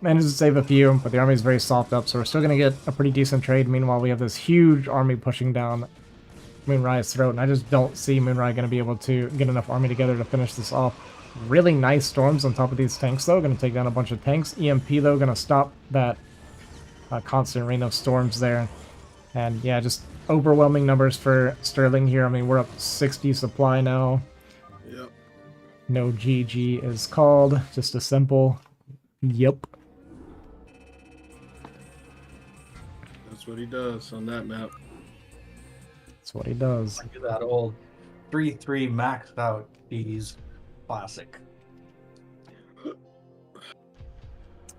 S2: managed to save a few, but the army is very soft up, so we're still going to get a pretty decent trade. Meanwhile, we have this huge army pushing down Moonrai's throat, and I just don't see Moonrai going to be able to get enough army together to finish this off. Really nice storms on top of these tanks, though. Going to take down a bunch of tanks. EMP, though, going to stop that constant rain of storms there. And yeah, just overwhelming numbers for Sterling here. I mean, we're up 60 supply now.
S4: Yep.
S2: No GG is called. Just a simple yep.
S4: That's what he does on that map.
S2: That's what he does.
S17: Look at that old 3-3 maxed out D's classic.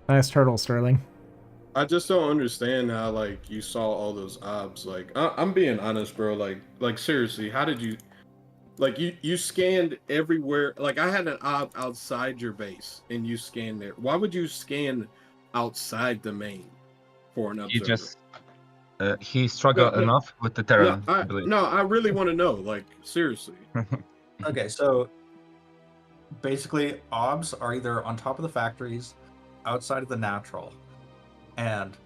S2: Nice turtle, Sterling.
S4: I just don't understand how like you saw all those obs. Like I'm being honest, bro. Like seriously, how did you? Like you scanned everywhere. Like I had an ob outside your base, and you scanned there. Why would you scan outside the main for an observer?
S16: He struggled enough with the terrain.
S4: No, I really want to know. Like seriously.
S1: Okay, so basically, obs are either on top of the factories, outside of the natural, and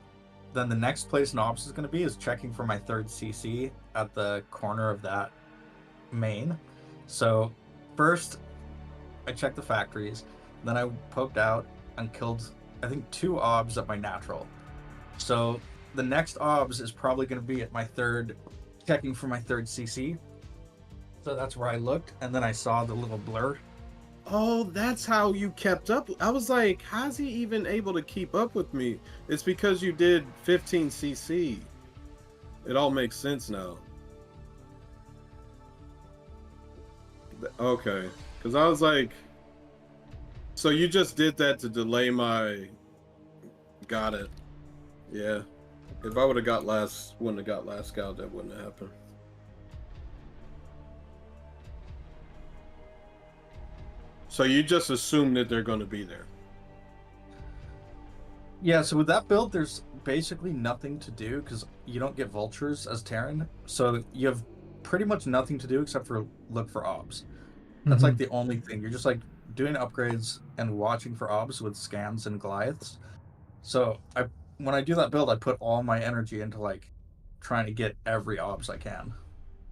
S1: then the next place an obs is going to be is checking for my third CC at the corner of that main. So first I checked the factories, then I poked out and killed I think 2 obs at my natural. So the next obs is probably going to be at my third, checking for my third CC. So that's where I looked, and then I saw the little blur.
S4: Oh, that's how you kept up. I was like, how's he even able to keep up with me? It's because you did 15 CC. It all makes sense now. Okay, because I was like, so you just did that to delay my... Got it. Yeah. If I would have got wouldn't have got last scout, that wouldn't have happened. So you just assume that they're going to be there.
S1: Yeah, so with that build, there's basically nothing to do because you don't get vultures as Terran. So you have pretty much nothing to do except for look for obs. That's like the only thing. You're just like doing upgrades and watching for obs with scans and Goliaths. So when I do that build, I put all my energy into like trying to get every obs I can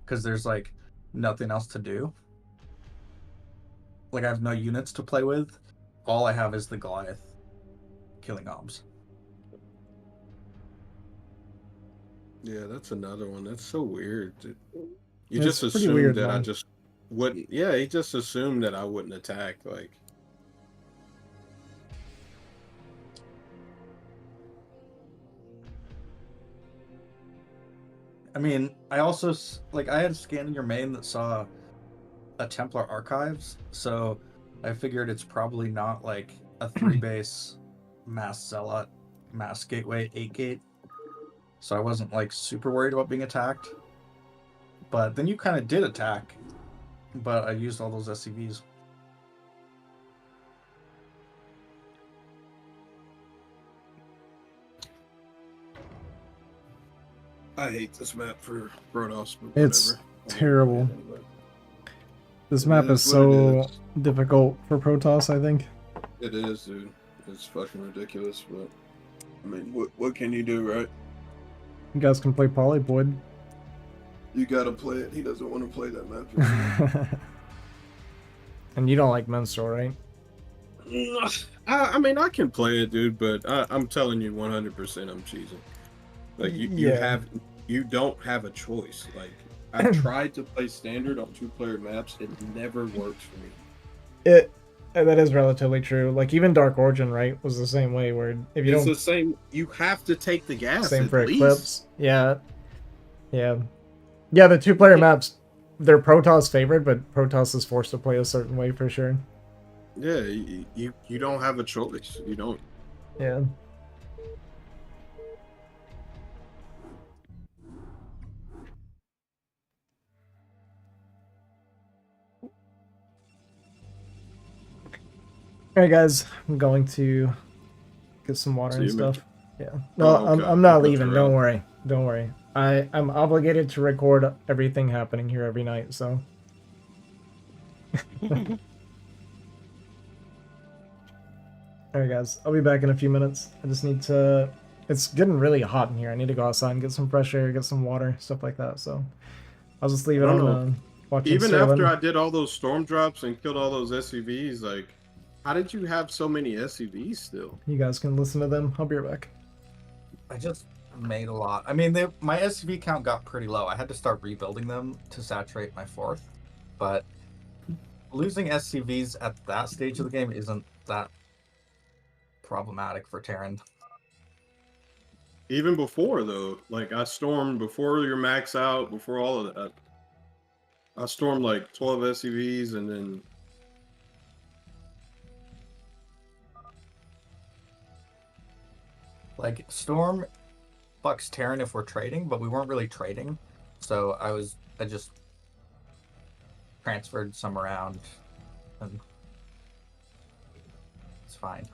S1: because there's like nothing else to do. Like I have no units to play with. All I have is the Goliath killing obs.
S4: Yeah, that's another one. That's so weird. Dude. You
S2: That's
S4: just
S2: pretty
S4: assumed
S2: weird,
S4: that I
S2: man.
S4: just wouldn't. Yeah, he just assumed that I wouldn't attack. Like,
S1: I mean, I also like I had a scan in your main that saw a Templar Archives, so I figured it's probably not like a 3-base mass zealot, mass gateway, 8-gate. So I wasn't like super worried about being attacked. But then you kind of did attack, but I used all those SCVs.
S4: I hate this map for Protoss, but
S2: It's
S4: whatever.
S2: terrible. This
S4: It
S2: map is
S4: is what it
S2: so difficult for Protoss, I think.
S4: It is, dude. It's fucking ridiculous, but I mean, what can you do, right?
S2: You guys can play Polyboid.
S4: You gotta play it. He doesn't want to play that map.
S2: And you don't like Minstrel, right?
S4: I mean, I can play it, dude, but I'm telling you 100% I'm cheesing. Like, you don't have a choice. Like, I tried to play standard on 2-player maps. It never works for me.
S2: That is relatively true. Like, even Dark Origin, right, was the same way, where if you
S4: It's
S2: don't...
S4: the same. You have to take the gas.
S2: Same
S4: at
S2: for
S4: least.
S2: Eclipse. Yeah. Yeah. Yeah, the 2-player maps, they're Protoss favored, but Protoss is forced to play a certain way for sure.
S4: Yeah, you don't have a choice. You don't.
S2: Yeah. Alright guys, I'm going to get some water and
S4: See you, man.
S2: stuff. Yeah. No,
S4: Oh, okay.
S2: I'm not
S4: I thought you
S2: leaving,
S4: were
S2: don't
S4: out.
S2: worry. Don't worry. I'm obligated to record everything happening here every night, so. Alright guys, I'll be back in a few minutes. I just need to... It's getting really hot in here. I need to go outside and get some fresh air, get some water, stuff like that. So I'll just leave
S4: I
S2: it
S4: don't
S2: on
S4: know.
S2: watching
S4: Even
S2: Sterling.
S4: after I did all those storm drops and killed all those SUVs, like, how did you have so many SUVs still?
S2: You guys can listen to them. I'll be right back.
S1: I just made a lot. I mean, my SUV count got pretty low. I had to start rebuilding them to saturate my fourth, but losing SUVs at that stage of the game isn't that problematic for Terran.
S4: Even before though, like I stormed before your max out, before all of that. I stormed like 12 SUVs and then
S1: Like Storm fucks Terran if we're trading, but we weren't really trading, so I just transferred some around, and it's fine.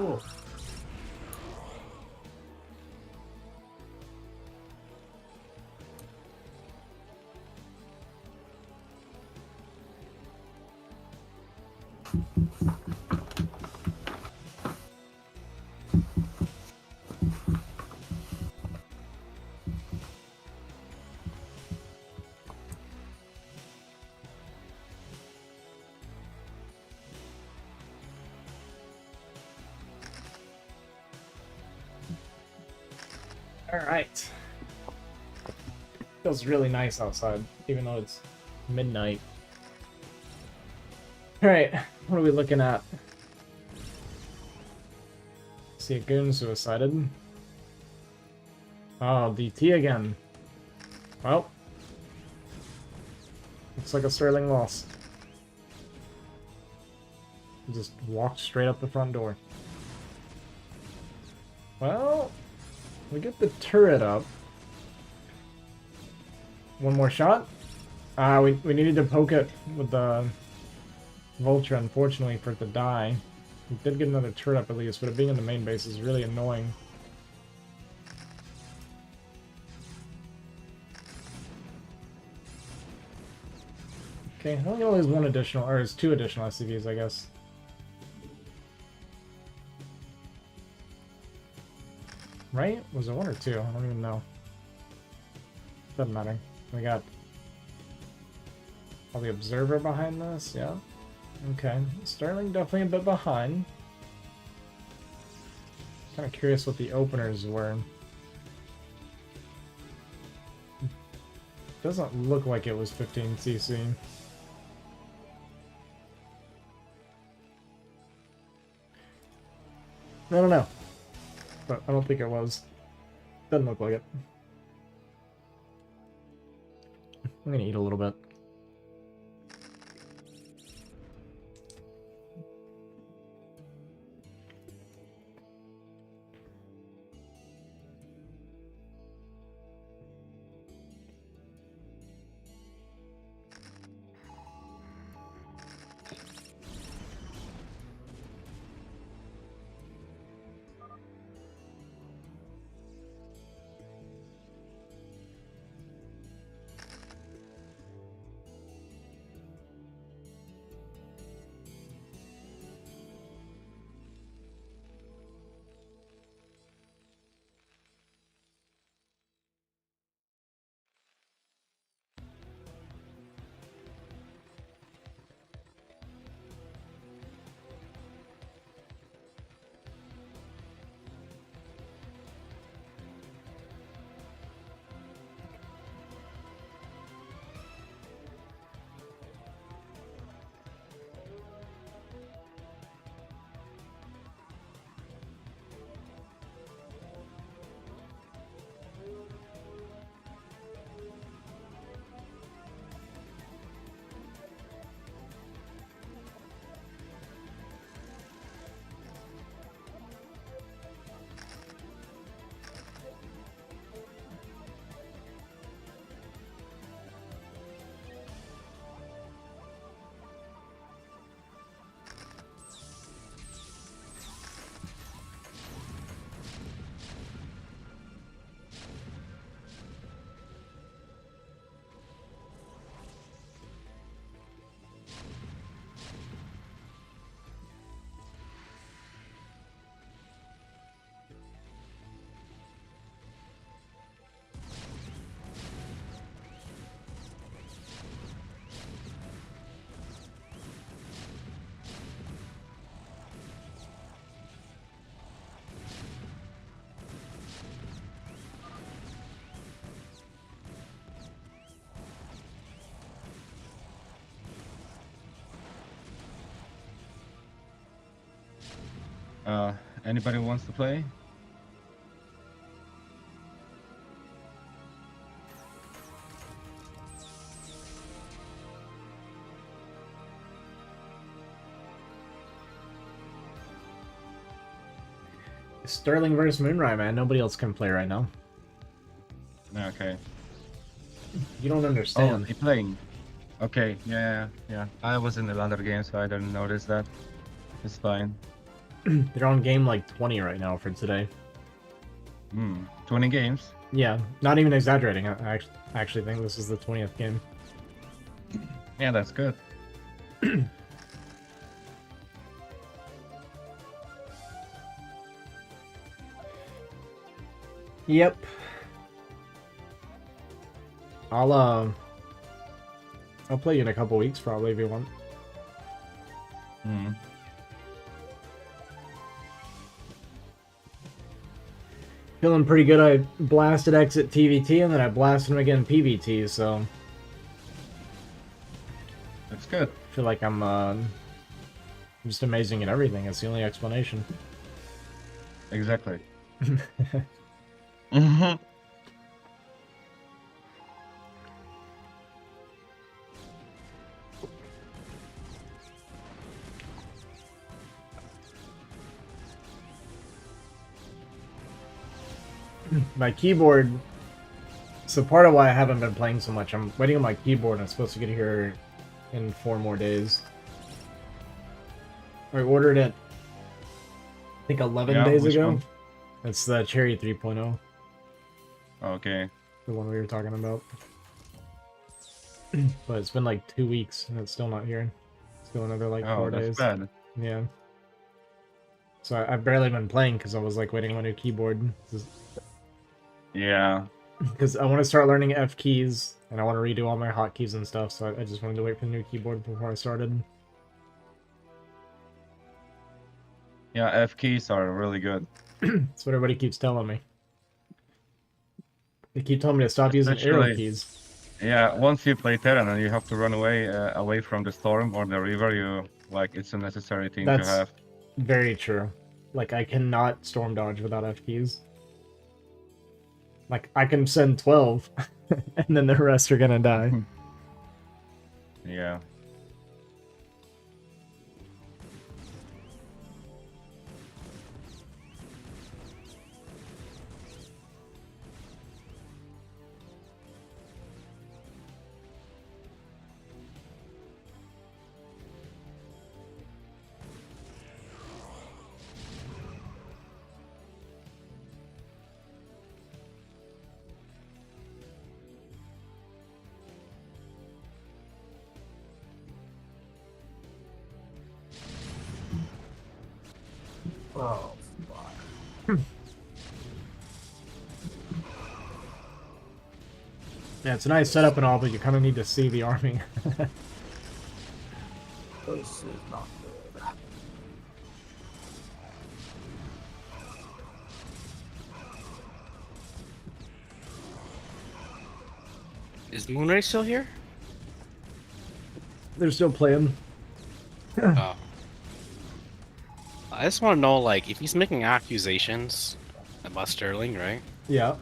S17: Oh.
S2: Alright. Feels really nice outside, even though it's midnight. Alright, what are we looking at? See a goon suicided. Oh, DT again. Well. Looks like a Sterling loss. Just walked straight up the front door. Well, we get the turret up. One more shot? We needed to poke it with the Vulture, unfortunately, for it to die. We did get another turret up at least, but it being in the main base is really annoying. Okay, I only always one additional, or it's 2 additional SCVs, I guess. Right? Was it 1 or 2? I don't even know. Doesn't matter. We got the observer behind this, yeah. Okay, Sterling definitely a bit behind. Kind of curious what the openers were. Doesn't look like it was 15 CC. I don't know, but I don't think it was. Doesn't look like it. I'm gonna eat a little bit.
S16: Anybody wants to play?
S2: Sterling versus Moonrai, man. Nobody else can play right now.
S16: Okay.
S2: You don't
S16: Oh,
S2: understand.
S16: they playing. Okay, yeah. I was in another game, so I didn't notice that. It's fine.
S2: They're on game like 20 right now for today.
S16: 20 games.
S2: Yeah, not even exaggerating. I actually think this is the 20th game.
S16: Yeah, that's good.
S2: Yep. I'll play you in a couple weeks probably if you want. Feeling pretty good. I blasted exit TVT and then I blasted him again PVT, so
S16: that's good.
S2: I feel like I'm just amazing at everything. That's the only explanation.
S16: Exactly.
S2: My keyboard. So part of why I haven't been playing so much, I'm waiting on my keyboard and I'm supposed to get here in 4 more days. I ordered it, I think 11 days ago.
S16: One?
S2: It's the Cherry 3.0.
S16: Okay.
S2: The one we were talking about. But it's been like 2 weeks and it's still not here. Still another like 4
S16: that's
S2: days.
S16: bad.
S2: Yeah. So I've barely been playing because I was like waiting on a new keyboard.
S16: Yeah.
S2: Because I want to start learning F keys and I want to redo all my hotkeys and stuff. So I just wanted to wait for the new keyboard before I started.
S16: Yeah, F keys are really good.
S2: That's what everybody keeps telling me. They keep telling me to stop using arrow keys.
S16: Yeah, once you play Terran and you have to run away from the storm or the river, it's a necessary thing to have.
S2: Very true. Like, I cannot storm dodge without F keys. Like, I can send 12, and then the rest are gonna die.
S16: Yeah.
S12: Oh,
S2: Yeah, it's a nice setup and all, but you kind of need to see the army.
S12: this is not good.
S14: Is Moonrai still here?
S2: They're still playing.
S14: Oh. I just want to know, like, if he's making accusations about Sterling, right?
S2: Yeah.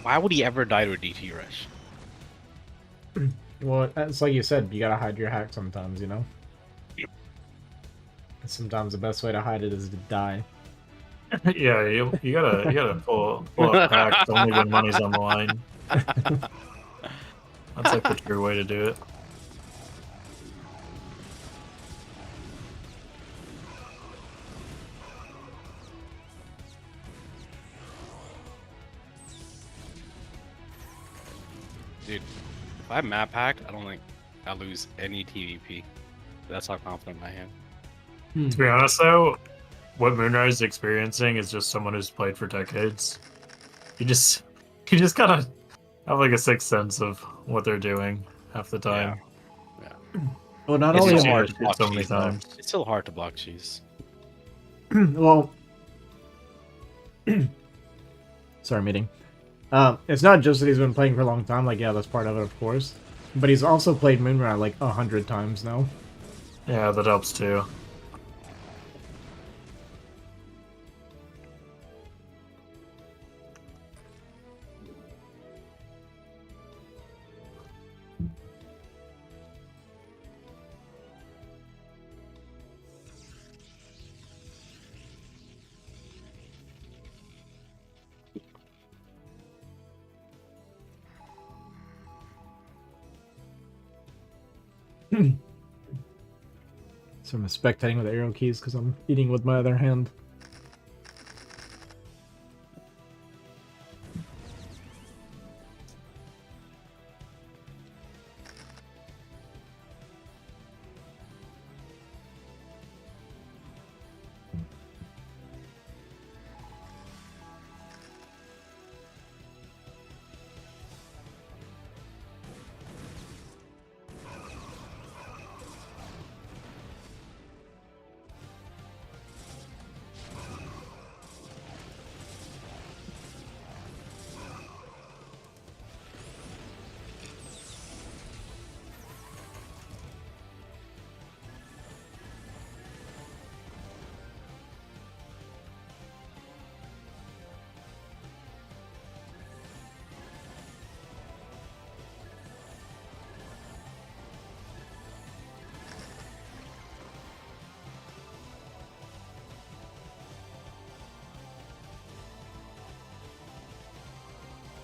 S14: Why would he ever die to a DT rush?
S2: Well, it's like you said, you gotta hide your hack sometimes, you know? Sometimes the best way to hide it is to die.
S5: Yeah, you gotta pull up packs only when money's on the line. That's like the true way to do it.
S14: Dude, if I map hack, I don't think I lose any TVP. That's how confident I am.
S5: To be honest, though, what Moonrai is experiencing is just someone who's played for decades. You just gotta have like a sixth sense of what they're doing half the time.
S14: Yeah.
S2: Well, not
S14: It's
S2: only
S14: still
S2: am
S14: hard to block
S5: so many
S14: cheese, though.
S5: times.
S14: It's still hard to block cheese.
S2: Well, sorry, meeting. It's not just that he's been playing for a long time. Like, yeah, that's part of it, of course. But he's also played Moonrai like 100 times now.
S5: Yeah, that helps too.
S2: So I'm spectating with arrow keys because I'm eating with my other hand.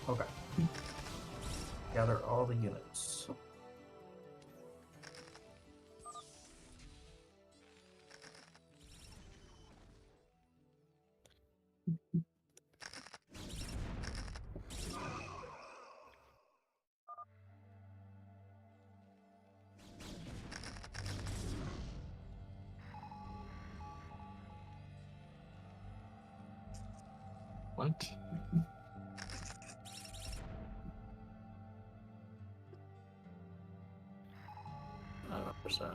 S17: Okay. Gather all the units.
S5: What? Percent.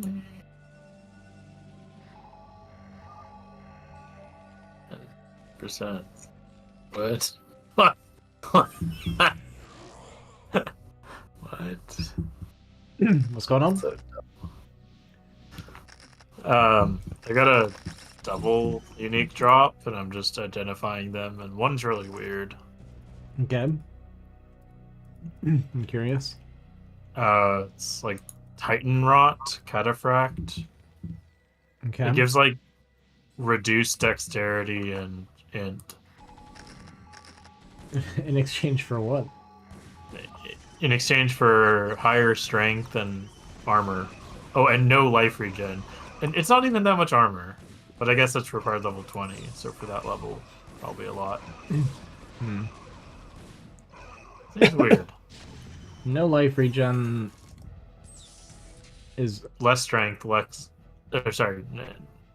S5: Okay. Percent. What? What? What?
S2: What's going on?
S5: I got a double unique drop, and I'm just identifying them, and one's really weird.
S2: Okay. I'm curious.
S5: It's like Titan Rot, Cataphract.
S2: Okay.
S5: It gives like reduced dexterity and
S2: In exchange for what?
S5: in exchange for higher strength and armor. Oh, and no life regen. And it's not even that much armor, but I guess it's required level 20, so for that level, probably a lot. Seems weird.
S2: No life regen is
S5: less strength, less. Sorry,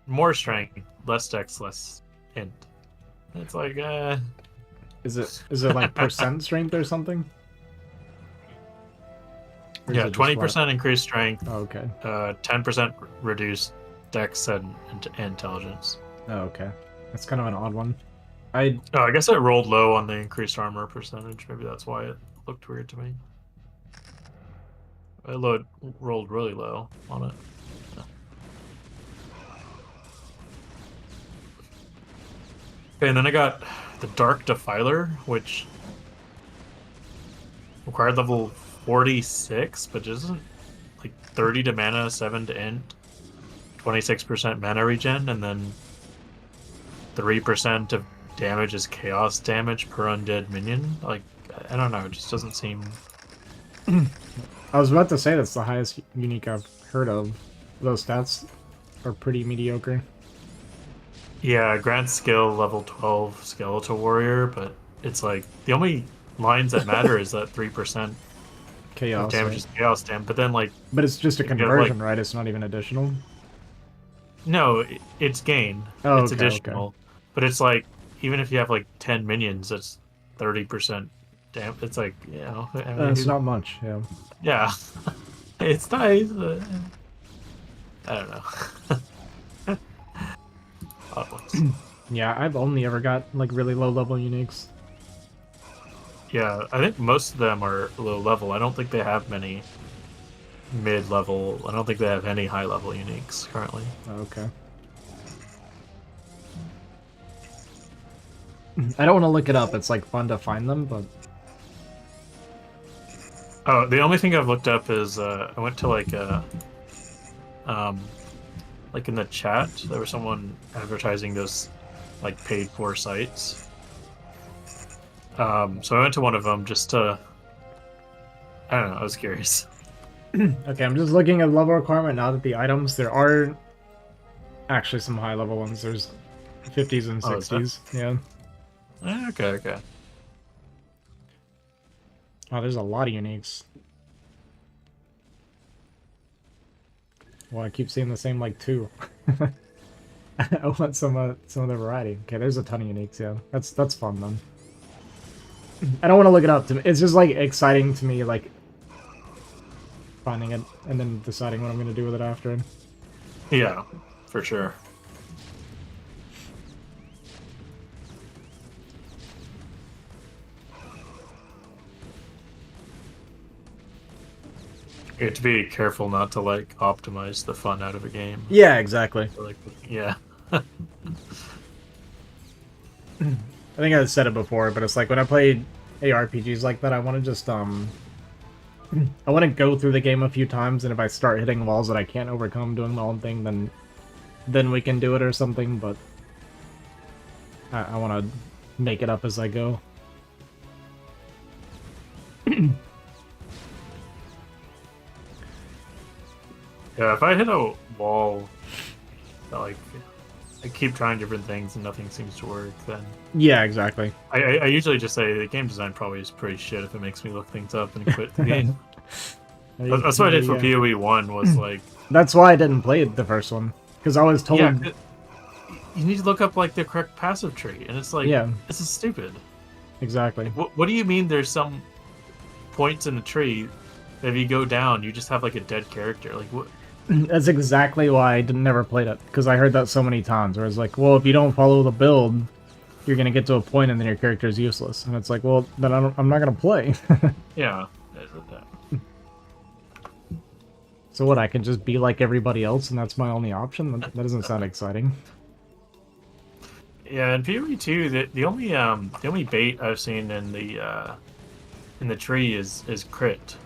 S5: more strength, less dex, less int. It's like
S2: Is it like percent strength or something? Or is
S5: yeah,
S2: it just
S5: 20%
S2: flat?
S5: increased strength.
S2: Oh, okay.
S5: 10% reduced dex and intelligence.
S2: Oh, okay. That's kind of an odd one.
S5: Oh, I guess I rolled low on the increased armor percentage. Maybe that's why it looked weird to me. I rolled really low on it. Okay, and then I got the Dark Defiler, which required level 46, but isn't like 30 to mana, 7 to int, 26% mana regen, and then 3% of damage is chaos damage per undead minion. Like, I don't know, it just doesn't seem...
S2: I was about to say that's the highest unique I've heard of. Those stats are pretty mediocre.
S5: Yeah, grant skill level 12 skeletal warrior, but it's like the only lines that matter is that 3%
S2: Chaos,
S5: of damage
S2: right?
S5: is chaos damage, but then like...
S2: But it's just a
S5: you get,
S2: conversion,
S5: like...
S2: right? It's not even additional?
S5: No, it's gain.
S2: Oh,
S5: it's
S2: okay,
S5: additional.
S2: okay.
S5: But it's like, even if you have like 10 minions, that's 30% damage. It's like, you know... I mean,
S2: It's not much, yeah.
S5: Yeah. It's nice, but... I don't know.
S2: Yeah, I've only ever got like really low level uniques.
S5: Yeah, I think most of them are low level. I don't think they have many mid level. I don't think they have any high level uniques currently.
S2: Okay. I don't want to look it up. It's like fun to find them, but
S5: Oh, the only thing I've looked up is I went to like like in the chat there was someone advertising those like paid for sites. So I went to one of them just to, I don't know, I was curious.
S2: Okay, I'm just looking at level requirement now that the items, there are actually some high level ones. There's 50s and
S5: Oh, is there?
S2: 60s. Yeah.
S5: Okay, okay.
S2: Oh, there's a lot of uniques. Well, I keep seeing the same like 2. I want some of the variety. Okay, there's a ton of uniques. Yeah, that's fun then. I don't want to look it up. It's just like exciting to me, like finding it and then deciding what I'm gonna do with it after.
S5: Yeah, for sure. You have to be careful not to like optimize the fun out of a game.
S2: Yeah, exactly.
S5: So, like, yeah.
S2: I think I said it before, but it's like when I play ARPGs like that, I want to just I want to go through the game a few times, and if I start hitting walls that I can't overcome doing my own thing, then we can do it or something. But I want to make it up as I go.
S5: Yeah, if I hit a wall, like, I keep trying different things and nothing seems to work, then...
S2: Yeah, exactly.
S5: I usually just say the game design probably is pretty shit if it makes me look things up and quit the game. That's what I did for PoE 1, was like...
S2: That's why I didn't play the first one, because I was told...
S5: Yeah, you need to look up, like, the correct passive tree, and it's like,
S2: yeah.
S5: This is stupid.
S2: Exactly.
S5: What do you mean there's some points in the tree that if you go down, you just have, like, a dead character? Like, what...
S2: That's exactly why I never played it, because I heard that so many times, where it's like, well, if you don't follow the build, you're going to get to a point and then your character is useless. And it's like, well, then I'm not going to play.
S5: Yeah.
S2: So what, I can just be like everybody else and that's my only option? That doesn't sound exciting.
S5: Yeah, in PoE 2, the only bait I've seen in the tree is crit.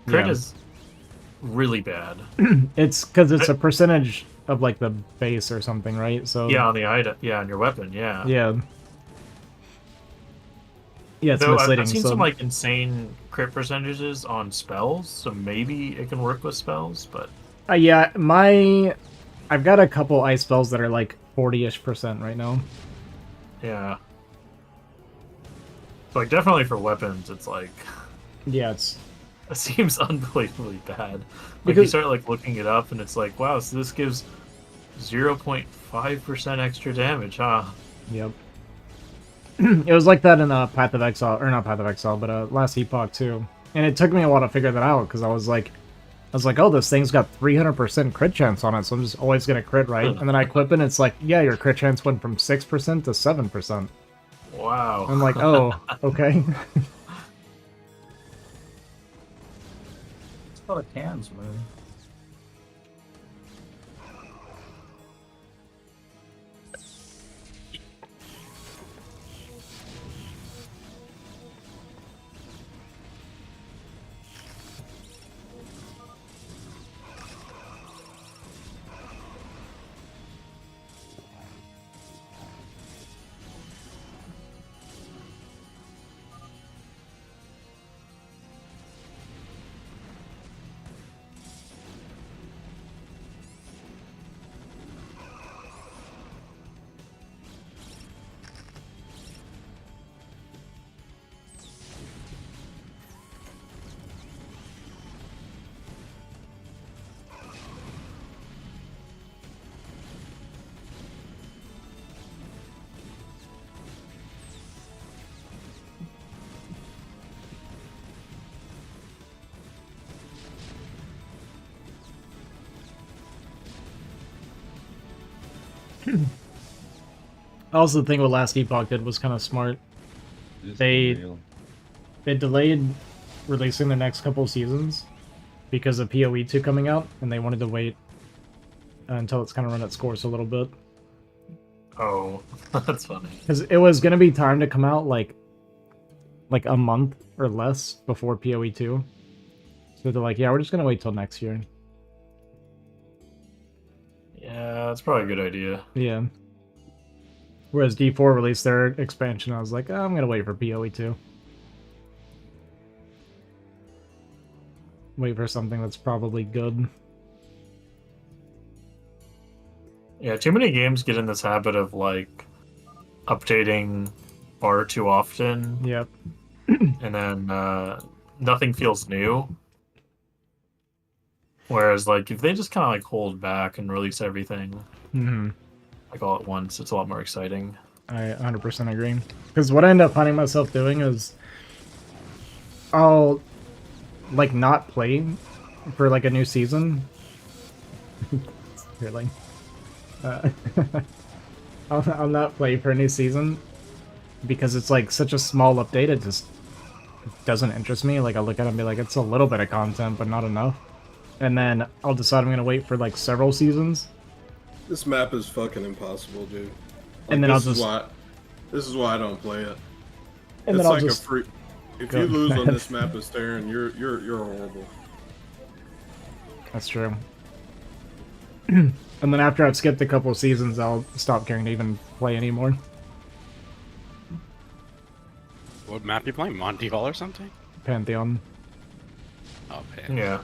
S5: Crit is really bad.
S2: It's because it's a percentage of like the base or something, right? So
S5: yeah, on the item, yeah, on your weapon, yeah.
S2: Yeah. Yeah, it's
S5: Though
S2: misleading.
S5: I've seen
S2: so...
S5: some like insane crit percentages on spells, so maybe it can work with spells, but
S2: yeah, I've got a couple ice spells that are like 40-ish% right now.
S5: Yeah. So, like, definitely for weapons, it's like...
S2: Yeah, it
S5: seems unbelievably bad. Like,
S2: because...
S5: you start, like, looking it up, and it's like, wow, so this gives 0.5% extra damage, huh?
S2: Yep. It was like that in Path of Exile, or not Path of Exile, but Last Epoch too. And it took me a while to figure that out, because I was like, oh, this thing's got 300% crit chance on it, so I'm just always gonna crit, right? And then I equip it, and it's like, yeah, your crit chance went from 6% to 7%.
S5: Wow.
S2: I'm like, oh, okay.
S17: It's a lot of cans, man.
S2: Also, the thing what Last Epoch did was kind of smart. They delayed releasing the next couple seasons because of PoE 2 coming out, and they wanted to wait until it's kind of run its course a little bit.
S5: Oh, that's funny.
S2: Because it was going to be time to come out like a month or less before PoE 2. So they're like, yeah, we're just going to wait till next year.
S5: Yeah, that's probably a good idea.
S2: Yeah. Whereas D4 released their expansion, I was like, oh, I'm going to wait for PoE 2. wait for something that's probably good.
S5: Yeah, too many games get in this habit of like updating far too often.
S2: Yep.
S5: And then nothing feels new. Whereas like if they just kind of like hold back and release everything like all at once, it's a lot more exciting.
S2: I 100% agree. Because what I end up finding myself doing is I'll like not play for like a new season. Really? I'll not play for a new season because it's like such a small update. It just doesn't interest me. Like I look at it and be like, it's a little bit of content, but not enough. And then I'll decide I'm gonna wait for like several seasons.
S4: This map is fucking impossible, dude. Like,
S2: And then I'll
S4: this is why I don't play it.
S2: And
S4: it's
S2: then I'll
S4: like
S2: just
S4: a free. If
S2: go
S4: you lose on
S2: mad.
S4: this map as Terran, you're horrible.
S2: That's true. And then after I've skipped a couple of seasons, I'll stop caring to even play anymore.
S14: What map you playing? Monty Hall or something?
S2: Pantheon.
S14: Oh, Pantheon.
S5: Yeah.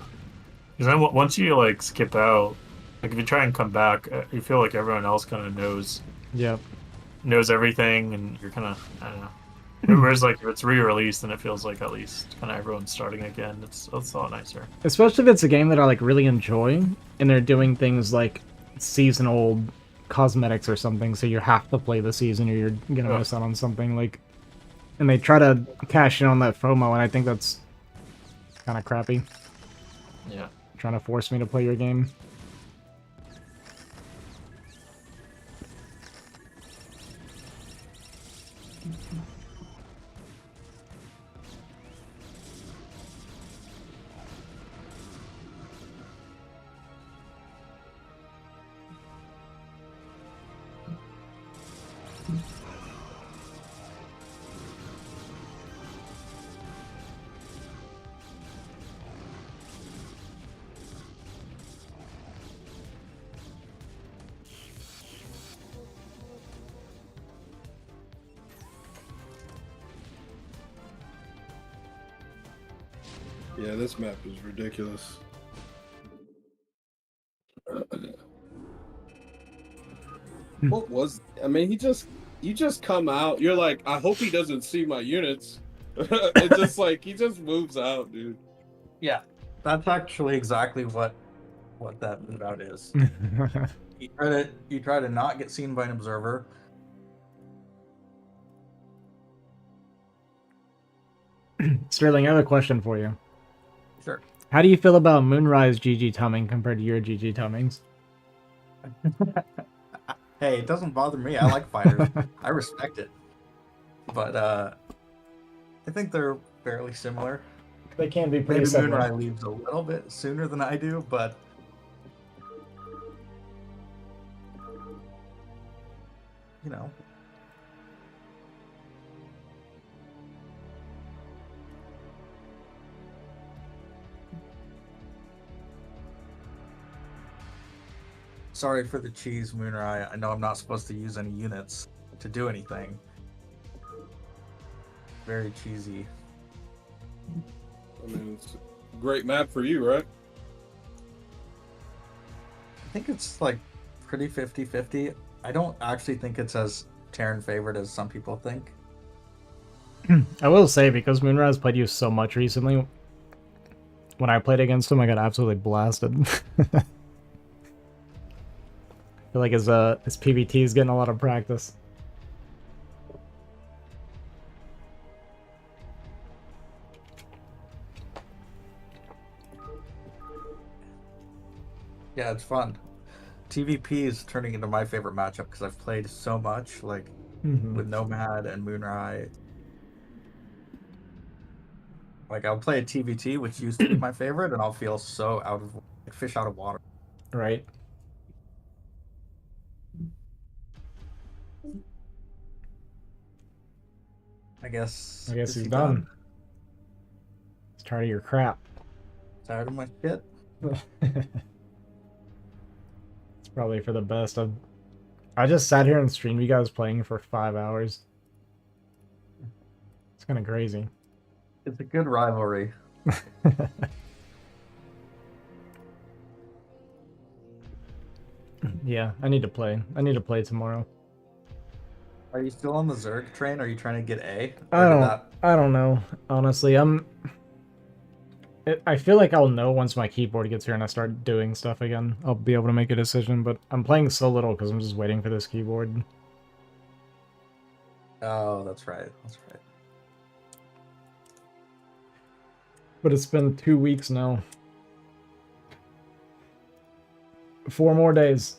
S5: Because then once you like skip out, like if you try and come back, you feel like everyone else kind of knows.
S2: Yep.
S5: Knows everything, and you're kind of I don't know. Whereas like if it's re-released, then it feels like at least kind of everyone's starting again. It's a lot nicer.
S2: Especially if it's a game that I like really enjoy, and they're doing things like seasonal cosmetics or something, so you have to play the season or you're gonna miss out on something. Like, and they try to cash in on that FOMO, and I think that's kind of crappy.
S5: Yeah.
S2: Trying to force me to play your game.
S4: Yeah, this map is ridiculous. What was? I mean, you just come out. You're like, I hope he doesn't see my units. It's just like he just moves out, dude.
S1: Yeah, that's actually exactly what that move out is. you try to not get seen by an observer.
S2: Sterling, I have a question for you.
S1: Sure.
S2: How do you feel about Moonrai's GG tumming compared to your GG tummings?
S1: Hey, it doesn't bother me. I like fighters. I respect it. But I think they're fairly similar.
S2: They can be pretty
S1: Maybe
S2: similar.
S1: Moonrai leaves a little bit sooner than I do, but you know. Sorry for the cheese, Moonrai. I know I'm not supposed to use any units to do anything. Very cheesy.
S4: I mean, it's a great map for you, right?
S1: I think it's like pretty 50-50. I don't actually think it's as Terran favored as some people think.
S2: I will say, because Moonrise played you so much recently, when I played against him, I got absolutely blasted. I feel like his PvT is getting a lot of practice.
S1: Yeah, it's fun. TVP is turning into my favorite matchup because I've played so much, like with Nomad and Moonrai. Like I'll play a TVT, which used to be my favorite, and I'll feel so out of like fish out of water.
S2: Right.
S1: I guess.
S2: I guess
S1: is
S2: he's
S1: he
S2: done. He's tired of your crap.
S1: Tired of my shit.
S2: It's probably for the best. I just sat here and streamed you guys playing for 5 hours. It's kind of crazy.
S1: It's a good rivalry.
S2: Yeah, I need to play. I need to play tomorrow.
S1: Are you still on the Zerg train? Are you trying to get A?
S2: I don't know. Honestly, I feel like I'll know once my keyboard gets here and I start doing stuff again. I'll be able to make a decision, but I'm playing so little because I'm just waiting for this keyboard.
S1: Oh, that's right. That's right.
S2: But it's been 2 weeks now. 4 more days.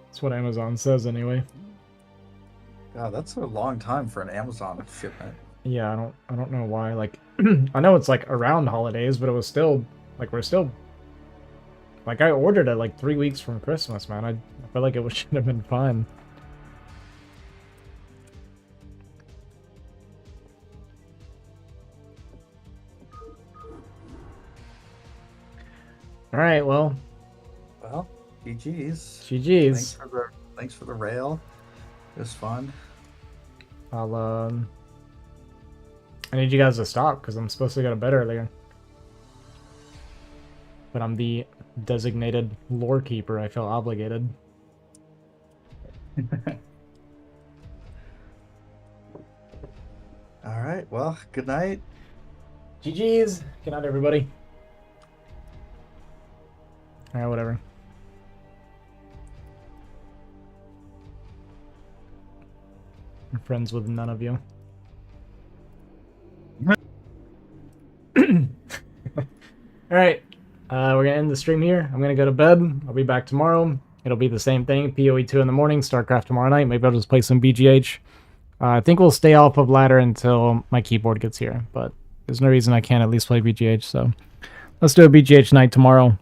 S2: That's what Amazon says anyway.
S1: God, that's a long time for an Amazon shipment.
S2: Yeah, I don't know why. Like, I know it's like around holidays, but it was still like we're still like I ordered it like 3 weeks from Christmas, man. I feel like it should have been fine. All right, well,
S1: GG's.
S2: GG's.
S1: Thanks for the rail. It was fun.
S2: I need you guys to stop because I'm supposed to go to bed earlier. But I'm the designated lore keeper. I feel obligated.
S1: All right. Well, good night.
S2: GG's. Good night, everybody. All right, whatever. I'm friends with none of you. Alright, we're gonna end the stream here. I'm gonna go to bed. I'll be back tomorrow. It'll be the same thing. PoE 2 in the morning, StarCraft tomorrow night. Maybe I'll just play some BGH. I think we'll stay off of ladder until my keyboard gets here, but there's no reason I can't at least play BGH, so let's do a BGH night tomorrow.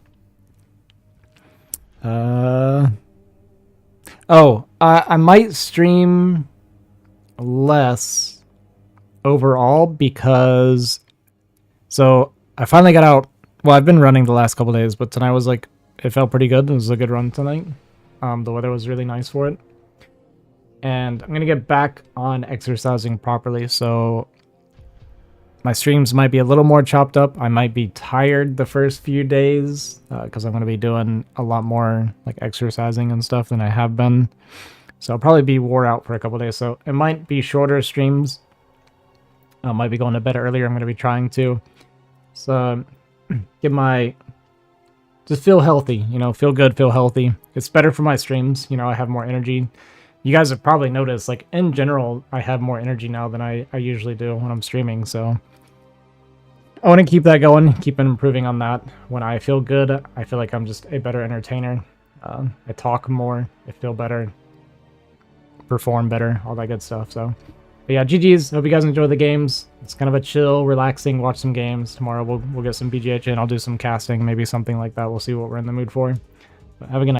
S2: I might stream less overall because I finally got out. Well, I've been running the last couple days, but tonight was like it felt pretty good. It was a good run tonight. The weather was really nice for it, and I'm gonna get back on exercising properly, so my streams might be a little more chopped up. I might be tired the first few days because I'm gonna be doing a lot more like exercising and stuff than I have been. So I'll probably be wore out for a couple days. So it might be shorter streams. I might be going to bed earlier. I'm going to be trying to. So just feel healthy, feel good, feel healthy. It's better for my streams. I have more energy. You guys have probably noticed, like in general, I have more energy now than I usually do when I'm streaming. So I want to keep that going, keep improving on that. When I feel good, I feel like I'm just a better entertainer. I talk more, I feel better, perform better, all that good stuff. So, but yeah, GG's. Hope you guys enjoy the games. It's kind of a chill, relaxing, watch some games. Tomorrow we'll get some BGH in. I'll do some casting, maybe something like that. We'll see what we're in the mood for. But have a good night.